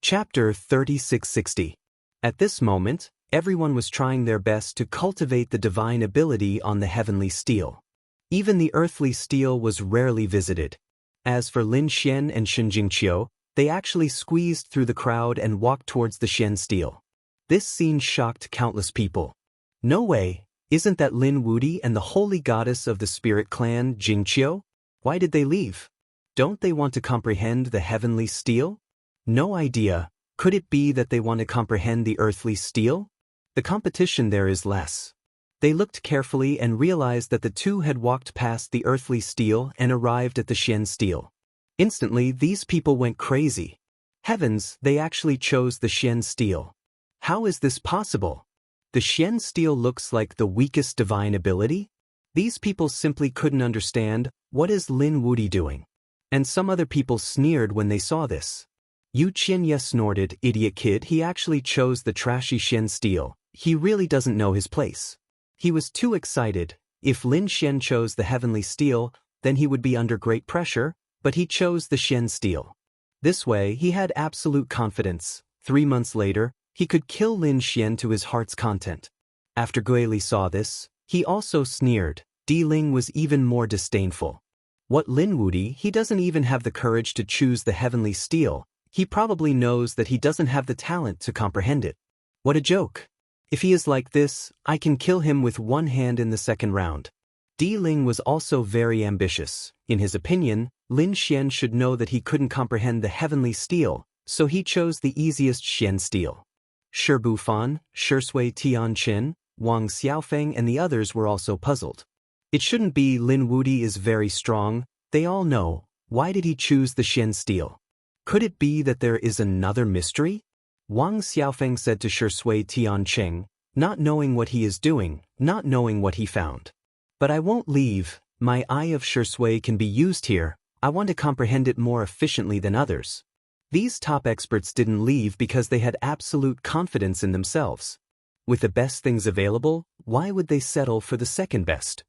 Chapter 3660. At this moment, everyone was trying their best to cultivate the divine ability on the heavenly steel. Even the earthly steel was rarely visited. As for Lin Xian and Shen Jingqiu, they actually squeezed through the crowd and walked towards the Shen steel. This scene shocked countless people. No way, isn't that Lin Wudi and the holy goddess of the spirit clan, Jingqiu? Why did they leave? Don't they want to comprehend the heavenly steel? No idea. Could it be that they want to comprehend the earthly steel? The competition there is less. They looked carefully and realized that the 2 had walked past the earthly steel and arrived at the Shen steel. Instantly, these people went crazy. Heavens, they actually chose the Shen steel. How is this possible? The Shen steel looks like the weakest divine ability? These people simply couldn't understand, what is Lin Wudi doing? And some other people sneered when they saw this. Yu Qianye snorted, idiot kid, he actually chose the trashy Shen steel. He really doesn't know his place. He was too excited. If Lin Xian chose the heavenly steel, then he would be under great pressure, but he chose the Shen steel. This way, he had absolute confidence. 3 months later, he could kill Lin Xian to his heart's content. After Guili saw this, he also sneered. Di Ling was even more disdainful. What Lin Wudi, he doesn't even have the courage to choose the heavenly steel. He probably knows that he doesn't have the talent to comprehend it. What a joke. If he is like this, I can kill him with one hand in the second round. Di Ling was also very ambitious. In his opinion, Lin Xian should know that he couldn't comprehend the heavenly steel, so he chose the easiest Xian steel. Shi Bufan, Shi Sui Tianqin, Wang Xiaofeng and the others were also puzzled. It shouldn't be Lin Wudi is very strong, they all know. Why did he choose the Xian steel? Could it be that there is another mystery? Wang Xiaofeng said to Shi Sui Tianqin, not knowing what he is doing, not knowing what he found. But I won't leave, my eye of Shi Sui can be used here, I want to comprehend it more efficiently than others. These top experts didn't leave because they had absolute confidence in themselves. With the best things available, why would they settle for the second best?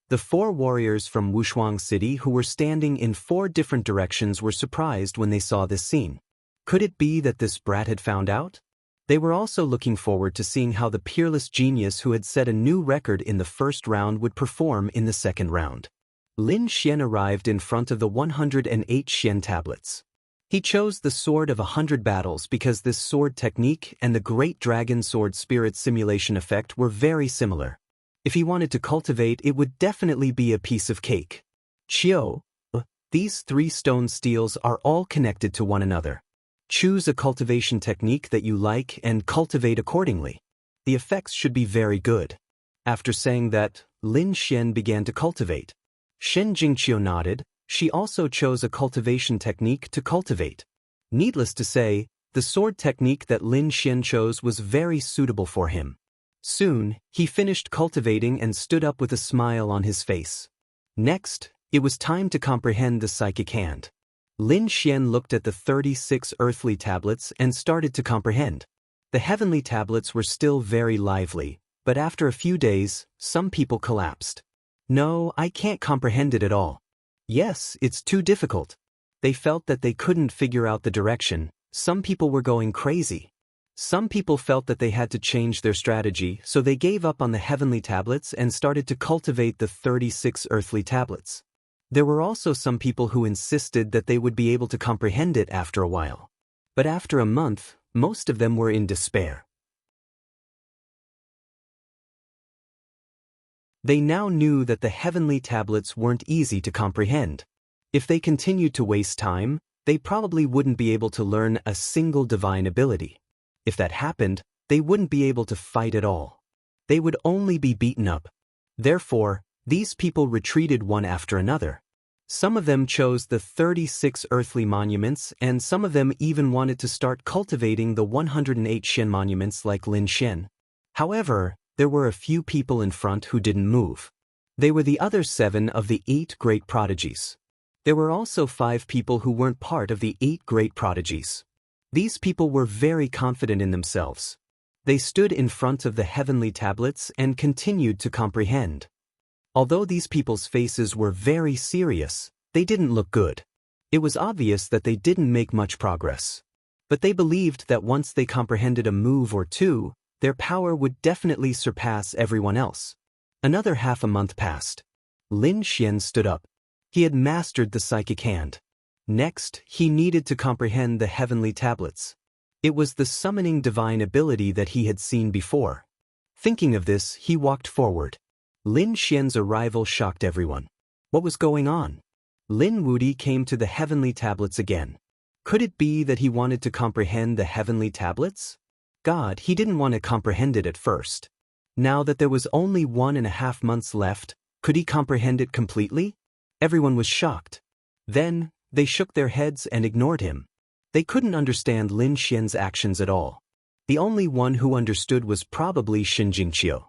The 4 warriors from Wushuang City who were standing in 4 different directions were surprised when they saw this scene. Could it be that this brat had found out? They were also looking forward to seeing how the peerless genius who had set a new record in the first round would perform in the second round. Lin Xian arrived in front of the 108 Xian tablets. He chose the Sword of 100 Battles because this sword technique and the Great Dragon Sword Spirit Simulation effect were very similar. If he wanted to cultivate, it would definitely be a piece of cake. Qiu, these 3 stone steels are all connected to one another. Choose a cultivation technique that you like and cultivate accordingly. The effects should be very good. After saying that, Lin Xian began to cultivate. Shen Jingqiu nodded. She also chose a cultivation technique to cultivate. Needless to say, the sword technique that Lin Xian chose was very suitable for him. Soon, he finished cultivating and stood up with a smile on his face. Next, it was time to comprehend the psychic hand. Lin Xian looked at the 36 earthly tablets and started to comprehend. The heavenly tablets were still very lively, but after a few days, some people collapsed. No, I can't comprehend it at all. Yes, it's too difficult. They felt that they couldn't figure out the direction. Some people were going crazy. Some people felt that they had to change their strategy, so they gave up on the heavenly tablets and started to cultivate the 36 earthly tablets. There were also some people who insisted that they would be able to comprehend it after a while. But after a month, most of them were in despair. They now knew that the heavenly tablets weren't easy to comprehend. If they continued to waste time, they probably wouldn't be able to learn a single divine ability. If that happened, they wouldn't be able to fight at all. They would only be beaten up. Therefore, these people retreated one after another. Some of them chose the 36 earthly monuments, and some of them even wanted to start cultivating the 108 Xian monuments like Lin Xian. However, there were a few people in front who didn't move. They were the other 7 of the 8 great prodigies. There were also 5 people who weren't part of the 8 great prodigies. These people were very confident in themselves. They stood in front of the heavenly tablets and continued to comprehend. Although these people's faces were very serious, they didn't look good. It was obvious that they didn't make much progress. But they believed that once they comprehended a move or two, their power would definitely surpass everyone else. Another half a month passed. Lin Xian stood up. He had mastered the psychic hand. Next, he needed to comprehend the heavenly tablets. It was the summoning divine ability that he had seen before. Thinking of this, he walked forward. Lin Xian's arrival shocked everyone. What was going on? Lin Wudi came to the heavenly tablets again. Could it be that he wanted to comprehend the heavenly tablets? God, he didn't want to comprehend it at first. Now that there was only 1.5 months left, could he comprehend it completely? Everyone was shocked. Then, they shook their heads and ignored him. They couldn't understand Lin Xian's actions at all. The only one who understood was probably Shen Jingqiu.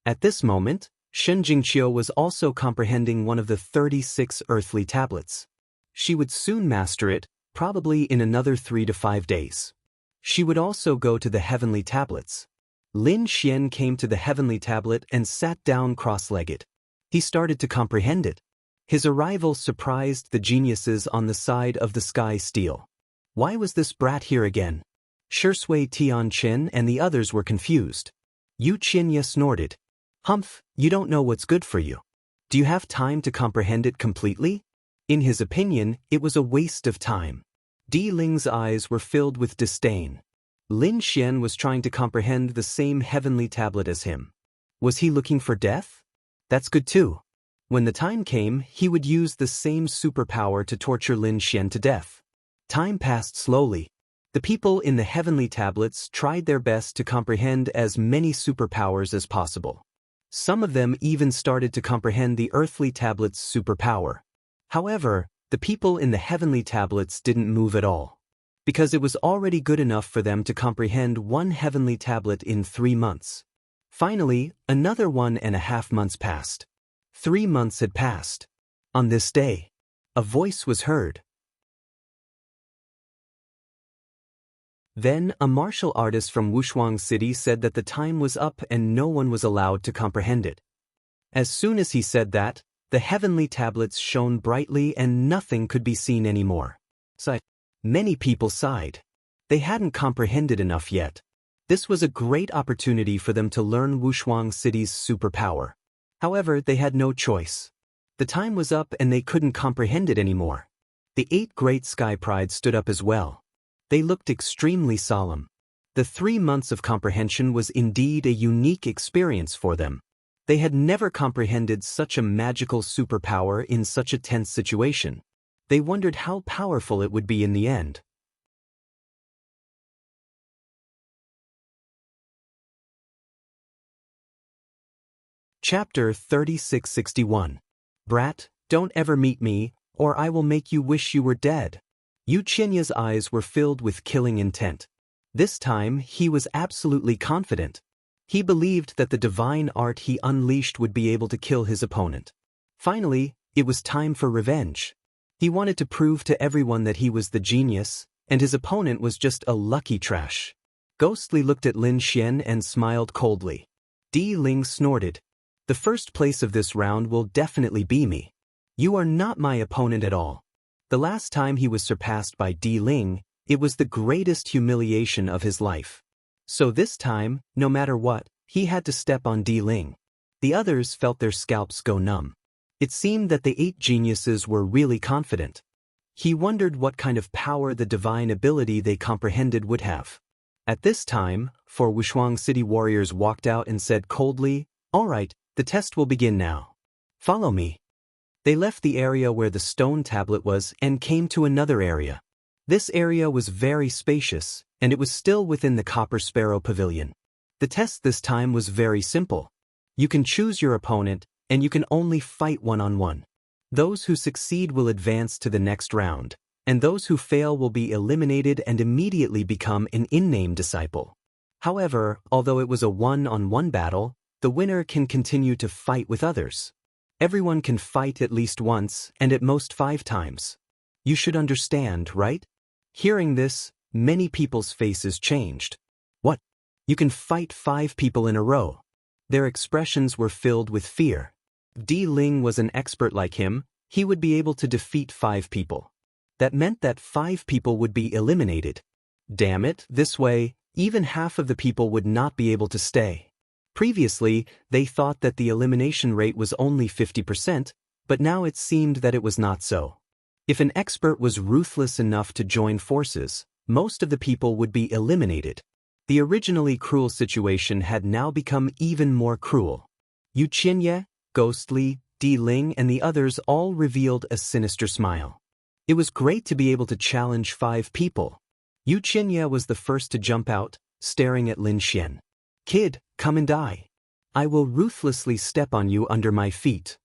At this moment, Shen Jingqiu was also comprehending one of the 36 earthly tablets. She would soon master it, probably in another 3 to 5 days. She would also go to the heavenly tablets. Lin Xian came to the heavenly tablet and sat down cross-legged. He started to comprehend it. His arrival surprised the geniuses on the side of the sky steel. Why was this brat here again? Shi Sui Tianqin and the others were confused. Yu Qinya snorted. Humph, you don't know what's good for you. Do you have time to comprehend it completely? In his opinion, it was a waste of time. Di Ling's eyes were filled with disdain. Lin Xian was trying to comprehend the same heavenly tablet as him. Was he looking for death? That's good too. When the time came, he would use the same superpower to torture Lin Xian to death. Time passed slowly. The people in the heavenly tablets tried their best to comprehend as many superpowers as possible. Some of them even started to comprehend the earthly tablet's superpower. However, the people in the heavenly tablets didn't move at all, because it was already good enough for them to comprehend one heavenly tablet in 3 months. Finally, another 1.5 months passed. 3 months had passed. On this day, a voice was heard. Then, a martial artist from Wushuang City said that the time was up and no one was allowed to comprehend it. As soon as he said that, the heavenly tablets shone brightly and nothing could be seen anymore. Many people sighed. They hadn't comprehended enough yet. This was a great opportunity for them to learn Wushuang City's superpower. However, they had no choice. The time was up and they couldn't comprehend it anymore. The 8 great sky prides stood up as well. They looked extremely solemn. The 3 months of comprehension was indeed a unique experience for them. They had never comprehended such a magical superpower in such a tense situation. They wondered how powerful it would be in the end. Chapter 3661. Brat, don't ever meet me, or I will make you wish you were dead. Yu Qianya's eyes were filled with killing intent. This time, he was absolutely confident. He believed that the divine art he unleashed would be able to kill his opponent. Finally, it was time for revenge. He wanted to prove to everyone that he was the genius, and his opponent was just a lucky trash. Ghostly looked at Lin Xian and smiled coldly. Di Ling snorted. The first place of this round will definitely be me. You are not my opponent at all. The last time he was surpassed by Di Ling, it was the greatest humiliation of his life. So this time, no matter what, he had to step on Di Ling. The others felt their scalps go numb. It seemed that the 8 geniuses were really confident. He wondered what kind of power the divine ability they comprehended would have. At this time, 4 Wushuang City warriors walked out and said coldly, "All right, the test will begin now. Follow me." They left the area where the stone tablet was and came to another area. This area was very spacious, and it was still within the Copper Sparrow Pavilion. The test this time was very simple. You can choose your opponent, and you can only fight one-on-one. Those who succeed will advance to the next round, and those who fail will be eliminated and immediately become an in-name disciple. However, although it was a one-on-one battle, the winner can continue to fight with others. Everyone can fight at least once, and at most 5 times. You should understand, right? Hearing this, many people's faces changed. What? You can fight 5 people in a row? Their expressions were filled with fear. If Di Ling was an expert like him, he would be able to defeat 5 people. That meant that 5 people would be eliminated. Damn it, this way, even half of the people would not be able to stay. Previously, they thought that the elimination rate was only 50%, but now it seemed that it was not so. If an expert was ruthless enough to join forces, most of the people would be eliminated. The originally cruel situation had now become even more cruel. Yu Qianye, Ghostly, Di Ling and the others all revealed a sinister smile. It was great to be able to challenge 5 people. Yu Qianye was the first to jump out, staring at Lin Xian. "Kid, come and die. I will ruthlessly step on you under my feet."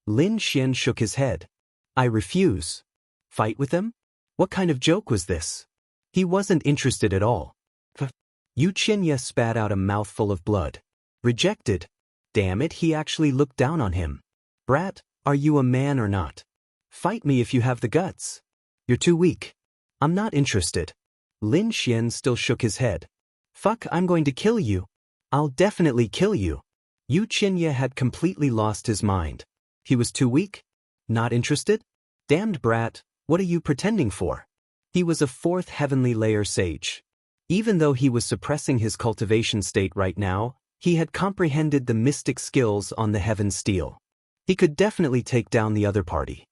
Lin Xian shook his head. "I refuse." Fight with him? What kind of joke was this? He wasn't interested at all. Yu Qianye spat out a mouthful of blood. Rejected. Damn it, he actually looked down on him. "Brat, are you a man or not? Fight me if you have the guts." "You're too weak. I'm not interested." Lin Xian still shook his head. "Fuck, I'm going to kill you. I'll definitely kill you." Yu Qianye had completely lost his mind. He was too weak? Not interested? Damned brat, what are you pretending for? He was a 4th heavenly layer sage. Even though he was suppressing his cultivation state right now, he had comprehended the mystic skills on the heaven steel. He could definitely take down the other party.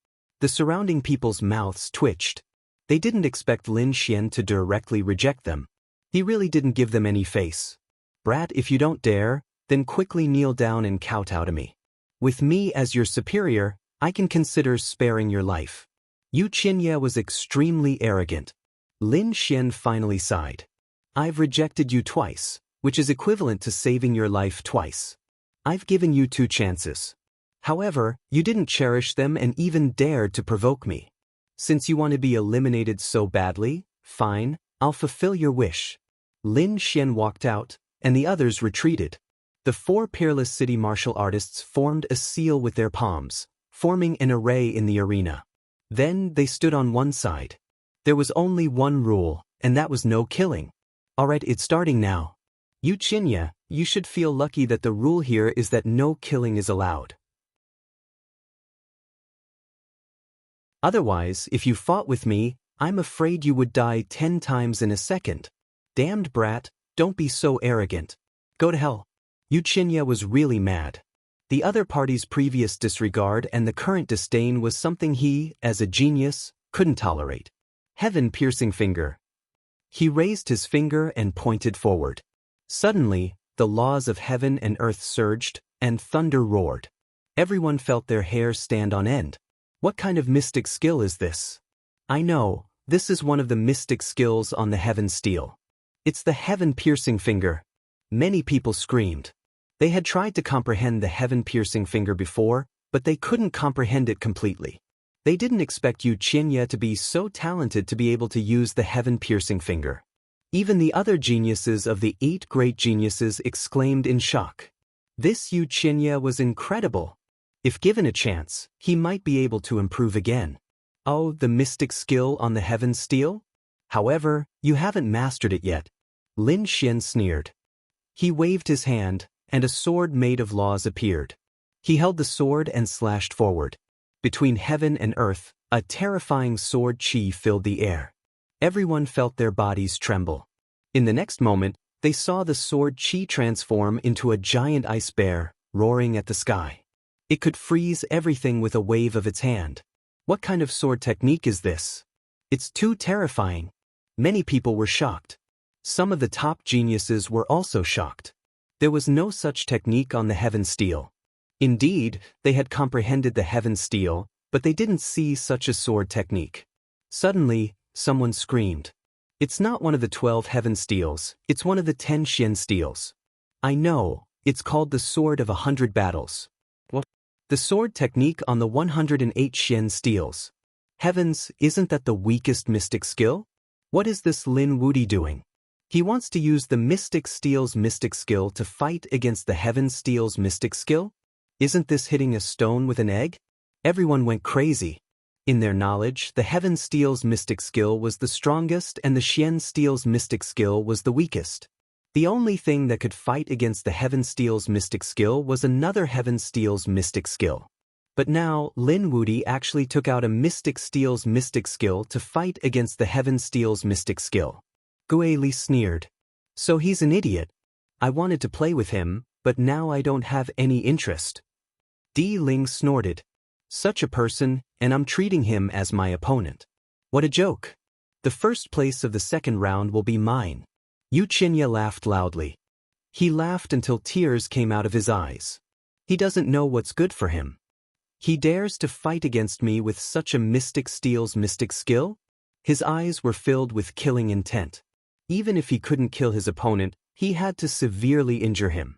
The surrounding people's mouths twitched. They didn't expect Lin Xian to directly reject them. He really didn't give them any face. Brat, if you don't dare, then quickly kneel down and kowtow to me. With me as your superior, I can consider sparing your life. Yu Qianye was extremely arrogant. Lin Xian finally sighed. I've rejected you twice, which is equivalent to saving your life twice. I've given you 2 chances. However, you didn't cherish them and even dared to provoke me. Since you want to be eliminated so badly, fine, I'll fulfill your wish. Lin Xian walked out, and the others retreated. The 4 peerless city martial artists formed a seal with their palms, forming an array in the arena. Then they stood on one side. There was only one rule, and that was no killing. Alright, it's starting now. Yu Qianye, you should feel lucky that the rule here is that no killing is allowed. Otherwise, if you fought with me, I'm afraid you would die 10 times in a second. Damned brat, don't be so arrogant. Go to hell. Yu Qianye was really mad. The other party's previous disregard and the current disdain was something he, as a genius, couldn't tolerate. Heaven-piercing finger. He raised his finger and pointed forward. Suddenly, the laws of heaven and earth surged, and thunder roared. Everyone felt their hair stand on end. What kind of mystic skill is this? I know, this is one of the mystic skills on the heaven steel. It's the heaven-piercing finger. Many people screamed. They had tried to comprehend the heaven-piercing finger before, but they couldn't comprehend it completely. They didn't expect Yu Qianye to be so talented to be able to use the heaven-piercing finger. Even the other geniuses of the 8 great geniuses exclaimed in shock. This Yu Qianye was incredible. If given a chance, he might be able to improve again. Oh, the mystic skill on the heaven steel? However, you haven't mastered it yet. Lin Xian sneered. He waved his hand, and a sword made of laws appeared. He held the sword and slashed forward. Between heaven and earth, a terrifying sword chi filled the air. Everyone felt their bodies tremble. In the next moment, they saw the sword chi transform into a giant ice bear, roaring at the sky. It could freeze everything with a wave of its hand. What kind of sword technique is this? It's too terrifying. Many people were shocked. Some of the top geniuses were also shocked. There was no such technique on the heaven steel. Indeed, they had comprehended the heaven steel, but they didn't see such a sword technique. Suddenly, someone screamed. It's not one of the 12 heaven steels, it's one of the 10 Xian steels. I know, it's called the Sword of 100 Battles. What? The sword technique on the 108 Xian steels. Heavens, isn't that the weakest mystic skill? What is this Lin Wudi doing? He wants to use the mystic steel's mystic skill to fight against the heaven steel's mystic skill? Isn't this hitting a stone with an egg? Everyone went crazy. In their knowledge, the heaven steel's mystic skill was the strongest and the Xian steel's mystic skill was the weakest. The only thing that could fight against the heaven steel's mystic skill was another heaven steel's mystic skill. But now, Lin Wudi actually took out a mystic steel's mystic skill to fight against the heaven steel's mystic skill. Gue Li sneered. So he's an idiot. I wanted to play with him, but now I don't have any interest. Di Ling snorted. Such a person, and I'm treating him as my opponent. What a joke. The first place of the second round will be mine. Yu Qianye laughed loudly. He laughed until tears came out of his eyes. He doesn't know what's good for him. He dares to fight against me with such a mystic steel's mystic skill? His eyes were filled with killing intent. Even if he couldn't kill his opponent, he had to severely injure him.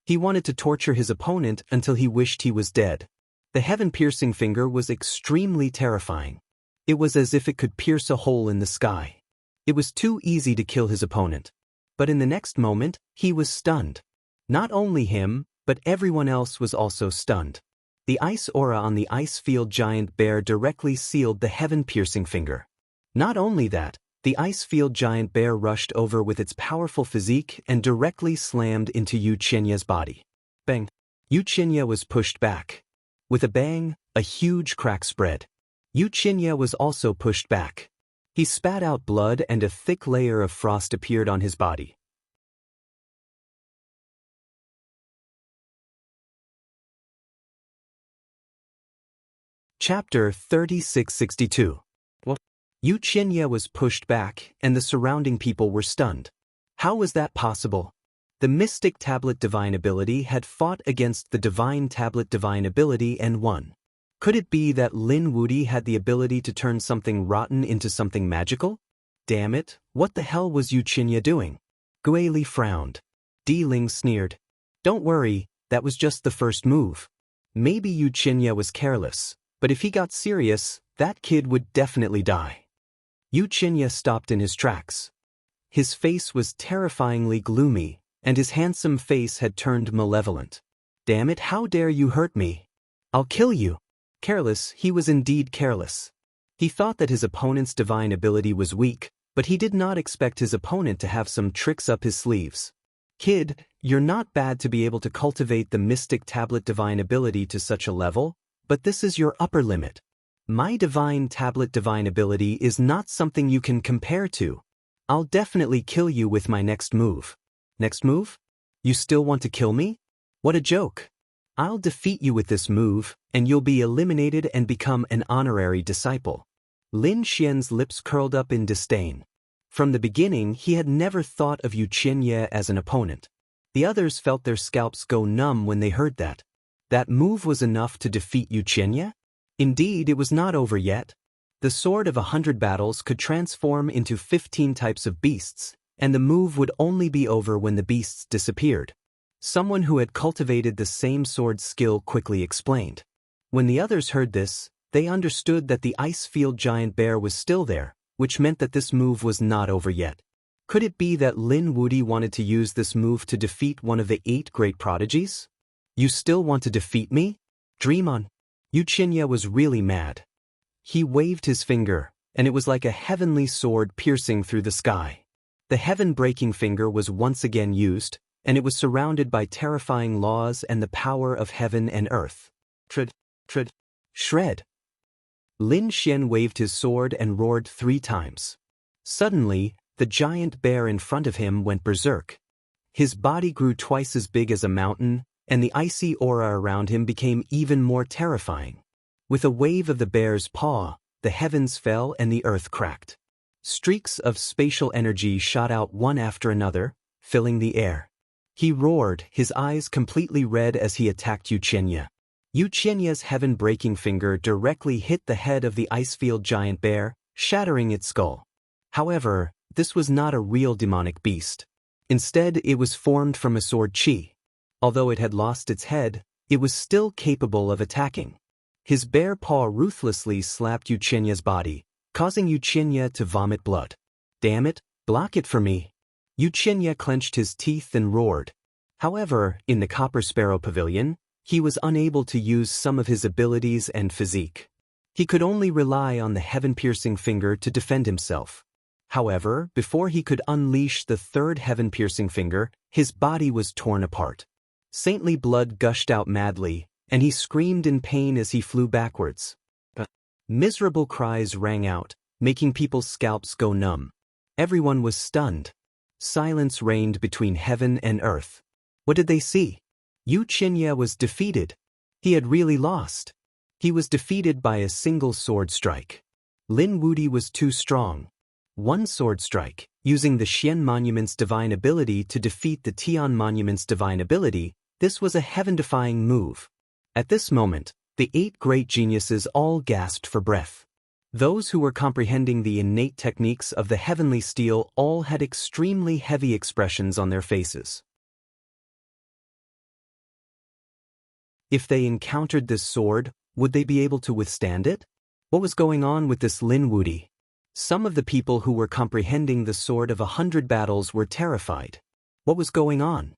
He wanted to torture his opponent until he wished he was dead. The heaven-piercing finger was extremely terrifying. It was as if it could pierce a hole in the sky. It was too easy to kill his opponent. But in the next moment, he was stunned. Not only him, but everyone else was also stunned. The ice aura on the ice field giant bear directly sealed the heaven-piercing finger. Not only that, the ice field giant bear rushed over with its powerful physique and directly slammed into Yu Qianye's body. Bang! Yu Qianye was pushed back. With a bang, a huge crack spread. Yu Qianye was also pushed back. He spat out blood and a thick layer of frost appeared on his body. Chapter 3662. What? Yu Qianye was pushed back, and the surrounding people were stunned. How was that possible? The Mystic Tablet Divine Ability had fought against the Divine Tablet Divine Ability and won. Could it be that Lin Wudi had the ability to turn something rotten into something magical? Damn it, what the hell was Yu Qianye doing? Gui Li frowned. Di Ling sneered. Don't worry, that was just the first move. Maybe Yu Qianye was careless, but if he got serious, that kid would definitely die. Yu Qianye stopped in his tracks. His face was terrifyingly gloomy, and his handsome face had turned malevolent. Damn it, how dare you hurt me? I'll kill you. Careless, he was indeed careless. He thought that his opponent's divine ability was weak, but he did not expect his opponent to have some tricks up his sleeves. Kid, you're not bad to be able to cultivate the Mystic Tablet Divine Ability to such a level, but this is your upper limit. My Divine Tablet Divine Ability is not something you can compare to. I'll definitely kill you with my next move. Next move? You still want to kill me? What a joke. I'll defeat you with this move, and you'll be eliminated and become an honorary disciple. Lin Xian's lips curled up in disdain. From the beginning, he had never thought of Yu Qianye as an opponent. The others felt their scalps go numb when they heard that. That move was enough to defeat Yu Qianye? Indeed, it was not over yet. The Sword of 100 Battles could transform into 15 types of beasts, and the move would only be over when the beasts disappeared. Someone who had cultivated the same sword skill quickly explained. When the others heard this, they understood that the ice-field giant bear was still there, which meant that this move was not over yet. Could it be that Lin Wudi wanted to use this move to defeat one of the 8 great prodigies? You still want to defeat me? Dream on. Yu Qianye was really mad. He waved his finger, and it was like a heavenly sword piercing through the sky. The heaven-breaking finger was once again used, and it was surrounded by terrifying laws and the power of heaven and earth. Shred. Lin Xian waved his sword and roared 3 times. Suddenly, the giant bear in front of him went berserk. His body grew twice as big as a mountain, and the icy aura around him became even more terrifying. With a wave of the bear's paw, the heavens fell and the earth cracked. Streaks of spatial energy shot out one after another, filling the air. He roared, his eyes completely red as he attacked Yu Qianye. Yu Qianye's heaven-breaking finger directly hit the head of the icefield giant bear, shattering its skull. However, this was not a real demonic beast. Instead, it was formed from a sword chi. Although it had lost its head, it was still capable of attacking. His bare paw ruthlessly slapped Yu Qianye's body, causing Yu Qianye to vomit blood. Damn it, block it for me. Yu Qianye clenched his teeth and roared. However, in the Copper Sparrow Pavilion, he was unable to use some of his abilities and physique. He could only rely on the heaven-piercing finger to defend himself. However, before he could unleash the 3rd heaven-piercing finger, his body was torn apart. Saintly blood gushed out madly, and he screamed in pain as he flew backwards. Miserable cries rang out, making people's scalps go numb. Everyone was stunned. Silence reigned between heaven and earth. What did they see? Yu Qianye was defeated. He had really lost. He was defeated by a single sword strike. Lin Wudi was too strong. One sword strike, using the Xian Monument's divine ability to defeat the Tian Monument's divine ability, this was a heaven-defying move. At this moment, the 8 great geniuses all gasped for breath. Those who were comprehending the innate techniques of the heavenly steel all had extremely heavy expressions on their faces. If they encountered this sword, would they be able to withstand it? What was going on with this Lin Wudi? Some of the people who were comprehending the Sword of 100 Battles were terrified. What was going on?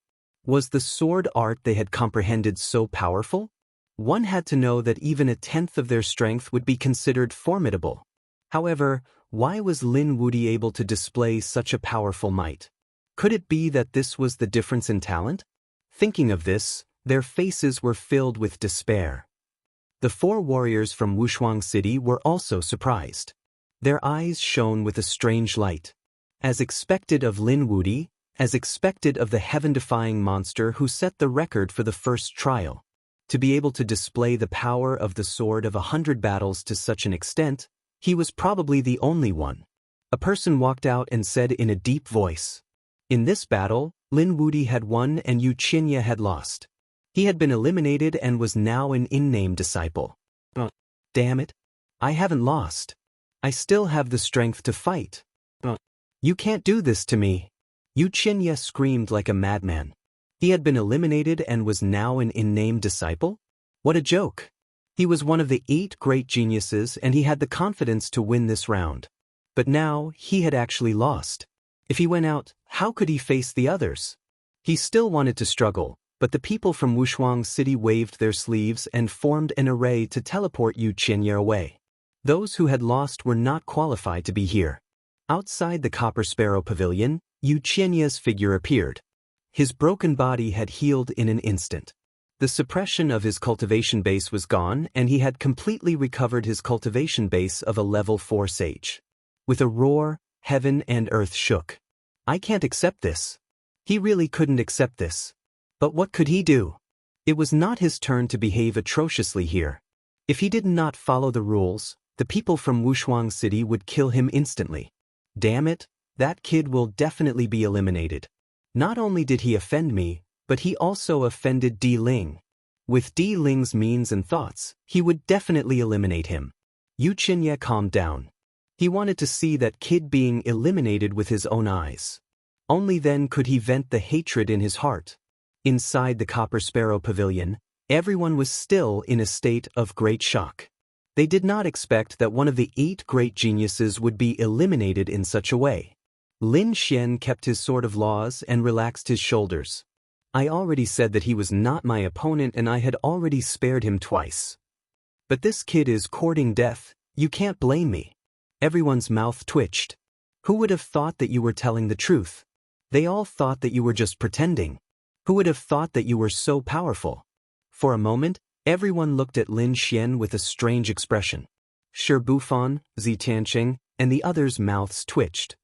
Was the sword art they had comprehended so powerful? One had to know that even a 10th of their strength would be considered formidable. However, why was Lin Wudi able to display such a powerful might? Could it be that this was the difference in talent? Thinking of this, their faces were filled with despair. The 4 warriors from Wushuang City were also surprised. Their eyes shone with a strange light. As expected of Lin Wudi, as expected of the heaven-defying monster who set the record for the first trial. To be able to display the power of the sword of 100 battles to such an extent, he was probably the only one. A person walked out and said in a deep voice, "In this battle, Lin Wuti had won and Yu Qinya had lost. He had been eliminated and was now an in-name disciple." Oh, damn it. I haven't lost. I still have the strength to fight. Oh, you can't do this to me. Yu Qinya screamed like a madman. He had been eliminated and was now an in-name disciple? What a joke. He was one of the 8 great geniuses and he had the confidence to win this round. But now, he had actually lost. If he went out, how could he face the others? He still wanted to struggle, but the people from Wushuang City waved their sleeves and formed an array to teleport Yu Qinya away. Those who had lost were not qualified to be here. Outside the Copper Sparrow Pavilion, Yu Qianya's figure appeared. His broken body had healed in an instant. The suppression of his cultivation base was gone and he had completely recovered his cultivation base of a level 4 sage. With a roar, heaven and earth shook. I can't accept this. He really couldn't accept this. But what could he do? It was not his turn to behave atrociously here. If he did not follow the rules, the people from Wushuang City would kill him instantly. Damn it, that kid will definitely be eliminated. Not only did he offend me, but he also offended Di Ling. With Di Ling's means and thoughts, he would definitely eliminate him. Yu Qinya calmed down. He wanted to see that kid being eliminated with his own eyes. Only then could he vent the hatred in his heart. Inside the Copper Sparrow Pavilion, everyone was still in a state of great shock. They did not expect that one of the 8 great geniuses would be eliminated in such a way. Lin Xian kept his sword of laws and relaxed his shoulders. I already said that he was not my opponent and I had already spared him twice. But this kid is courting death, you can't blame me. Everyone's mouth twitched. Who would have thought that you were telling the truth? They all thought that you were just pretending. Who would have thought that you were so powerful? For a moment, everyone looked at Lin Xian with a strange expression. Shi Bufan, Zi Tianqing, and the others' mouths twitched.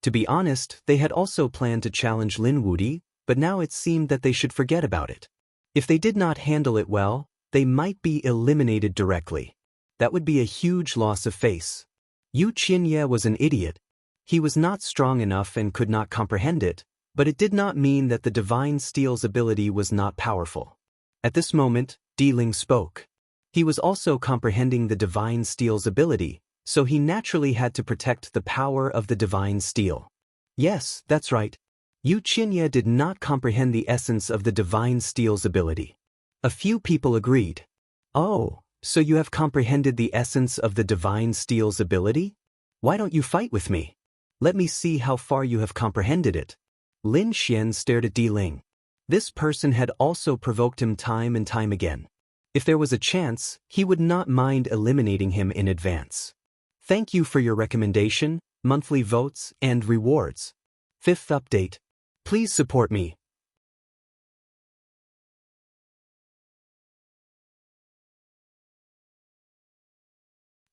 To be honest, they had also planned to challenge Lin Wuti, but now it seemed that they should forget about it. If they did not handle it well, they might be eliminated directly. That would be a huge loss of face. Yu Qinya was an idiot. He was not strong enough and could not comprehend it, but it did not mean that the Divine Steel's ability was not powerful. At this moment, Di Ling spoke. He was also comprehending the Divine Steel's ability, so he naturally had to protect the power of the Divine Steel. Yes, that's right. Yu Qinya did not comprehend the essence of the Divine Steel's ability. A few people agreed. Oh, so you have comprehended the essence of the Divine Steel's ability? Why don't you fight with me? Let me see how far you have comprehended it. Lin Xian stared at Di Ling. This person had also provoked him time and time again. If there was a chance, he would not mind eliminating him in advance. Thank you for your recommendation, monthly votes, and rewards. 5th update. Please support me.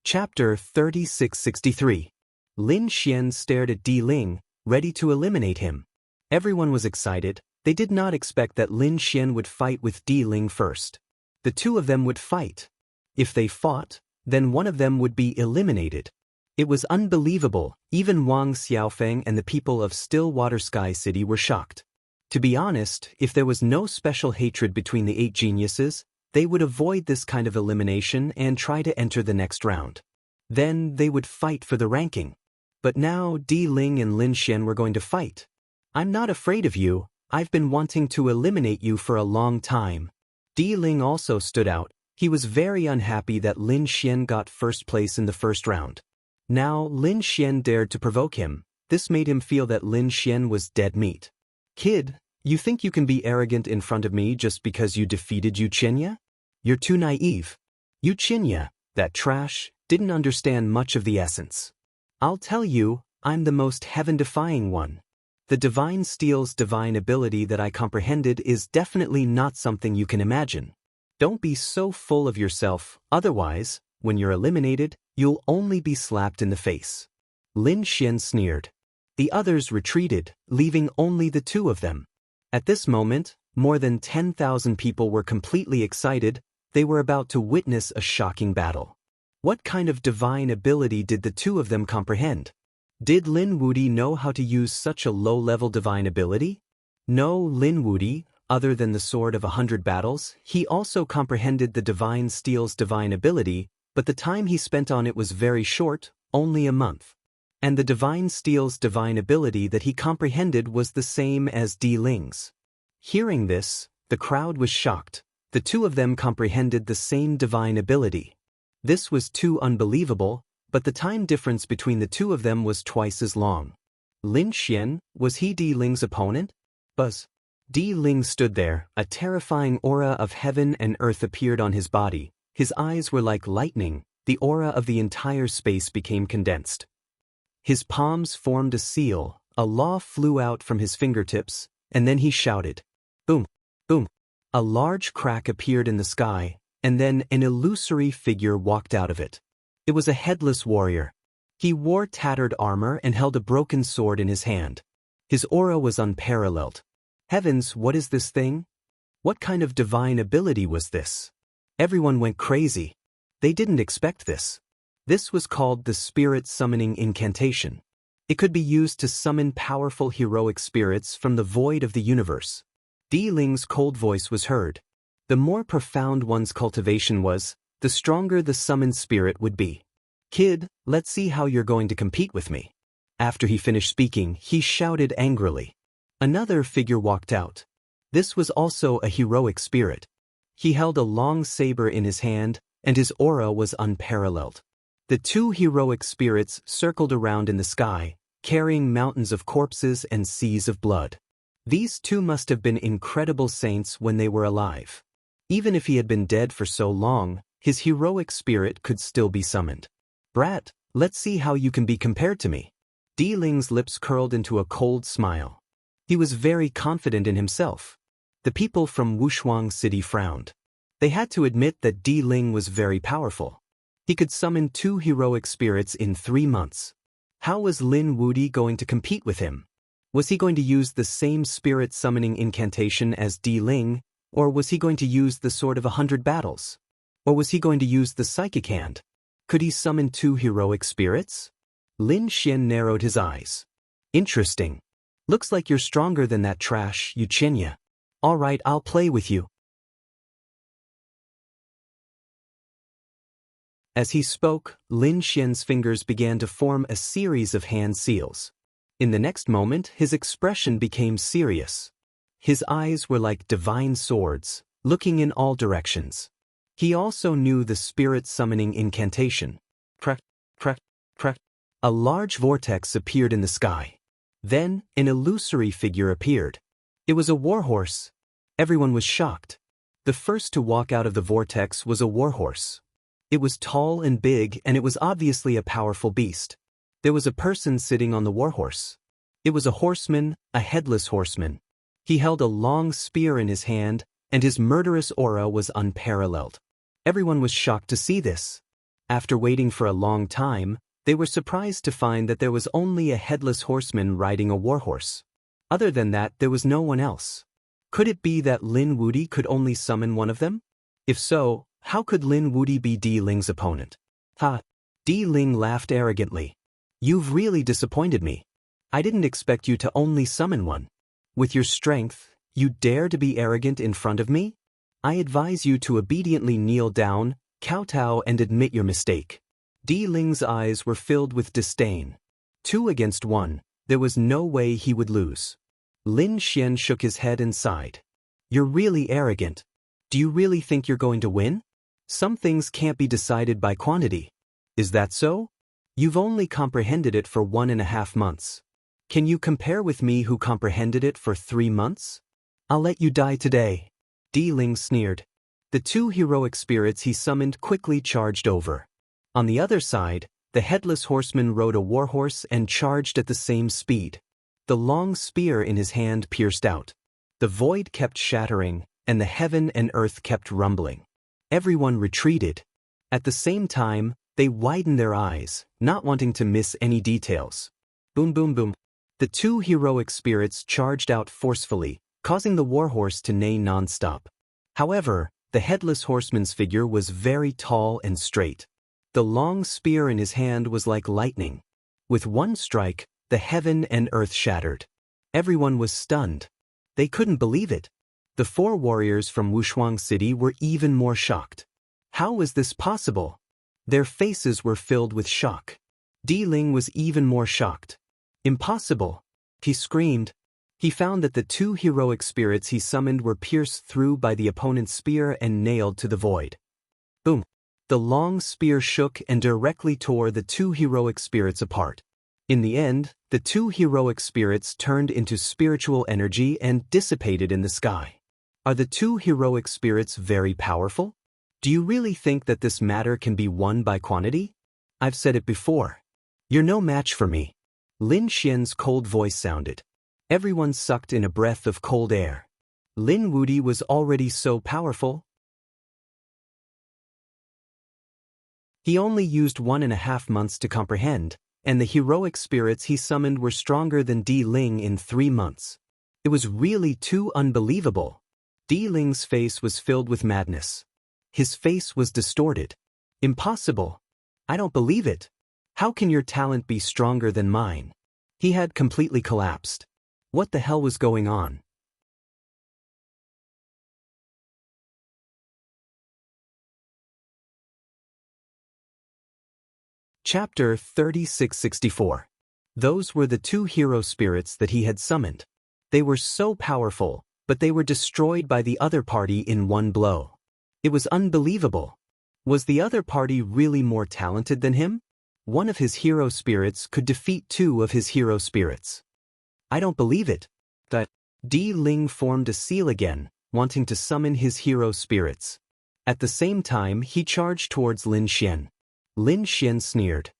Chapter 3663. Lin Xian stared at Di Ling, ready to eliminate him. Everyone was excited. They did not expect that Lin Xian would fight with Di Ling first. The two of them would fight. If they fought, then one of them would be eliminated. It was unbelievable. Even Wang Xiaofeng and the people of Stillwater Sky City were shocked. To be honest, if there was no special hatred between the 8 geniuses, they would avoid this kind of elimination and try to enter the next round. Then they would fight for the ranking. But now Di Ling and Lin Xian were going to fight. I'm not afraid of you. I've been wanting to eliminate you for a long time. Di Ling also stood out. He was very unhappy that Lin Xian got first place in the first round. Now Lin Xian dared to provoke him. This made him feel that Lin Xian was dead meat. Kid, you think you can be arrogant in front of me just because you defeated Yu Qinya? You're too naive. Yu Qinya, that trash, didn't understand much of the essence. I'll tell you, I'm the most heaven-defying one. The Divine Steel's divine ability that I comprehended is definitely not something you can imagine. Don't be so full of yourself, otherwise, when you're eliminated, you'll only be slapped in the face. Lin Xian sneered. The others retreated, leaving only the two of them. At this moment, more than 10,000 people were completely excited. They were about to witness a shocking battle. What kind of divine ability did the two of them comprehend? Did Lin Wudi know how to use such a low-level divine ability? No, Lin Wudi, other than the Sword of 100 Battles, he also comprehended the Divine Steel's divine ability, but the time he spent on it was very short, only a month. And the Divine Steel's divine ability that he comprehended was the same as Di Ling's. Hearing this, the crowd was shocked. The two of them comprehended the same divine ability. This was too unbelievable, but the time difference between the two of them was twice as long. Lin Xian, was he Di Ling's opponent? Buzz. Di Ling stood there, a terrifying aura of heaven and earth appeared on his body. His eyes were like lightning, the aura of the entire space became condensed. His palms formed a seal, a law flew out from his fingertips, and then he shouted. Boom, boom. A large crack appeared in the sky, and then an illusory figure walked out of it. It was a headless warrior. He wore tattered armor and held a broken sword in his hand. His aura was unparalleled. Heavens, what is this thing? What kind of divine ability was this? Everyone went crazy. They didn't expect this. This was called the Spirit Summoning Incantation. It could be used to summon powerful heroic spirits from the void of the universe. Di Ling's cold voice was heard. The more profound one's cultivation was, the stronger the summoned spirit would be. Kid, let's see how you're going to compete with me. After he finished speaking, he shouted angrily. Another figure walked out. This was also a heroic spirit. He held a long saber in his hand, and his aura was unparalleled. The two heroic spirits circled around in the sky, carrying mountains of corpses and seas of blood. These two must have been incredible saints when they were alive. Even if he had been dead for so long, his heroic spirit could still be summoned. Brat, let's see how you can be compared to me. Di Ling's lips curled into a cold smile. He was very confident in himself. The people from Wushuang City frowned. They had to admit that Di Ling was very powerful. He could summon two heroic spirits in 3 months. How was Lin Wudi going to compete with him? Was he going to use the same spirit summoning incantation as Di Ling, or was he going to use the Sword of 100 Battles? Or was he going to use the Psychic Hand? Could he summon two heroic spirits? Lin Xian narrowed his eyes. Interesting. Looks like you're stronger than that trash, Yu Qinya. All right, I'll play with you. As he spoke, Lin Xian's fingers began to form a series of hand seals. In the next moment, his expression became serious. His eyes were like divine swords, looking in all directions. He also knew the spirit summoning incantation. Crack, crack, crack. A large vortex appeared in the sky. Then, an illusory figure appeared. It was a warhorse. Everyone was shocked. The first to walk out of the vortex was a warhorse. It was tall and big, and it was obviously a powerful beast. There was a person sitting on the warhorse. It was a horseman, a headless horseman. He held a long spear in his hand, and his murderous aura was unparalleled. Everyone was shocked to see this. After waiting for a long time, they were surprised to find that there was only a headless horseman riding a warhorse. Other than that, there was no one else. Could it be that Lin Wudi could only summon one of them? If so, how could Lin Wudi be Di Ling's opponent? Ha! Di Ling laughed arrogantly. You've really disappointed me. I didn't expect you to only summon one. With your strength, you dare to be arrogant in front of me? I advise you to obediently kneel down, kowtow and admit your mistake. Di Ling's eyes were filled with disdain. 2 against 1, there was no way he would lose. Lin Xian shook his head and sighed. You're really arrogant. Do you really think you're going to win? Some things can't be decided by quantity. Is that so? You've only comprehended it for 1.5 months. Can you compare with me who comprehended it for 3 months? I'll let you die today. Di Ling sneered. The 2 heroic spirits he summoned quickly charged over. On the other side, the headless horseman rode a warhorse and charged at the same speed. The long spear in his hand pierced out. The void kept shattering, and the heaven and earth kept rumbling. Everyone retreated. At the same time, they widened their eyes, not wanting to miss any details. Boom, boom, boom. The 2 heroic spirits charged out forcefully, causing the warhorse to neigh non-stop. However, the headless horseman's figure was very tall and straight. The long spear in his hand was like lightning. With one strike, the heaven and earth shattered. Everyone was stunned. They couldn't believe it. The 4 warriors from Wushuang City were even more shocked. How was this possible? Their faces were filled with shock. Di Ling was even more shocked. Impossible! He screamed. He found that the 2 heroic spirits he summoned were pierced through by the opponent's spear and nailed to the void. Boom! The long spear shook and directly tore the 2 heroic spirits apart. In the end, the 2 heroic spirits turned into spiritual energy and dissipated in the sky. Are the 2 heroic spirits very powerful? Do you really think that this matter can be won by quantity? I've said it before. You're no match for me. Lin Xian's cold voice sounded. Everyone sucked in a breath of cold air. Lin Wudi was already so powerful. He only used 1.5 months to comprehend, and the heroic spirits he summoned were stronger than Di Ling in 3 months. It was really too unbelievable. Di Ling's face was filled with madness. His face was distorted. Impossible. I don't believe it. How can your talent be stronger than mine? He had completely collapsed. What the hell was going on? Chapter 3664. Those were the 2 hero spirits that he had summoned. They were so powerful, but they were destroyed by the other party in one blow. It was unbelievable. Was the other party really more talented than him? One of his hero spirits could defeat 2 of his hero spirits. I don't believe it. That Di Ling formed a seal again, wanting to summon his hero spirits. At the same time, he charged towards Lin Xian. Lin Xian sneered.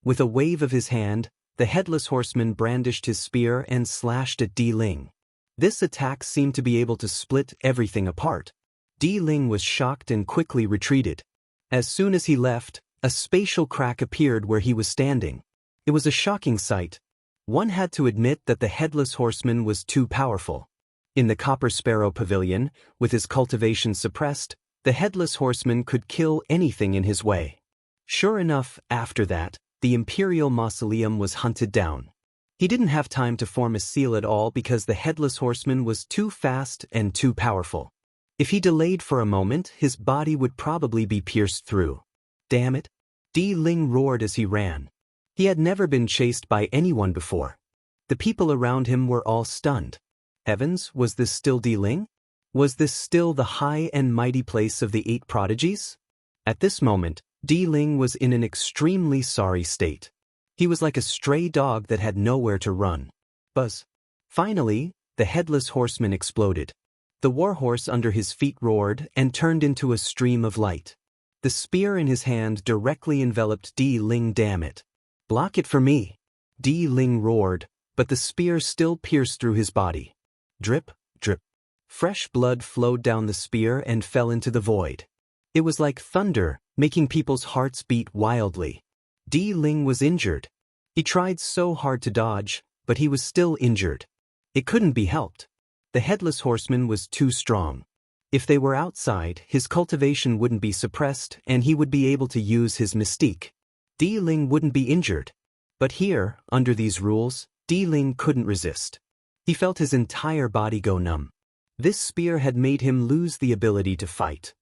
With a wave of his hand, the headless horseman brandished his spear and slashed at Di Ling. This attack seemed to be able to split everything apart. Di Ling was shocked and quickly retreated. As soon as he left, a spatial crack appeared where he was standing. It was a shocking sight. One had to admit that the headless horseman was too powerful. In the Copper Sparrow Pavilion, with his cultivation suppressed, the headless horseman could kill anything in his way. Sure enough, after that, the Imperial Mausoleum was hunted down. He didn't have time to form a seal at all because the headless horseman was too fast and too powerful. If he delayed for a moment, his body would probably be pierced through. Damn it! Di Ling roared as he ran. He had never been chased by anyone before. The people around him were all stunned. Heavens, was this still Di Ling? Was this still the high and mighty place of the 8 prodigies? At this moment, Di Ling was in an extremely sorry state. He was like a stray dog that had nowhere to run. Buzz. Finally, the headless horseman exploded. The warhorse under his feet roared and turned into a stream of light. The spear in his hand directly enveloped Di Ling. Damn it. Block it for me. Di Ling roared, but the spear still pierced through his body. Drip, drip. Fresh blood flowed down the spear and fell into the void. It was like thunder, making people's hearts beat wildly. Di Ling was injured. He tried so hard to dodge, but he was still injured. It couldn't be helped. The headless horseman was too strong. If they were outside, his cultivation wouldn't be suppressed and he would be able to use his mystique. Di Ling wouldn't be injured. But here, under these rules, Di Ling couldn't resist. He felt his entire body go numb. This spear had made him lose the ability to fight.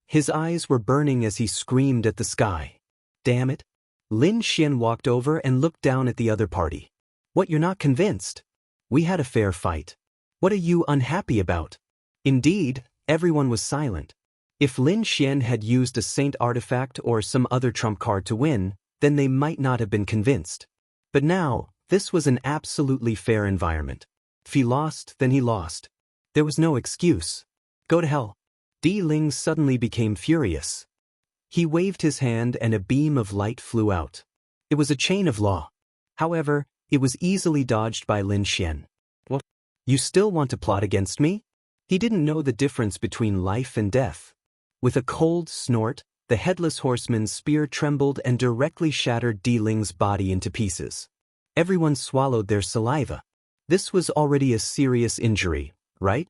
His eyes were burning as he screamed at the sky. Damn it! Lin Xian walked over and looked down at the other party. What, you're not convinced? We had a fair fight. What are you unhappy about? Indeed, everyone was silent. If Lin Xian had used a saint artifact or some other trump card to win, then they might not have been convinced. But now, this was an absolutely fair environment. If he lost, then he lost. There was no excuse. Go to hell. Di Ling suddenly became furious. He waved his hand and a beam of light flew out. It was a chain of law. However, it was easily dodged by Lin Xian. What? You still want to plot against me? He didn't know the difference between life and death. With a cold snort, the headless horseman's spear trembled and directly shattered Di Ling's body into pieces. Everyone swallowed their saliva. This was already a serious injury, right?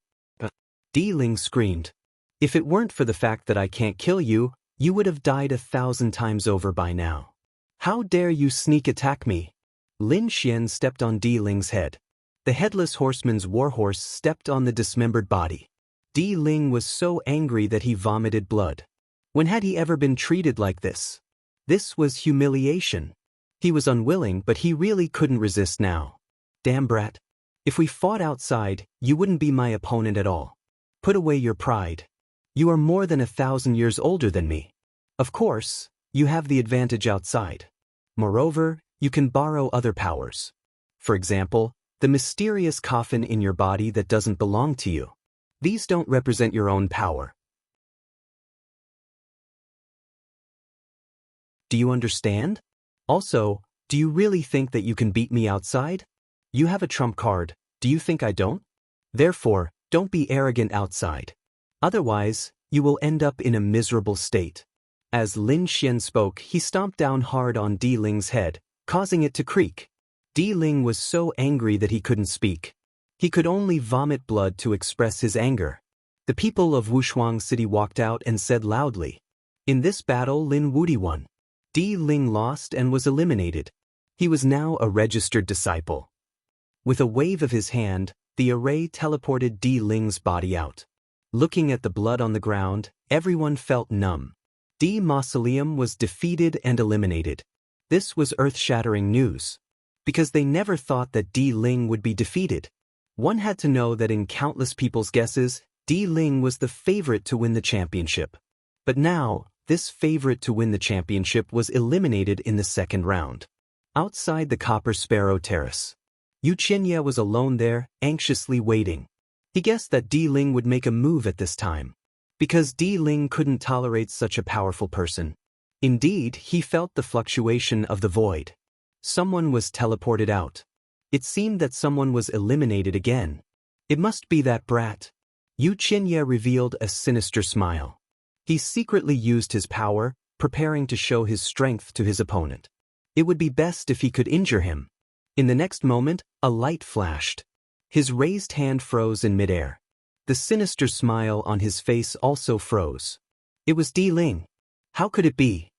Di Ling screamed. If it weren't for the fact that I can't kill you, you would have died 1,000 times over by now. How dare you sneak attack me? Lin Xian stepped on Di Ling's head. The headless horseman's warhorse stepped on the dismembered body. Di Ling was so angry that he vomited blood. When had he ever been treated like this? This was humiliation. He was unwilling, but he really couldn't resist now. Damn brat. If we fought outside, you wouldn't be my opponent at all. Put away your pride. You are more than 1,000 years older than me. Of course, you have the advantage outside. Moreover, you can borrow other powers. For example, the mysterious coffin in your body that doesn't belong to you. These don't represent your own power. Do you understand? Also, do you really think that you can beat me outside? You have a trump card, do you think I don't? Therefore, don't be arrogant outside. Otherwise, you will end up in a miserable state. As Lin Xian spoke, he stomped down hard on Di Ling's head, causing it to creak. Di Ling was so angry that he couldn't speak. He could only vomit blood to express his anger. The people of Wushuang City walked out and said loudly, "In this battle, Lin Wudi won." Di Ling lost and was eliminated. He was now a registered disciple. With a wave of his hand, the array teleported Di Ling's body out. Looking at the blood on the ground, everyone felt numb. Di Mausoleum was defeated and eliminated. This was earth-shattering news. Because they never thought that Di Ling would be defeated. One had to know that in countless people's guesses, Di Ling was the favorite to win the championship. But now, this favorite to win the championship was eliminated in the second round. Outside the Copper Sparrow Terrace, Yu Qianye was alone there, anxiously waiting. He guessed that Di Ling would make a move at this time. Because Di Ling couldn't tolerate such a powerful person. Indeed, he felt the fluctuation of the void. Someone was teleported out. It seemed that someone was eliminated again. It must be that brat. Yu Qianye revealed a sinister smile. He secretly used his power, preparing to show his strength to his opponent. It would be best if he could injure him. In the next moment, a light flashed. His raised hand froze in midair. The sinister smile on his face also froze. It was Di Ling. How could it be?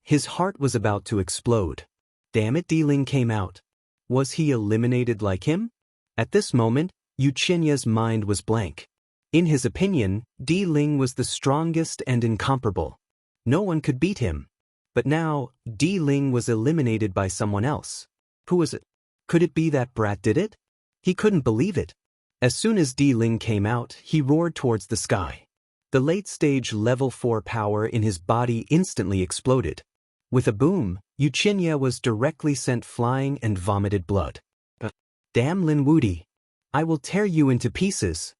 His heart was about to explode. Damn it, Di Ling came out. Was he eliminated like him? At this moment, Yu Qianye's mind was blank. In his opinion, Di Ling was the strongest and incomparable. No one could beat him. But now, Di Ling was eliminated by someone else. Who was it? Could it be that brat did it? He couldn't believe it. As soon as Di Ling came out, he roared towards the sky. The late-stage level 4 power in his body instantly exploded. With a boom, Yu Qianye was directly sent flying and vomited blood. Damn Lin Wudi! I will tear you into pieces.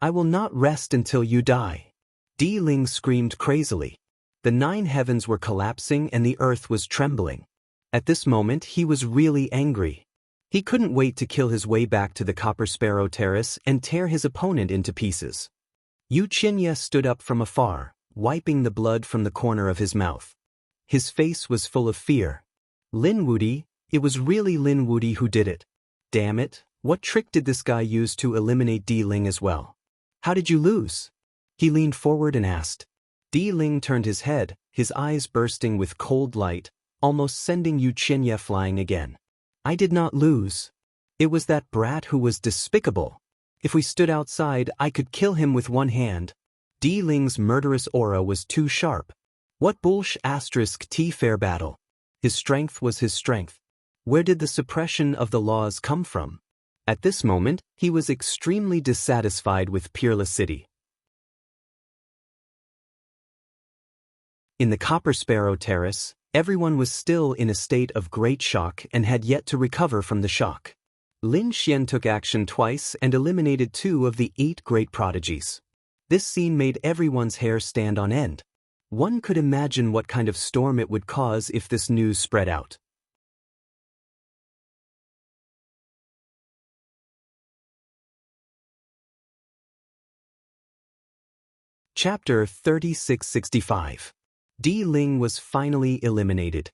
I will not rest until you die. Di Ling screamed crazily. The 9 heavens were collapsing and the earth was trembling. At this moment, he was really angry. He couldn't wait to kill his way back to the Copper Sparrow Terrace and tear his opponent into pieces. Yu Qianye stood up from afar, wiping the blood from the corner of his mouth. His face was full of fear. Lin Wudi, it was really Lin Wudi who did it. Damn it, what trick did this guy use to eliminate Di Ling as well? How did you lose? He leaned forward and asked. Di Ling turned his head, his eyes bursting with cold light, almost sending Yu Qianye flying again. I did not lose. It was that brat who was despicable. If we stood outside, I could kill him with one hand. Di Ling's murderous aura was too sharp. What *T fair battle? His strength was his strength. Where did the suppression of the laws come from? At this moment, he was extremely dissatisfied with Peerless City. In the Copper Sparrow Terrace, everyone was still in a state of great shock and had yet to recover from the shock. Lin Xian took action twice and eliminated 2 of the 8 great prodigies. This scene made everyone's hair stand on end. One could imagine what kind of storm it would cause if this news spread out. Chapter 3665. Di Ling was finally eliminated.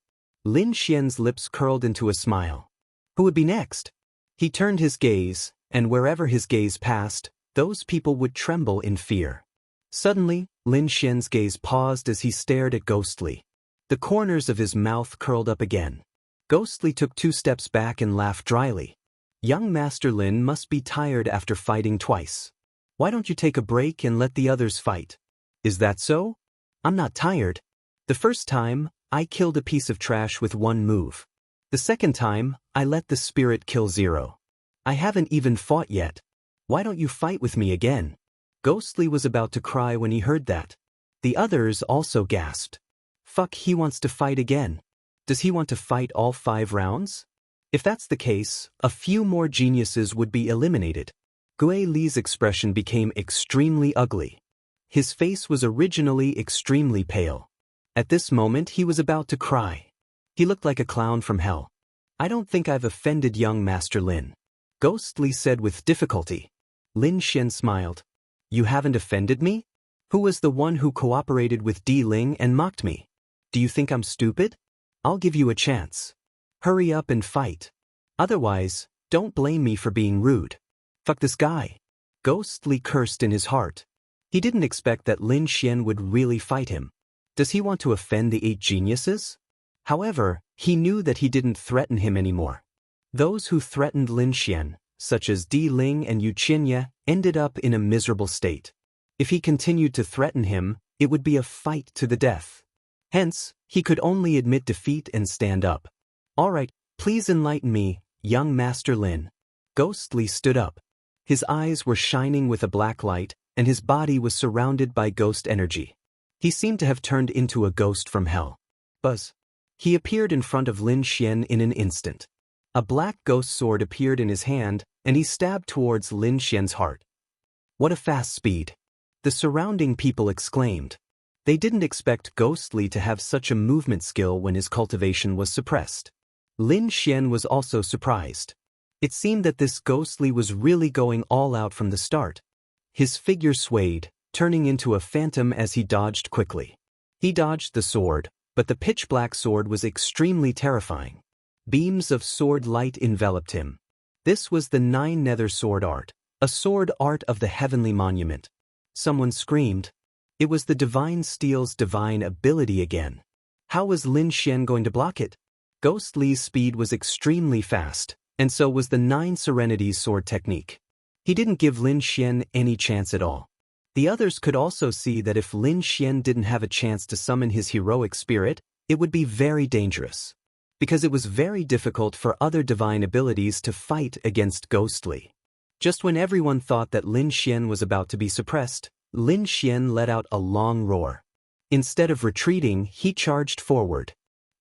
Lin Xian's lips curled into a smile. Who would be next? He turned his gaze, and wherever his gaze passed, those people would tremble in fear. Suddenly, Lin Xian's gaze paused as he stared at Ghostly. The corners of his mouth curled up again. Ghostly took 2 steps back and laughed dryly. Young Master Lin must be tired after fighting twice. Why don't you take a break and let the others fight? Is that so? I'm not tired. The first time, I killed a piece of trash with 1 move. The second time, I let the spirit kill 0. I haven't even fought yet. Why don't you fight with me again? Ghostly was about to cry when he heard that. The others also gasped. Fuck, he wants to fight again. Does he want to fight all 5 rounds? If that's the case, a few more geniuses would be eliminated. Gui Li's expression became extremely ugly. His face was originally extremely pale. At this moment he was about to cry. He looked like a clown from hell. I don't think I've offended young Master Lin. Ghostly said with difficulty. Lin Xian smiled. You haven't offended me? Who was the one who cooperated with Di Ling and mocked me? Do you think I'm stupid? I'll give you a chance. Hurry up and fight. Otherwise, don't blame me for being rude. Fuck this guy. Ghostly cursed in his heart. He didn't expect that Lin Xian would really fight him. Does he want to offend the 8 geniuses? However, he knew that he didn't threaten him anymore. Those who threatened Lin Xian, such as Di Ling and Yu Qinya, ended up in a miserable state. If he continued to threaten him, it would be a fight to the death. Hence, he could only admit defeat and stand up. All right, please enlighten me, young Master Lin. Ghostly stood up. His eyes were shining with a black light, and his body was surrounded by ghost energy. He seemed to have turned into a ghost from hell. Buzz. He appeared in front of Lin Xian in an instant. A black ghost sword appeared in his hand, and he stabbed towards Lin Xian's heart. What a fast speed! The surrounding people exclaimed. They didn't expect Ghostly to have such a movement skill when his cultivation was suppressed. Lin Xian was also surprised. It seemed that this Ghostly was really going all out from the start. His figure swayed, turning into a phantom as he dodged quickly. He dodged the sword, but the pitch-black sword was extremely terrifying. Beams of sword light enveloped him. This was the 9 nether sword art, a sword art of the heavenly monument. Someone screamed. It was the divine steel's divine ability again. How was Lin Xian going to block it? Ghostly's speed was extremely fast, and so was the 9 serenities sword technique. He didn't give Lin Xian any chance at all. The others could also see that if Lin Xian didn't have a chance to summon his heroic spirit, it would be very dangerous. Because it was very difficult for other divine abilities to fight against Ghostly. Just when everyone thought that Lin Xian was about to be suppressed, Lin Xian let out a long roar. Instead of retreating, he charged forward.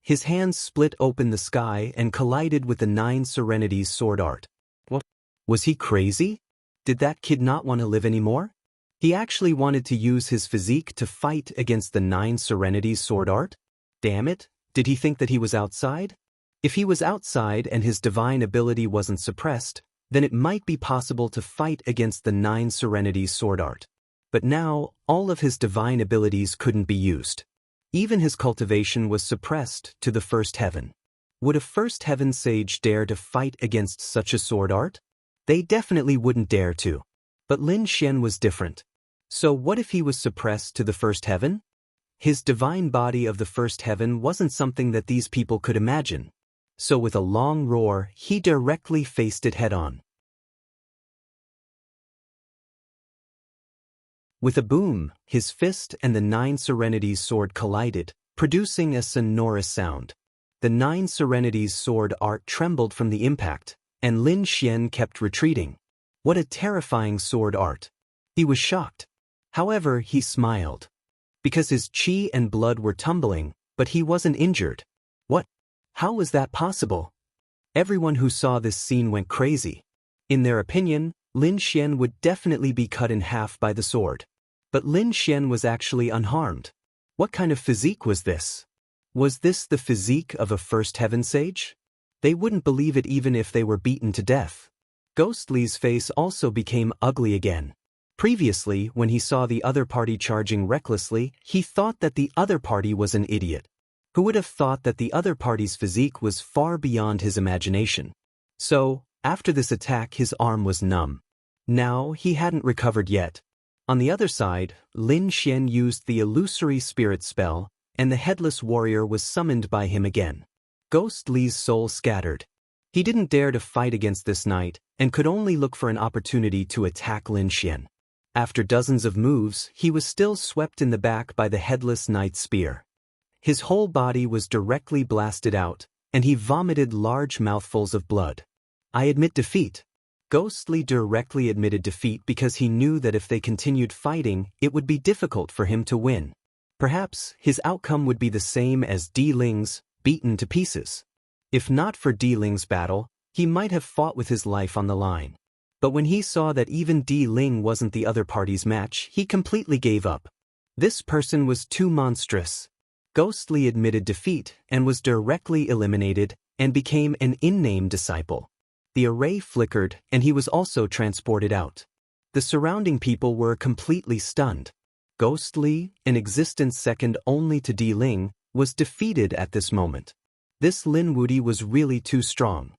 His hands split open the sky and collided with the 9 serenities sword art. What? Was he crazy? Did that kid not want to live anymore? He actually wanted to use his physique to fight against the 9 serenities sword art? Damn it, did he think that he was outside? If he was outside and his divine ability wasn't suppressed, then it might be possible to fight against the 9 serenities sword art. But now, all of his divine abilities couldn't be used. Even his cultivation was suppressed to the first heaven. Would a first heaven sage dare to fight against such a sword art? They definitely wouldn't dare to. But Lin Xian was different. So what if he was suppressed to the first heaven? His divine body of the first heaven wasn't something that these people could imagine. So with a long roar, he directly faced it head-on. With a boom, his fist and the 9 serenities sword collided, producing a sonorous sound. The 9 serenities sword art trembled from the impact, and Lin Xian kept retreating. What a terrifying sword art! He was shocked. However, he smiled. Because his qi and blood were tumbling, but he wasn't injured. What? How was that possible? Everyone who saw this scene went crazy. In their opinion, Lin Xian would definitely be cut in half by the sword. But Lin Xian was actually unharmed. What kind of physique was this? Was this the physique of a first heaven sage? They wouldn't believe it even if they were beaten to death. Ghostly's face also became ugly again. Previously, when he saw the other party charging recklessly, he thought that the other party was an idiot. Who would have thought that the other party's physique was far beyond his imagination? So, after this attack his arm was numb. Now, he hadn't recovered yet. On the other side, Lin Xian used the illusory spirit spell, and the headless warrior was summoned by him again. Ghost Li's soul scattered. He didn't dare to fight against this knight, and could only look for an opportunity to attack Lin Xian. After dozens of moves, he was still swept in the back by the headless knight's spear. His whole body was directly blasted out, and he vomited large mouthfuls of blood. I admit defeat. Ghost Li directly admitted defeat because he knew that if they continued fighting, it would be difficult for him to win. Perhaps his outcome would be the same as Di Ling's, beaten to pieces. If not for Di Ling's battle, he might have fought with his life on the line. But when he saw that even Di Ling wasn't the other party's match, he completely gave up. This person was too monstrous. Ghost Li admitted defeat and was directly eliminated and became an in-name disciple. The array flickered and he was also transported out. The surrounding people were completely stunned. Ghost Li, an existence second only to Di Ling, was defeated at this moment. This Lin Wudi was really too strong.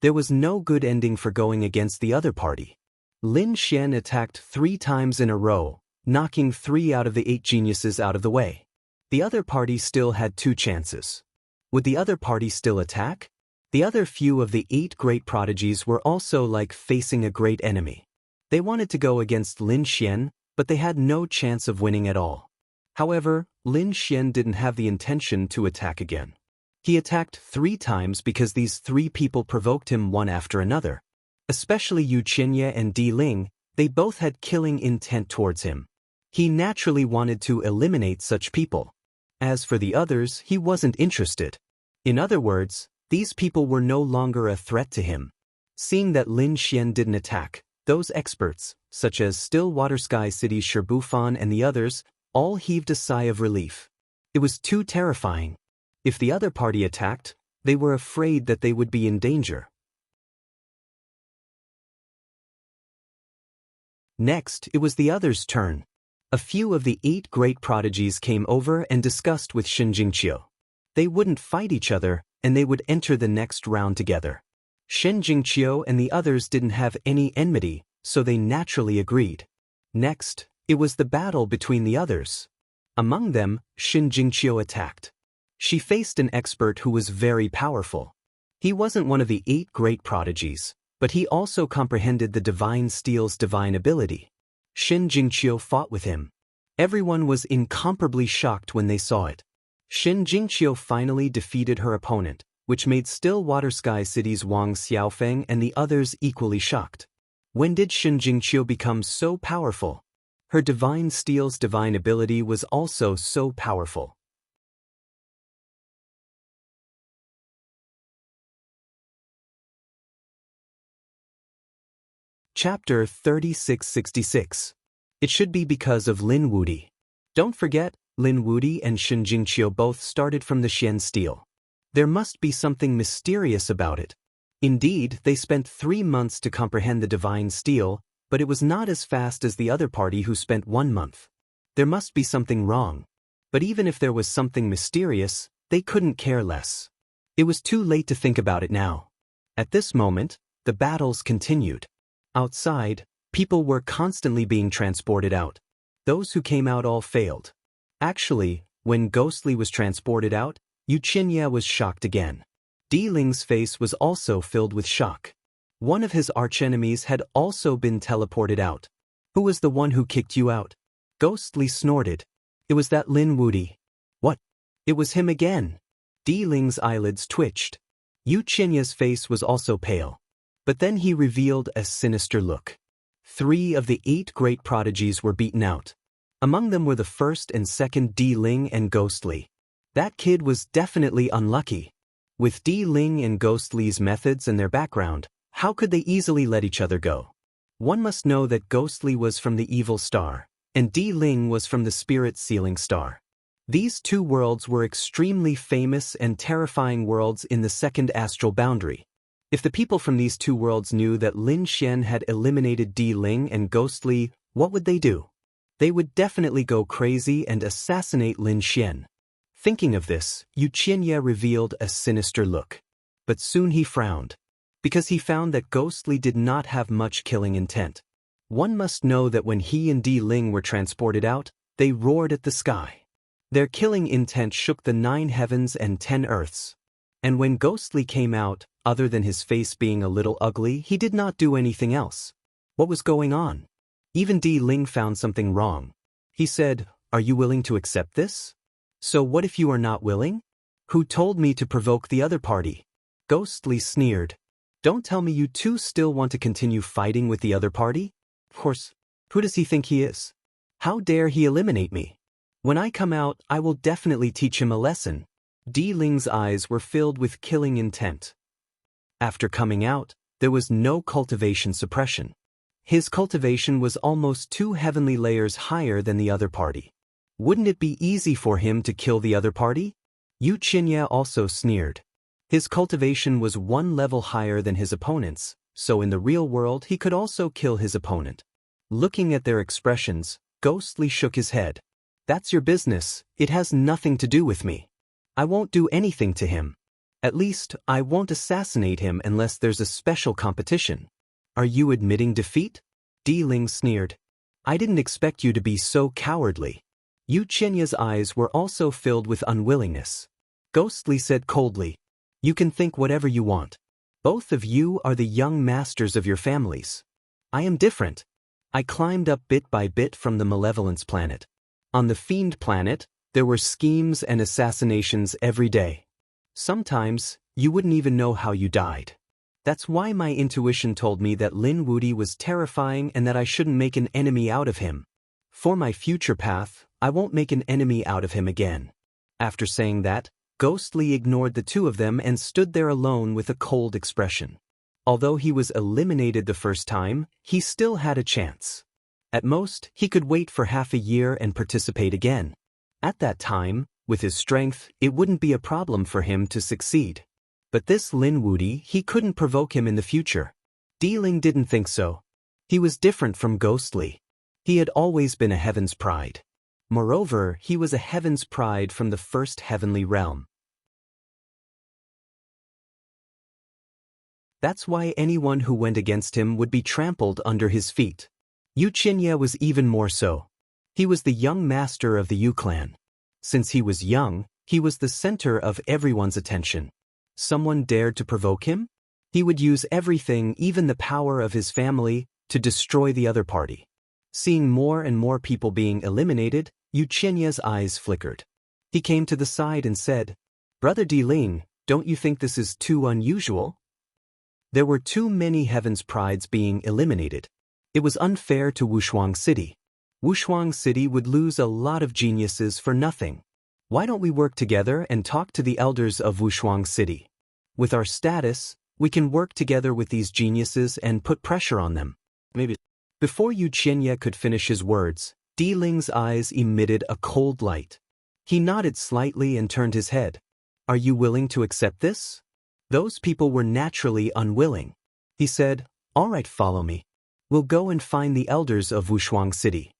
There was no good ending for going against the other party. Lin Xian attacked 3 times in a row, knocking 3 out of the 8 geniuses out of the way. The other party still had 2 chances. Would the other party still attack? The other few of the 8 great prodigies were also like facing a great enemy. They wanted to go against Lin Xian, but they had no chance of winning at all. However, Lin Xian didn't have the intention to attack again. He attacked 3 times because these 3 people provoked him one after another. Especially Yu Qianye and Di Ling, they both had killing intent towards him. He naturally wanted to eliminate such people. As for the others, he wasn't interested. In other words, these people were no longer a threat to him. Seeing that Lin Xian didn't attack, those experts, such as Stillwater Sky City's Sherbufan and the others, all heaved a sigh of relief. It was too terrifying. If the other party attacked, they were afraid that they would be in danger. Next, it was the others' turn. A few of the 8 great prodigies came over and discussed with Shen Jingqiu. They wouldn't fight each other, and they would enter the next round together. Shen Jingqiu and the others didn't have any enmity, so they naturally agreed. Next, it was the battle between the others. Among them, Shen Jingqiu attacked. She faced an expert who was very powerful. He wasn't one of the 8 great prodigies, but he also comprehended the divine steel's divine ability. Shen Jingqiu fought with him. Everyone was incomparably shocked when they saw it. Shen Jingqiu finally defeated her opponent, which made Stillwater Sky City's Wang Xiaofeng and the others equally shocked. When did Shen Jingqiu become so powerful? Her divine steel's divine ability was also so powerful. Chapter 3666. It should be because of Lin Wudi. Don't forget, Lin Wudi and Shen Jingqiu both started from the Xian steel. There must be something mysterious about it. Indeed, they spent 3 months to comprehend the divine steel, but it was not as fast as the other party who spent 1 month. There must be something wrong. But even if there was something mysterious, they couldn't care less. It was too late to think about it now. At this moment, the battles continued. Outside, people were constantly being transported out. Those who came out all failed. Actually, when Ghost Li was transported out, Yu Qianye was shocked again. Di Ling's face was also filled with shock. One of his archenemies had also been teleported out. Who was the one who kicked you out? Ghost Li snorted. It was that Lin Wudi. What? It was him again. Di Ling's eyelids twitched. Yu Qianye's face was also pale. But then he revealed a sinister look. 3 of the 8 great prodigies were beaten out. Among them were the first and second Di Ling and Ghost Li. That kid was definitely unlucky. With Di Ling and Ghost Li's methods and their background, how could they easily let each other go? One must know that Ghost Li was from the evil star, and Di Ling was from the spirit sealing star. These 2 worlds were extremely famous and terrifying worlds in the second astral boundary. If the people from these 2 worlds knew that Lin Xian had eliminated Di Ling and Ghost Li, what would they do? They would definitely go crazy and assassinate Lin Xian. Thinking of this, Yu Qianye revealed a sinister look. But soon he frowned, because he found that Ghost Li did not have much killing intent. One must know that when he and Di Ling were transported out, they roared at the sky. Their killing intent shook the 9 heavens and 10 earths. And when Ghostly came out, other than his face being a little ugly, he did not do anything else. What was going on? Even Di Ling found something wrong. He said, "Are you willing to accept this? So what if you are not willing? Who told me to provoke the other party?" Ghostly sneered. "Don't tell me you two still want to continue fighting with the other party? Of course, who does he think he is? How dare he eliminate me? When I come out, I will definitely teach him a lesson." Di Ling's eyes were filled with killing intent. After coming out, there was no cultivation suppression. His cultivation was almost 2 heavenly layers higher than the other party. Wouldn't it be easy for him to kill the other party? Yu Qinya also sneered. His cultivation was 1 level higher than his opponent's, so in the real world he could also kill his opponent. Looking at their expressions, Ghostly shook his head. "That's your business, it has nothing to do with me. I won't do anything to him. At least, I won't assassinate him unless there's a special competition." "Are you admitting defeat?" Di Ling sneered. "I didn't expect you to be so cowardly." Yu Qinya's eyes were also filled with unwillingness. Ghostly said coldly, "You can think whatever you want. Both of you are the young masters of your families. I am different. I climbed up bit by bit from the Malevolence planet. On the Fiend planet, there were schemes and assassinations every day. Sometimes, you wouldn't even know how you died. That's why my intuition told me that Lin Wudi was terrifying and that I shouldn't make an enemy out of him. For my future path, I won't make an enemy out of him again." After saying that, Ghostly ignored the two of them and stood there alone with a cold expression. Although he was eliminated the first time, he still had a chance. At most, he could wait for half a year and participate again. At that time, with his strength, it wouldn't be a problem for him to succeed. But this Lin Wudi, he couldn't provoke him in the future. Di Ling didn't think so. He was different from Ghostly. He had always been a Heaven's Pride. Moreover, he was a Heaven's Pride from the first heavenly realm. That's why anyone who went against him would be trampled under his feet. Yu Qinya was even more so. He was the young master of the Yu clan. Since he was young, he was the center of everyone's attention. Someone dared to provoke him? He would use everything, even the power of his family, to destroy the other party. Seeing more and more people being eliminated, Yu Qinya's eyes flickered. He came to the side and said, "Brother Di Ling, don't you think this is too unusual?" There were too many Heaven's Prides being eliminated. It was unfair to Wushuang City. Wushuang City would lose a lot of geniuses for nothing. Why don't we work together and talk to the elders of Wushuang City? With our status, we can work together with these geniuses and put pressure on them. Maybe. Before Yu Qinya could finish his words, Di Ling's eyes emitted a cold light. He nodded slightly and turned his head. "Are you willing to accept this?" Those people were naturally unwilling. He said, "All right, follow me. We'll go and find the elders of Wushuang City."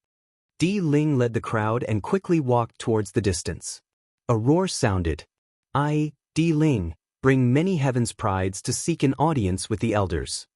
Di Ling led the crowd and quickly walked towards the distance. A roar sounded. "I, Di Ling, bring many Heaven's Prides to seek an audience with the elders."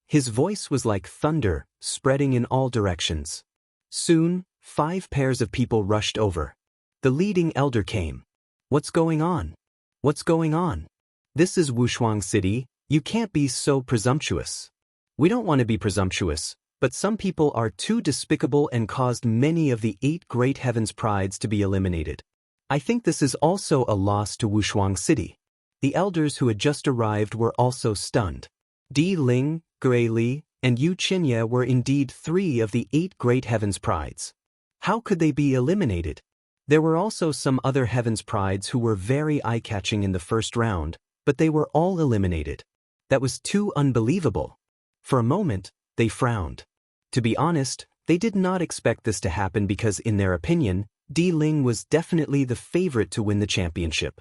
His voice was like thunder, spreading in all directions. Soon, 5 pairs of people rushed over. The leading elder came. "What's going on? What's going on? This is Wushuang City, you can't be so presumptuous." "We don't want to be presumptuous, but some people are too despicable and caused many of the 8 great Heaven's Prides to be eliminated. I think this is also a loss to Wushuang City." The elders who had just arrived were also stunned. Di Ling, Gray Li, and Yu Qinya were indeed 3 of the 8 great Heaven's Prides. How could they be eliminated? There were also some other Heaven's Prides who were very eye-catching in the first round, but they were all eliminated. That was too unbelievable. For a moment, they frowned. To be honest, they did not expect this to happen because, in their opinion, Di Ling was definitely the favorite to win the championship.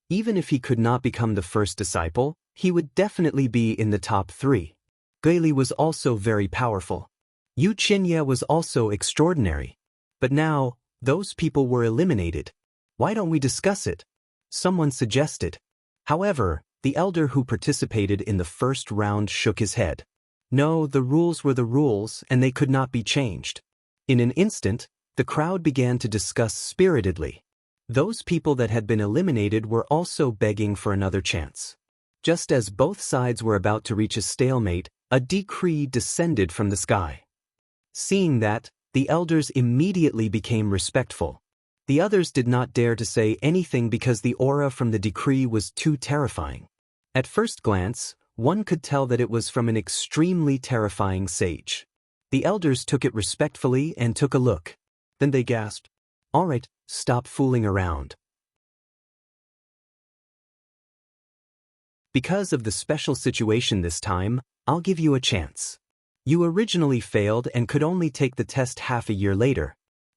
Even if he could not become the first disciple, he would definitely be in the top 3. Gaili was also very powerful. Yu Qinya was also extraordinary. But now, those people were eliminated. Why don't we discuss it? Someone suggested. However, the elder who participated in the first round shook his head. No, the rules were the rules and they could not be changed. In an instant, the crowd began to discuss spiritedly. Those people that had been eliminated were also begging for another chance. Just as both sides were about to reach a stalemate, a decree descended from the sky. Seeing that, the elders immediately became respectful. The others did not dare to say anything because the aura from the decree was too terrifying. At first glance, one could tell that it was from an extremely terrifying sage. The elders took it respectfully and took a look. Then they gasped, "All right, stop fooling around." Because of the special situation this time, I'll give you a chance. You originally failed and could only take the test half a year later.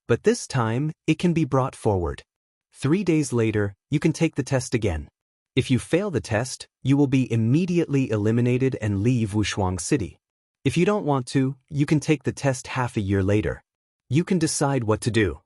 But this time, it can be brought forward. 3 days later, you can take the test again. If you fail the test, you will be immediately eliminated and leave Wushuang City. If you don't want to, you can take the test half a year later. You can decide what to do.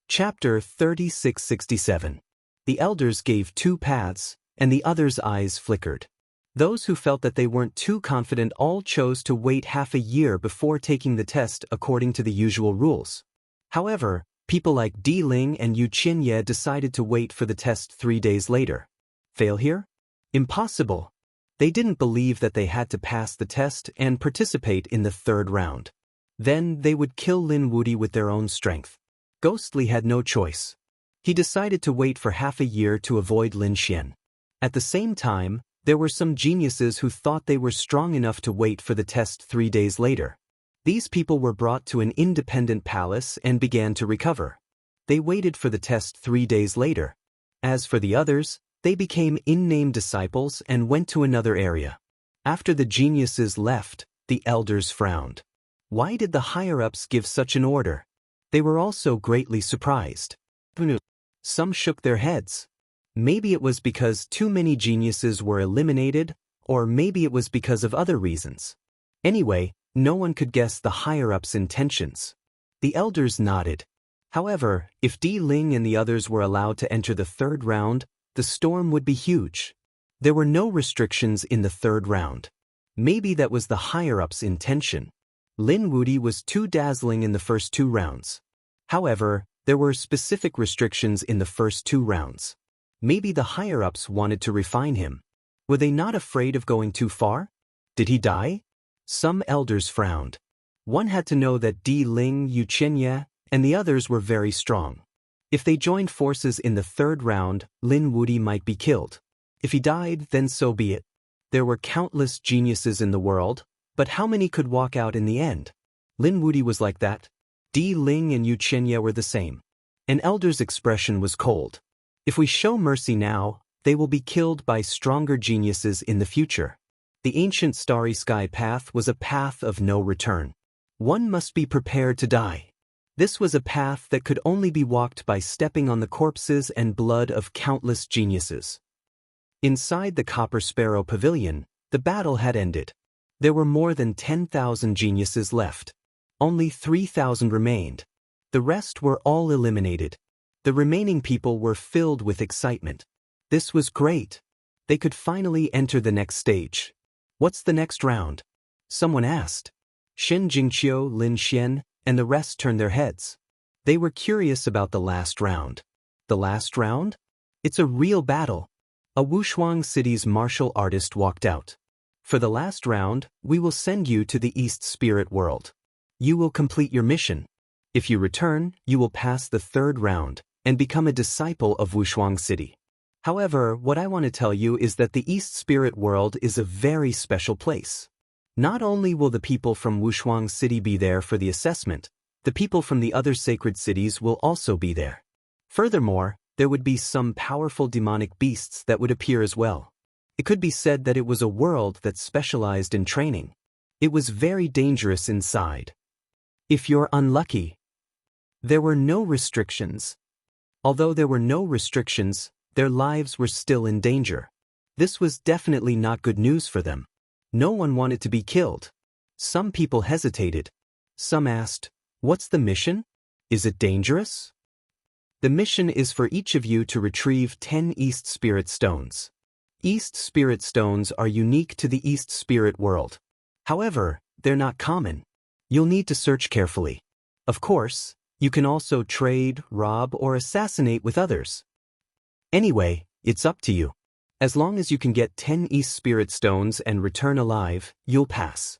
Chapter 3667. The elders gave 2 paths, and the others' eyes flickered. Those who felt that they weren't too confident all chose to wait half a year before taking the test according to the usual rules. However, people like Di Ling and Yu Qinye decided to wait for the test 3 days later. Fail here? Impossible. They didn't believe that they had to pass the test and participate in the 3rd round. Then they would kill Lin Wudi with their own strength. Ghostly had no choice. He decided to wait for half a year to avoid Lin Xian. At the same time, there were some geniuses who thought they were strong enough to wait for the test 3 days later. These people were brought to an independent palace and began to recover. They waited for the test 3 days later. As for the others, they became in-name disciples and went to another area. After the geniuses left, the elders frowned. Why did the higher-ups give such an order? They were also greatly surprised. Some shook their heads. Maybe it was because too many geniuses were eliminated, or maybe it was because of other reasons. Anyway, no one could guess the higher-ups' intentions. The elders nodded. However, if Di Ling and the others were allowed to enter the 3rd round, the storm would be huge. There were no restrictions in the 3rd round. Maybe that was the higher-ups' intention. Lin Wudi was too dazzling in the first 2 rounds. However, there were specific restrictions in the first 2 rounds. Maybe the higher-ups wanted to refine him. Were they not afraid of going too far? Did he die? Some elders frowned. One had to know that Di Ling, Yu Qinye, and the others were very strong. If they joined forces in the 3rd round, Lin Wudi might be killed. If he died, then so be it. There were countless geniuses in the world, but how many could walk out in the end? Lin Wudi was like that. Di Ling and Yu Qinye were the same. An elder's expression was cold. If we show mercy now, they will be killed by stronger geniuses in the future. The ancient starry sky path was a path of no return. One must be prepared to die. This was a path that could only be walked by stepping on the corpses and blood of countless geniuses. Inside the Copper Sparrow Pavilion, the battle had ended. There were more than 10,000 geniuses left. Only 3,000 remained. The rest were all eliminated. The remaining people were filled with excitement. This was great. They could finally enter the next stage. What's the next round? Someone asked. Shen Jingqiu, Lin Xian, and the rest turned their heads. They were curious about the last round. The last round? It's a real battle. A Wushuang City's martial artist walked out. For the last round, we will send you to the East Spirit World. You will complete your mission. If you return, you will pass the 3rd round and become a disciple of Wushuang City. However, what I want to tell you is that the East Spirit World is a very special place. Not only will the people from Wushuang City be there for the assessment, the people from the other sacred cities will also be there. Furthermore, there would be some powerful demonic beasts that would appear as well. It could be said that it was a world that specialized in training. It was very dangerous inside. If you're unlucky, there were no restrictions. Although there were no restrictions, their lives were still in danger. This was definitely not good news for them. No one wanted to be killed. Some people hesitated. Some asked, "What's the mission? Is it dangerous?" The mission is for each of you to retrieve 10 East Spirit Stones. East Spirit Stones are unique to the East Spirit world. However, they're not common. You'll need to search carefully. Of course, you can also trade, rob, or assassinate with others. Anyway, it's up to you. As long as you can get 10 East Spirit Stones and return alive, you'll pass.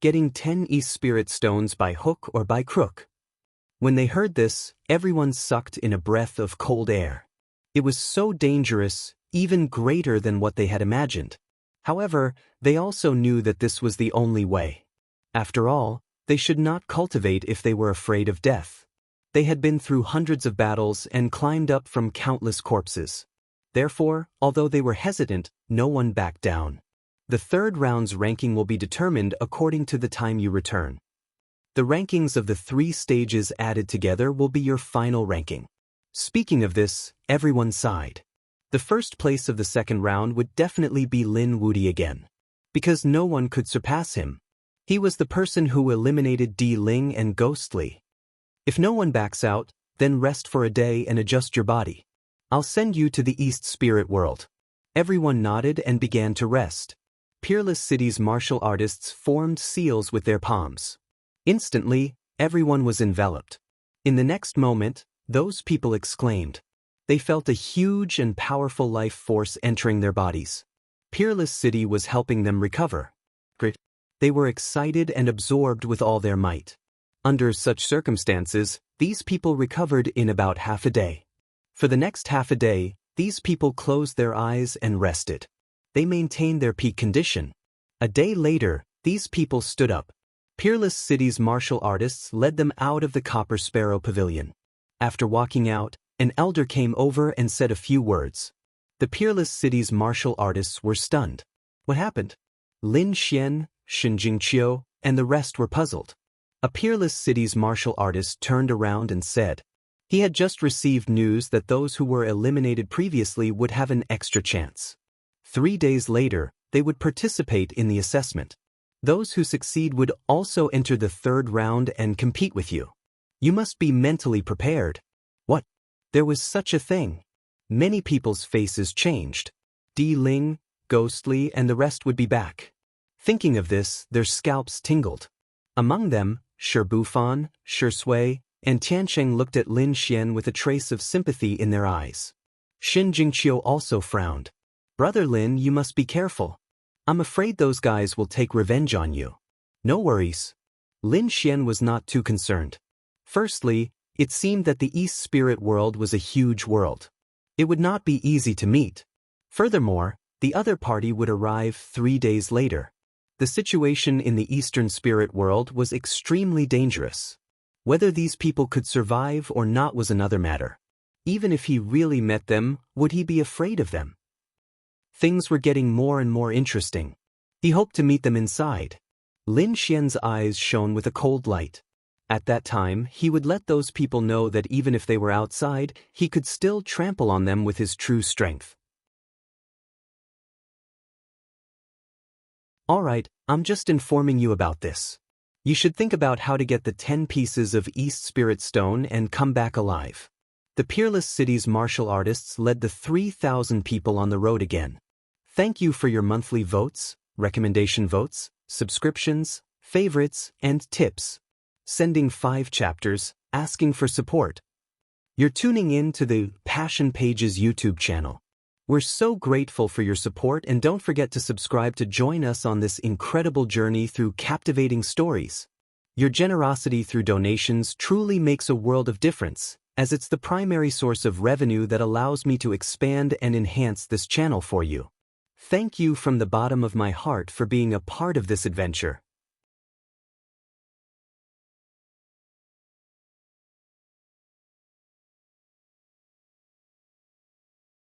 Getting 10 East Spirit Stones by hook or by crook. When they heard this, everyone sucked in a breath of cold air. It was so dangerous, even greater than what they had imagined. However, they also knew that this was the only way. After all, they should not cultivate if they were afraid of death. They had been through hundreds of battles and climbed up from countless corpses. Therefore, although they were hesitant, no one backed down. The third round's ranking will be determined according to the time you return. The rankings of the 3 stages added together will be your final ranking. Speaking of this, everyone sighed. The first place of the second round would definitely be Lin Wudi again. Because no one could surpass him. He was the person who eliminated Di Ling and Ghostly. If no one backs out, then rest for a day and adjust your body. I'll send you to the East Spirit world. Everyone nodded and began to rest. Peerless City's martial artists formed seals with their palms. Instantly, everyone was enveloped. In the next moment, those people exclaimed. They felt a huge and powerful life force entering their bodies. Peerless City was helping them recover. They were excited and absorbed with all their might. Under such circumstances, these people recovered in about half a day. For the next half a day, these people closed their eyes and rested. They maintained their peak condition. A day later, these people stood up. Peerless City's martial artists led them out of the Copper Sparrow Pavilion. After walking out, an elder came over and said a few words. The Peerless City's martial artists were stunned. What happened? Lin Xian, Shen Jingqiu, and the rest were puzzled. A Peerless City's martial artist turned around and said. He had just received news that those who were eliminated previously would have an extra chance. 3 days later, they would participate in the assessment. Those who succeed would also enter the third round and compete with you. You must be mentally prepared. What? There was such a thing. Many people's faces changed. Di Ling, Ghostly, and the rest would be back. Thinking of this, their scalps tingled. Among them, Shi Bufan, Shi Sui, and Tiancheng looked at Lin Xian with a trace of sympathy in their eyes. Shen Jingqiu also frowned. Brother Lin, you must be careful. I'm afraid those guys will take revenge on you. No worries. Lin Xian was not too concerned. Firstly, it seemed that the East Spirit world was a huge world. It would not be easy to meet. Furthermore, the other party would arrive 3 days later. The situation in the Eastern Spirit world was extremely dangerous. Whether these people could survive or not was another matter. Even if he really met them, would he be afraid of them? Things were getting more and more interesting. He hoped to meet them inside. Lin Xian's eyes shone with a cold light. At that time, he would let those people know that even if they were outside, he could still trample on them with his true strength. Alright, I'm just informing you about this. You should think about how to get the 10 pieces of East Spirit Stone and come back alive. The Peerless City's martial artists led the 3,000 people on the road again. Thank you for your monthly votes, recommendation votes, subscriptions, favorites, and tips. Sending 5 chapters, asking for support. You're tuning in to the Passion Pages YouTube channel. We're so grateful for your support, and don't forget to subscribe to join us on this incredible journey through captivating stories. Your generosity through donations truly makes a world of difference, as it's the primary source of revenue that allows me to expand and enhance this channel for you. Thank you from the bottom of my heart for being a part of this adventure.